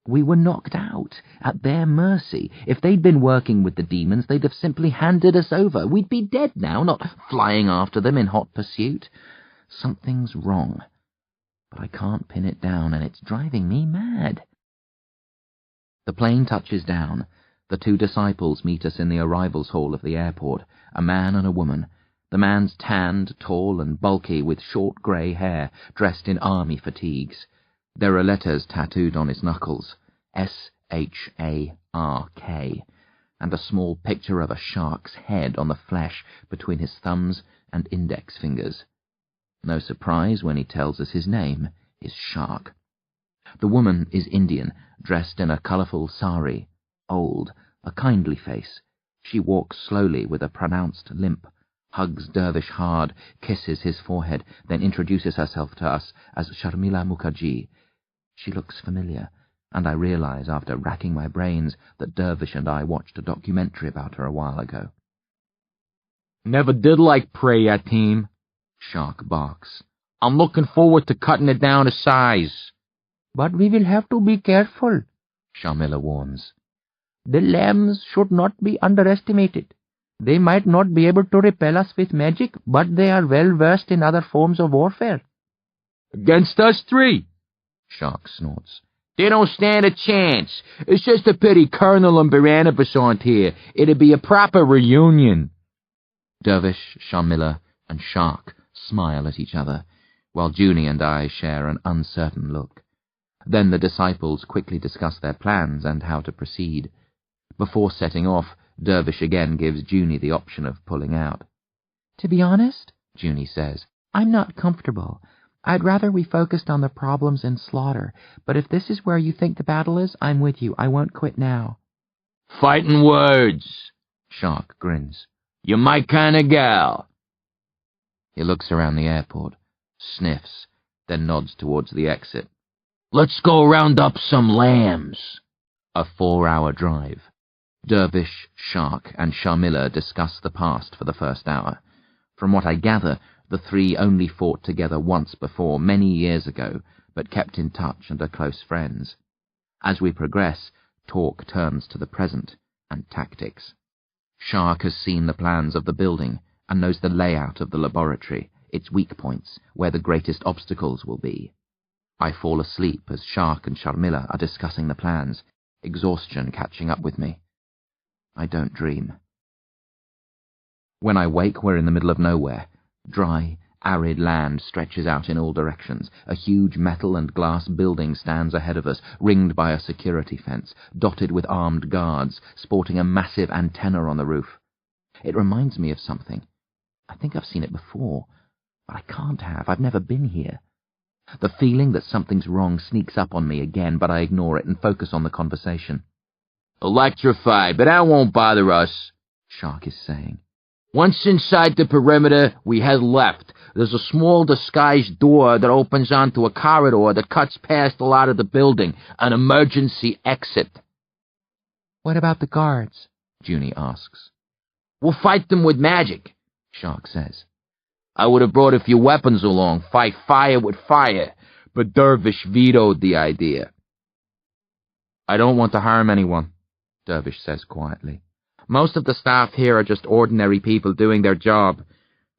We were knocked out, at their mercy. If they'd been working with the demons, they'd have simply handed us over. We'd be dead now, not flying after them in hot pursuit. Something's wrong. But I can't pin it down, and it's driving me mad. The plane touches down. The 2 disciples meet us in the arrivals hall of the airport, a man and a woman. The man's tanned, tall and bulky, with short grey hair, dressed in army fatigues. There are letters tattooed on his knuckles, S-H-A-R-K, and a small picture of a shark's head on the flesh between his thumbs and index fingers. No surprise when he tells us his name is Shark. The woman is Indian, dressed in a colourful sari, old, a kindly face. She walks slowly with a pronounced limp, hugs Dervish hard, kisses his forehead, then introduces herself to us as Sharmila Mukherjee. She looks familiar, and I realize after racking my brains that Dervish and I watched a documentary about her a while ago. Never did like Prayat Him, Shark barks. I'm looking forward to cutting it down to size. But we will have to be careful, Sharmila warns. The lambs should not be underestimated. They might not be able to repel us with magic, but they are well versed in other forms of warfare. Against us 3. Shark snorts. They don't stand a chance. It's just a pity Colonel and Barnabas aren't here. It'd be a proper reunion. Dervish, Sharmila, and Shark smile at each other, while Junie and I share an uncertain look. Then the disciples quickly discuss their plans and how to proceed. Before setting off, Dervish again gives Junie the option of pulling out. To be honest, Junie says, I'm not comfortable. I'd rather we focused on the problems in Slawter, but if this is where you think the battle is, I'm with you. I won't quit now. Fighting words, Shark grins. You're my kind of gal. He looks around the airport, sniffs, then nods towards the exit. Let's go round up some lambs. A 4-hour drive. Dervish, Shark, and Sharmila discuss the past for the first hour. From what I gather, the three only fought together once before, many years ago, but kept in touch and are close friends. As we progress, talk turns to the present and tactics. Shark has seen the plans of the building and knows the layout of the laboratory, its weak points, where the greatest obstacles will be. I fall asleep as Shark and Sharmila are discussing the plans, exhaustion catching up with me. I don't dream. When I wake, we're in the middle of nowhere. Dry, arid land stretches out in all directions. A huge metal and glass building stands ahead of us, ringed by a security fence, dotted with armed guards, sporting a massive antenna on the roof. It reminds me of something. I think I've seen it before, but I can't have. I've never been here. The feeling that something's wrong sneaks up on me again, but I ignore it and focus on the conversation. Electrified, but that won't bother us, Shark is saying. Once inside the perimeter, we head left. There's a small disguised door that opens onto a corridor that cuts past a lot of the building, an emergency exit. What about the guards? Junie asks. We'll fight them with magic, Shark says. I would have brought a few weapons along, fight fire with fire, but Dervish vetoed the idea. I don't want to harm anyone, Dervish says quietly. Most of the staff here are just ordinary people doing their job.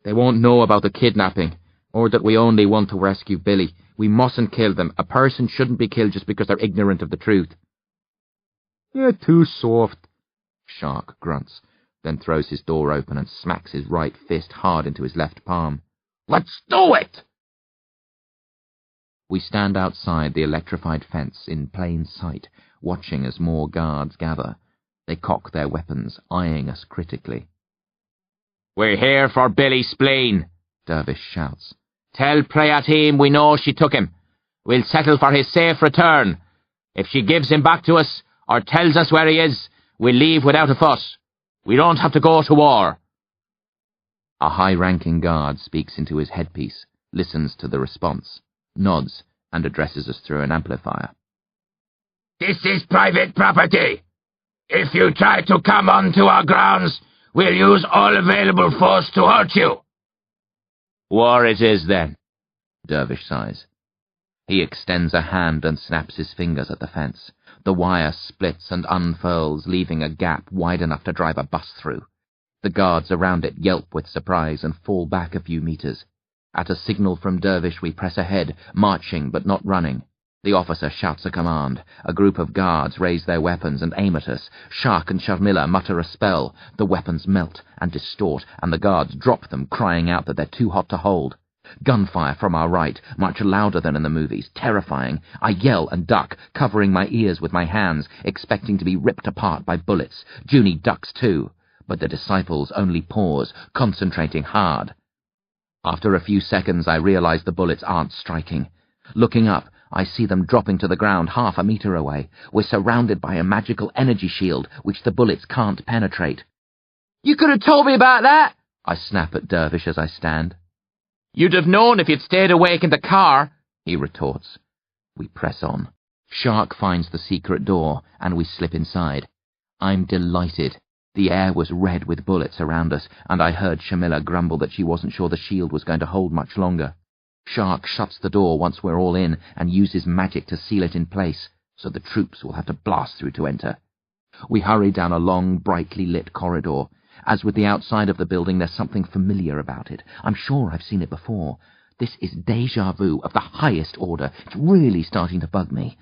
They won't know about the kidnapping, or that we only want to rescue Billy. We mustn't kill them. A person shouldn't be killed just because they're ignorant of the truth. You're too soft, Shark grunts, then throws his door open and smacks his right fist hard into his left palm. Let's do it! We stand outside the electrified fence in plain sight, watching as more guards gather. They cock their weapons, eyeing us critically. We're here for Billy Spleen, Dervish shouts. Tell Prayatim we know she took him. We'll settle for his safe return. If she gives him back to us, or tells us where he is, we'll leave without a fuss. We don't have to go to war. A high-ranking guard speaks into his headpiece, listens to the response, nods, and addresses us through an amplifier. This is private property. If you try to come onto our grounds, we'll use all available force to hurt you. War it is, then, Dervish sighs. He extends a hand and snaps his fingers at the fence. The wire splits and unfurls, leaving a gap wide enough to drive a bus through. The guards around it yelp with surprise and fall back a few meters. At a signal from Dervish, we press ahead, marching but not running. The officer shouts a command. A group of guards raise their weapons and aim at us. Shark and Sharmila mutter a spell. The weapons melt and distort, and the guards drop them, crying out that they're too hot to hold. Gunfire from our right, much louder than in the movies, terrifying. I yell and duck, covering my ears with my hands, expecting to be ripped apart by bullets. Junie ducks too, but the disciples only pause, concentrating hard. After a few seconds, I realize the bullets aren't striking. Looking up, I see them dropping to the ground half a meter away. We're surrounded by a magical energy shield, which the bullets can't penetrate. You could have told me about that, I snap at Dervish as I stand. You'd have known if you'd stayed awake in the car, he retorts. We press on. Shark finds the secret door, and we slip inside. I'm delighted. The air was red with bullets around us, and I heard Sharmila grumble that she wasn't sure the shield was going to hold much longer. Shark shuts the door once we're all in and uses magic to seal it in place, so the troops will have to blast through to enter. We hurry down a long, brightly lit corridor. As with the outside of the building, there's something familiar about it. I'm sure I've seen it before. This is déjà vu of the highest order. It's really starting to bug me.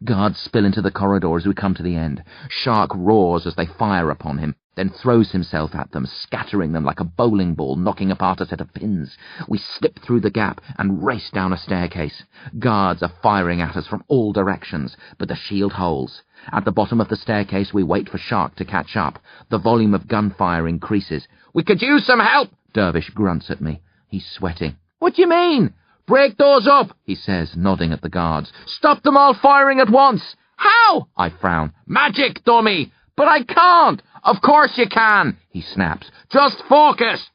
Guards spill into the corridor as we come to the end. Shark roars as they fire upon him, then throws himself at them, scattering them like a bowling ball, knocking apart a set of pins. We slip through the gap and race down a staircase. Guards are firing at us from all directions, but the shield holds. At the bottom of the staircase, we wait for Shark to catch up. The volume of gunfire increases. We could use some help, Dervish grunts at me. He's sweating. What do you mean? Break those up, he says, nodding at the guards. Stop them all firing at once. How? I frown. Magic, dummy! But I can't! Of course you can, he snaps. Just focus!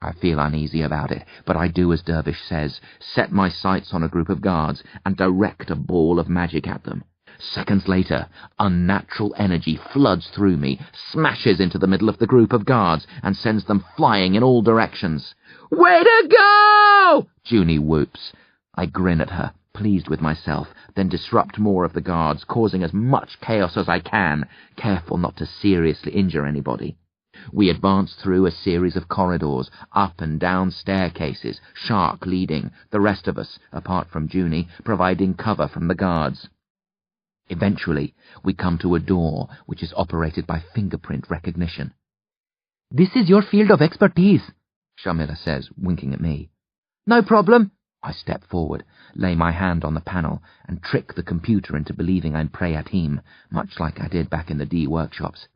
I feel uneasy about it, but I do as Dervish says, set my sights on a group of guards and direct a ball of magic at them. Seconds later, unnatural energy floods through me, smashes into the middle of the group of guards, and sends them flying in all directions. "Way to go!" Junie whoops. I grin at her, pleased with myself, then disrupt more of the guards, causing as much chaos as I can, careful not to seriously injure anybody. We advance through a series of corridors, up and down staircases, Shark leading, the rest of us, apart from Junie, providing cover from the guards. Eventually, we come to a door which is operated by fingerprint recognition. "This is your field of expertise," Shamila says, winking at me. "No problem." I step forward, lay my hand on the panel, and trick the computer into believing I'm Preyatim, much like I did back in the D workshops.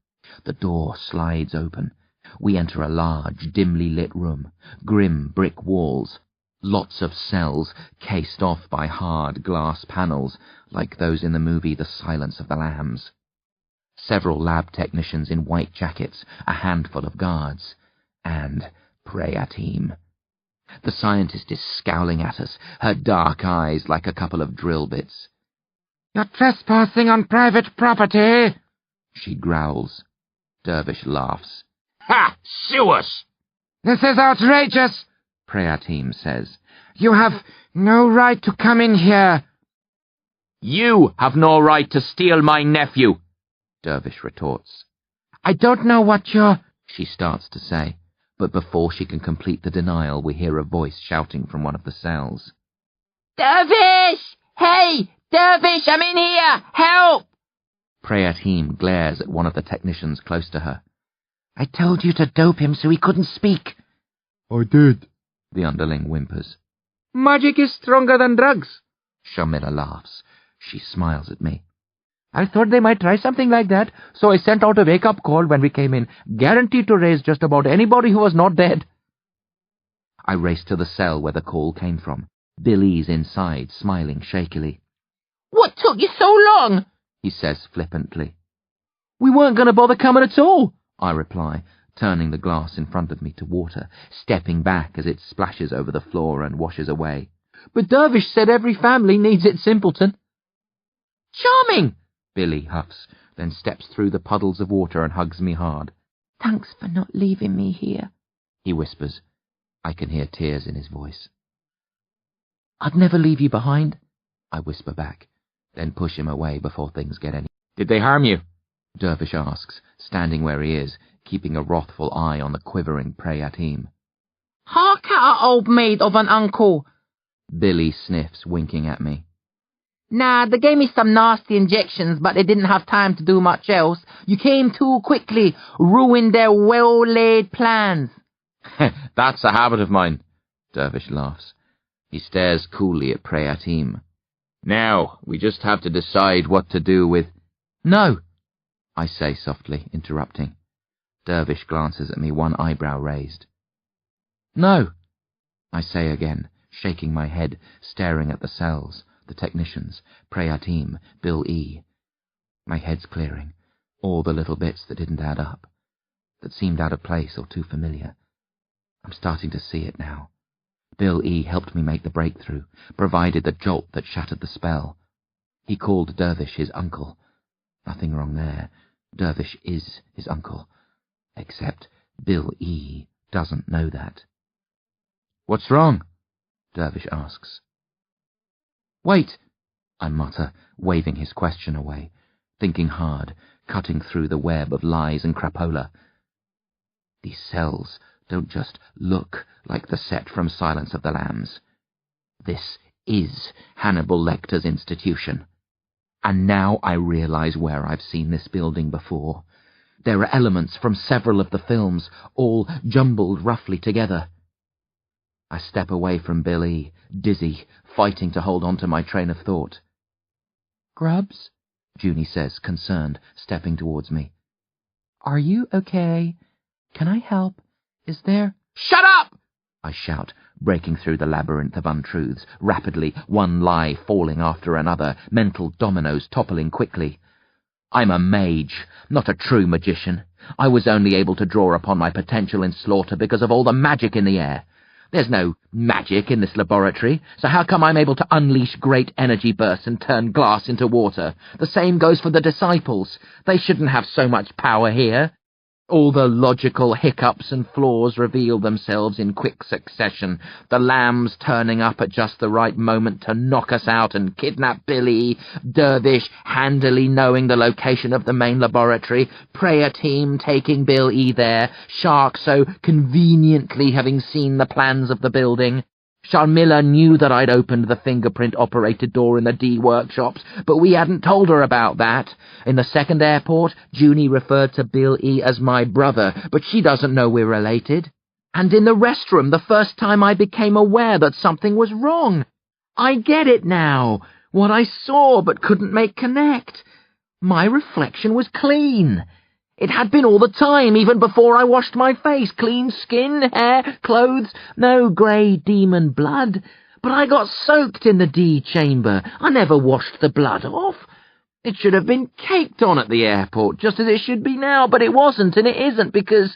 The door slides open. We enter a large, dimly lit room, grim brick walls, lots of cells cased off by hard glass panels, like those in the movie The Silence of the Lambs. Several lab technicians in white jackets, a handful of guards, and Preyatim. The scientist is scowling at us, her dark eyes like a couple of drill bits. "You're trespassing on private property," she growls. Dervish laughs. "Ha! Sue us!" "This is outrageous," Preyatim says. "You have no right to come in here." "You have no right to steal my nephew," Dervish retorts. "I don't know what you're—" she starts to say, but before she can complete the denial, we hear a voice shouting from one of the cells. "Dervish! Hey! Dervish, I'm in here! Help!" Preyatim glares at one of the technicians close to her. "I told you to dope him so he couldn't speak." "I did," the underling whimpers. Magic is stronger than drugs. Shamila laughs. She smiles at me. I thought they might try something like that, so I sent out a wake-up call when we came in, guaranteed to raise just about anybody who was not dead. I race to the cell where the call came from. Billy's inside, smiling shakily. "What took you so long?" he says flippantly. "We weren't going to bother coming at all," I reply, turning the glass in front of me to water, stepping back as it splashes over the floor and washes away. "But Dervish said every family needs it, simpleton." "Charming!" Billy huffs, then steps through the puddles of water and hugs me hard. "Thanks for not leaving me here," he whispers. I can hear tears in his voice. "I'd never leave you behind," I whisper back, then push him away before things get any. "Did they harm you?" Dervish asks, standing where he is, keeping a wrathful eye on the quivering Preyatim. "Hark at her, old maid of an uncle." Billy sniffs, winking at me. "Nah, they gave me some nasty injections, but they didn't have time to do much else. You came too quickly, ruined their well-laid plans." "That's a habit of mine," Dervish laughs. He stares coolly at Preyatim. "Now, we just have to decide what to do with—" "No," I say softly, interrupting. Dervish glances at me, one eyebrow raised. "No," I say again, shaking my head, staring at the cells, the technicians, Preyatim, Bill E. My head's clearing, all the little bits that didn't add up, that seemed out of place or too familiar. I'm starting to see it now. Bill E. helped me make the breakthrough, provided the jolt that shattered the spell. He called Dervish his uncle. Nothing wrong there. Dervish is his uncle. Except Bill E. doesn't know that. "What's wrong?" Dervish asks. "Wait," I mutter, waving his question away, thinking hard, cutting through the web of lies and crapola. These cells don't just look like the set from Silence of the Lambs. This is Hannibal Lecter's institution. And now I realize where I've seen this building before. There are elements from several of the films, all jumbled roughly together. I step away from Billy, dizzy, fighting to hold on to my train of thought. "Grubs," Junie says, concerned, stepping towards me. "are you okay? Can I help? Is there—" "Shut up!" I shout, breaking through the labyrinth of untruths, rapidly, one lie falling after another, mental dominoes toppling quickly. I'm a mage, not a true magician. I was only able to draw upon my potential in Slawter because of all the magic in the air. There's no magic in this laboratory, so how come I'm able to unleash great energy bursts and turn glass into water? The same goes for the disciples. They shouldn't have so much power here. All the logical hiccups and flaws reveal themselves in quick succession, the lambs turning up at just the right moment to knock us out and kidnap Billy, Dervish handily knowing the location of the main laboratory, prayer team taking Bill E there, Shark so conveniently having seen the plans of the building. Sharmila knew that I'd opened the fingerprint-operated door in the D workshops, but we hadn't told her about that. In the second airport, Junie referred to Bill E as my brother, but she doesn't know we're related. And in the restroom, the first time I became aware that something was wrong. I get it now. What I saw but couldn't make connect. My reflection was clean. It had been all the time, even before I washed my face. Clean skin, hair, clothes, no grey demon blood. But I got soaked in the D chamber. I never washed the blood off. It should have been caked on at the airport, just as it should be now, but it wasn't, and it isn't, because...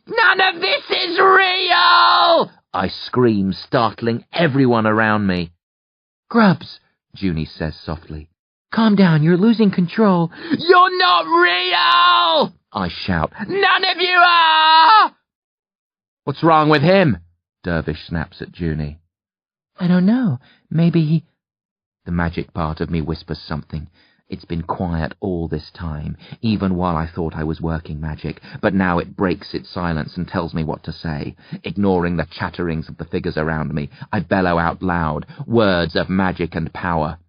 None of this is real! I scream, startling everyone around me. Grubs, Junie says softly. Calm down, you're losing control. You're not real! I shout. None of you are! What's wrong with him? Dervish snaps at Junie. I don't know. Maybe he... The magic part of me whispers something. It's been quiet all this time, even while I thought I was working magic, but now it breaks its silence and tells me what to say. Ignoring the chatterings of the figures around me, I bellow out loud, words of magic and power.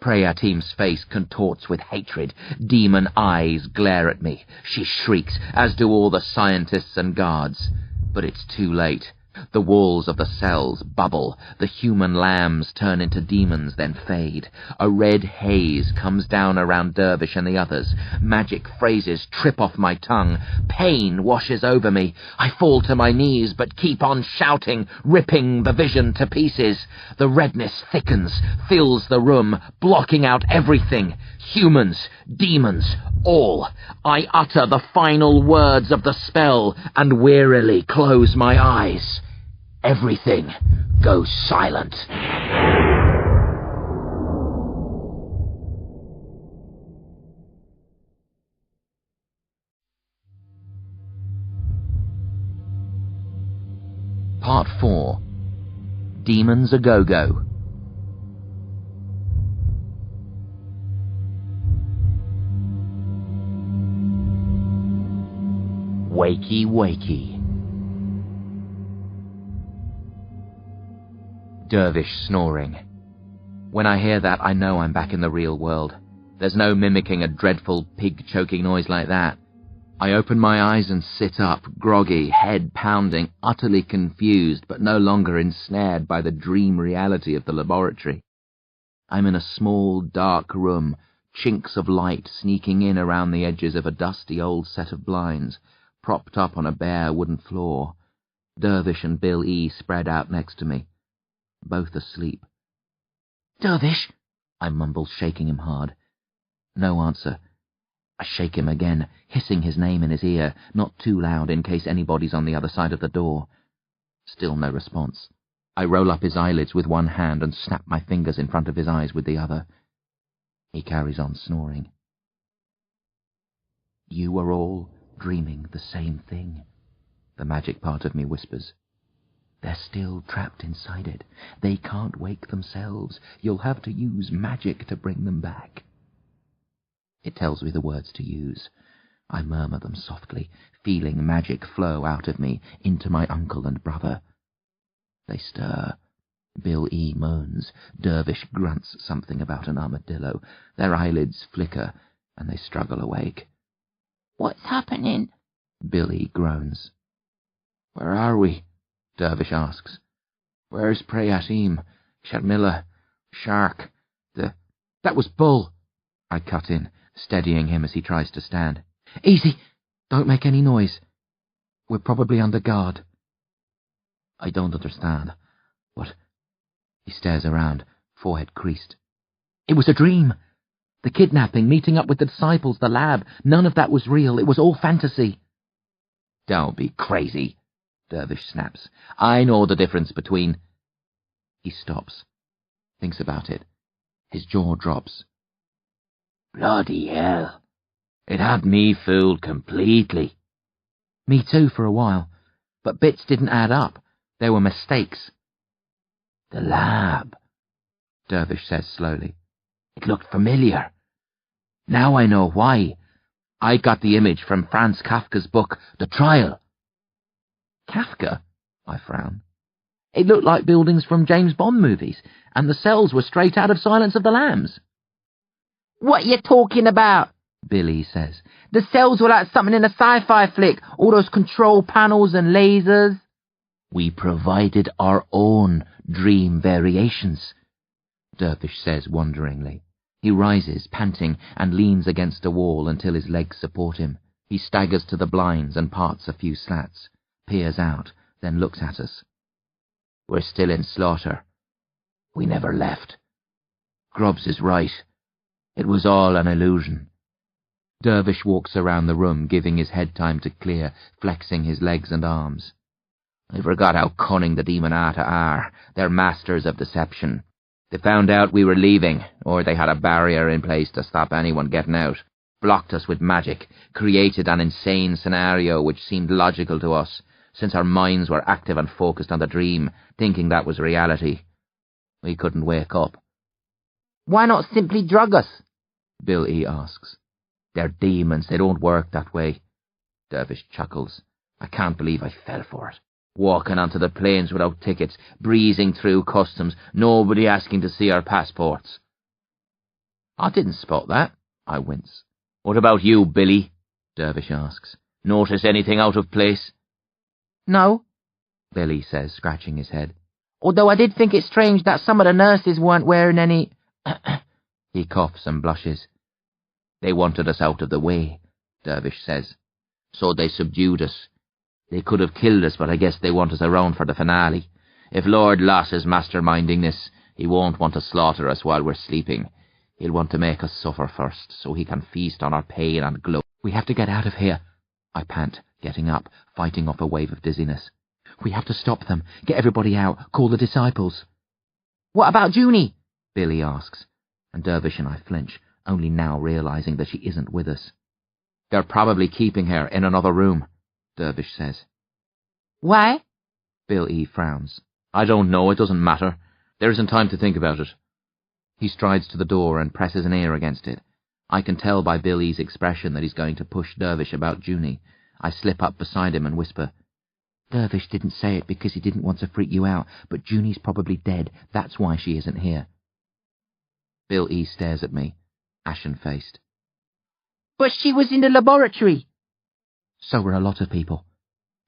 Prayer Team's face contorts with hatred. Demon eyes glare at me. She shrieks, as do all the scientists and guards. But it's too late. The walls of the cells bubble. The human lambs turn into demons, then fade. A red haze comes down around Dervish and the others. Magic phrases trip off my tongue. Pain washes over me. I fall to my knees, but keep on shouting, ripping the vision to pieces. The redness thickens, fills the room, blocking out everything. Humans, demons, all. I utter the final words of the spell and wearily close my eyes. Everything goes silent. Part 4. Demons A-Go-Go. Wakey, wakey. Dervish snoring. When I hear that, I know I'm back in the real world. There's no mimicking a dreadful pig-choking noise like that. I open my eyes and sit up, groggy, head pounding, utterly confused, but no longer ensnared by the dream reality of the laboratory. I'm in a small, dark room, chinks of light sneaking in around the edges of a dusty old set of blinds, propped up on a bare wooden floor. Dervish and Bill E. spread out next to me, both asleep. "Dervish," I mumble, shaking him hard. No answer. I shake him again, hissing his name in his ear, not too loud in case anybody's on the other side of the door. Still no response. I roll up his eyelids with one hand and snap my fingers in front of his eyes with the other. He carries on snoring. "You are all dreaming the same thing," the magic part of me whispers. "They're still trapped inside it. They can't wake themselves. You'll have to use magic to bring them back." It tells me the words to use. I murmur them softly, feeling magic flow out of me into my uncle and brother. They stir. Bill E. moans. Dervish grunts something about an armadillo. Their eyelids flicker, and they struggle awake. "What's happening?" Bill E. groans. "Where are we?" Dervish asks. "Where's Prayatim, Sharmila, Shark, That was Bull," I cut in, steadying him as he tries to stand. "Easy! Don't make any noise. We're probably under guard." I don't understand. What? He stares around, forehead creased. "It was a dream. The kidnapping, meeting up with the disciples, the lab, none of that was real. It was all fantasy. Don't be crazy, Dervish snaps. I know the difference between... He stops, thinks about it. His jaw drops. Bloody hell. It had me fooled completely. Me too for a while, but bits didn't add up. There were mistakes. The lab, Dervish says slowly. It looked familiar. Now I know why. I got the image from Franz Kafka's book, The Trial. Kafka? I frown. It looked like buildings from James Bond movies, and the cells were straight out of Silence of the Lambs. What you talking about? Billy says. The cells were like something in a sci-fi flick, all those control panels and lasers. We provided our own dream variations, Dervish says wonderingly. He rises, panting, and leans against a wall until his legs support him. He staggers to the blinds and parts a few slats, peers out, then looks at us. We're still in Slawter. We never left. Grubbs is right. It was all an illusion. Dervish walks around the room, giving his head time to clear, flexing his legs and arms. I forgot how cunning the Demonata are. They're masters of deception. They found out we were leaving, or they had a barrier in place to stop anyone getting out, blocked us with magic, created an insane scenario which seemed logical to us, since our minds were active and focused on the dream, thinking that was reality. We couldn't wake up. Why not simply drug us? Bill E. asks. They're demons, they don't work that way. Dervish chuckles. I can't believe I fell for it. Walking onto the planes without tickets, breezing through customs, nobody asking to see our passports. I didn't spot that, I wince. What about you, Billy? Dervish asks. Notice anything out of place? No, Billy says, scratching his head. Although I did think it strange that some of the nurses weren't wearing any... He coughs and blushes. They wanted us out of the way, Dervish says. So they subdued us. They could have killed us, but I guess they want us around for the finale. If Lord Loss is masterminding this, he won't want to slaughter us while we're sleeping. He'll want to make us suffer first, so he can feast on our pain and glow. We have to get out of here, I pant, getting up, fighting off a wave of dizziness. We have to stop them, get everybody out, call the disciples. What about Junie? Billy asks, and Dervish and I flinch, only now realizing that she isn't with us. They're probably keeping her in another room, Dervish says. Why? Bill E. frowns. I don't know, it doesn't matter. There isn't time to think about it. He strides to the door and presses an ear against it. I can tell by Bill E.'s expression that he's going to push Dervish about Junie. I slip up beside him and whisper, Dervish didn't say it because he didn't want to freak you out, but Junie's probably dead. That's why she isn't here. Bill E. stares at me, ashen-faced. But she was in the laboratory. So were a lot of people.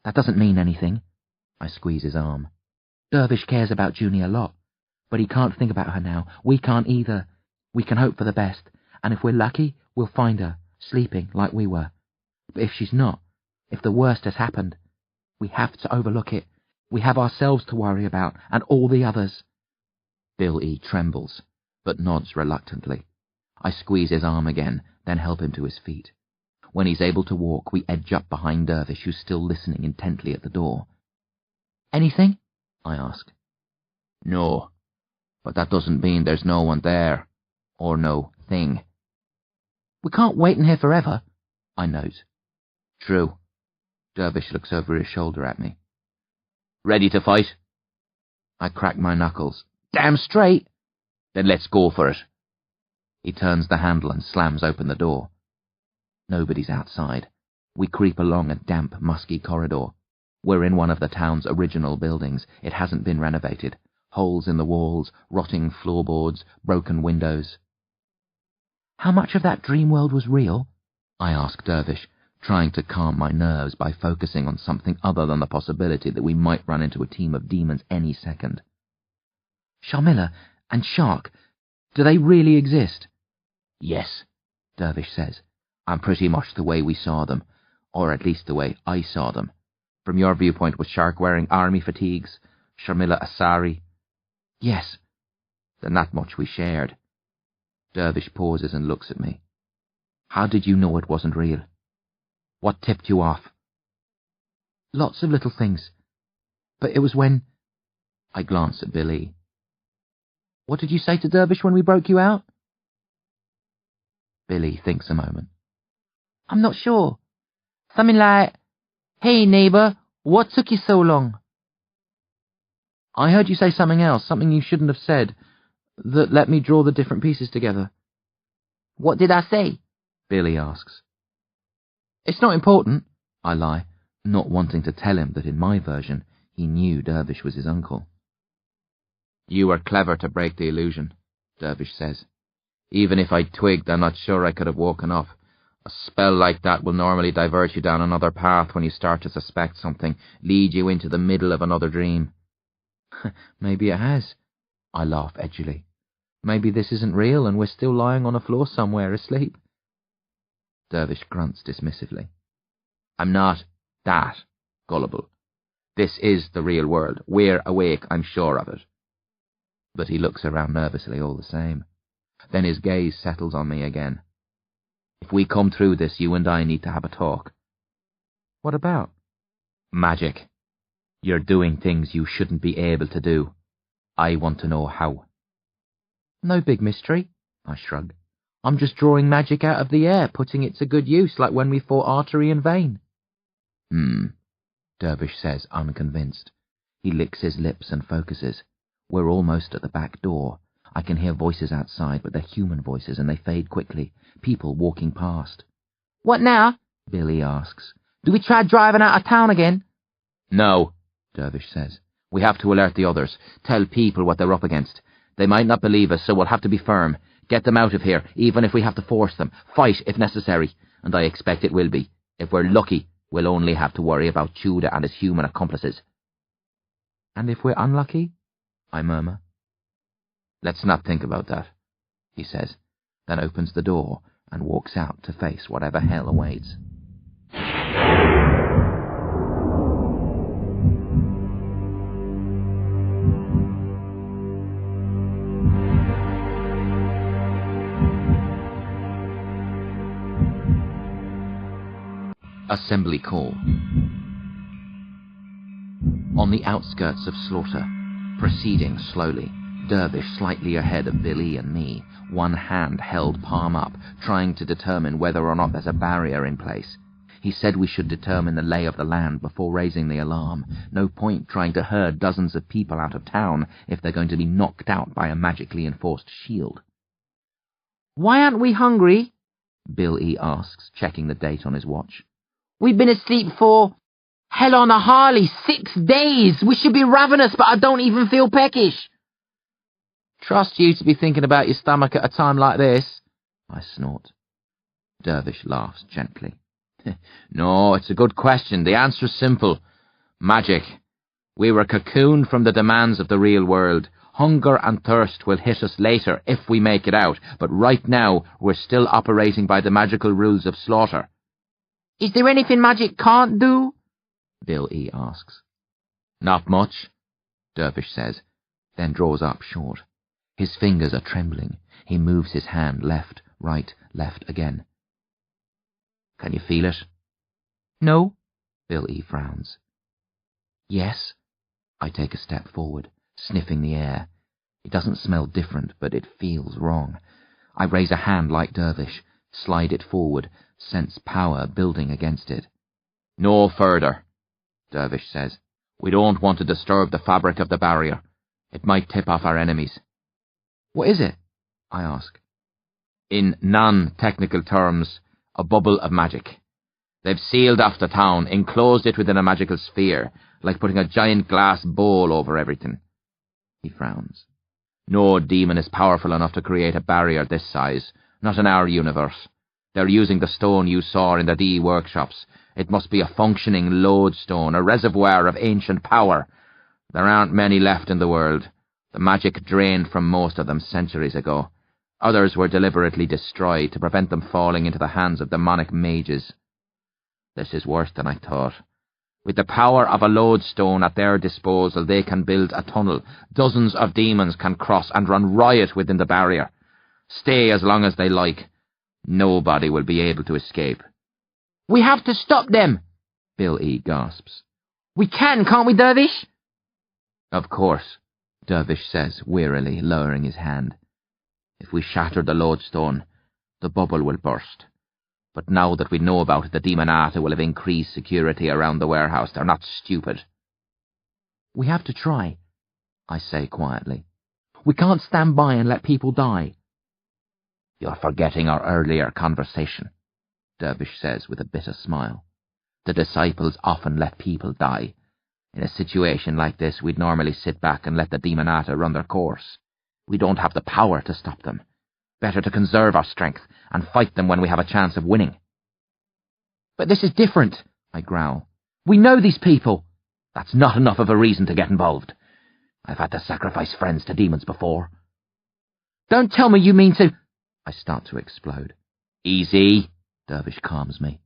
That doesn't mean anything. I squeeze his arm. Dervish cares about Junie a lot, but he can't think about her now. We can't either. We can hope for the best, and if we're lucky, we'll find her, sleeping like we were. But if she's not, if the worst has happened, we have to overlook it. We have ourselves to worry about, and all the others. Bill E. trembles, but nods reluctantly. I squeeze his arm again, then help him to his feet. When he's able to walk, we edge up behind Dervish, who's still listening intently at the door. Anything? I ask. No, but that doesn't mean there's no one there, or no thing. We can't wait in here forever, I note. True. Dervish looks over his shoulder at me. Ready to fight? I crack my knuckles. Damn straight! Then let's go for it. He turns the handle and slams open the door. Nobody's outside. We creep along a damp, musky corridor. We're in one of the town's original buildings. It hasn't been renovated. Holes in the walls, rotting floorboards, broken windows. How much of that dream world was real? I ask Dervish, trying to calm my nerves by focusing on something other than the possibility that we might run into a team of demons any second. Sharmila and Shark, do they really exist? Yes, Dervish says. And pretty much the way we saw them, or at least the way I saw them. From your viewpoint, was Shark wearing army fatigues? Sharmila a sari? Yes. Then that much we shared. Dervish pauses and looks at me. How did you know it wasn't real? What tipped you off? Lots of little things. But it was when... I glance at Billy. What did you say to Dervish when we broke you out? Billy thinks a moment. I'm not sure. Something like, "Hey neighbour, what took you so long?" I heard you say something else, something you shouldn't have said, that let me draw the different pieces together. What did I say? Billy asks. It's not important, I lie, not wanting to tell him that in my version he knew Dervish was his uncle. You were clever to break the illusion, Dervish says. Even if I'd twigged, I'm not sure I could have woken up. A spell like that will normally divert you down another path when you start to suspect something, lead you into the middle of another dream. Maybe it has. I laugh edgily. Maybe this isn't real and we're still lying on a floor somewhere asleep. Dervish grunts dismissively. I'm not that gullible. This is the real world. We're awake, I'm sure of it. But he looks around nervously all the same. Then his gaze settles on me again. If we come through this, you and I need to have a talk. What about? Magic. You're doing things you shouldn't be able to do. I want to know how. No big mystery, I shrug. I'm just drawing magic out of the air, putting it to good use, like when we fought artery and vein. Dervish says, unconvinced. He licks his lips and focuses. We're almost at the back door. I can hear voices outside, but they're human voices and they fade quickly. People walking past. What now? Billy asks. Do we try driving out of town again? No, Dervish says. We have to alert the others. Tell people what they're up against. They might not believe us, so we'll have to be firm. Get them out of here, even if we have to force them. Fight if necessary. And I expect it will be. If we're lucky, we'll only have to worry about Tudor and his human accomplices. And if we're unlucky? I murmur. Let's not think about that, he says, then opens the door and walks out to face whatever hell awaits. Assembly call. On the outskirts of Slawter, proceeding slowly, Dervish slightly ahead of Billy and me, one hand held palm up, trying to determine whether or not there's a barrier in place. He said we should determine the lay of the land before raising the alarm. No point trying to herd dozens of people out of town if they're going to be knocked out by a magically enforced shield. Why aren't we hungry? Bill E. asks, checking the date on his watch. We've been asleep for, hell on a Harley, 6 days. We should be ravenous, but I don't even feel peckish. Trust you to be thinking about your stomach at a time like this, I snort. Dervish laughs gently. No, it's a good question. The answer's simple. Magic. We were cocooned from the demands of the real world. Hunger and thirst will hit us later if we make it out, but right now we're still operating by the magical rules of Slawter. Is there anything magic can't do? Bill E. asks. Not much, Dervish says, then draws up short. His fingers are trembling. He moves his hand left, right, left again. Can you feel it? No. Bill E. frowns. Yes. I take a step forward, sniffing the air. It doesn't smell different, but it feels wrong. I raise a hand like Dervish, slide it forward, sense power building against it. No further, Dervish says. We don't want to disturb the fabric of the barrier. It might tip off our enemies. What is it? I ask. In non-technical terms, a bubble of magic. They've sealed off the town, enclosed it within a magical sphere, like putting a giant glass bowl over everything. He frowns. No demon is powerful enough to create a barrier this size, not in our universe. They're using the stone you saw in the D workshops. It must be a functioning lodestone, a reservoir of ancient power. There aren't many left in the world. The magic drained from most of them centuries ago. Others were deliberately destroyed to prevent them falling into the hands of demonic mages. This is worse than I thought. With the power of a lodestone at their disposal, they can build a tunnel. Dozens of demons can cross and run riot within the barrier. Stay as long as they like. Nobody will be able to escape. We have to stop them, Bill E. gasps. We can't we, Dervish? Of course, Dervish says wearily, lowering his hand. If we shatter the lodestone, the bubble will burst. But now that we know about it, the Demonata will have increased security around the warehouse. They're not stupid. We have to try, I say quietly. We can't stand by and let people die. You're forgetting our earlier conversation, Dervish says with a bitter smile. The disciples often let people die. In a situation like this, we'd normally sit back and let the Demonata run their course. We don't have the power to stop them. Better to conserve our strength and fight them when we have a chance of winning. But this is different, I growl. We know these people. That's not enough of a reason to get involved. I've had to sacrifice friends to demons before. Don't tell me you mean to... I start to explode. Easy, Dervish calms me.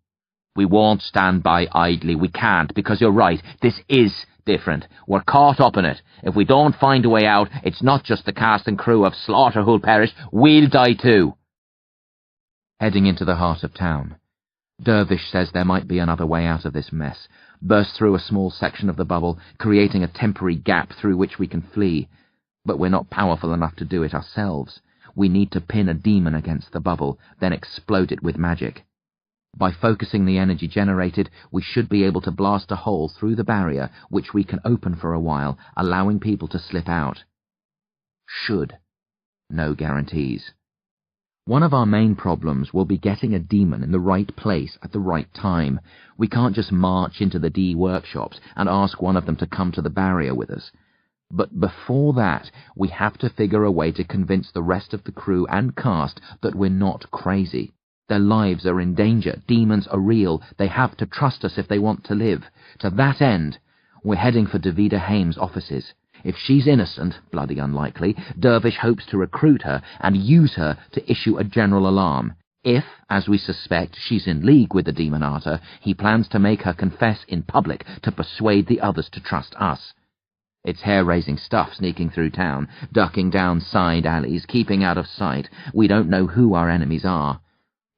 We won't stand by idly. We can't, because you're right. This is different. We're caught up in it. If we don't find a way out, it's not just the cast and crew of Slawter who'll perish. We'll die too. Heading into the heart of town, Dervish says there might be another way out of this mess. Burst through a small section of the bubble, creating a temporary gap through which we can flee. But we're not powerful enough to do it ourselves. We need to pin a demon against the bubble, then explode it with magic. By focusing the energy generated, we should be able to blast a hole through the barrier, which we can open for a while, allowing people to slip out. Should. No guarantees. One of our main problems will be getting a demon in the right place at the right time. We can't just march into the D workshops and ask one of them to come to the barrier with us. But before that, we have to figure a way to convince the rest of the crew and cast that we're not crazy. Their lives are in danger. Demons are real. They have to trust us if they want to live. To that end, we're heading for Davida Haim's offices. If she's innocent, bloody unlikely, Dervish hopes to recruit her and use her to issue a general alarm. If, as we suspect, she's in league with the Demonata, he plans to make her confess in public to persuade the others to trust us. It's hair-raising stuff sneaking through town, ducking down side alleys, keeping out of sight. We don't know who our enemies are.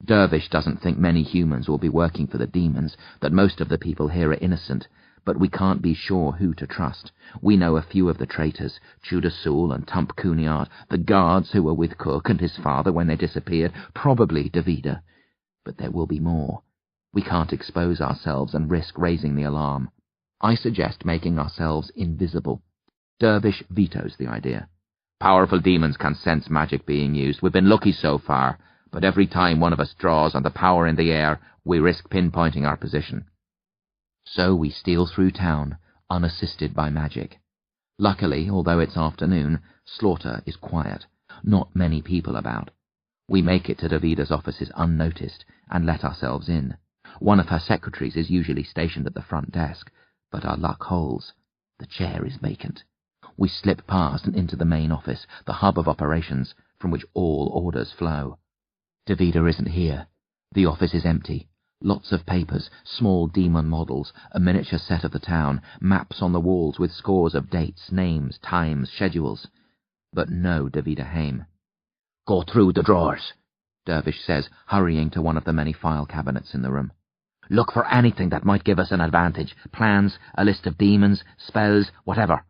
Dervish doesn't think many humans will be working for the demons, that most of the people here are innocent, but we can't be sure who to trust. We know a few of the traitors, Tudor Sewell and Tump Cooniard, the guards who were with Cook and his father when they disappeared, probably Davida. But there will be more. We can't expose ourselves and risk raising the alarm. I suggest making ourselves invisible. Dervish vetoes the idea. Powerful demons can sense magic being used. We've been lucky so far, but every time one of us draws on the power in the air, we risk pinpointing our position. So we steal through town, unassisted by magic. Luckily, although it's afternoon, Slawter is quiet. Not many people about. We make it to Davida's offices unnoticed and let ourselves in. One of her secretaries is usually stationed at the front desk, but our luck holds. The chair is vacant. We slip past and into the main office, the hub of operations, from which all orders flow. Davida isn't here. The office is empty. Lots of papers, small demon models, a miniature set of the town, maps on the walls with scores of dates, names, times, schedules. But no Davida Haim. Go through the drawers, Dervish says, hurrying to one of the many file cabinets in the room. Look for anything that might give us an advantage. Plans, a list of demons, spells, whatever.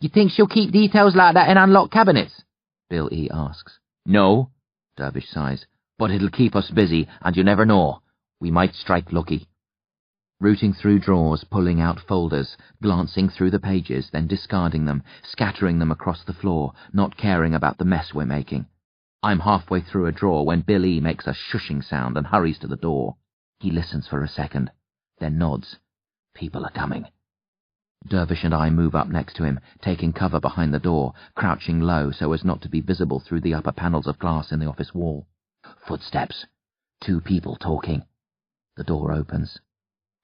You think she'll keep details like that in unlocked cabinets? Bill E. asks. No, Dervish sighs, but it'll keep us busy, and you never know. We might strike lucky. Rooting through drawers, pulling out folders, glancing through the pages, then discarding them, scattering them across the floor, not caring about the mess we're making. I'm halfway through a drawer when Bill E. makes a shushing sound and hurries to the door. He listens for a second, then nods. People are coming. Dervish and I move up next to him, taking cover behind the door, crouching low so as not to be visible through the upper panels of glass in the office wall. Footsteps. 2 people talking. The door opens.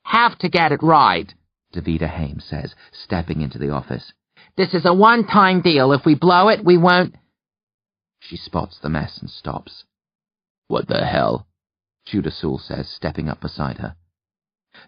Have to get it right, Davida Haim says, stepping into the office. This is a one-time deal. If we blow it, we won't... She spots the mess and stops. What the hell? Tudor Sewell says, stepping up beside her.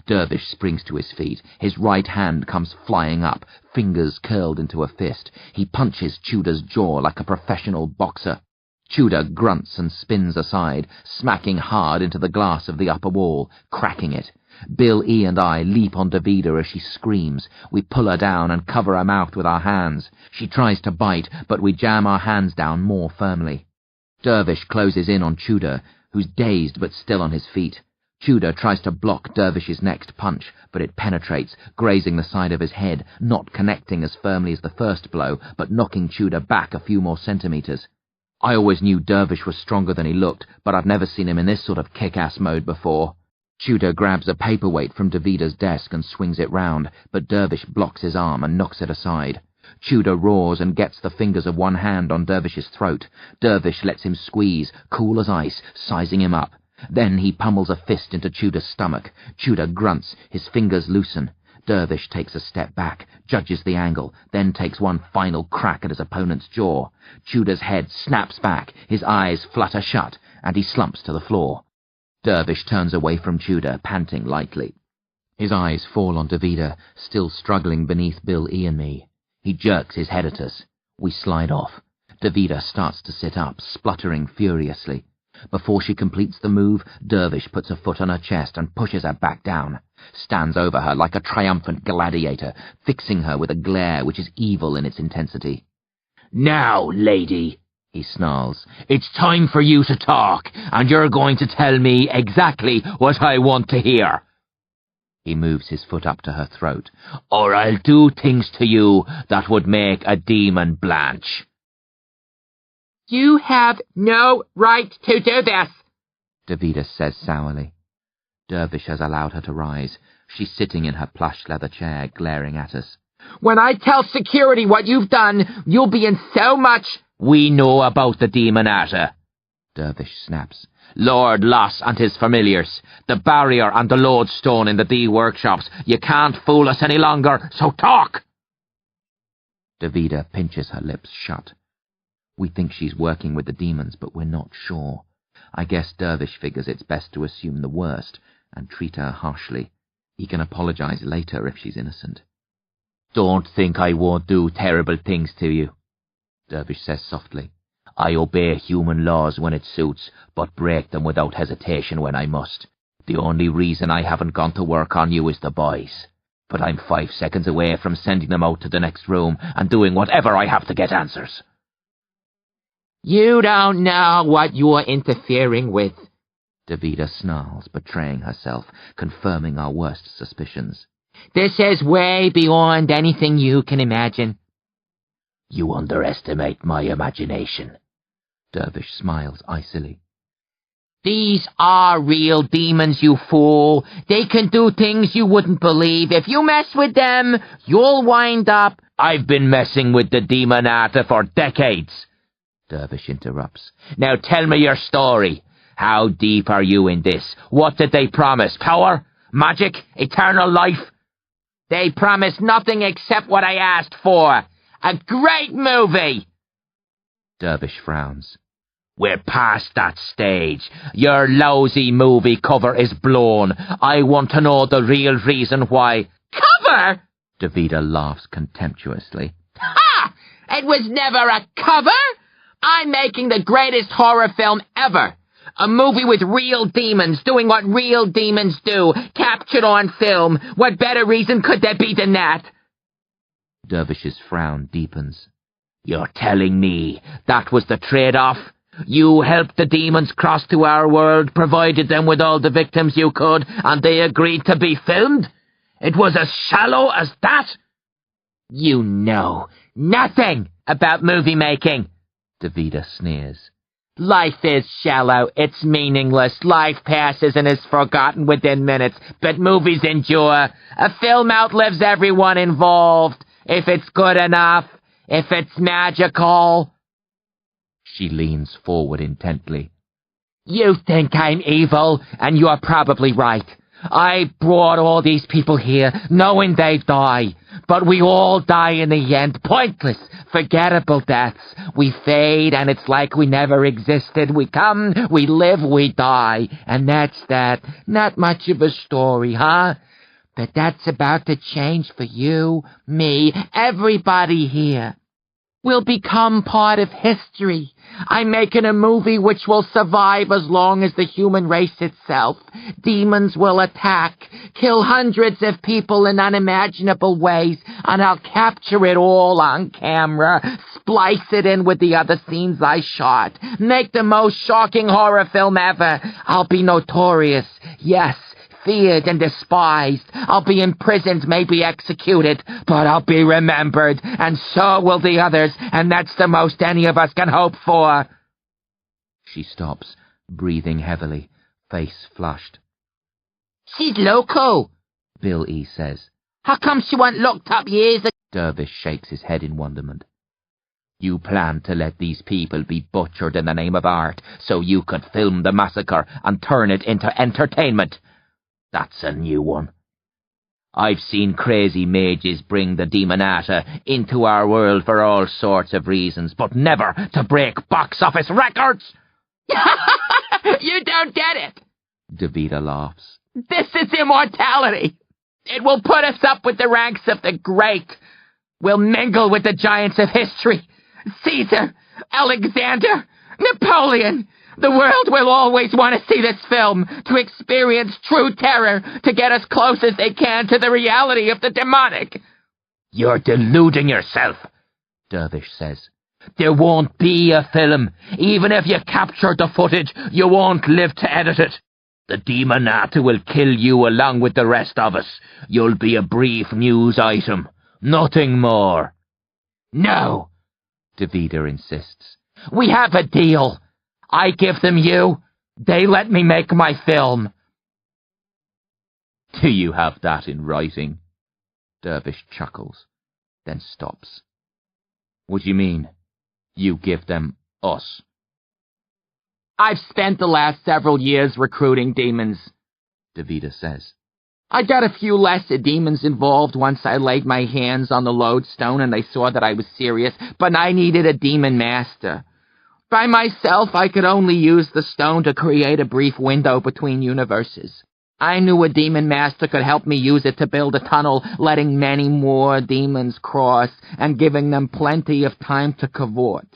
Dervish springs to his feet. His right hand comes flying up, fingers curled into a fist. He punches Tudor's jaw like a professional boxer. Tudor grunts and spins aside, smacking hard into the glass of the upper wall, cracking it. Bill E. and I leap on Davida as she screams. We pull her down and cover her mouth with our hands. She tries to bite, but we jam our hands down more firmly. Dervish closes in on Tudor, who's dazed but still on his feet. Tudor tries to block Dervish's next punch, but it penetrates, grazing the side of his head, not connecting as firmly as the first blow, but knocking Tudor back a few more centimetres. I always knew Dervish was stronger than he looked, but I've never seen him in this sort of kick-ass mode before. Tudor grabs a paperweight from Davida's desk and swings it round, but Dervish blocks his arm and knocks it aside. Tudor roars and gets the fingers of one hand on Dervish's throat. Dervish lets him squeeze, cool as ice, sizing him up. Then he pummels a fist into Tudor's stomach. Tudor grunts, his fingers loosen. Dervish takes a step back, judges the angle, then takes one final crack at his opponent's jaw. Tudor's head snaps back, his eyes flutter shut, and he slumps to the floor. Dervish turns away from Tudor, panting lightly. His eyes fall on Davida, still struggling beneath Bill E. and me. He jerks his head at us. We slide off. Davida starts to sit up, spluttering furiously. Before she completes the move, Dervish puts a foot on her chest and pushes her back down, stands over her like a triumphant gladiator, fixing her with a glare which is evil in its intensity. "Now, lady," he snarls, "it's time for you to talk, and you're going to tell me exactly what I want to hear." He moves his foot up to her throat. "Or I'll do things to you that would make a demon blanch." You have no right to do this, Davida says sourly. Dervish has allowed her to rise. She's sitting in her plush leather chair, glaring at us. When I tell security what you've done, you'll be in so much... "We know about the Demonata," Dervish snaps. "Lord Loss and his familiars, the barrier and the lodestone in the D workshops. You can't fool us any longer, so talk!" Davida pinches her lips shut. We think she's working with the demons, but we're not sure. I guess Dervish figures it's best to assume the worst and treat her harshly. He can apologize later if she's innocent. "Don't think I won't do terrible things to you," Dervish says softly. "I obey human laws when it suits, but break them without hesitation when I must. The only reason I haven't gone to work on you is the boys. But I'm 5 seconds away from sending them out to the next room and doing whatever I have to get answers." You don't know what you're interfering with, Davida snarls, betraying herself, confirming our worst suspicions. This is way beyond anything you can imagine. "You underestimate my imagination." Dervish smiles icily. These are real demons, you fool. They can do things you wouldn't believe. If you mess with them, you'll wind up... "I've been messing with the Demonata for decades," Dervish interrupts. "Now tell me your story. How deep are you in this? What did they promise? Power? Magic? Eternal life?" They promised nothing except what I asked for. A great movie! Dervish frowns. "We're past that stage. Your lousy movie cover is blown. I want to know the real reason why." Cover? Davida laughs contemptuously. Ha! It was never a cover! I'm making the greatest horror film ever. A movie with real demons doing what real demons do, captured on film. What better reason could there be than that? Dervish's frown deepens. "You're telling me that was the trade-off? You helped the demons cross to our world, provided them with all the victims you could, and they agreed to be filmed? It was as shallow as that?" You know nothing about movie making, Davida sneers. Life is shallow, it's meaningless, life passes and is forgotten within minutes, but movies endure. A film outlives everyone involved, if it's good enough, if it's magical. She leans forward intently. You think I'm evil, and you're probably right. I brought all these people here, knowing they'd die. But we all die in the end, pointless, forgettable deaths. We fade, and it's like we never existed. We come, we live, we die. And that's that. Not much of a story, huh? But that's about to change for you, me, everybody here. will become part of history. I'm making a movie which will survive as long as the human race itself. Demons will attack, kill hundreds of people in unimaginable ways, and I'll capture it all on camera, splice it in with the other scenes I shot, make the most shocking horror film ever. I'll be notorious, yes, feared and despised. I'll be imprisoned, maybe executed, but I'll be remembered, and so will the others, and that's the most any of us can hope for. She stops, breathing heavily, face flushed. She's loco, Bill E. says. How come she wasn't locked up years ago? Dervish shakes his head in wonderment. You planned to let these people be butchered in the name of art, so you could film the massacre and turn it into entertainment. That's a new one. I've seen crazy mages bring the Demonata into our world for all sorts of reasons, but never to break box office records! You don't get it! Davida laughs. This is immortality! It will put us up with the ranks of the great. We'll mingle with the giants of history. Caesar, Alexander, Napoleon. The world will always want to see this film, to experience true terror, to get as close as they can to the reality of the demonic. You're deluding yourself, Dervish says. There won't be a film. Even if you captured the footage, you won't live to edit it. The Demonata will kill you along with the rest of us. You'll be a brief news item. Nothing more. No, Davida insists. We have a deal. I give them you. They let me make my film. Do you have that in writing? Dervish chuckles, then stops. What do you mean? You give them us? I've spent the last several years recruiting demons, Davida says. I got a few less demons involved once I laid my hands on the lodestone and they saw that I was serious, but I needed a demon master. By myself, I could only use the stone to create a brief window between universes. I knew a demon master could help me use it to build a tunnel, letting many more demons cross and giving them plenty of time to cavort.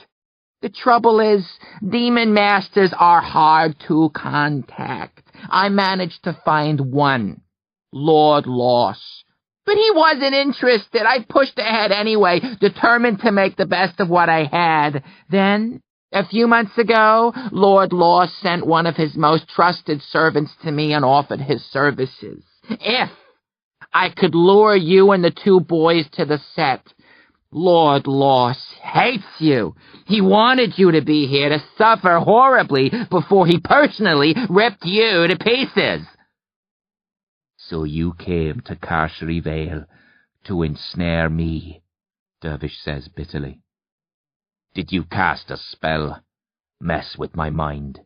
The trouble is, demon masters are hard to contact. I managed to find one, Lord Loss. But he wasn't interested. I pushed ahead anyway, determined to make the best of what I had. Then, a few months ago, Lord Loss sent one of his most trusted servants to me and offered his services. If I could lure you and the two boys to the set. Lord Loss hates you. He wanted you to be here to suffer horribly before he personally ripped you to pieces. So you came to Carcery Vale to ensnare me, Dervish says bitterly. Did you cast a spell? Mess with my mind?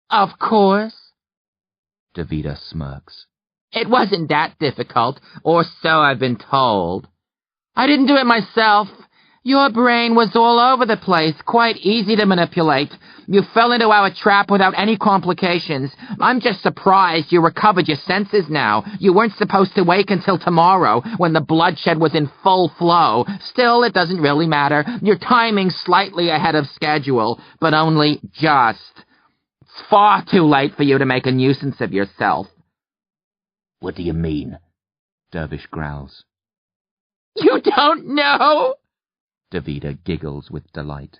Of course. Davida smirks. It wasn't that difficult, or so I've been told. I didn't do it myself. Your brain was all over the place, quite easy to manipulate. You fell into our trap without any complications. I'm just surprised you recovered your senses now. You weren't supposed to wake until tomorrow, when the bloodshed was in full flow. Still, it doesn't really matter. Your timing's slightly ahead of schedule, but only just. It's far too late for you to make a nuisance of yourself. What do you mean? Dervish growls. You don't know? Davida giggles with delight.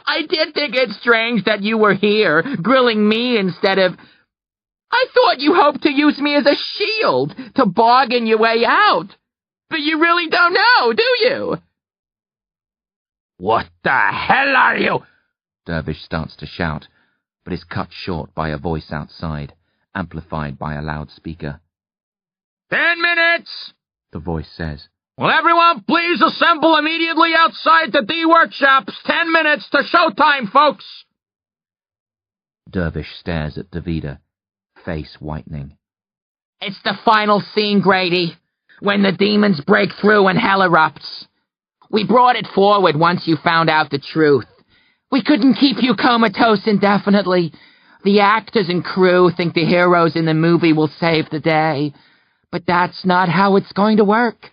I did think it strange that you were here, grilling me instead of... I thought you hoped to use me as a shield, to bargain your way out. But you really don't know, do you? What the hell are you? Dervish starts to shout, but is cut short by a voice outside, amplified by a loudspeaker. 10 minutes, the voice says. Will everyone please assemble immediately outside the D-workshops? 10 minutes to showtime, folks! Dervish stares at Davida, face whitening. It's the final scene, Grady, when the demons break through and hell erupts. We brought it forward once you found out the truth. We couldn't keep you comatose indefinitely. The actors and crew think the heroes in the movie will save the day. But that's not how it's going to work.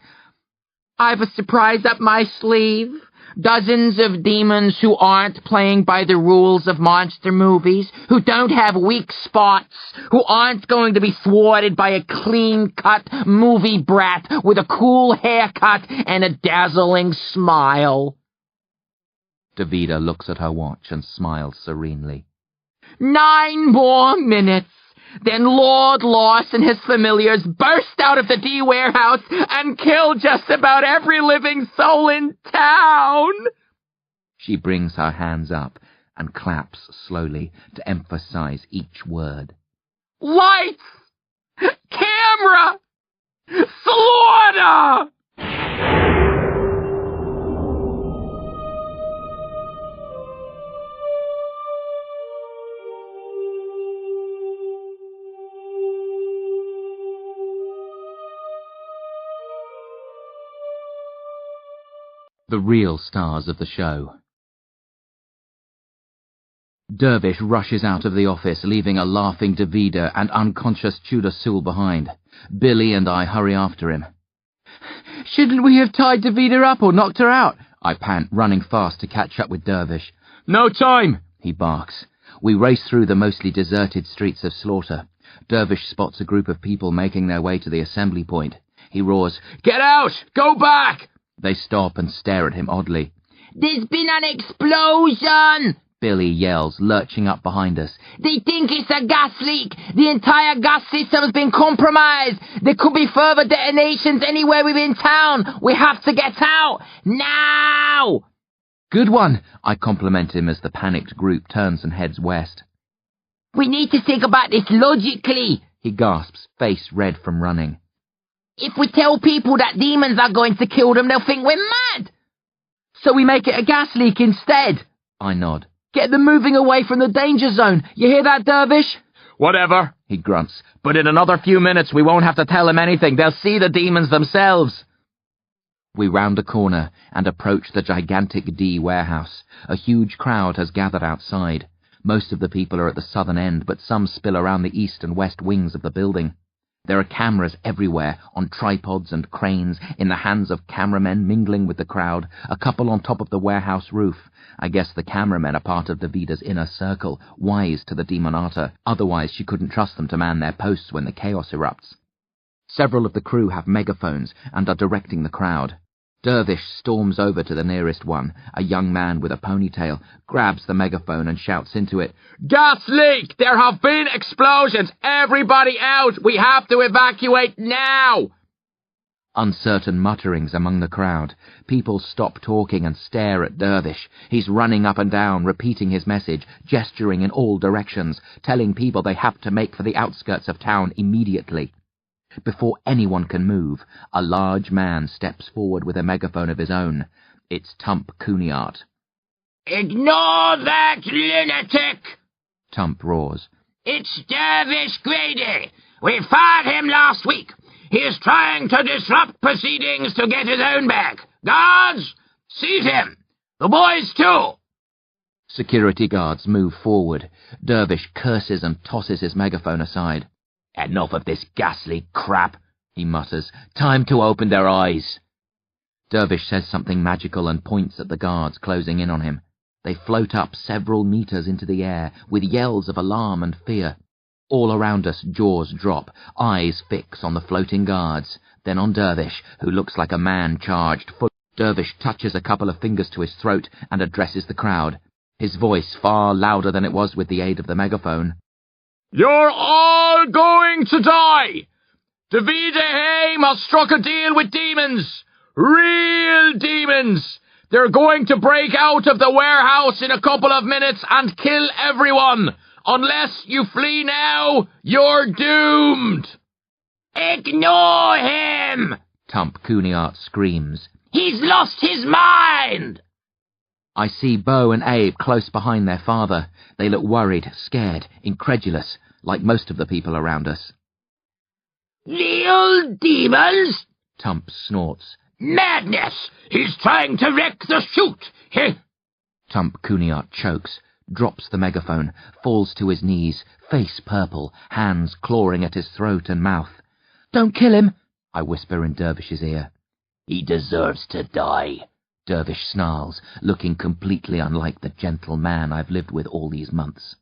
I've a surprise up my sleeve. Dozens of demons who aren't playing by the rules of monster movies, who don't have weak spots, who aren't going to be thwarted by a clean-cut movie brat with a cool haircut and a dazzling smile. Davida looks at her watch and smiles serenely. 9 more minutes. Then Lord Loss and his familiars burst out of the D warehouse and kill just about every living soul in town. She brings her hands up and claps slowly to emphasize each word. Lights! Camera! Slawter! The real stars of the show. Dervish rushes out of the office, leaving a laughing Davida and unconscious Tudor Sewell behind. Billy and I hurry after him. Shouldn't we have tied Davida up or knocked her out? I pant, running fast to catch up with Dervish. No time, he barks. We race through the mostly deserted streets of Slawter. Dervish spots a group of people making their way to the assembly point. He roars, "Get out! Go back!" They stop and stare at him oddly. There's been an explosion! Billy yells, lurching up behind us. They think it's a gas leak. The entire gas system's been compromised. There could be further detonations anywhere within town. We have to get out. Now! Good one, I compliment him as the panicked group turns and heads west. We need to think about this logically, he gasps, face red from running. If we tell people that demons are going to kill them, they'll think we're mad. So we make it a gas leak instead. I nod. Get them moving away from the danger zone. You hear that, Dervish? Whatever, he grunts. But in another few minutes we won't have to tell them anything. They'll see the demons themselves. We round a corner and approach the gigantic D warehouse. A huge crowd has gathered outside. Most of the people are at the southern end, but some spill around the east and west wings of the building. There are cameras everywhere, on tripods and cranes, in the hands of cameramen mingling with the crowd, a couple on top of the warehouse roof. I guess the cameramen are part of Davida's inner circle, wise to the Demonata, otherwise she couldn't trust them to man their posts when the chaos erupts. Several of the crew have megaphones and are directing the crowd. Dervish storms over to the nearest one, a young man with a ponytail, grabs the megaphone and shouts into it, "Gas leak! There have been explosions! Everybody out! We have to evacuate now!" Uncertain mutterings among the crowd. People stop talking and stare at Dervish. He's running up and down, repeating his message, gesturing in all directions, telling people they have to make for the outskirts of town immediately. Before anyone can move, a large man steps forward with a megaphone of his own. It's Tump Cooneyart. Ignore that lunatic! Tump roars. It's Dervish Grady. We fired him last week. He is trying to disrupt proceedings to get his own back. Guards, seize him. The boys too. Security guards move forward. Dervish curses and tosses his megaphone aside. Enough of this gas leak crap, he mutters. Time to open their eyes. Dervish says something magical and points at the guards closing in on him. They float up several meters into the air with yells of alarm and fear. All around us, jaws drop, eyes fix on the floating guards, then on Dervish, who looks like a man charged full. Dervish touches a couple of fingers to his throat and addresses the crowd, his voice far louder than it was with the aid of the megaphone. "You're all going to die! Davida Haim has struck a deal with demons! Real demons! They're going to break out of the warehouse in a couple of minutes and kill everyone! Unless you flee now, you're doomed!" Ignore him! Tump Cooneyart screams. He's lost his mind! I see Bo and Abe close behind their father. They look worried, scared, incredulous, like most of the people around us. "Real demons?" Tump snorts. "Madness! He's trying to wreck the chute! Tump Cooneyart chokes, drops the megaphone, falls to his knees, face purple, hands clawing at his throat and mouth. "Don't kill him," I whisper in Dervish's ear. He deserves to die, Dervish snarls, looking completely unlike the gentle man I've lived with all these months.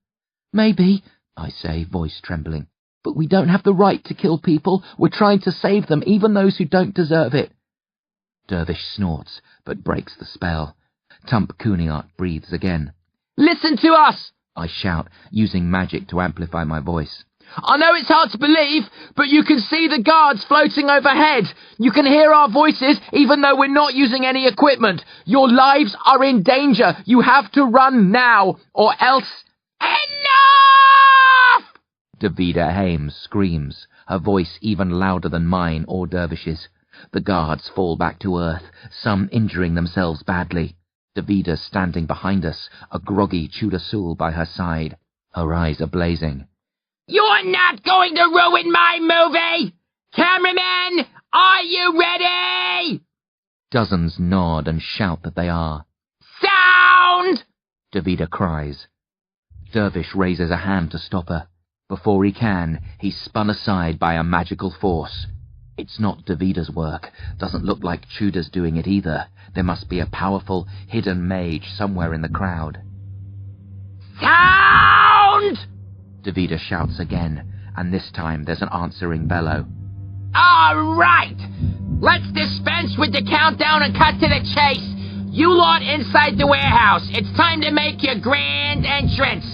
Maybe, I say, voice trembling, but we don't have the right to kill people. We're trying to save them, even those who don't deserve it. Dervish snorts, but breaks the spell. Tump Kuniart breathes again. Listen to us! I shout, using magic to amplify my voice. I know it's hard to believe, but you can see the guards floating overhead. You can hear our voices, even though we're not using any equipment. Your lives are in danger. You have to run now, or else... Enough! Davida Hames screams, her voice even louder than mine or Dervish's. The guards fall back to earth, some injuring themselves badly. Davida standing behind us, a groggy Chudasul by her side. Her eyes are blazing. You're not going to ruin my movie! Cameraman, are you ready? Dozens nod and shout that they are. Sound! Davida cries. Dervish raises a hand to stop her. Before he can, he's spun aside by a magical force. It's not Davida's work. Doesn't look like Chuda's doing it either. There must be a powerful, hidden mage somewhere in the crowd. Sound! Davida shouts again, and this time there's an answering bellow. All right! Let's dispense with the countdown and cut to the chase. You lot inside the warehouse. It's time to make your grand entrance.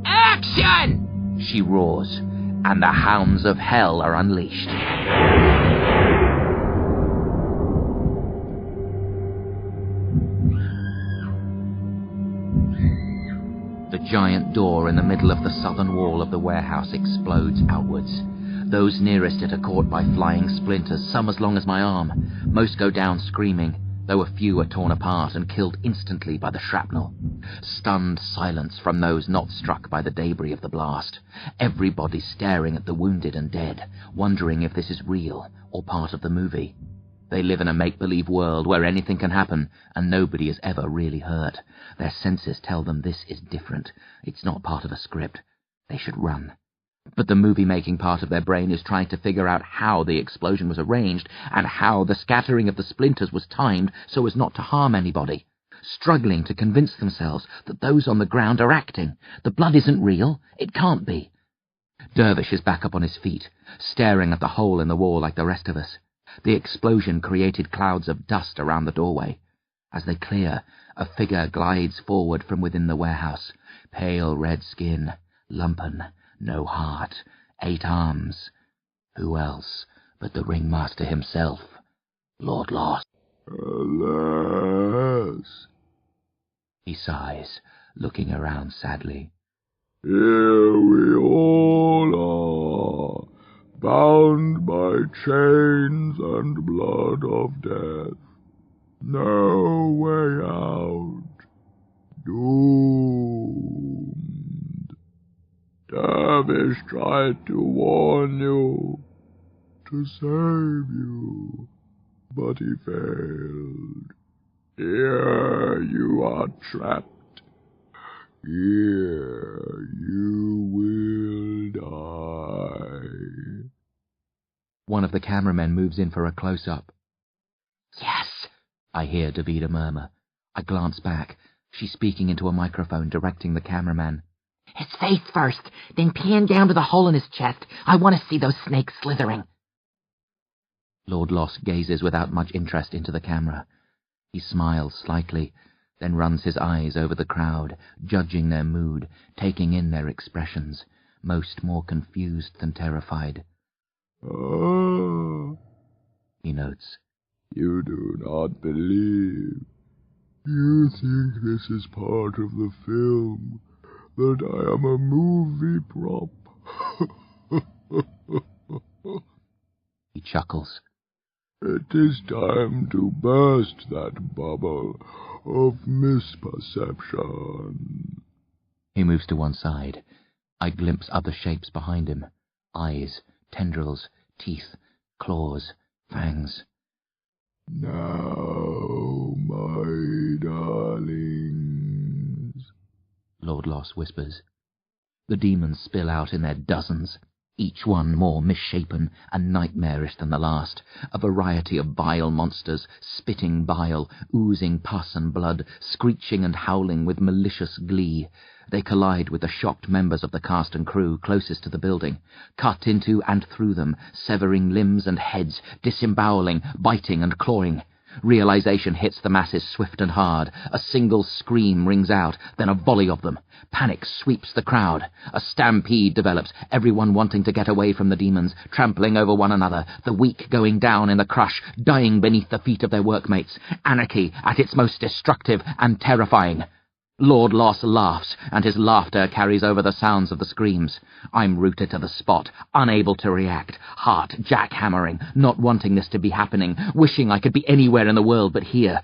Action! She roars, and the hounds of hell are unleashed. The giant door in the middle of the southern wall of the warehouse explodes outwards. Those nearest it are caught by flying splinters, some as long as my arm. Most go down screaming, though a few are torn apart and killed instantly by the shrapnel. Stunned silence from those not struck by the debris of the blast. Everybody staring at the wounded and dead, wondering if this is real or part of the movie. They live in a make-believe world where anything can happen and nobody is ever really hurt. Their senses tell them this is different. It's not part of a script. They should run. But the movie-making part of their brain is trying to figure out how the explosion was arranged and how the scattering of the splinters was timed so as not to harm anybody. Struggling to convince themselves that those on the ground are acting. The blood isn't real. It can't be. Dervish is back up on his feet, staring at the hole in the wall like the rest of us. The explosion created clouds of dust around the doorway. As they clear, a figure glides forward from within the warehouse. Pale red skin, lumpen, no heart, 8 arms. Who else but the ringmaster himself, Lord Lost? Alas, he sighs, looking around sadly. here we all are, bound by chains and blood of death. No way out. Doomed. Dervish tried to warn you, to save you, but he failed. Here you are trapped. Here you will die. One of the cameramen moves in for a close-up. Yes, I hear Davida murmur. I glance back. She's speaking into a microphone, directing the cameraman. His face first, then pan down to the hole in his chest. I want to see those snakes slithering. Lord Loss gazes without much interest into the camera. He smiles slightly, then runs his eyes over the crowd, judging their mood, taking in their expressions, most more confused than terrified. Ah, He notes. you do not believe. You think this is part of the film, that I am a movie prop. He chuckles. It is time to burst that bubble of misperception. He moves to one side. I glimpse other shapes behind him. Eyes, tendrils, teeth, claws, fangs. Now, my darlings, Lord Loss whispers. The demons spill out in their dozens. each one more misshapen and nightmarish than the last, a variety of vile monsters, spitting bile, oozing pus and blood, screeching and howling with malicious glee. They collide with the shocked members of the cast and crew closest to the building, cut into and through them, severing limbs and heads, disemboweling, biting and clawing. Realization hits the masses swift and hard. A single scream rings out, then a volley of them. Panic sweeps the crowd. A stampede develops, everyone wanting to get away from the demons, trampling over one another, the weak going down in the crush, dying beneath the feet of their workmates. Anarchy at its most destructive and terrifying. Lord Loss laughs, and his laughter carries over the sounds of the screams. I'm rooted to the spot, unable to react, heart jackhammering, not wanting this to be happening, wishing I could be anywhere in the world but here.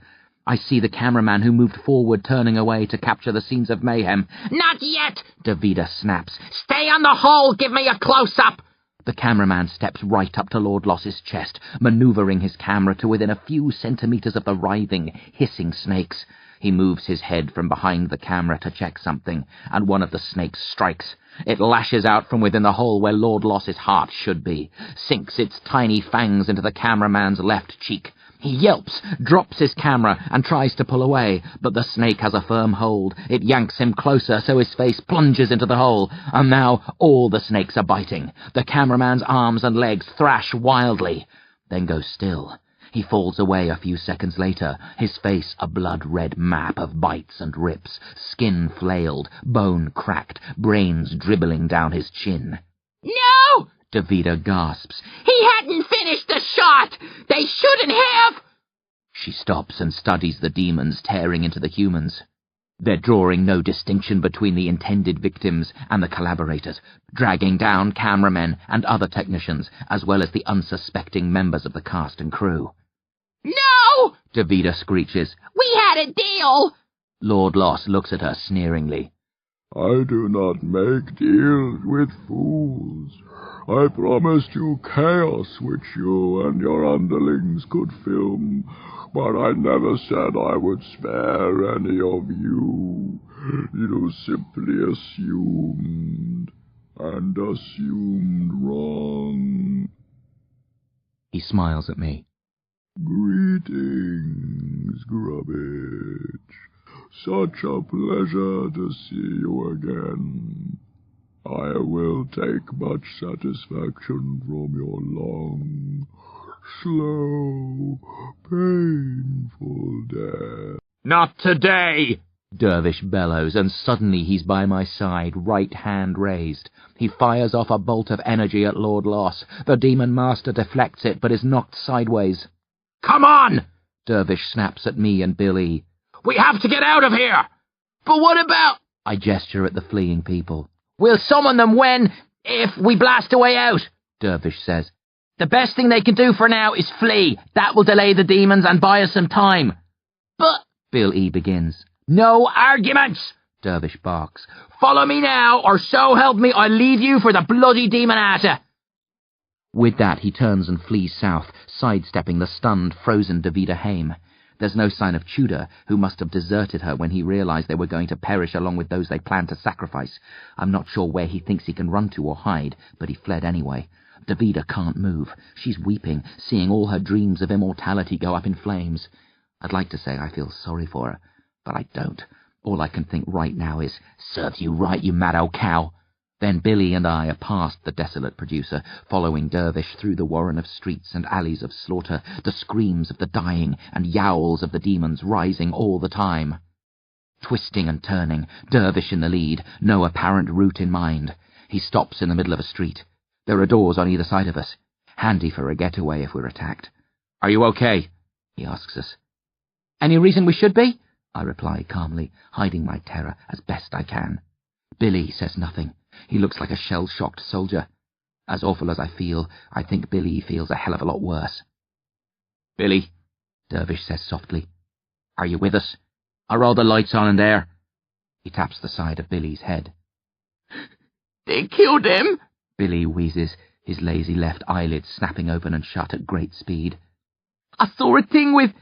I see the cameraman who moved forward turning away to capture the scenes of mayhem. Not yet! Davida snaps. Stay on the hole, give me a close-up! The cameraman steps right up to Lord Loss's chest, manoeuvring his camera to within a few centimetres of the writhing, hissing snakes. He moves his head from behind the camera to check something, and one of the snakes strikes. It lashes out from within the hole where Lord Loss's heart should be, sinks its tiny fangs into the cameraman's left cheek. He yelps, drops his camera, and tries to pull away, but the snake has a firm hold. It yanks him closer, so his face plunges into the hole, and now all the snakes are biting. The cameraman's arms and legs thrash wildly, then go still. He falls away a few seconds later, his face a blood-red map of bites and rips, skin flailed, bone cracked, brains dribbling down his chin. No! Davida gasps. He hadn't finished the shot! They shouldn't have! She stops and studies the demons tearing into the humans. They're drawing no distinction between the intended victims and the collaborators, dragging down cameramen and other technicians, as well as the unsuspecting members of the cast and crew. No! Davida screeches. We had a deal! Lord Loss looks at her sneeringly. I do not make deals with fools. I promised you chaos which you and your underlings could film, but I never said I would spare any of you. You simply assumed, and assumed wrong. He smiles at me. Greetings, Grubbage. Such a pleasure to see you again. I will take much satisfaction from your long, slow, painful death. Not today! Dervish bellows, and suddenly he's by my side, right hand raised. He fires off a bolt of energy at Lord Loss. The demon master deflects it, but is knocked sideways. Come on! Dervish snaps at me and Billy. We have to get out of here! But what about... I gesture at the fleeing people. We'll summon them if we blast a way out, Dervish says. The best thing they can do for now is flee. That will delay the demons and buy us some time. But... Bill E. begins. No arguments, Dervish barks. Follow me now, or so help me, I'll leave you for the bloody Demonata. With that, he turns and flees south, sidestepping the stunned, frozen Davida Haim. There's no sign of Tudor, who must have deserted her when he realized they were going to perish along with those they planned to sacrifice. I'm not sure where he thinks he can run to or hide, but he fled anyway. Davida can't move. She's weeping, seeing all her dreams of immortality go up in flames. I'd like to say I feel sorry for her, but I don't. All I can think right now is, serves you right, you mad old cow. Then Billy and I are past the desolate producer, following Dervish through the warren of streets and alleys of slaughter, the screams of the dying and yowls of the demons rising all the time. Twisting and turning, Dervish in the lead, no apparent route in mind. He stops in the middle of a street. There are doors on either side of us, handy for a getaway if we're attacked. Are you okay? He asks us. Any reason we should be? I reply calmly, hiding my terror as best I can. Billy says nothing. He looks like a shell-shocked soldier. As awful as I feel, I think Billy feels a hell of a lot worse. Billy, Dervish says softly. Are you with us? Are all the lights on in there? He taps the side of Billy's head. They killed him, Billy wheezes, his lazy left eyelids snapping open and shut at great speed. I saw a thing with...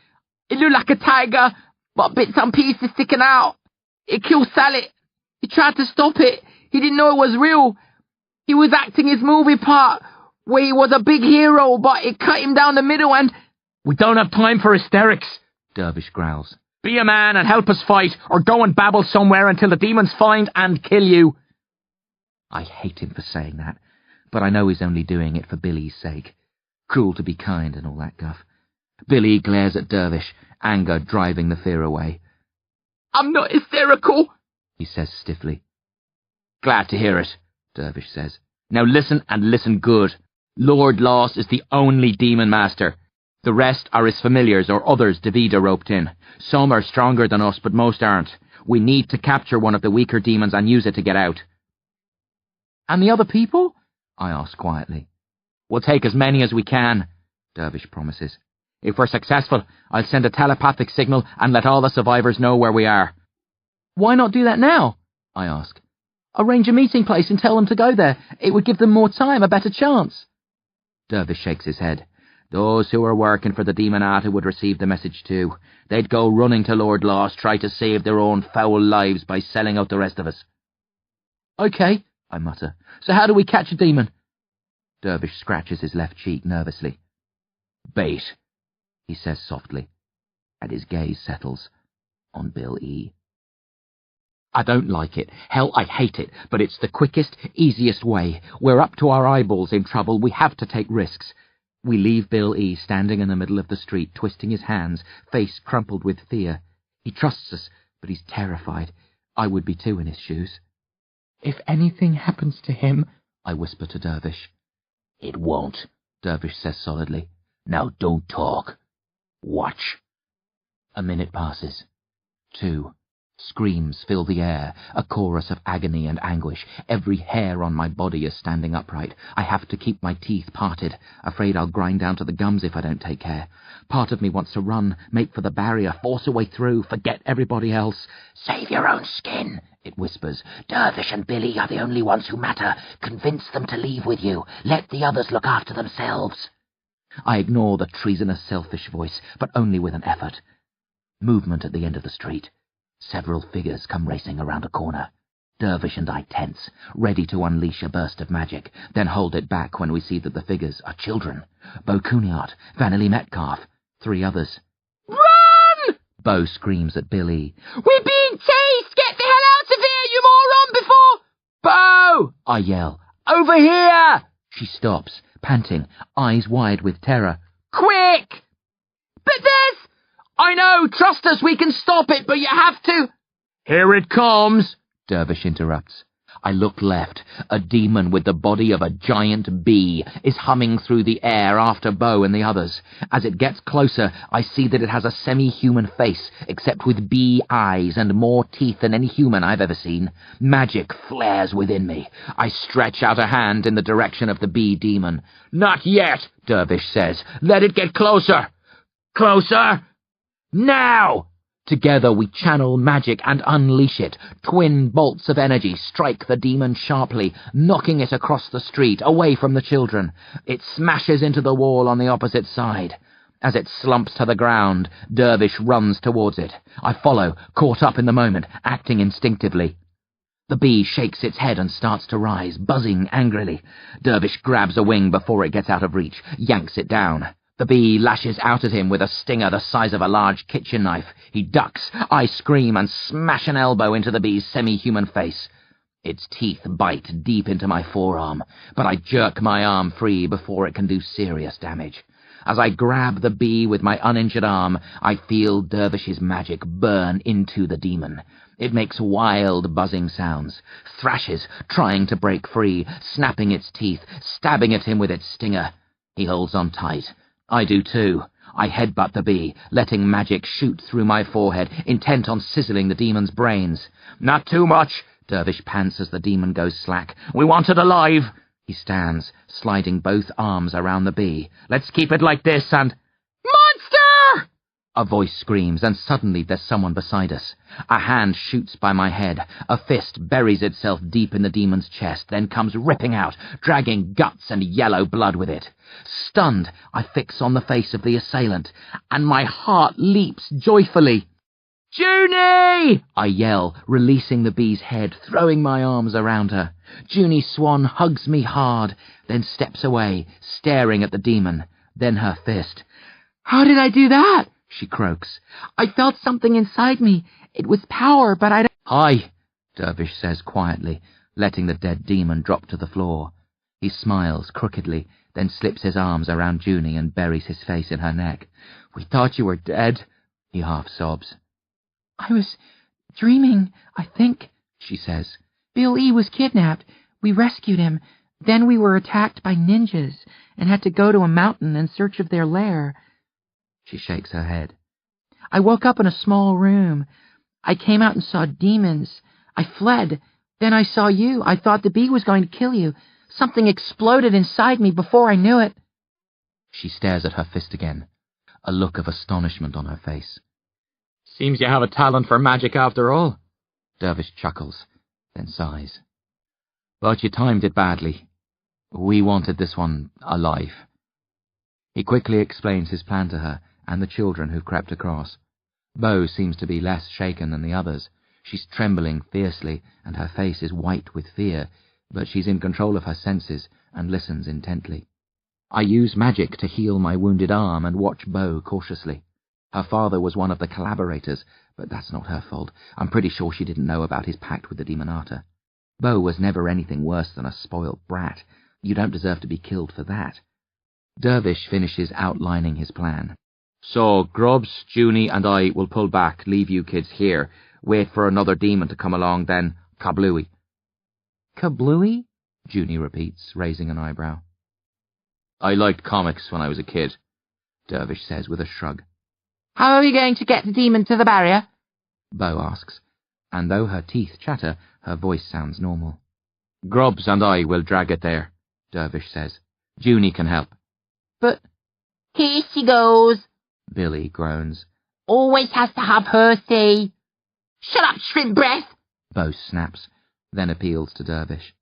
It looked like a tiger, but bits and pieces sticking out. It killed Sally. He tried to stop it. He didn't know it was real. He was acting his movie part, where he was a big hero, but it cut him down the middle and... We don't have time for hysterics, Dervish growls. Be a man and help us fight, or go and babble somewhere until the demons find and kill you. I hate him for saying that, but I know he's only doing it for Billy's sake. Cruel to be kind and all that guff. Billy glares at Dervish, anger driving the fear away. I'm not hysterical, he says stiffly. Glad to hear it, Dervish says. Now listen, and listen good. Lord Lost is the only demon master. The rest are his familiars or others Davida roped in. Some are stronger than us, but most aren't. We need to capture one of the weaker demons and use it to get out. And the other people? I ask quietly. We'll take as many as we can, Dervish promises. If we're successful, I'll send a telepathic signal and let all the survivors know where we are. Why not do that now? I ask. Arrange a meeting place and tell them to go there. It would give them more time, a better chance. Dervish shakes his head. Those who are working for the Demonata would receive the message too. They'd go running to Lord Lost, try to save their own foul lives by selling out the rest of us. Okay, I mutter. So how do we catch a demon? Dervish scratches his left cheek nervously. Bait, he says softly, and his gaze settles on Bill E. I don't like it. Hell, I hate it, but it's the quickest, easiest way. We're up to our eyeballs in trouble. We have to take risks. We leave Bill E. standing in the middle of the street, twisting his hands, face crumpled with fear. He trusts us, but he's terrified. I would be too in his shoes. If anything happens to him, I whisper to Dervish. It won't, Dervish says solidly. Now don't talk. Watch. A minute passes. 2. Screams fill the air, a chorus of agony and anguish. Every hair on my body is standing upright. I have to keep my teeth parted, afraid I'll grind down to the gums if I don't take care. Part of me wants to run, make for the barrier, force a way through, forget everybody else. Save your own skin, it whispers. Dervish and Billy are the only ones who matter. Convince them to leave with you. Let the others look after themselves. I ignore the treasonous, selfish voice, but only with an effort. Movement at the end of the street. Several figures come racing around a corner. Dervish and I tense, ready to unleash a burst of magic, then hold it back when we see that the figures are children. Bo Kuniart, Vanelli Metcalf, 3 others. Run! Bo screams at Billy. We're being chased! Get the hell out of here, you moron, before... Bo! I yell. Over here! She stops, panting, eyes wide with terror. Quick! But there's... I know, trust us, we can stop it, but you have to... Here it comes, Dervish interrupts. I look left. A demon with the body of a giant bee is humming through the air after Bo and the others. As it gets closer, I see that it has a semi-human face, except with bee eyes and more teeth than any human I've ever seen. Magic flares within me. I stretch out a hand in the direction of the bee demon. Not yet, Dervish says. Let it get closer. Closer. Now! Together we channel magic and unleash it. Twin bolts of energy strike the demon sharply, knocking it across the street, away from the children. It smashes into the wall on the opposite side. As it slumps to the ground, Dervish runs towards it. I follow, caught up in the moment, acting instinctively. The bee shakes its head and starts to rise, buzzing angrily. Dervish grabs a wing before it gets out of reach, yanks it down. The bee lashes out at him with a stinger the size of a large kitchen knife. He ducks. I scream and smash an elbow into the bee's semi-human face. Its teeth bite deep into my forearm, but I jerk my arm free before it can do serious damage. As I grab the bee with my uninjured arm, I feel Dervish's magic burn into the demon. It makes wild, buzzing sounds, thrashes, trying to break free, snapping its teeth, stabbing at him with its stinger. He holds on tight. I do too. I headbutt the bee, letting magic shoot through my forehead, intent on sizzling the demon's brains. Not too much, Dervish pants as the demon goes slack. We want it alive. He stands, sliding both arms around the bee. Let's keep it like this and... Monster! A voice screams, and suddenly there's someone beside us. A hand shoots by my head. A fist buries itself deep in the demon's chest, then comes ripping out, dragging guts and yellow blood with it. Stunned, I fix on the face of the assailant, and my heart leaps joyfully. Junie! I yell, releasing the bee's head, throwing my arms around her. Junie Swan hugs me hard, then steps away, staring at the demon, then her fist. How did I do that? She croaks. I felt something inside me. It was power, but I don't... Hi, Dervish says quietly, letting the dead demon drop to the floor. He smiles crookedly, then slips his arms around Junie and buries his face in her neck. We thought you were dead, he half sobs. I was dreaming, I think, she says. Bill E. was kidnapped. We rescued him. Then we were attacked by ninjas and had to go to a mountain in search of their lair. She shakes her head. I woke up in a small room. I came out and saw demons. I fled. Then I saw you. I thought the bee was going to kill you. Something exploded inside me before I knew it. She stares at her fist again, a look of astonishment on her face. Seems you have a talent for magic after all. Dervish chuckles, then sighs. But you timed it badly. We wanted this one alive. He quickly explains his plan to her and the children who've crept across. Bo seems to be less shaken than the others. She's trembling fiercely, and her face is white with fear, but she's in control of her senses and listens intently. I use magic to heal my wounded arm and watch Bo cautiously. Her father was one of the collaborators, but that's not her fault. I'm pretty sure she didn't know about his pact with the Demonata. Bo was never anything worse than a spoilt brat. You don't deserve to be killed for that. Dervish finishes outlining his plan. So, Grubbs, Junie, and I will pull back, leave you kids here, wait for another demon to come along, then kablooey. Kablooey? Junie repeats, raising an eyebrow. I liked comics when I was a kid, Dervish says with a shrug. How are we going to get the demon to the barrier? Bo asks, and though her teeth chatter, her voice sounds normal. Grubbs and I will drag it there, Dervish says. Junie can help. But here she goes, Billy groans. Always has to have her say. Shut up, shrimp breath, Bo snaps, then appeals to Dervish.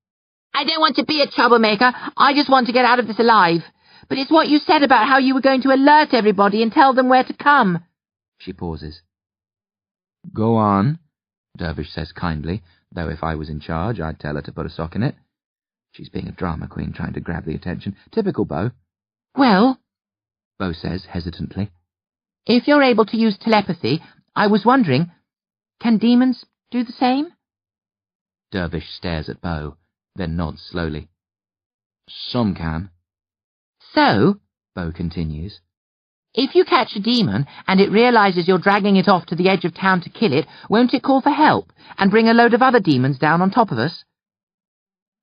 I don't want to be a troublemaker. I just want to get out of this alive. But it's what you said about how you were going to alert everybody and tell them where to come. She pauses. Go on, Dervish says kindly, though if I was in charge, I'd tell her to put a sock in it. She's being a drama queen trying to grab the attention. Typical Bo. Well, Bo says hesitantly, if you're able to use telepathy, I was wondering, can demons do the same? Dervish stares at Bo, then nods slowly. Some can. So, Bo continues, if you catch a demon and it realizes you're dragging it off to the edge of town to kill it, won't it call for help and bring a load of other demons down on top of us?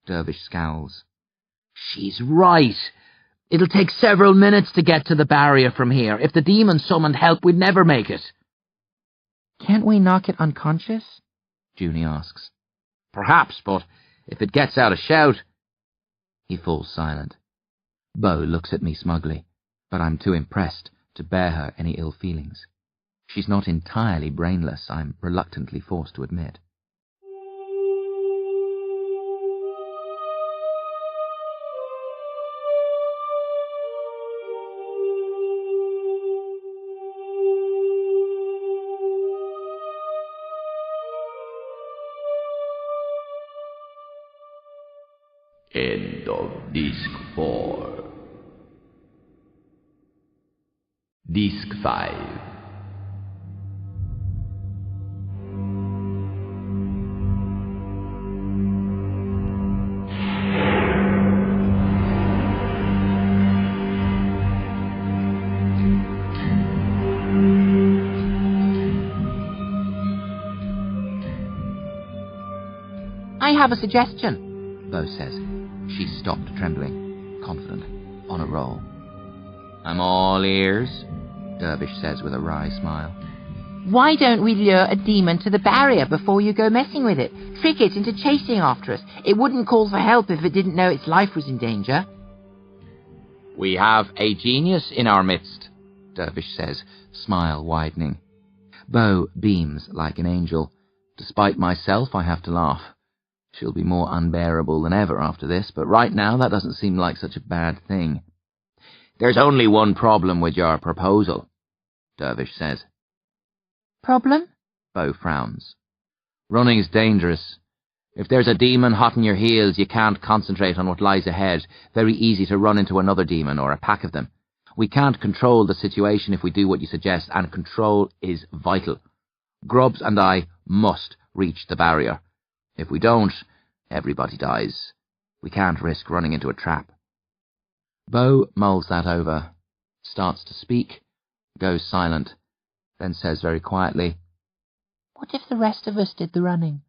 Dervish scowls. She's right. It'll take several minutes to get to the barrier from here. If the demon summoned help, we'd never make it. Can't we knock it unconscious? Junie asks. Perhaps, but if it gets out a shout... He falls silent. Bo looks at me smugly, but I'm too impressed to bear her any ill feelings. She's not entirely brainless, I'm reluctantly forced to admit. End of Disc 4. Disc 5. I have a suggestion, Bo says. She stopped trembling, confident, on a roll. I'm all ears, Dervish says with a wry smile. Why don't we lure a demon to the barrier before you go messing with it? Trick it into chasing after us. It wouldn't call for help if it didn't know its life was in danger. We have a genius in our midst, Dervish says, smile widening. Bo beams like an angel. Despite myself, I have to laugh. She'll be more unbearable than ever after this, but right now that doesn't seem like such a bad thing. There's only one problem with your proposal, Dervish says. Problem? Bo frowns. Running's dangerous. If there's a demon hot on your heels, you can't concentrate on what lies ahead. Very easy to run into another demon or a pack of them. We can't control the situation if we do what you suggest, and control is vital. Grubbs and I must reach the barrier. If we don't, everybody dies. We can't risk running into a trap. Bo mulls that over, starts to speak, goes silent, then says very quietly, What if the rest of us did the running?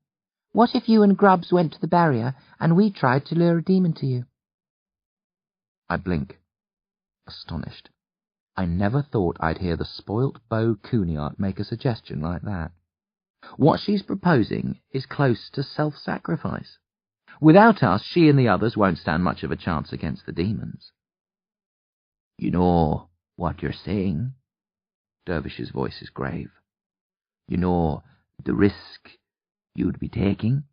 What if you and Grubbs went to the barrier and we tried to lure a demon to you? I blink, astonished. I never thought I'd hear the spoilt Bo Cooniart make a suggestion like that. What she's proposing is close to self-sacrifice. Without us, she and the others won't stand much of a chance against the demons. You know what you're saying? Dervish's voice is grave. You know the risk you'd be taking?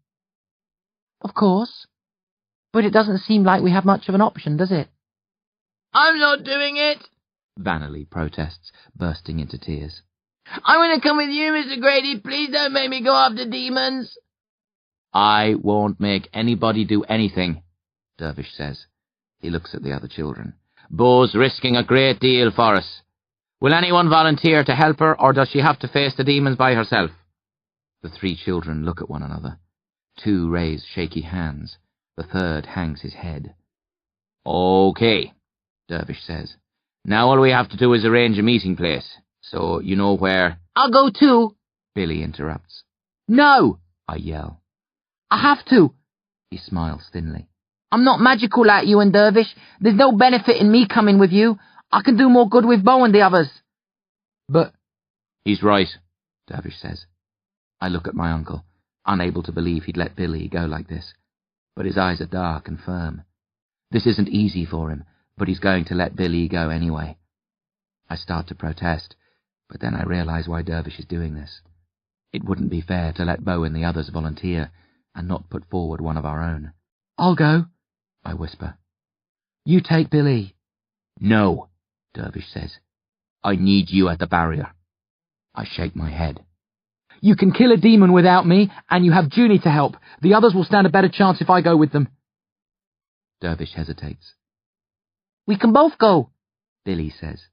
Of course. But it doesn't seem like we have much of an option, does it? I'm not doing it. Vanity protests, bursting into tears. I want to come with you, Mr. Grady. Please don't make me go after demons. I won't make anybody do anything, Dervish says. He looks at the other children. Bo's risking a great deal for us. Will anyone volunteer to help her, or does she have to face the demons by herself? The 3 children look at one another. 2 raise shaky hands. The 3rd hangs his head. Okay, Dervish says. Now all we have to do is arrange a meeting place, so you know where... I'll go too, Billy interrupts. No, I yell. I have to. He smiles thinly. I'm not magical like you and Dervish. There's no benefit in me coming with you. I can do more good with Bo and the others. But... He's right, Dervish says. I look at my uncle, unable to believe he'd let Billy go like this. But his eyes are dark and firm. This isn't easy for him, but he's going to let Billy go anyway. I start to protest, but then I realize why Dervish is doing this. It wouldn't be fair to let Bo and the others volunteer and not put forward one of our own. I'll go, I whisper. You take Billy. No, Dervish says. I need you at the barrier. I shake my head. You can kill a demon without me, and you have Junie to help. The others will stand a better chance if I go with them. Dervish hesitates. We can both go, Billy says.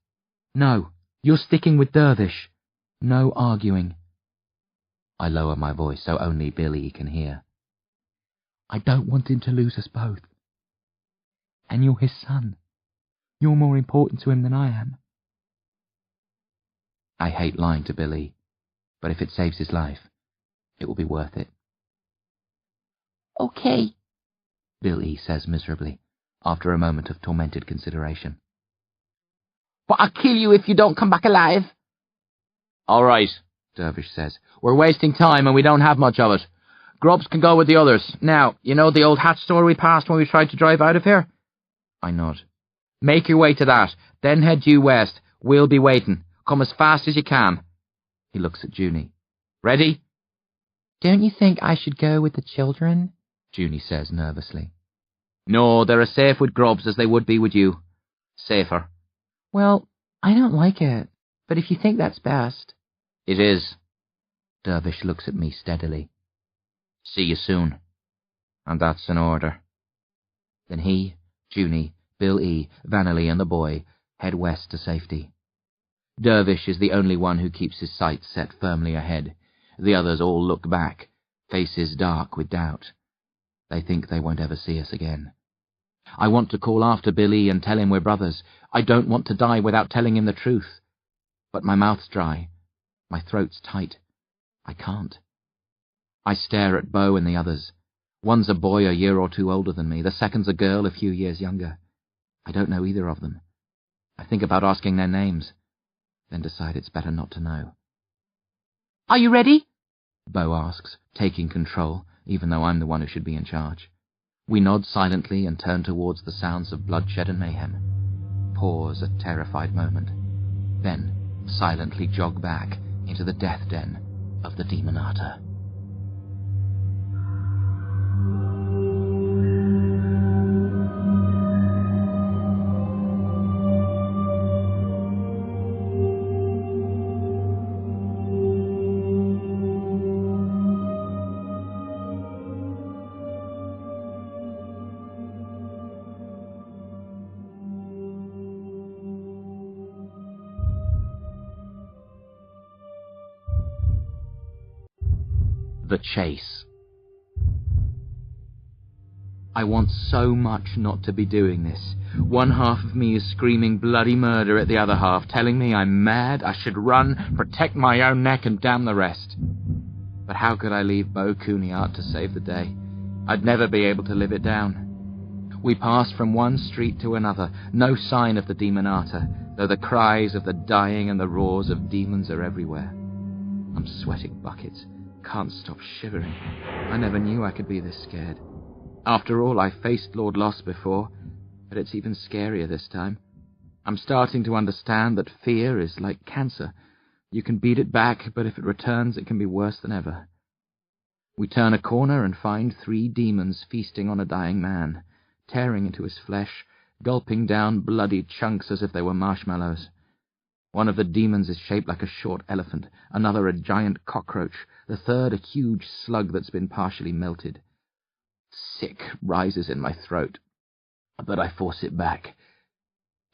No, you're sticking with Dervish. No arguing. I lower my voice so only Billy can hear. I don't want him to lose us both. And you're his son. You're more important to him than I am. I hate lying to Billy, but if it saves his life, it will be worth it. Okay, Billy says miserably, after a moment of tormented consideration. But I'll kill you if you don't come back alive. All right, Dervish says. We're wasting time and we don't have much of it. Grubbs can go with the others. Now, you know the old hat store we passed when we tried to drive out of here? I nod. Make your way to that, then head due west. We'll be waiting. Come as fast as you can. He looks at Junie. Ready? Don't you think I should go with the children? Junie says nervously. No, they're as safe with Grubbs as they would be with you. Safer. Well, I don't like it, but if you think that's best... It is. Dervish looks at me steadily. See you soon. And that's an order. Then he, Junie, Bill E., Vanelli and the boy head west to safety. Dervish is the only one who keeps his sights set firmly ahead. The others all look back, faces dark with doubt. They think they won't ever see us again. I want to call after Billy and tell him we're brothers. I don't want to die without telling him the truth. But my mouth's dry. My throat's tight. I can't. I stare at Bo and the others. One's a boy a year or 2 older than me. The second's a girl a few years younger. I don't know either of them. I think about asking their names, then decide it's better not to know. Are you ready? Bo asks, taking control, even though I'm the one who should be in charge. We nod silently and turn towards the sounds of bloodshed and mayhem. Pause a terrified moment. Then silently jog back into the death den of the Demonata. The chase. I want so much not to be doing this. One half of me is screaming bloody murder at the other half, telling me I'm mad, I should run, protect my own neck and damn the rest. But how could I leave Bo Cooney out to save the day? I'd never be able to live it down. We passed from one street to another, no sign of the Demonata, though the cries of the dying and the roars of demons are everywhere. I'm sweating buckets, can't stop shivering. I never knew I could be this scared. After all, I faced Lord Loss before, but it's even scarier this time. I'm starting to understand that fear is like cancer. You can beat it back, but if it returns, it can be worse than ever. We turn a corner and find 3 demons feasting on a dying man, tearing into his flesh, gulping down bloody chunks as if they were marshmallows. One of the demons is shaped like a short elephant, another a giant cockroach, the third a huge slug that's been partially melted. Sick rises in my throat, but I force it back.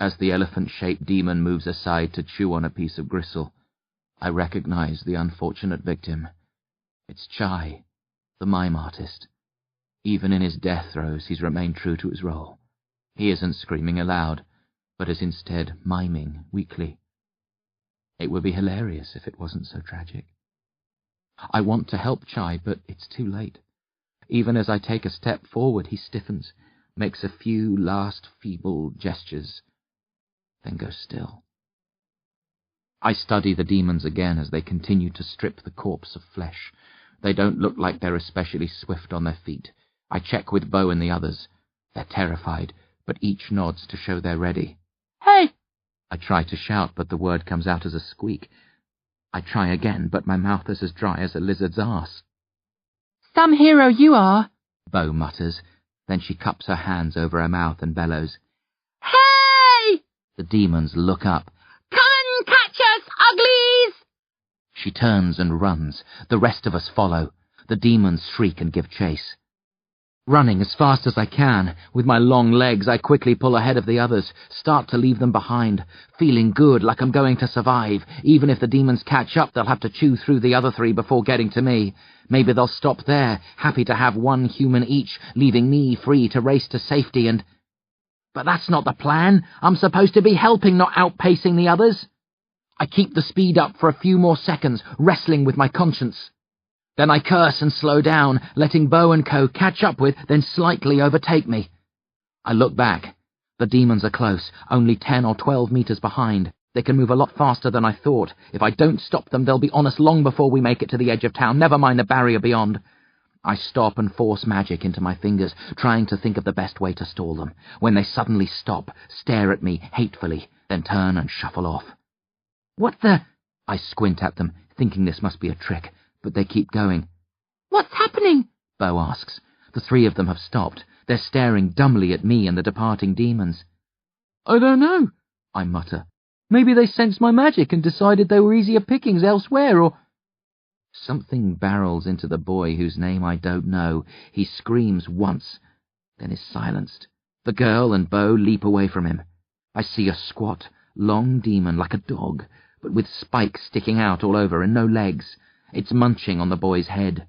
As the elephant-shaped demon moves aside to chew on a piece of gristle, I recognize the unfortunate victim. It's Chai, the mime artist. Even in his death throes, he's remained true to his role. He isn't screaming aloud, but is instead miming weakly. It would be hilarious if it wasn't so tragic. I want to help Chai, but it's too late. Even as I take a step forward, he stiffens, makes a few last feeble gestures, then goes still. I study the demons again as they continue to strip the corpse of flesh. They don't look like they're especially swift on their feet. I check with Bo and the others. They're terrified, but each nods to show they're ready. Hey! I try to shout, but the word comes out as a squeak. I try again, but my mouth is as dry as a lizard's arse. Some hero you are, Bo mutters. Then she cups her hands over her mouth and bellows. Hey! The demons look up. Come catch us, uglies! She turns and runs. The rest of us follow. The demons shriek and give chase. Running as fast as I can, with my long legs, I quickly pull ahead of the others, start to leave them behind, feeling good, like I'm going to survive. Even if the demons catch up, they'll have to chew through the other 3 before getting to me. Maybe they'll stop there, happy to have 1 human each, leaving me free to race to safety and... But that's not the plan. I'm supposed to be helping, not outpacing the others. I keep the speed up for a few more seconds, wrestling with my conscience. Then I curse and slow down, letting Bo and Co. catch up with, then slightly overtake me. I look back. The demons are close, only 10 or 12 meters behind. They can move a lot faster than I thought. If I don't stop them, they'll be on us long before we make it to the edge of town, never mind the barrier beyond. I stop and force magic into my fingers, trying to think of the best way to stall them, when they suddenly stop, stare at me hatefully, then turn and shuffle off. What the... I squint at them, thinking this must be a trick. But they keep going. What's happening? Bo asks. The 3 of them have stopped. They're staring dumbly at me and the departing demons. I don't know, I mutter. Maybe they sensed my magic and decided they were easier pickings elsewhere, or... Something barrels into the boy whose name I don't know. He screams once, then is silenced. The girl and Bo leap away from him. I see a squat, long demon like a dog, but with spikes sticking out all over and no legs. It's munching on the boy's head.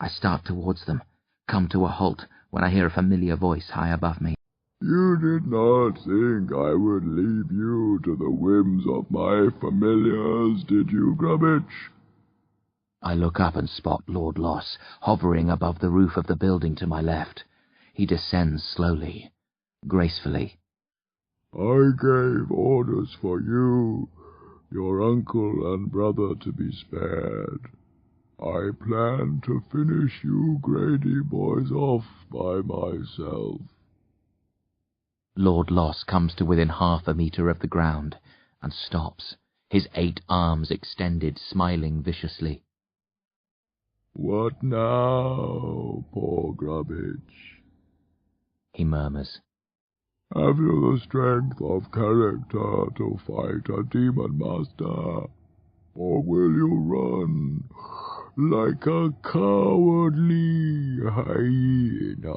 I start towards them, come to a halt when I hear a familiar voice high above me. You did not think I would leave you to the whims of my familiars, did you, Grubbage? I look up and spot Lord Loss, hovering above the roof of the building to my left. He descends slowly, gracefully. I gave orders for you, your uncle and brother, to be spared. I plan to finish you Grady boys off by myself. Lord Loss comes to within half a meter of the ground and stops, his 8 arms extended, smiling viciously. What now, poor Grubbage? He murmurs. Have you the strength of character to fight a demon master? Or will you run like a cowardly hyena?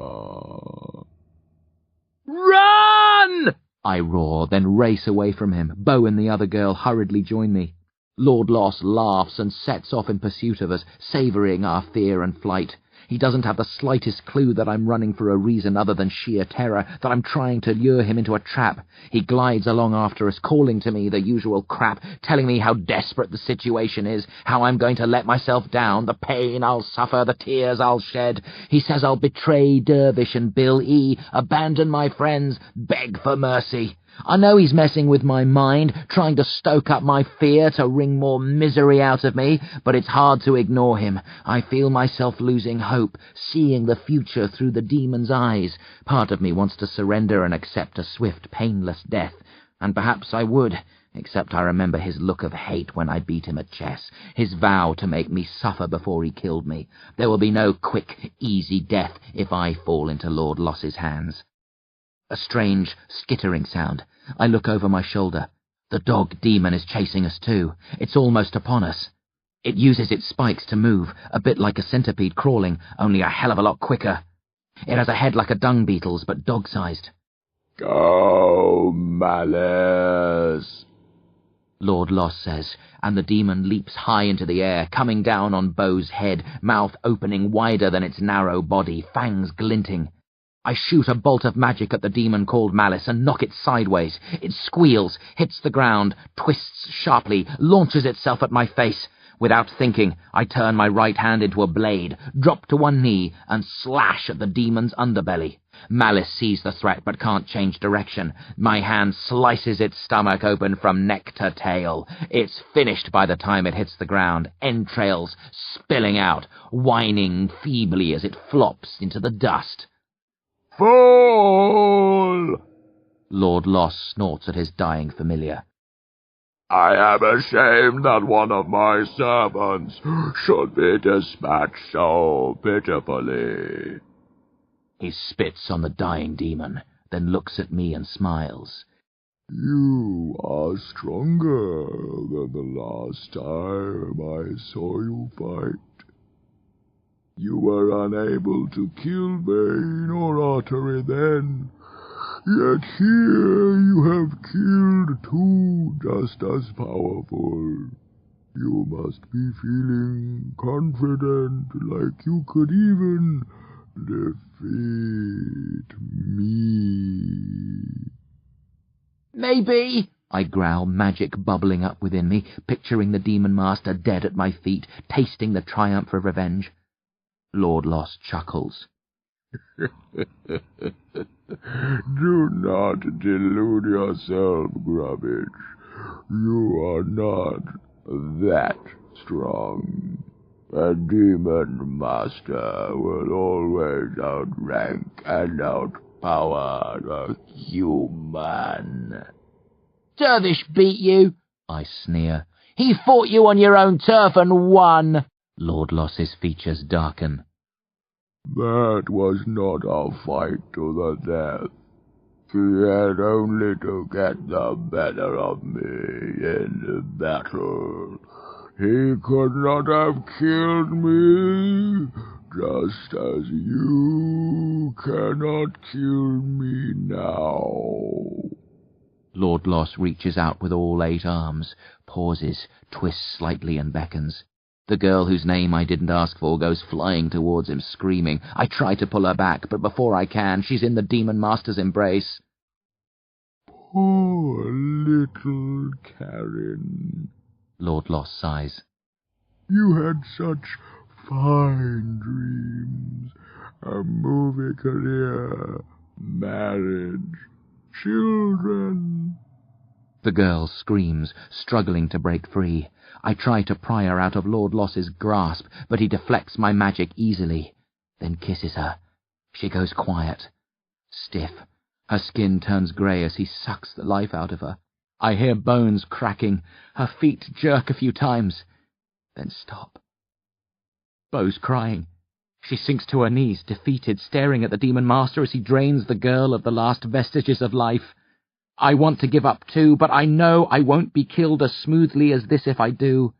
Run! I roar, then race away from him. Bo and the other girl hurriedly join me. Lord Loss laughs and sets off in pursuit of us, savouring our fear and flight. He doesn't have the slightest clue that I'm running for a reason other than sheer terror, that I'm trying to lure him into a trap. He glides along after us, calling to me the usual crap, telling me how desperate the situation is, how I'm going to let myself down, the pain I'll suffer, the tears I'll shed. He says I'll betray Dervish and Bill E., abandon my friends, beg for mercy. I know he's messing with my mind, trying to stoke up my fear to wring more misery out of me, but it's hard to ignore him. I feel myself losing hope, seeing the future through the demon's eyes. Part of me wants to surrender and accept a swift, painless death, and perhaps I would, except I remember his look of hate when I beat him at chess, his vow to make me suffer before he killed me. There will be no quick, easy death if I fall into Lord Loss's hands. A strange, skittering sound. I look over my shoulder. The dog demon is chasing us too. It's almost upon us. It uses its spikes to move, a bit like a centipede crawling, only a hell of a lot quicker. It has a head like a dung beetle's, but dog-sized. Go, Malice, Lord Loss says, and the demon leaps high into the air, coming down on Beau's head, mouth opening wider than its narrow body, fangs glinting. I shoot a bolt of magic at the demon called Malice and knock it sideways. It squeals, hits the ground, twists sharply, launches itself at my face. Without thinking, I turn my right hand into a blade, drop to one knee, and slash at the demon's underbelly. Malice sees the threat but can't change direction. My hand slices its stomach open from neck to tail. It's finished by the time it hits the ground, entrails spilling out, whining feebly as it flops into the dust. Fool! Lord Loss snorts at his dying familiar. I am ashamed that one of my servants should be dispatched so pitifully. He spits on the dying demon, then looks at me and smiles. You are stronger than the last time I saw you fight. You were unable to kill Bane or Artery then, yet here you have killed two just as powerful. You must be feeling confident, like you could even defeat me. Maybe, I growl, magic bubbling up within me, picturing the demon master dead at my feet, tasting the triumph of revenge. Lord Loss chuckles. Do not delude yourself, Grubbage. You are not that strong. A demon master will always outrank and outpower a human. Dervish beat you, I sneer. He fought you on your own turf and won. Lord Loss's features darken. That was not a fight to the death. He had only to get the better of me in the battle. He could not have killed me, just as you cannot kill me now. Lord Loss reaches out with all 8 arms, pauses, twists slightly and beckons. The girl whose name I didn't ask for goes flying towards him, screaming. I try to pull her back, but before I can, she's in the demon master's embrace. Poor little Karen, Lord Loss sighs. You had such fine dreams. A movie career, marriage, children. The girl screams, struggling to break free. I try to pry her out of Lord Loss's grasp, but he deflects my magic easily, then kisses her. She goes quiet, stiff. Her skin turns grey as he sucks the life out of her. I hear bones cracking. Her feet jerk a few times, then stop. Beau's crying. She sinks to her knees, defeated, staring at the demon master as he drains the girl of the last vestiges of life. I want to give up too, but I know I won't be killed as smoothly as this if I do.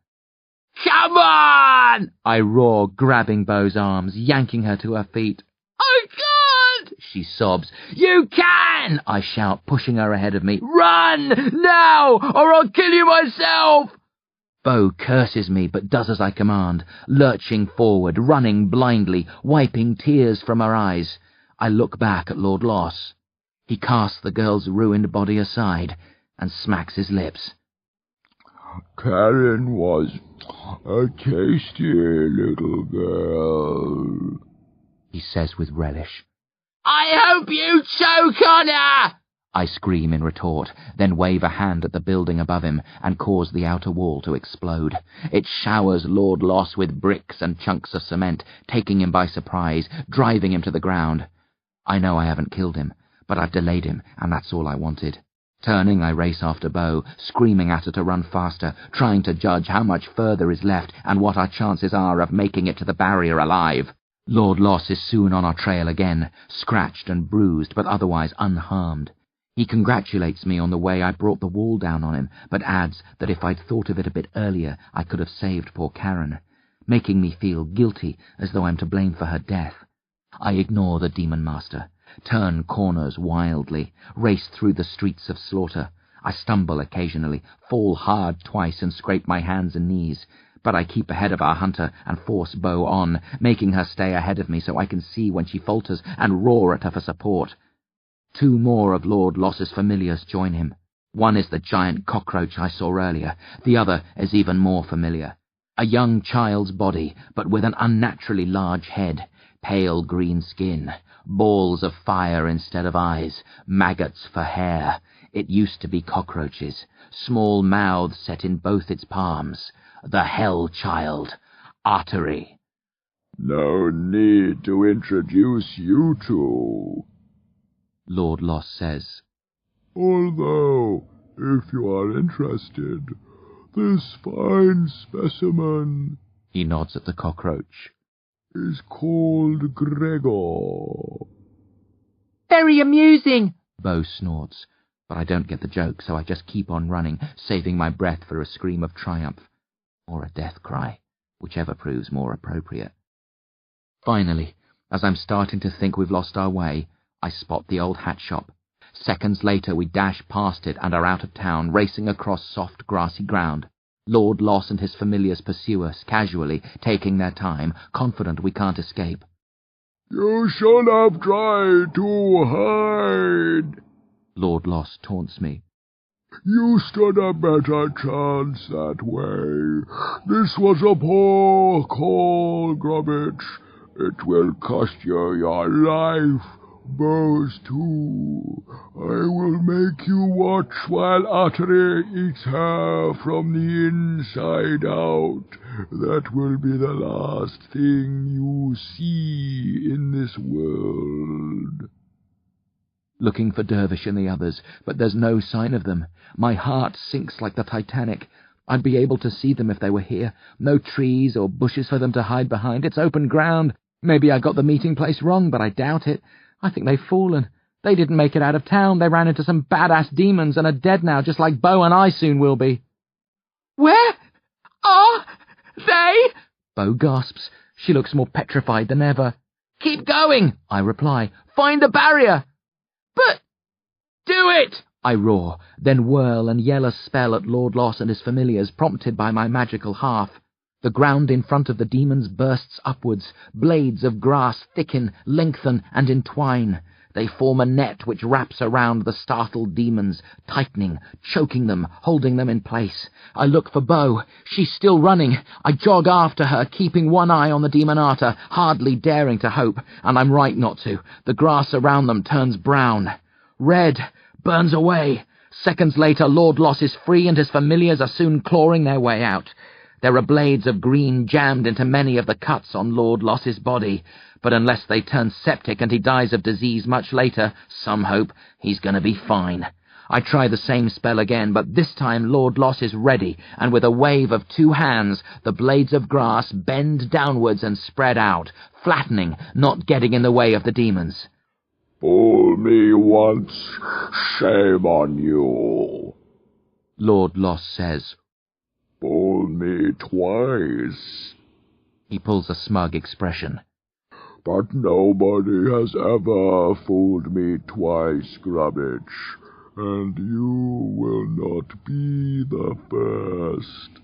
Come on! I roar, grabbing Beau's arms, yanking her to her feet. I can't! She sobs. You can! I shout, pushing her ahead of me. Run! Now! Or I'll kill you myself! Bo curses me, but does as I command, lurching forward, running blindly, wiping tears from her eyes. I look back at Lord Loss. He casts the girl's ruined body aside and smacks his lips. Karen was a tasty little girl, he says with relish. I hope you choke on her! I scream in retort, then wave a hand at the building above him and cause the outer wall to explode. It showers Lord Loss with bricks and chunks of cement, taking him by surprise, driving him to the ground. I know I haven't killed him, but I've delayed him, and that's all I wanted. Turning, I race after Bo, screaming at her to run faster, trying to judge how much further is left and what our chances are of making it to the barrier alive. Lord Loss is soon on our trail again, scratched and bruised, but otherwise unharmed. He congratulates me on the way I brought the wall down on him, but adds that if I'd thought of it a bit earlier, I could have saved poor Karen, making me feel guilty as though I'm to blame for her death. I ignore the Demon Master, turn corners wildly, race through the streets of Slawter. I stumble occasionally, fall hard twice and scrape my hands and knees, but I keep ahead of our hunter and force Bo on, making her stay ahead of me so I can see when she falters and roar at her for support. 2 more of Lord Loss's familiars join him. One is the giant cockroach I saw earlier, the other is even more familiar. A young child's body, but with an unnaturally large head, pale green skin, balls of fire instead of eyes, maggots for hair. It used to be cockroaches, small mouths set in both its palms. The Hell Child, Artery. No need to introduce you two, Lord Loss says. Although, if you are interested, this fine specimen, he nods at the cockroach, is called Gregor. Very amusing, Bo snorts, but I don't get the joke, so I just keep on running, saving my breath for a scream of triumph, or a death cry, whichever proves more appropriate. Finally, as I'm starting to think we've lost our way, I spot the old hat shop. Seconds later we dash past it and are out of town, racing across soft grassy ground. Lord Loss and his familiars pursue us, casually, taking their time, confident we can't escape. You should have tried to hide, Lord Loss taunts me. You stood a better chance that way. This was a poor call, Grubbage. It will cost you your life. Bows too. I will make you watch while Artery eats her from the inside out. That will be the last thing you see in this world. Looking for Dervish and the others, but there's no sign of them. My heart sinks like the Titanic. I'd be able to see them if they were here. No trees or bushes for them to hide behind. It's open ground. Maybe I got the meeting place wrong, but I doubt it. I think they've fallen. They didn't make it out of town. They ran into some badass demons and are dead now, just like Bo and I soon will be. Where are they? Bo gasps. She looks more petrified than ever. Keep going, I reply. Find the barrier. But do it, I roar, then whirl and yell a spell at Lord Loss and his familiars, prompted by my magical half. The ground in front of the demons bursts upwards. Blades of grass thicken, lengthen, and entwine. They form a net which wraps around the startled demons, tightening, choking them, holding them in place. I look for Bo. She's still running. I jog after her, keeping one eye on the Demonata, hardly daring to hope, and I'm right not to. The grass around them turns brown. Red, burns away. Seconds later, Lord Loss is free and his familiars are soon clawing their way out. There are blades of green jammed into many of the cuts on Lord Loss's body, but unless they turn septic and he dies of disease much later, some hope he's going to be fine. I try the same spell again, but this time Lord Loss is ready, and with a wave of 2 hands, the blades of grass bend downwards and spread out, flattening, not getting in the way of the demons. Fool me once, shame on you, Lord Loss says. Fool me twice. He pulls a smug expression. But nobody has ever fooled me twice, Grubbage, and you will not be the first.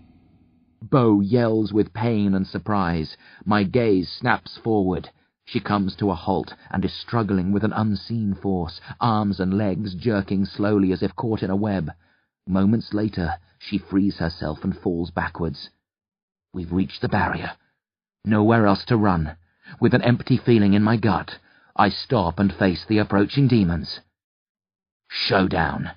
Bo yells with pain and surprise. My gaze snaps forward. She comes to a halt and is struggling with an unseen force, arms and legs jerking slowly as if caught in a web. Moments later, she frees herself and falls backwards. We've reached the barrier. Nowhere else to run. With an empty feeling in my gut, I stop and face the approaching demons. Showdown.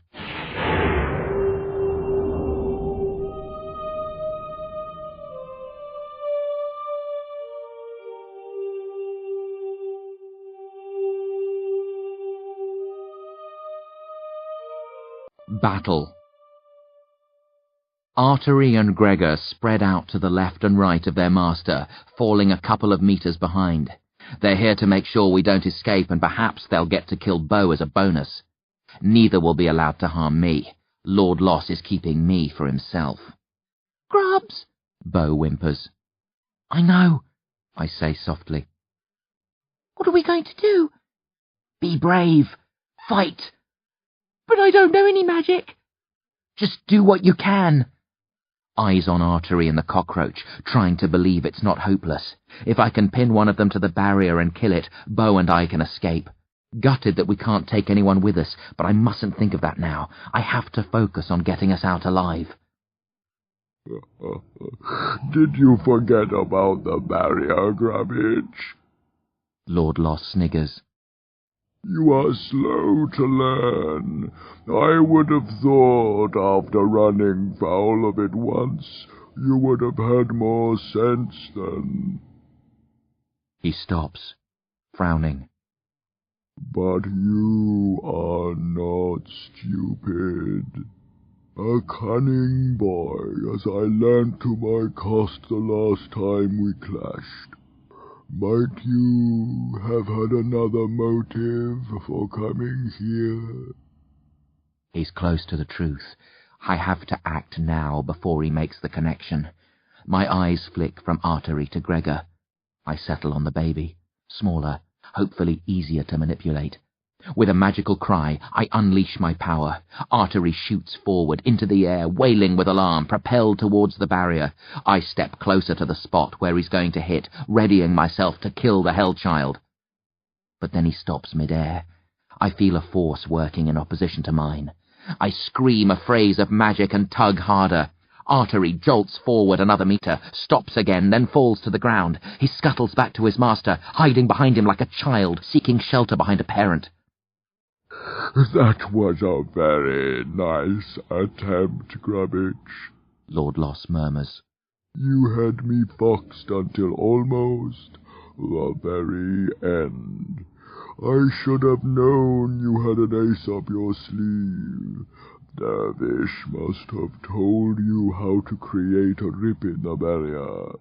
Battle. Artery and Gregor spread out to the left and right of their master, falling a couple of meters behind. They're here to make sure we don't escape, and perhaps they'll get to kill Bo as a bonus. Neither will be allowed to harm me. Lord Loss is keeping me for himself. Grubs, Bo whimpers. I know, I say softly. what are we going to do? Be brave. Fight. But I don't know any magic. Just do what you can. Eyes on Artery and the cockroach, trying to believe it's not hopeless. If I can pin one of them to the barrier and kill it, Bo and I can escape. Gutted that we can't take anyone with us, but I mustn't think of that now. I have to focus on getting us out alive. Did you forget about the barrier, Grubbage? Lord Loss sniggers. You are slow to learn. I would have thought after running foul of it once, you would have had more sense then. He stops, frowning. But you are not stupid. A cunning boy, as I learnt to my cost the last time we clashed. Might you have had another motive for coming here? He's close to the truth. I have to act now before he makes the connection. My eyes flick from Artery to Gregor. I settle on the baby, smaller, hopefully easier to manipulate. With a magical cry, I unleash my power. Artery shoots forward, into the air, wailing with alarm, propelled towards the barrier. I step closer to the spot where he's going to hit, readying myself to kill the Hellchild. But then he stops mid-air. I feel a force working in opposition to mine. I scream a phrase of magic and tug harder. Artery jolts forward another meter, stops again, then falls to the ground. He scuttles back to his master, hiding behind him like a child, seeking shelter behind a parent. That was a very nice attempt, Grubbage, Lord Loss murmurs. You had me foxed until almost the very end. I should have known you had an ace up your sleeve. Dervish must have told you how to create a rip in the barrier.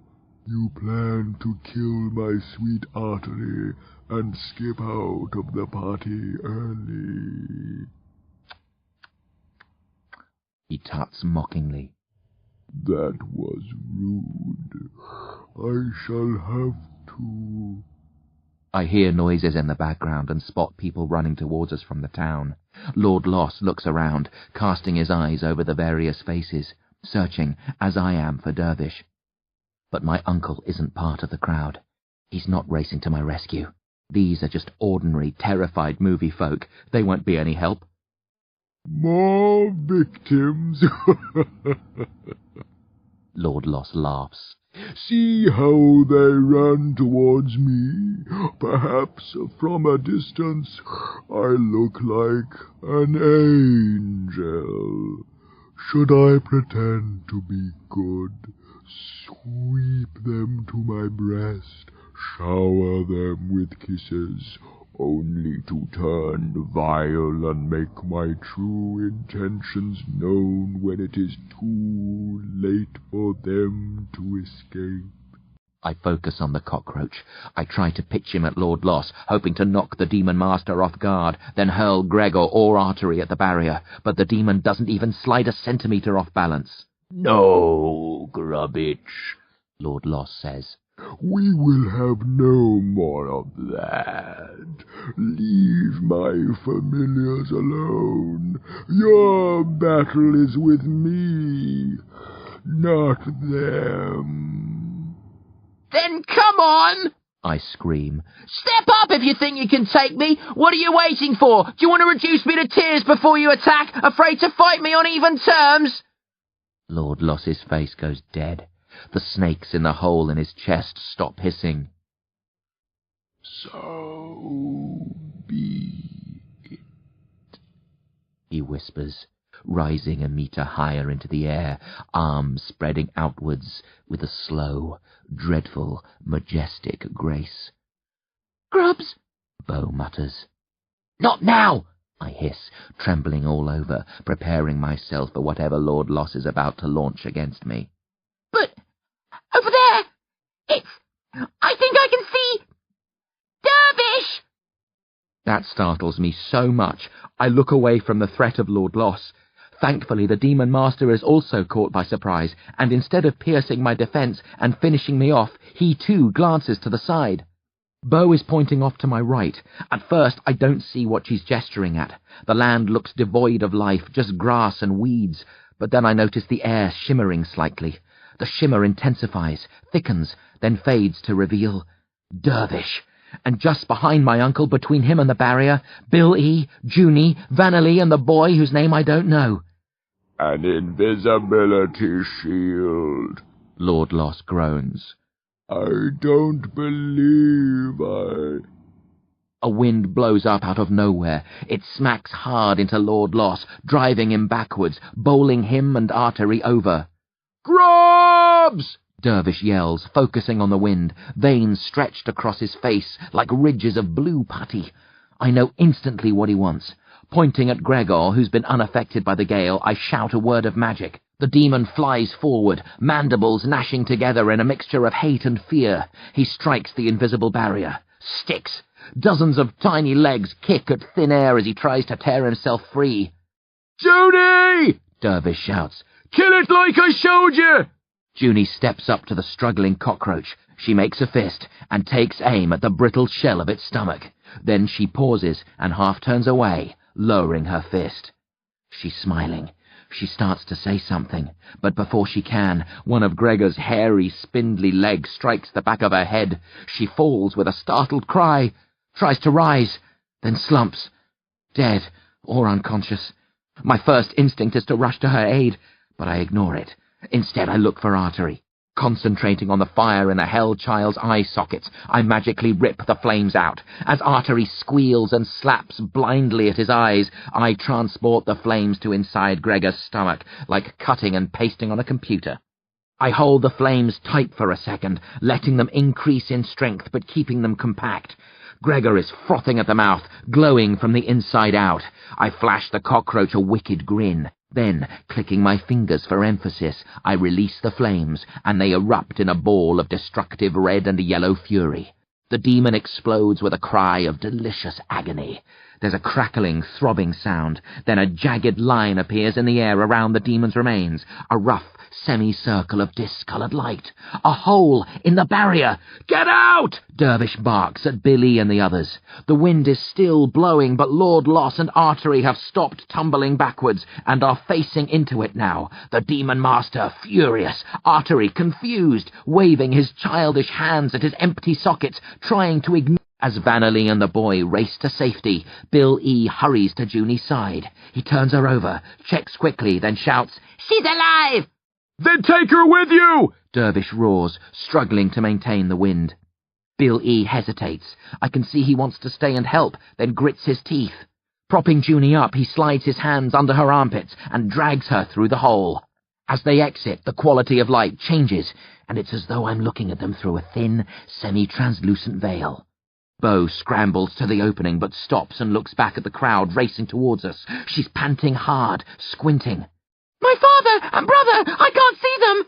You plan to kill my sweet Artery and skip out of the party early. He tuts mockingly. That was rude. I shall have to... I hear noises in the background and spot people running towards us from the town. Lord Loss looks around, casting his eyes over the various faces, searching, as I am, for Dervish. But my uncle isn't part of the crowd. He's not racing to my rescue. These are just ordinary, terrified movie folk. They won't be any help. More victims? Lord Loss laughs. See how they run towards me. Perhaps from a distance I look like an angel. Should I pretend to be good, sweep them to my breast, shower them with kisses, only to turn vile and make my true intentions known when it is too late for them to escape? I focus on the cockroach. I try to pitch him at Lord Loss, hoping to knock the demon master off guard, then hurl Gregor or Artery at the barrier, but the demon doesn't even slide a centimetre off balance. No, Grubbage, Lord Loss says. We will have no more of that. Leave my familiars alone. Your battle is with me. Not them. Then come on! I scream. Step up if you think you can take me! What are you waiting for? Do you want to reduce me to tears before you attack, afraid to fight me on even terms? Lord Loss's face goes dead. The snakes in the hole in his chest stop hissing. So be it, he whispers, rising a meter higher into the air, arms spreading outwards with a slow, dreadful, majestic grace. Grubs! Bo mutters. Not now! I hiss, trembling all over, preparing myself for whatever Lord Loss is about to launch against me. But over there, I think I can see Dervish! That startles me so much, I look away from the threat of Lord Loss. Thankfully, the Demon Master is also caught by surprise, and instead of piercing my defence and finishing me off, he too glances to the side. Bo is pointing off to my right. At first, I don't see what she's gesturing at. The land looks devoid of life, just grass and weeds. But then I notice the air shimmering slightly. The shimmer intensifies, thickens, then fades to reveal Dervish. And just behind my uncle, between him and the barrier, Bill E., Junie, Vanelli, and the boy whose name I don't know. An invisibility shield, Lord Loss groans. I don't believe A wind blows up out of nowhere. It smacks hard into Lord Loss, driving him backwards, bowling him and Artery over. Grubs! Dervish yells, focusing on the wind, veins stretched across his face like ridges of blue putty. I know instantly what he wants. Pointing at Gregor, who's been unaffected by the gale, I shout a word of magic. The demon flies forward, mandibles gnashing together in a mixture of hate and fear. He strikes the invisible barrier. Sticks! Dozens of tiny legs kick at thin air as he tries to tear himself free. Junie! Dervish shouts. Kill it like I showed you! Junie steps up to the struggling cockroach. She makes a fist and takes aim at the brittle shell of its stomach. Then she pauses and half turns away, lowering her fist. She's smiling. She starts to say something, but before she can, one of Gregor's hairy, spindly legs strikes the back of her head. She falls with a startled cry, tries to rise, then slumps, dead or unconscious. My first instinct is to rush to her aid, but I ignore it. Instead, I look for Artery. Concentrating on the fire in the Hell Child's eye sockets, I magically rip the flames out. As Artery squeals and slaps blindly at his eyes, I transport the flames to inside Gregor's stomach, like cutting and pasting on a computer. I hold the flames tight for a second, letting them increase in strength but keeping them compact. Gregor is frothing at the mouth, glowing from the inside out. I flash the cockroach a wicked grin. Then, clicking my fingers for emphasis, I release the flames, and they erupt in a ball of destructive red and yellow fury. The demon explodes with a cry of delicious agony. There's a crackling, throbbing sound. Then a jagged line appears in the air around the demon's remains, a rough semicircle of discoloured light. A hole in the barrier! Get out! Dervish barks at Billy and the others. The wind is still blowing, but Lord Loss and Artery have stopped tumbling backwards and are facing into it now. The Demon Master furious, Artery confused, waving his childish hands at his empty sockets, trying to ignore. As Vanelli and the boy race to safety, Bill E. hurries to Junie's side. He turns her over, checks quickly, then shouts, "She's alive!" Then take her with you! Dervish roars, struggling to maintain the wind. Bill E. hesitates. I can see he wants to stay and help, then grits his teeth. Propping Junie up, he slides his hands under her armpits and drags her through the hole. As they exit, the quality of light changes, and it's as though I'm looking at them through a thin, semi-translucent veil. Bo scrambles to the opening, but stops and looks back at the crowd racing towards us. She's panting hard, squinting. My father and brother! I can't see them!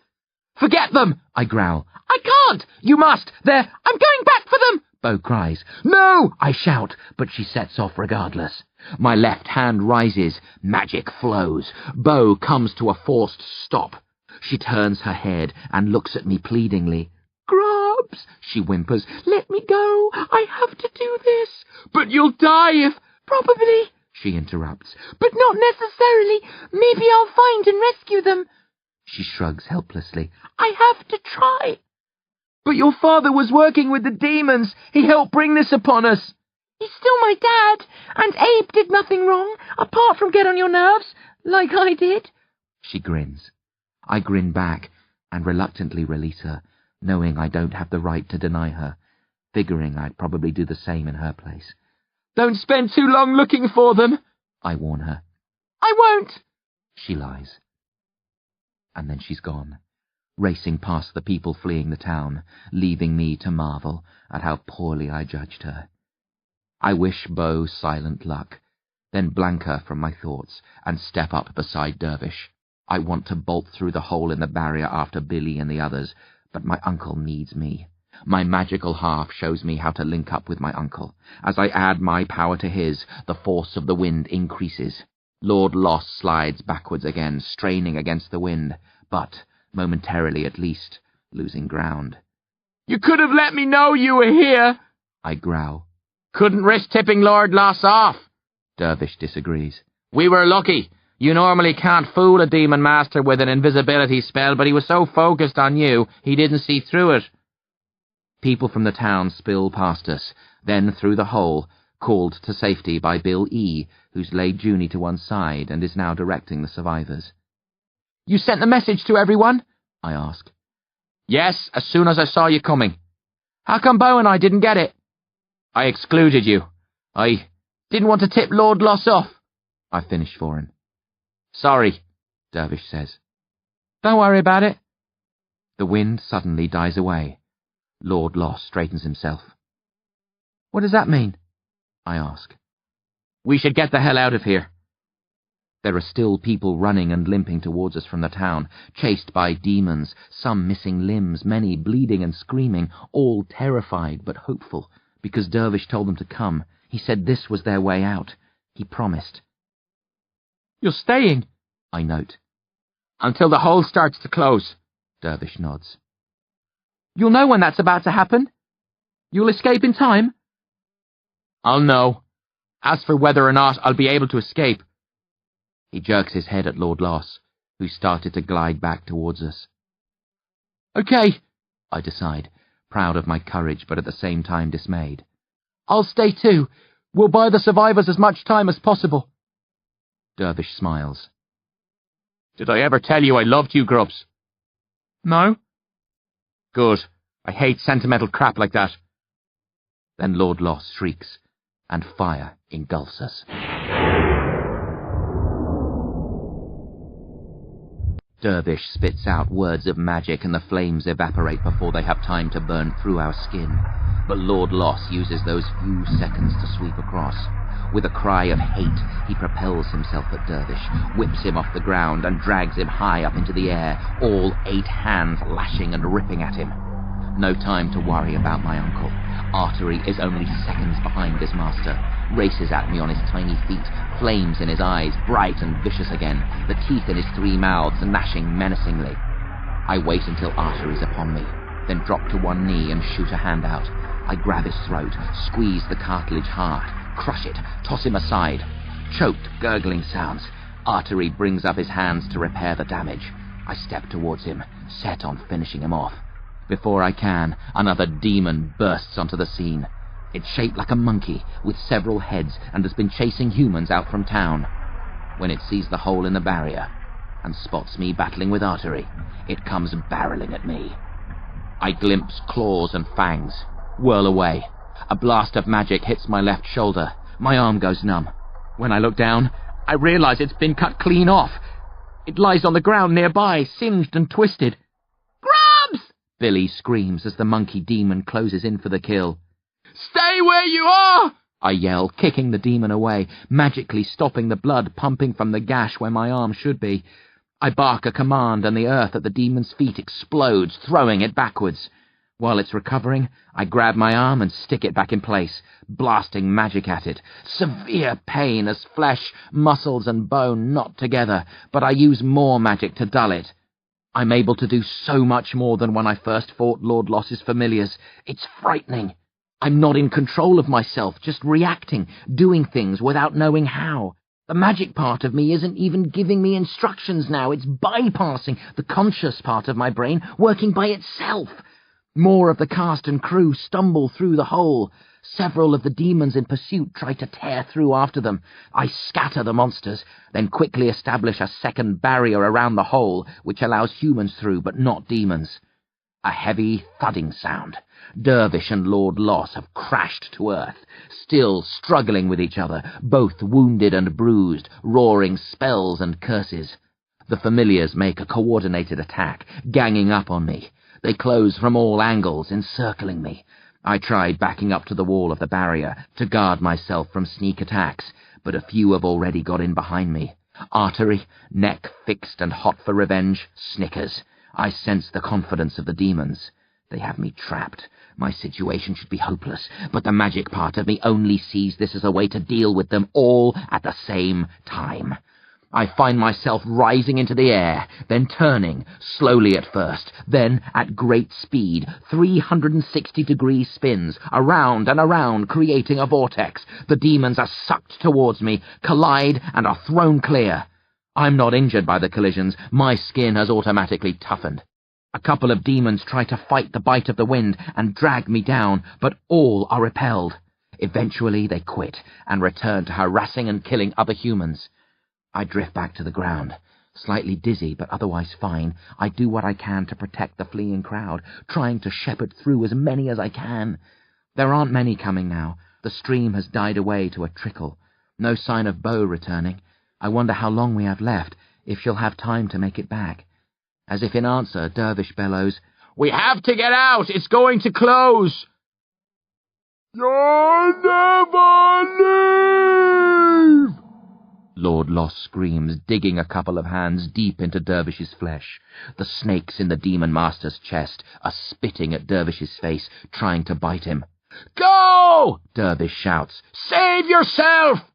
Forget them! I growl. I can't! You must! They're... I'm going back for them! Bo cries. No! I shout, but she sets off regardless. My left hand rises. Magic flows. Bo comes to a forced stop. She turns her head and looks at me pleadingly. Grubs, she whimpers. Let me go. I have to do this. But you'll die if... Probably, she interrupts. But not necessarily. Maybe I'll find and rescue them. She shrugs helplessly. I have to try. But your father was working with the demons. He helped bring this upon us. He's still my dad, and Abe did nothing wrong, apart from get on your nerves, like I did. She grins. I grin back, and reluctantly release her, knowing I don't have the right to deny her, figuring I'd probably do the same in her place. Don't spend too long looking for them, I warn her. I won't. She lies. And then she's gone, racing past the people fleeing the town, leaving me to marvel at how poorly I judged her. I wish Bo silent luck, then blank her from my thoughts and step up beside Dervish. I want to bolt through the hole in the barrier after Billy and the others, but my uncle needs me. My magical half shows me how to link up with my uncle. As I add my power to his, the force of the wind increases. Lord Loss slides backwards again, straining against the wind, but, momentarily at least, losing ground. You could have let me know you were here, I growl. Couldn't risk tipping Lord Loss off. Dervish disagrees. We were lucky. You normally can't fool a demon master with an invisibility spell, but he was so focused on you, he didn't see through it. People from the town spill past us, then through the hole, called to safety by Bill E., who's laid Junie to one side and is now directing the survivors. You sent the message to everyone? I ask. Yes, as soon as I saw you coming. How come Bo and I didn't get it? I excluded you. I didn't want to tip Lord Loss off. I finish for him. Sorry, Dervish says. Don't worry about it. The wind suddenly dies away. Lord Loss straightens himself. What does that mean? I ask. We should get the hell out of here. There are still people running and limping towards us from the town, chased by demons, some missing limbs, many bleeding and screaming, all terrified but hopeful, because Dervish told them to come. He said this was their way out. He promised. You're staying, I note. Until the hole starts to close, Dervish nods. You'll know when that's about to happen? You'll escape in time? I'll know. As for whether or not I'll be able to escape. He jerks his head at Lord Loss, who started to glide back towards us. Okay, I decide, proud of my courage but at the same time dismayed. I'll stay too. We'll buy the survivors as much time as possible. Dervish smiles. Did I ever tell you I loved you, Grubs? No? Good. I hate sentimental crap like that. Then Lord Loss shrieks, and fire engulfs us. Dervish spits out words of magic and the flames evaporate before they have time to burn through our skin. But Lord Loss uses those few seconds to sweep across. With a cry of hate, he propels himself at Dervish, whips him off the ground and drags him high up into the air, all 8 hands lashing and ripping at him. No time to worry about my uncle. Artery is only seconds behind his master, races at me on his tiny feet, flames in his eyes, bright and vicious again, the teeth in his 3 mouths gnashing menacingly. I wait until Artery's upon me, then drop to one knee and shoot a hand out. I grab his throat, squeeze the cartilage hard, crush it, toss him aside. Choked, gurgling sounds. Artery brings up his hands to repair the damage. I step towards him, set on finishing him off. Before I can, another demon bursts onto the scene. It's shaped like a monkey, with several heads, and has been chasing humans out from town. When it sees the hole in the barrier, and spots me battling with Artery, it comes barreling at me. I glimpse claws and fangs, whirl away. A blast of magic hits my left shoulder. My arm goes numb. When I look down, I realize it's been cut clean off. It lies on the ground nearby, singed and twisted. Grubs! Billy screams as the monkey demon closes in for the kill. Stay where you are! I yell, kicking the demon away, magically stopping the blood pumping from the gash where my arm should be. I bark a command and the earth at the demon's feet explodes, throwing it backwards. While it's recovering, I grab my arm and stick it back in place, blasting magic at it. Severe pain as flesh, muscles and bone knot together, but I use more magic to dull it. I'm able to do so much more than when I first fought Lord Loss's familiars. It's frightening. I'm not in control of myself, just reacting, doing things without knowing how. The magic part of me isn't even giving me instructions now. It's bypassing the conscious part of my brain, working by itself. More of the cast and crew stumble through the hole. Several of the demons in pursuit try to tear through after them. I scatter the monsters, then quickly establish a second barrier around the hole, which allows humans through, but not demons. A heavy thudding sound. Dervish and Lord Loss have crashed to earth, still struggling with each other, both wounded and bruised, roaring spells and curses. The familiars make a coordinated attack, ganging up on me. They close from all angles, encircling me. I tried backing up to the wall of the barrier to guard myself from sneak attacks, but a few have already got in behind me. Artery, neck fixed and hot for revenge, snickers. I sense the confidence of the demons. They have me trapped. My situation should be hopeless, but the magic part of me only sees this as a way to deal with them all at the same time. I find myself rising into the air, then turning, slowly at first, then at great speed, 360-degree spins, around and around, creating a vortex. The demons are sucked towards me, collide, and are thrown clear. I'm not injured by the collisions. My skin has automatically toughened. A couple of demons try to fight the bite of the wind and drag me down, but all are repelled. Eventually they quit and return to harassing and killing other humans. I drift back to the ground. Slightly dizzy, but otherwise fine, I do what I can to protect the fleeing crowd, trying to shepherd through as many as I can. There aren't many coming now. The stream has died away to a trickle. No sign of Bo returning. I wonder how long we have left, if she'll have time to make it back. As if in answer, Dervish bellows, "We have to get out! It's going to close!" "You'll never leave!" Lord Loss screams, digging a couple of hands deep into Dervish's flesh. The snakes in the Demon Master's chest are spitting at Dervish's face, trying to bite him. "Go!" Dervish shouts. "Save yourself!"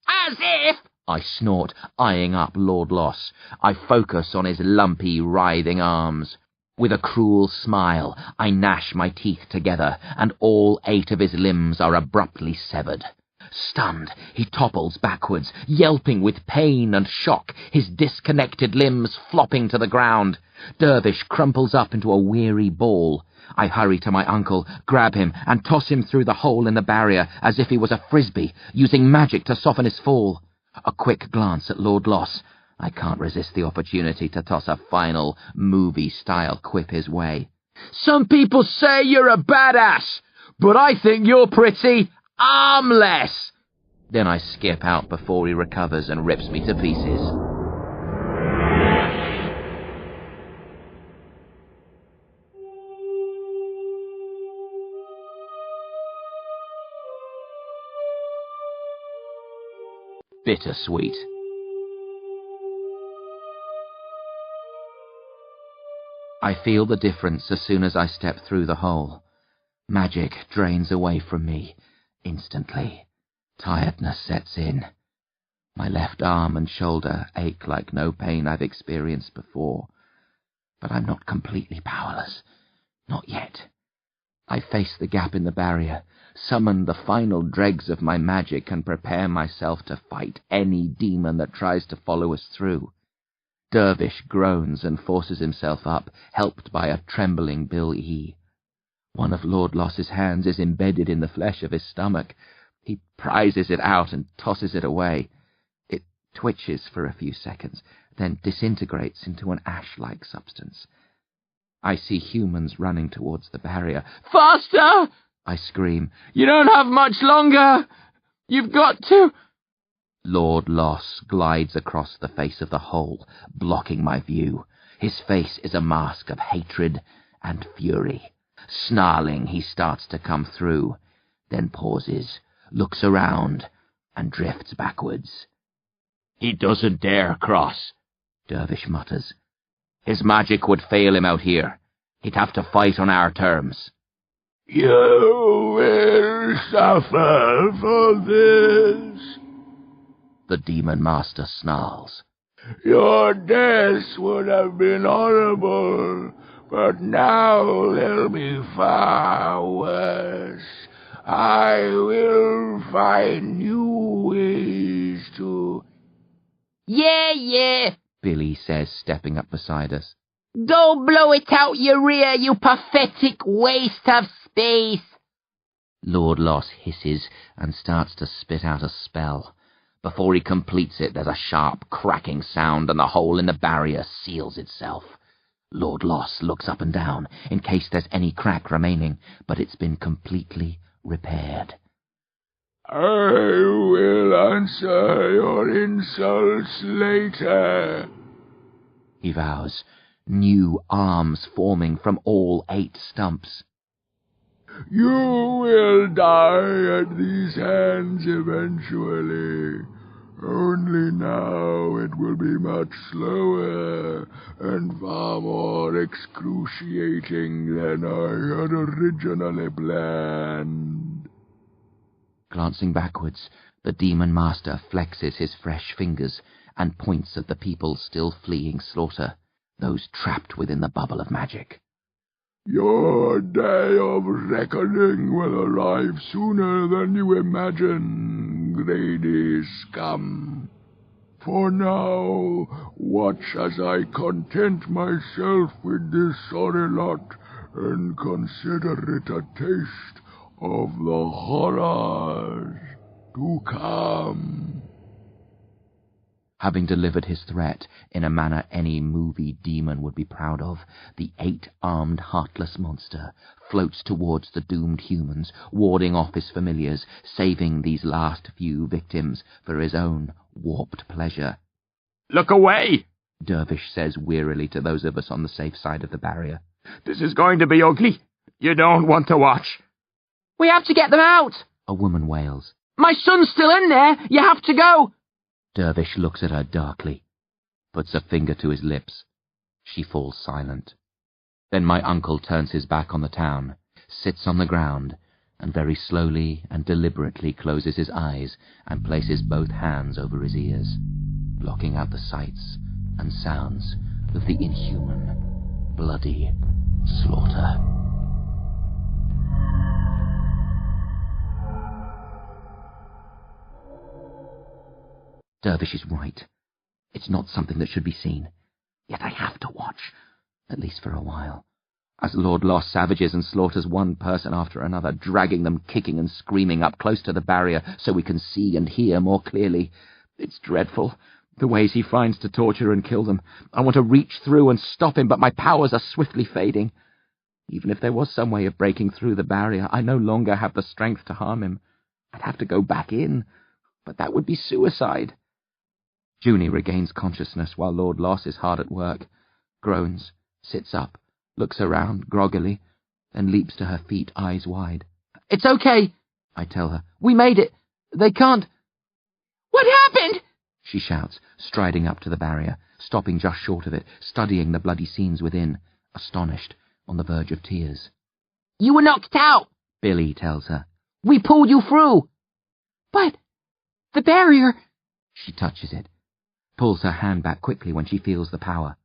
As if! I snort, eyeing up Lord Loss. I focus on his lumpy, writhing arms. With a cruel smile, I gnash my teeth together, and all 8 of his limbs are abruptly severed. Stunned, he topples backwards, yelping with pain and shock, his disconnected limbs flopping to the ground. Dervish crumples up into a weary ball. I hurry to my uncle, grab him, and toss him through the hole in the barrier as if he was a frisbee, using magic to soften his fall. A quick glance at Lord Loss. I can't resist the opportunity to toss a final, movie-style quip his way. "Some people say you're a badass, but I think you're pretty armless." Then I skip out before he recovers and rips me to pieces. Bittersweet. I feel the difference as soon as I step through the hole. Magic drains away from me instantly. Tiredness sets in. My left arm and shoulder ache like no pain I've experienced before. But I'm not completely powerless. Not yet. I face the gap in the barrier, summon the final dregs of my magic, and prepare myself to fight any demon that tries to follow us through. Dervish groans and forces himself up, helped by a trembling Bill E. One of Lord Loss's hands is embedded in the flesh of his stomach. He prizes it out and tosses it away. It twitches for a few seconds, then disintegrates into an ash-like substance. I see humans running towards the barrier. "Faster!" I scream. "You don't have much longer! You've got to—" Lord Loss glides across the face of the hole, blocking my view. His face is a mask of hatred and fury. Snarling, he starts to come through, then pauses, looks around, and drifts backwards. "He doesn't dare cross," Dervish mutters. "His magic would fail him out here. He'd have to fight on our terms." "You will suffer for this," the Demon Master snarls. "Your deaths would have been horrible, but now they'll be far worse. I will find new ways to Yeah. Billy says, stepping up beside us. Don't blow it out your rear, you pathetic waste of space. Lord Loss hisses and starts to spit out a spell. Before he completes it, there's a sharp cracking sound and the hole in the barrier seals itself. Lord Loss looks up and down in case there's any crack remaining, but it's been completely repaired. I will answer your insults later, he vows, new arms forming from all 8 stumps. You will die at these hands eventually. Only now it will be much slower and far more excruciating than I had originally planned. Glancing backwards, the Demon Master flexes his fresh fingers and points at the people still fleeing slaughter, those trapped within the bubble of magic. Your day of reckoning will arrive sooner than you imagine, greedy scum. For now, watch as I content myself with this sorry lot and consider it a taste of the horrors to come. Having delivered his threat in a manner any movie demon would be proud of, the 8-armed heartless monster floats towards the doomed humans, warding off his familiars, saving these last few victims for his own warped pleasure. Look away, Dervish says wearily to those of us on the safe side of the barrier. This is going to be ugly. You don't want to watch. We have to get them out. A woman wails. My son's still in there. You have to go. Dervish looks at her darkly, puts a finger to his lips. She falls silent. Then my uncle turns his back on the town, sits on the ground, and very slowly and deliberately closes his eyes and places both hands over his ears, blocking out the sights and sounds of the inhuman, bloody slaughter. Dervish is right. It's not something that should be seen. Yet I have to watch, at least for a while, as Lord Loss savages and slaughters one person after another, dragging them kicking and screaming up close to the barrier so we can see and hear more clearly. It's dreadful, the ways he finds to torture and kill them. I want to reach through and stop him, but my powers are swiftly fading. Even if there was some way of breaking through the barrier, I no longer have the strength to harm him. I'd have to go back in, but that would be suicide. Junie regains consciousness while Lord Loss is hard at work, groans, sits up, looks around groggily, then leaps to her feet, eyes wide. It's okay, I tell her. We made it. They can't. What happened? She shouts, striding up to the barrier, stopping just short of it, studying the bloody scenes within, astonished, on the verge of tears. You were knocked out, Billy tells her. We pulled you through. But the barrier... She touches it, pulls her hand back quickly when she feels the power.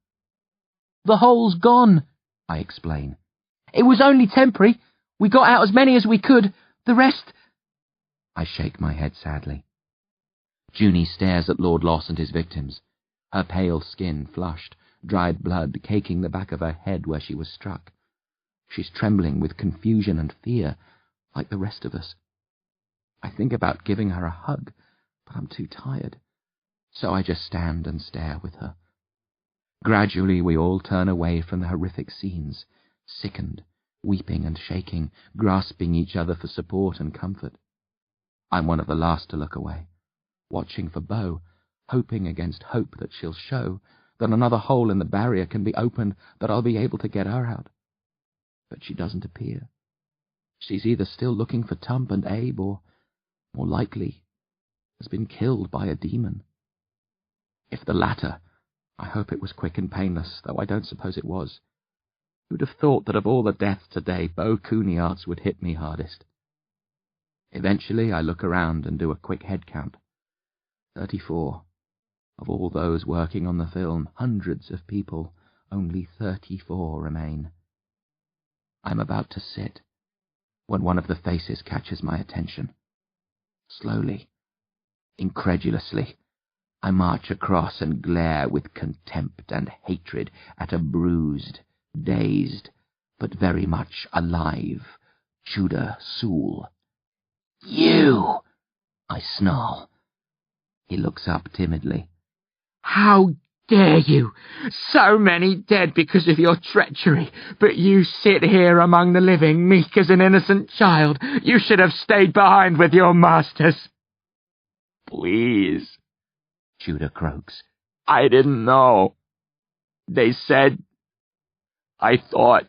The hole's gone, I explain. It was only temporary. We got out as many as we could. The rest... I shake my head sadly. Junie stares at Lord Loss and his victims, her pale skin flushed, dried blood caking the back of her head where she was struck. She's trembling with confusion and fear, like the rest of us. I think about giving her a hug, but I'm too tired. So I just stand and stare with her. Gradually we all turn away from the horrific scenes, sickened, weeping and shaking, grasping each other for support and comfort. I'm one of the last to look away, watching for Beau, hoping against hope that she'll show, that another hole in the barrier can be opened, that I'll be able to get her out. But she doesn't appear. She's either still looking for Tump and Abe, or, more likely, has been killed by a demon. If the latter, I hope it was quick and painless, though I don't suppose it was. Who'd have thought that of all the deaths today, Beau Cooneyarts would hit me hardest? Eventually I look around and do a quick head count. 34. Of all those working on the film, hundreds of people, only 34 remain. I'm about to sit, when one of the faces catches my attention. Slowly, incredulously, I march across and glare with contempt and hatred at a bruised, dazed, but very much alive Tudor Soul. "You!" I snarl. He looks up timidly. How dare you? So many dead because of your treachery, but you sit here among the living, meek as an innocent child. You should have stayed behind with your masters. Please, Tudor croaks. I didn't know. They said... I thought...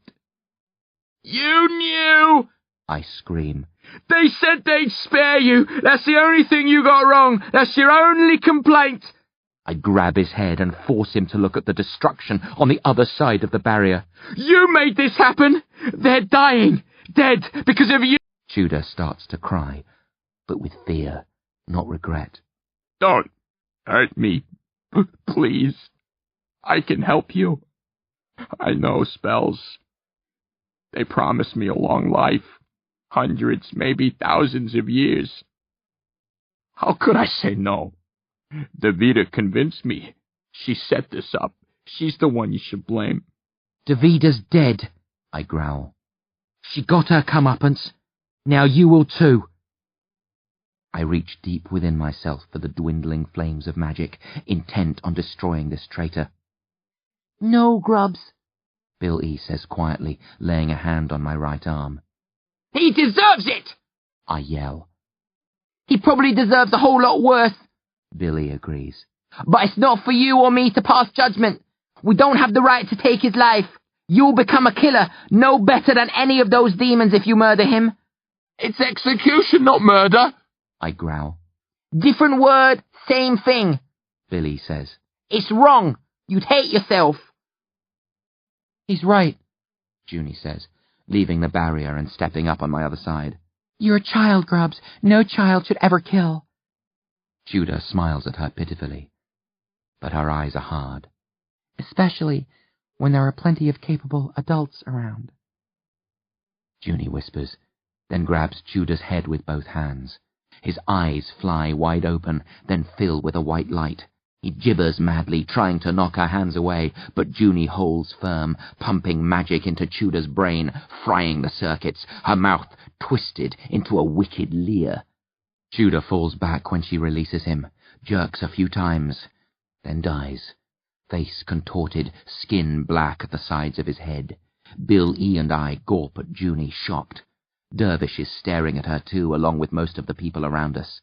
You knew! I scream. They said they'd spare you. That's the only thing you got wrong. That's your only complaint. I grab his head and force him to look at the destruction on the other side of the barrier. You made this happen. They're dying. Dead because of you. Tudor starts to cry, but with fear, not regret. Don't hurt me, please. I can help you. I know spells. They promise me a long life. Hundreds, maybe thousands of years. How could I say no? Davida convinced me. She set this up. She's the one you should blame. Davida's dead, I growl. She got her comeuppance. Now you will too. I reach deep within myself for the dwindling flames of magic, intent on destroying this traitor. No, Grubs, Bill E. says quietly, laying a hand on my right arm. He deserves it! I yell. He probably deserves a whole lot worse. Billy agrees. But it's not for you or me to pass judgment. We don't have the right to take his life. You'll become a killer, no better than any of those demons if you murder him. It's execution, not murder, I growl. Different word, same thing, Billy says. It's wrong. You'd hate yourself. He's right, Junie says, leaving the barrier and stepping up on my other side. You're a child, Grubs. No child should ever kill. Judah smiles at her pitifully, but her eyes are hard. Especially when there are plenty of capable adults around. Junie whispers, then grabs Judah's head with both hands. His eyes fly wide open, then fill with a white light. He gibbers madly, trying to knock her hands away, but Junie holds firm, pumping magic into Tudor's brain, frying the circuits, her mouth twisted into a wicked leer. Tudor falls back when she releases him, jerks a few times, then dies, face contorted, skin black at the sides of his head. Bill E. and I gawp at Junie, shocked. Dervish is staring at her too, along with most of the people around us.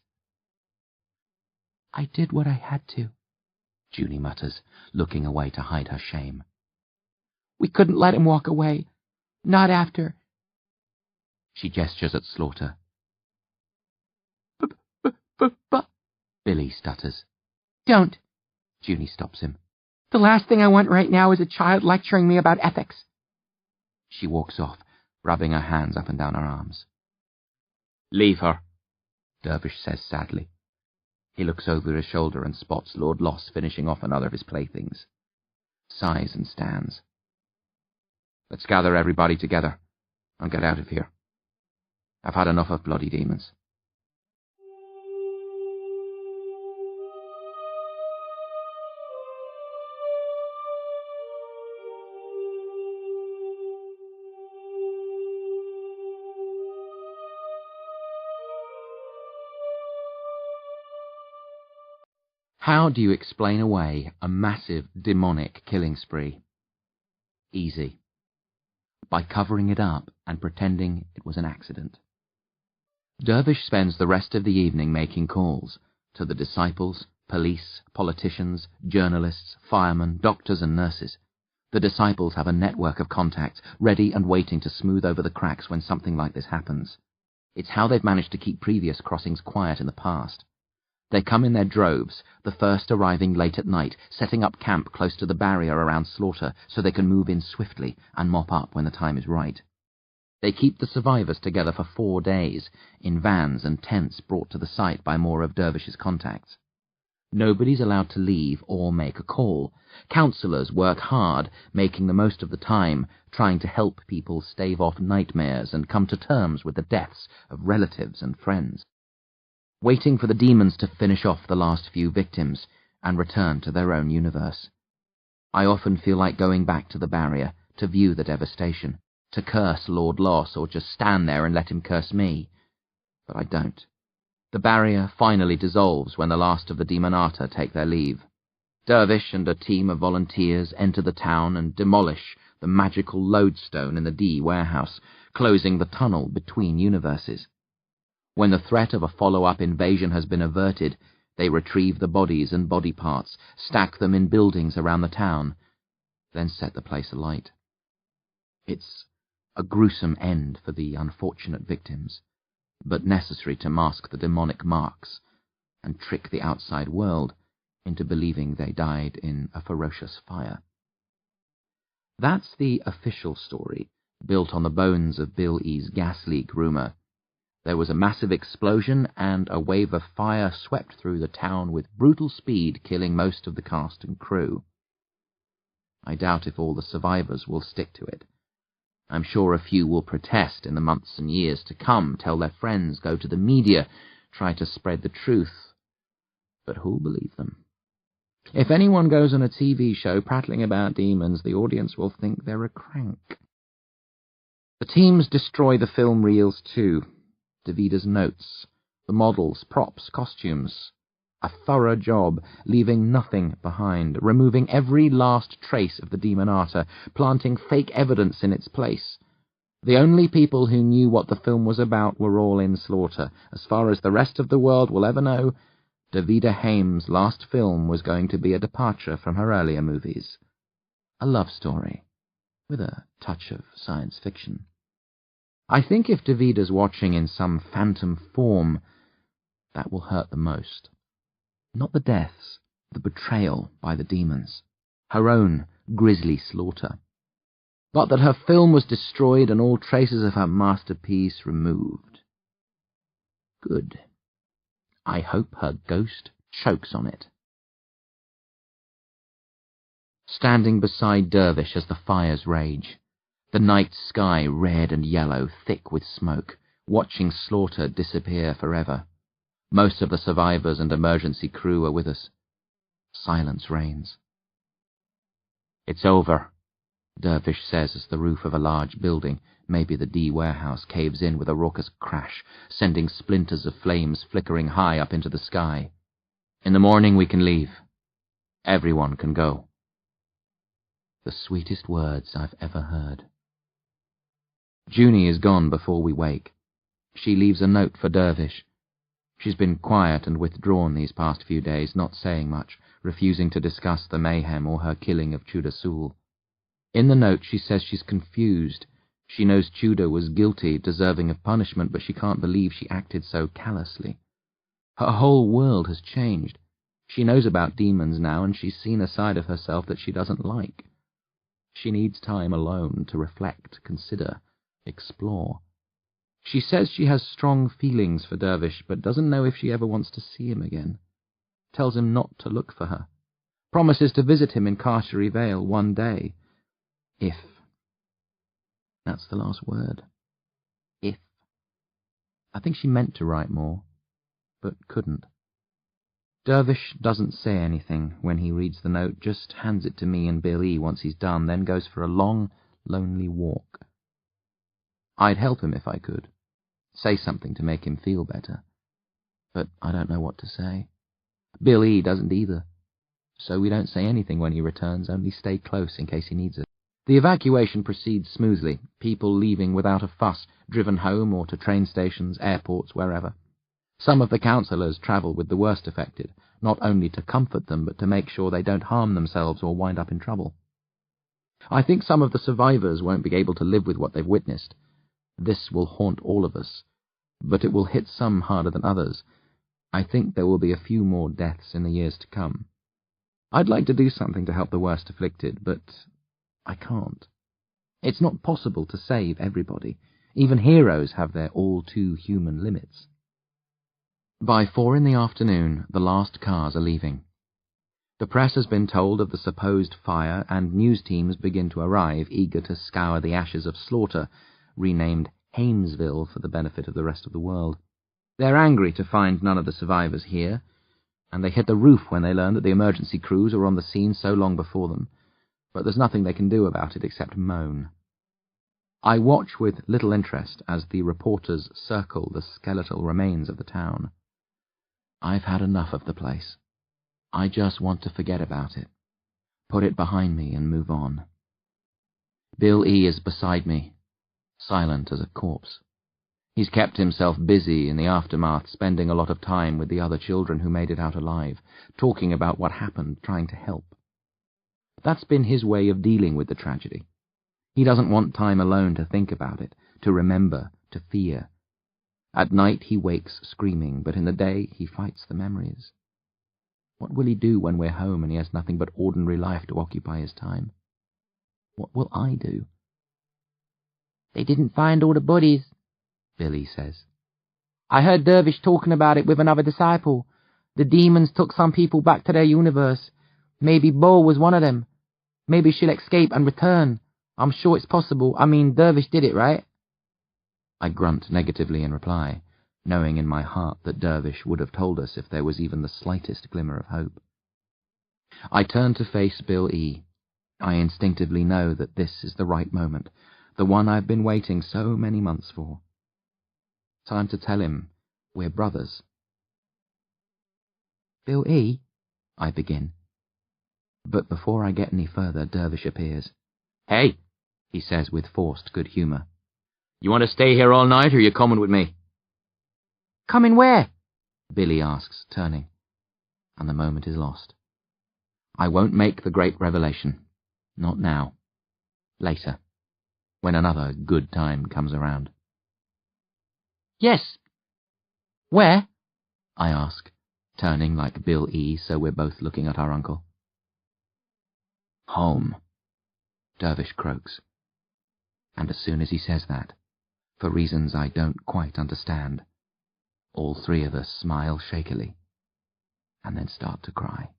I did what I had to, Junie mutters, looking away to hide her shame. We couldn't let him walk away. Not after. She gestures at Slawter. But Billy stutters. Don't. Junie stops him. The last thing I want right now is a child lecturing me about ethics. She walks off, rubbing her hands up and down her arms. Leave her, Dervish says sadly. He looks over his shoulder and spots Lord Loss finishing off another of his playthings. Sighs and stands. Let's gather everybody together and get out of here. I've had enough of bloody demons. How do you explain away a massive demonic killing spree? Easy. By covering it up and pretending it was an accident. Dervish spends the rest of the evening making calls to the disciples, police, politicians, journalists, firemen, doctors and nurses. The disciples have a network of contacts ready and waiting to smooth over the cracks when something like this happens. It's how they've managed to keep previous crossings quiet in the past. They come in their droves, the first arriving late at night, setting up camp close to the barrier around Slawter so they can move in swiftly and mop up when the time is right. They keep the survivors together for 4 days, in vans and tents brought to the site by more of Dervish's contacts. Nobody's allowed to leave or make a call. Counsellors work hard, making the most of the time, trying to help people stave off nightmares and come to terms with the deaths of relatives and friends. Waiting for the demons to finish off the last few victims, and return to their own universe. I often feel like going back to the barrier to view the devastation, to curse Lord Loss or just stand there and let him curse me. But I don't. The barrier finally dissolves when the last of the Demonata take their leave. Dervish and a team of volunteers enter the town and demolish the magical lodestone in the D warehouse, closing the tunnel between universes. When the threat of a follow-up invasion has been averted, they retrieve the bodies and body parts, stack them in buildings around the town, then set the place alight. It's a gruesome end for the unfortunate victims, but necessary to mask the demonic marks and trick the outside world into believing they died in a ferocious fire. That's the official story, built on the bones of Bill E.'s gas leak rumor. There was a massive explosion, and a wave of fire swept through the town with brutal speed, killing most of the cast and crew. I doubt if all the survivors will stick to it. I'm sure a few will protest in the months and years to come, tell their friends, go to the media, try to spread the truth. But who'll believe them? If anyone goes on a TV show prattling about demons, the audience will think they're a crank. The teams destroy the film reels too. Davida's notes, the models, props, costumes. A thorough job, leaving nothing behind, removing every last trace of the Demonata, planting fake evidence in its place. The only people who knew what the film was about were all in Slawter. As far as the rest of the world will ever know, Davida Haim's last film was going to be a departure from her earlier movies. A love story, with a touch of science fiction. I think if Davida's watching in some phantom form, that will hurt the most. Not the deaths, the betrayal by the demons, her own grisly slaughter. But that her film was destroyed and all traces of her masterpiece removed. Good. I hope her ghost chokes on it. Standing beside Dervish as the fires rage, the night sky red and yellow, thick with smoke, watching Slawter disappear forever. Most of the survivors and emergency crew are with us. Silence reigns. It's over, Dervish says as the roof of a large building, maybe the D warehouse, caves in with a raucous crash, sending splinters of flames flickering high up into the sky. In the morning we can leave. Everyone can go. The sweetest words I've ever heard. Junie is gone before we wake. She leaves a note for Dervish. She's been quiet and withdrawn these past few days, not saying much, refusing to discuss the mayhem or her killing of Tudor Sewell. In the note she says she's confused. She knows Tudor was guilty, deserving of punishment, but she can't believe she acted so callously. Her whole world has changed. She knows about demons now, and she's seen a side of herself that she doesn't like. She needs time alone to reflect, consider, explore. She says she has strong feelings for Dervish, but doesn't know if she ever wants to see him again. Tells him not to look for her. Promises to visit him in Cartery Vale one day. If. That's the last word. If. I think she meant to write more, but couldn't. Dervish doesn't say anything when he reads the note, just hands it to me and Bill E. once he's done, then goes for a long, lonely walk. I'd help him if I could. Say something to make him feel better. But I don't know what to say. Bill E. doesn't either. So we don't say anything when he returns, only stay close in case he needs us. The evacuation proceeds smoothly, people leaving without a fuss, driven home or to train stations, airports, wherever. Some of the counsellors travel with the worst affected, not only to comfort them, but to make sure they don't harm themselves or wind up in trouble. I think some of the survivors won't be able to live with what they've witnessed. This will haunt all of us, but it will hit some harder than others. I think there will be a few more deaths in the years to come. I'd like to do something to help the worst afflicted, but I can't. It's not possible to save everybody. Even heroes have their all-too-human limits. By 4 p.m, the last cars are leaving. The press has been told of the supposed fire, and news teams begin to arrive, eager to scour the ashes of Slawter, renamed Haimsville for the benefit of the rest of the world. They're angry to find none of the survivors here. and they hit the roof when they learn that the emergency crews are on the scene so long before them, but there's nothing they can do about it except moan. I watch with little interest as the reporters circle the skeletal remains of the town. I've had enough of the place. I just want to forget about it, put it behind me and move on. Bill E. is beside me, silent as a corpse. He's kept himself busy in the aftermath, spending a lot of time with the other children who made it out alive, talking about what happened, trying to help. That's been his way of dealing with the tragedy. He doesn't want time alone to think about it, to remember, to fear. At night he wakes screaming, but in the day he fights the memories. What will he do when we're home and he has nothing but ordinary life to occupy his time? What will I do? They didn't find all the bodies, Billy says. I heard Dervish talking about it with another disciple. The demons took some people back to their universe. Maybe Bo was one of them. Maybe she'll escape and return. I'm sure it's possible. I mean, Dervish did it, right? I grunt negatively in reply, knowing in my heart that Dervish would have told us if there was even the slightest glimmer of hope. I turn to face Bill E. I instinctively know that this is the right moment, the one I've been waiting so many months for. Time to tell him we're brothers. Bill E., I begin. But before I get any further, Dervish appears. Hey, he says with forced good humour. You want to stay here all night, or you coming with me? Coming where? Billy asks, turning, and the moment is lost. I won't make the great revelation. Not now. Later, when another good time comes around. Yes. Where? I ask, turning like Bill E. so we're both looking at our uncle. Home, Dervish croaks. And as soon as he says that, for reasons I don't quite understand, all three of us smile shakily, and then start to cry.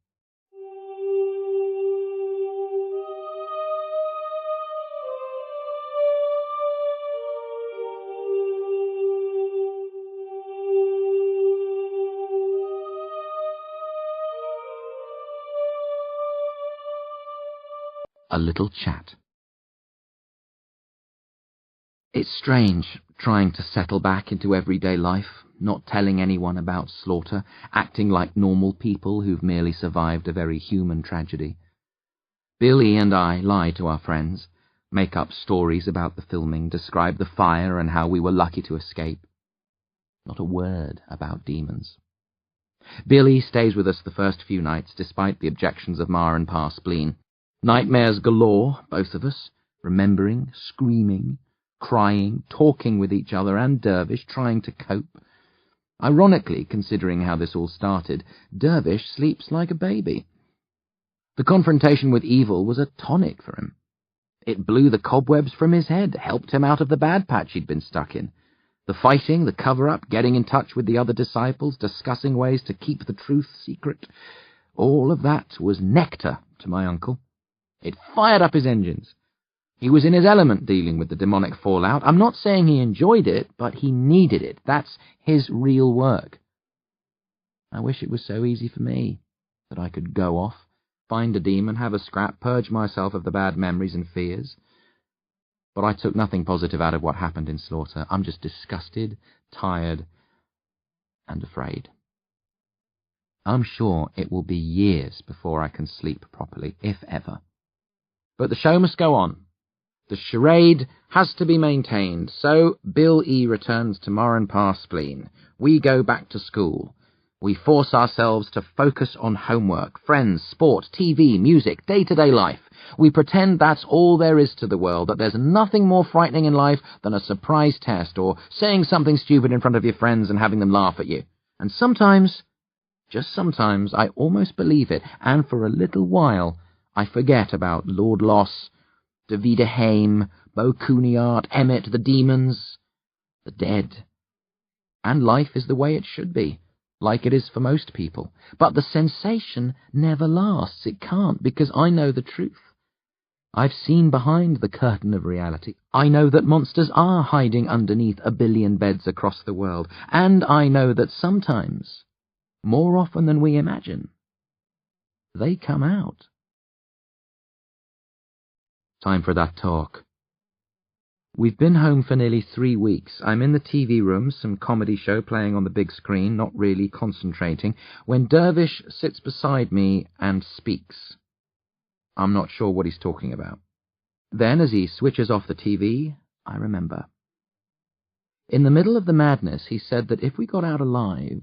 A little chat. It's strange, trying to settle back into everyday life, not telling anyone about Slawter, acting like normal people who've merely survived a very human tragedy. Billy and I lie to our friends, make up stories about the filming, describe the fire and how we were lucky to escape. Not a word about demons. Billy stays with us the first few nights, despite the objections of Ma and Pa Spleen. Nightmares galore, both of us, remembering, screaming, crying, talking with each other and Dervish, trying to cope. Ironically, considering how this all started, Dervish sleeps like a baby. The confrontation with evil was a tonic for him. It blew the cobwebs from his head, helped him out of the bad patch he'd been stuck in. The fighting, the cover-up, getting in touch with the other disciples, discussing ways to keep the truth secret, all of that was nectar to my uncle. It fired up his engines. He was in his element dealing with the demonic fallout. I'm not saying he enjoyed it, but he needed it. That's his real work. I wish it was so easy for me, that I could go off, find a demon, have a scrap, purge myself of the bad memories and fears. But I took nothing positive out of what happened in Slawter. I'm just disgusted, tired, and afraid. I'm sure it will be years before I can sleep properly, if ever. But the show must go on. The charade has to be maintained, so Bill E. returns to Ma and Pa Spleen. We go back to school. We force ourselves to focus on homework, friends, sport, TV, music, day-to-day life. We pretend that's all there is to the world, that there's nothing more frightening in life than a surprise test or saying something stupid in front of your friends and having them laugh at you. And sometimes, just sometimes, I almost believe it, and for a little while I forget about Lord Loss, Davida Haim, Bo Cooniart, Emmett, the demons, the dead. And life is the way it should be, like it is for most people. But the sensation never lasts. It can't, because I know the truth. I've seen behind the curtain of reality. I know that monsters are hiding underneath 1 billion beds across the world. And I know that sometimes More often than we imagine. They come out. Time for that talk. We've been home for nearly 3 weeks. I'm in the TV room, some comedy show playing on the big screen, not really concentrating, when Dervish sits beside me and speaks. I'm not sure what he's talking about. Then, as he switches off the TV, I remember. In the middle of the madness, he said that if we got out alive,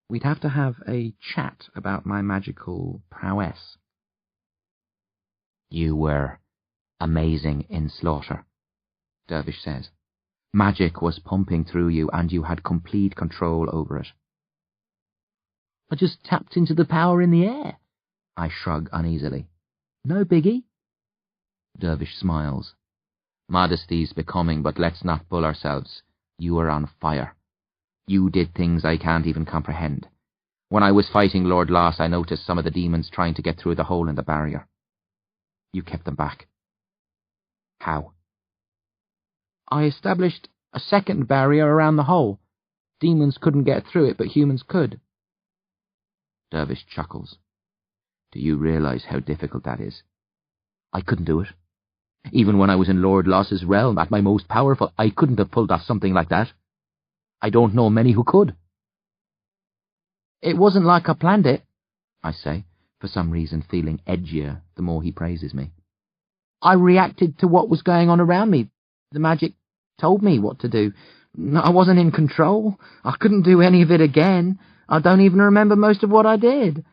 we'd have to have a chat about my magical prowess. You were amazing in Slawter, Dervish says. Magic was pumping through you and you had complete control over it. I just tapped into the power in the air. I shrug uneasily. No biggie. Dervish smiles. Modesty's becoming, but let's not bull ourselves. You are on fire. You did things I can't even comprehend. When I was fighting Lord Loss, I noticed some of the demons trying to get through the hole in the barrier. You kept them back. How? I established a second barrier around the hole. Demons couldn't get through it, but humans could. Dervish chuckles. Do you realize how difficult that is? I couldn't do it. Even when I was in Lord Loss's realm, at my most powerful, I couldn't have pulled off something like that. I don't know many who could. It wasn't like I planned it, I say, for some reason feeling edgier the more he praises me. I reacted to what was going on around me. The magic told me what to do. I wasn't in control. I couldn't do any of it again. I don't even remember most of what I did.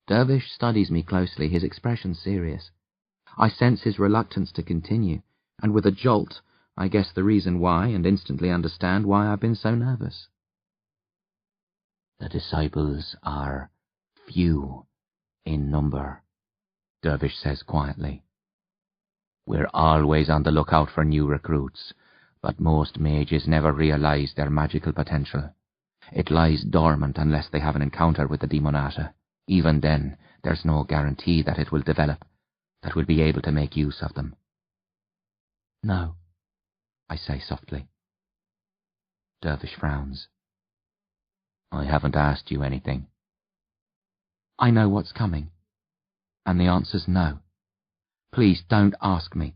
Dervish studies me closely, his expression serious. I sense his reluctance to continue, and with a jolt, I guess the reason why, and instantly understand why I've been so nervous. The disciples are few in number, Dervish says quietly. We're always on the lookout for new recruits, but most mages never realize their magical potential. It lies dormant unless they have an encounter with the Demonata. Even then, there's no guarantee that it will develop, that we'll be able to make use of them. No, I say softly. Dervish frowns. I haven't asked you anything. I know what's coming, and the answer's no. Please don't ask me.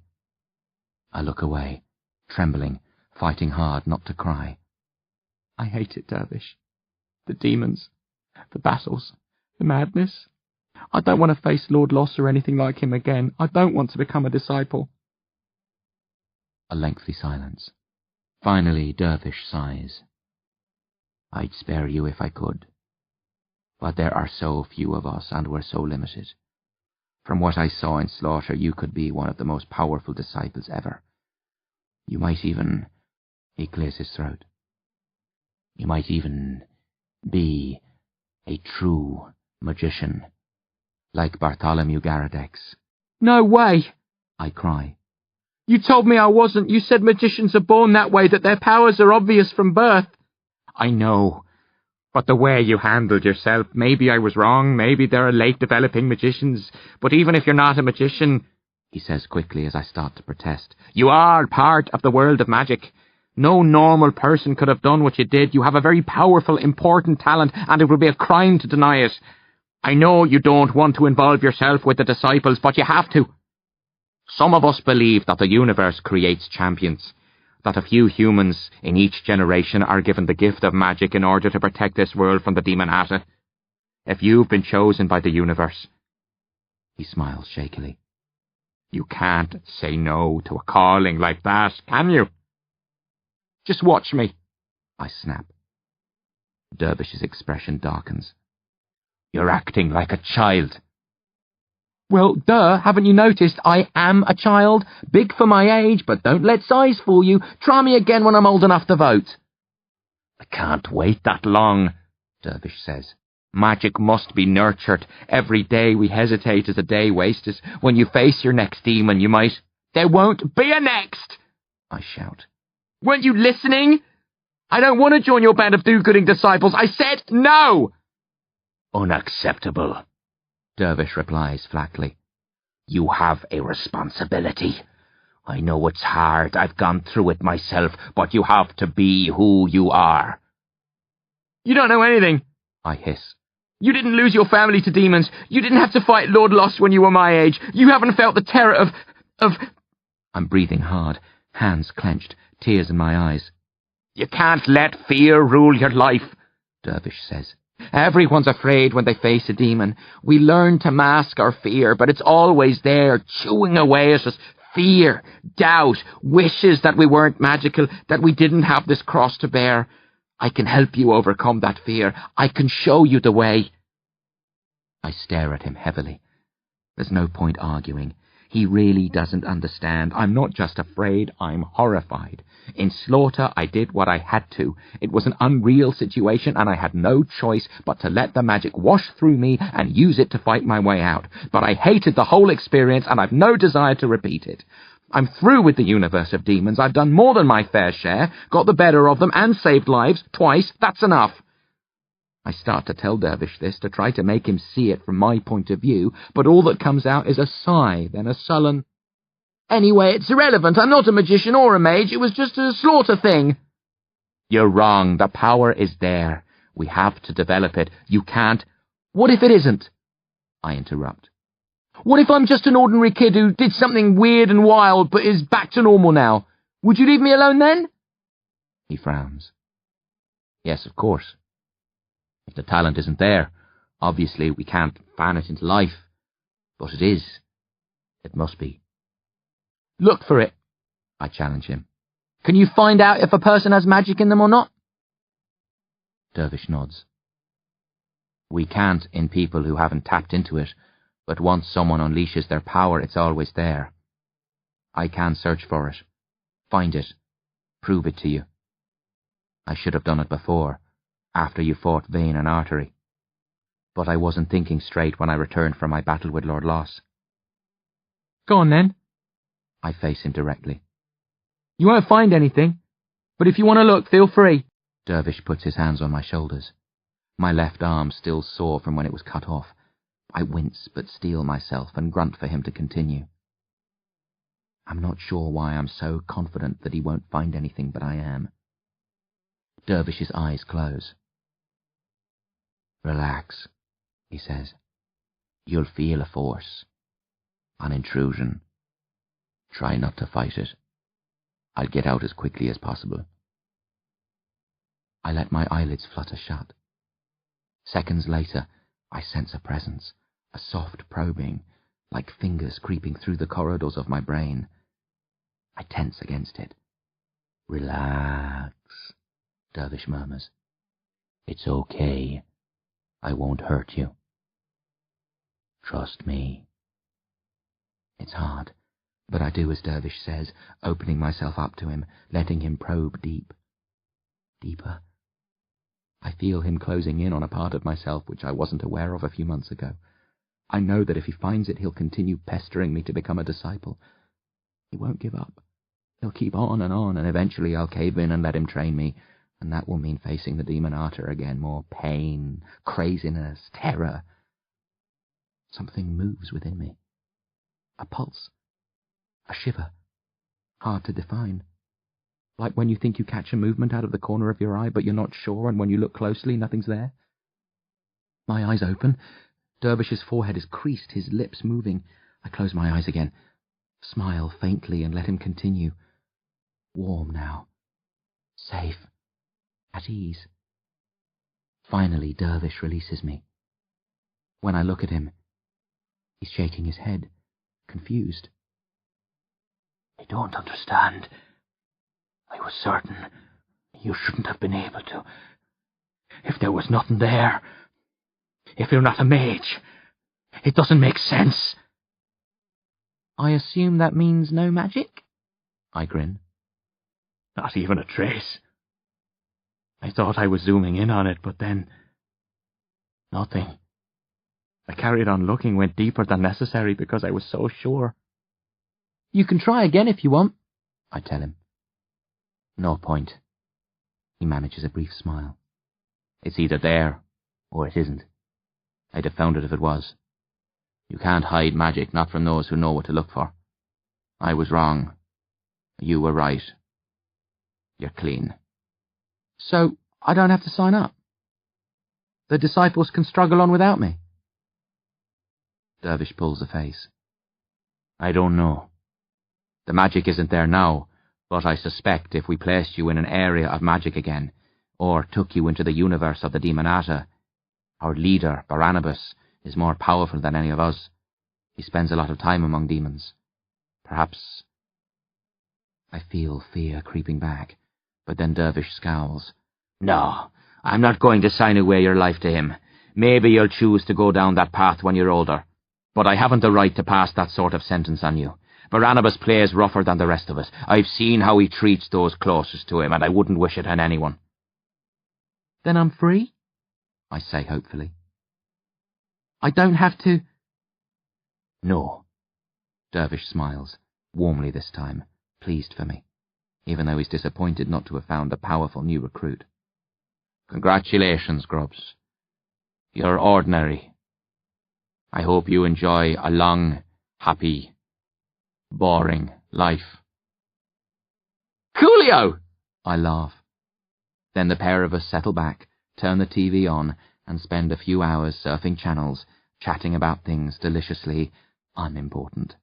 I look away, trembling, fighting hard not to cry. I hate it, Dervish. The demons, the battles, the madness. I don't want to face Lord Loss or anything like him again. I don't want to become a disciple. A lengthy silence. Finally, Dervish sighs. I'd spare you if I could. But there are so few of us, and we're so limited. From what I saw in Slawter, you could be one of the most powerful disciples ever. You might even... He clears his throat. You might even be a true magician, like Bartholomew Garadex. No way! I cry. You told me I wasn't. You said magicians are born that way, that their powers are obvious from birth. I know, but the way you handled yourself, maybe I was wrong, maybe there are late-developing magicians, but even if you're not a magician, he says quickly as I start to protest, you are part of the world of magic. No normal person could have done what you did. You have a very powerful, important talent, and it would be a crime to deny it. I know you don't want to involve yourself with the disciples, but you have to. Some of us believe that the universe creates champions, that a few humans in each generation are given the gift of magic in order to protect this world from the Demonata. If you've been chosen by the universe, he smiles shakily, you can't say no to a calling like that, can you? Just watch me, I snap. Dervish's expression darkens. You're acting like a child. Well, duh, haven't you noticed I am a child? Big for my age, but don't let size fool you. Try me again when I'm old enough to vote. I can't wait that long, Dervish says. Magic must be nurtured. Every day we hesitate is a day wasted. When you face your next demon, you might... There won't be a next! I shout. Weren't you listening? I don't want to join your band of do-gooding disciples. I said no! Unacceptable, Dervish replies flatly. You have a responsibility. I know it's hard. I've gone through it myself, but you have to be who you are. You don't know anything, I hiss. You didn't lose your family to demons. You didn't have to fight Lord Loss when you were my age. You haven't felt the terror of... I'm breathing hard, hands clenched, tears in my eyes. You can't let fear rule your life, Dervish says. Everyone's afraid when they face a demon. We learn to mask our fear, but it's always there, chewing away at us. Fear, doubt, wishes that we weren't magical, that we didn't have this cross to bear. I can help you overcome that fear. I can show you the way. I stare at him heavily. There's no point arguing. He really doesn't understand. I'm not just afraid, I'm horrified. In Slawter, I did what I had to. It was an unreal situation, and I had no choice but to let the magic wash through me and use it to fight my way out. But I hated the whole experience, and I've no desire to repeat it. I'm through with the universe of demons. I've done more than my fair share, got the better of them, and saved lives twice. That's enough. I start to tell Dervish this, to try to make him see it from my point of view, but all that comes out is a sigh, then a sullen, "Anyway, it's irrelevant. I'm not a magician or a mage. It was just a Slawter thing." You're wrong. The power is there. We have to develop it. You can't... What if it isn't? I interrupt. What if I'm just an ordinary kid who did something weird and wild, but is back to normal now? Would you leave me alone then? He frowns. Yes, of course. If the talent isn't there, obviously we can't fan it into life. But it is. It must be. Look for it, I challenge him. Can you find out if a person has magic in them or not? Dervish nods. We can't in people who haven't tapped into it, but once someone unleashes their power, it's always there. I can search for it, find it, prove it to you. I should have done it before, after you fought Vein and Artery. But I wasn't thinking straight when I returned from my battle with Lord Loss. Go on then. I face him directly. You won't find anything, but if you want to look, feel free. Dervish puts his hands on my shoulders. My left arm still sore from when it was cut off. I wince but steel myself and grunt for him to continue. I'm not sure why I'm so confident that he won't find anything, but I am. Dervish's eyes close. Relax, he says. You'll feel a force. An intrusion. Try not to fight it. I'll get out as quickly as possible. I let my eyelids flutter shut. Seconds later, I sense a presence, a soft probing, like fingers creeping through the corridors of my brain. I tense against it. Relax, Dervish murmurs. It's okay. I won't hurt you. Trust me. It's hard, but I do as Dervish says, opening myself up to him, letting him probe deep. Deeper. I feel him closing in on a part of myself which I wasn't aware of a few months ago. I know that if he finds it, he'll continue pestering me to become a disciple. He won't give up. He'll keep on, and eventually I'll cave in and let him train me, and that will mean facing the Demonata again, more pain, craziness, terror. Something moves within me. A pulse. A shiver. Hard to define. Like when you think you catch a movement out of the corner of your eye, but you're not sure, and when you look closely, nothing's there. My eyes open. Dervish's forehead is creased, his lips moving. I close my eyes again, smile faintly, and let him continue. Warm now. Safe. At ease. Finally, Dervish releases me. When I look at him, he's shaking his head, confused. I don't understand. I was certain you shouldn't have been able to. If there was nothing there, if you're not a mage, it doesn't make sense. I assume that means no magic? I grin. Not even a trace. I thought I was zooming in on it, but then... nothing. I carried on looking, went deeper than necessary because I was so sure. You can try again if you want, I tell him. No point. He manages a brief smile. It's either there, or it isn't. I'd have found it if it was. You can't hide magic, not from those who know what to look for. I was wrong. You were right. You're clean. So, I don't have to sign up? The disciples can struggle on without me. Dervish pulls a face. I don't know. The magic isn't there now, but I suspect if we placed you in an area of magic again, or took you into the universe of the Demonata, our leader, Barnabas, is more powerful than any of us. He spends a lot of time among demons. Perhaps... I feel fear creeping back, but then Dervish scowls. No, I'm not going to sign away your life to him. Maybe you'll choose to go down that path when you're older. But I haven't the right to pass that sort of sentence on you. Barnabas plays rougher than the rest of us. I've seen how he treats those closest to him, and I wouldn't wish it on anyone. Then I'm free? I say hopefully. I don't have to... No. Dervish smiles, warmly this time, pleased for me, even though he's disappointed not to have found a powerful new recruit. Congratulations, Grubbs. You're ordinary. I hope you enjoy a long, happy, boring life. Coolio! I laugh. Then the pair of us settle back, turn the TV on, and spend a few hours surfing channels, chatting about things deliciously unimportant.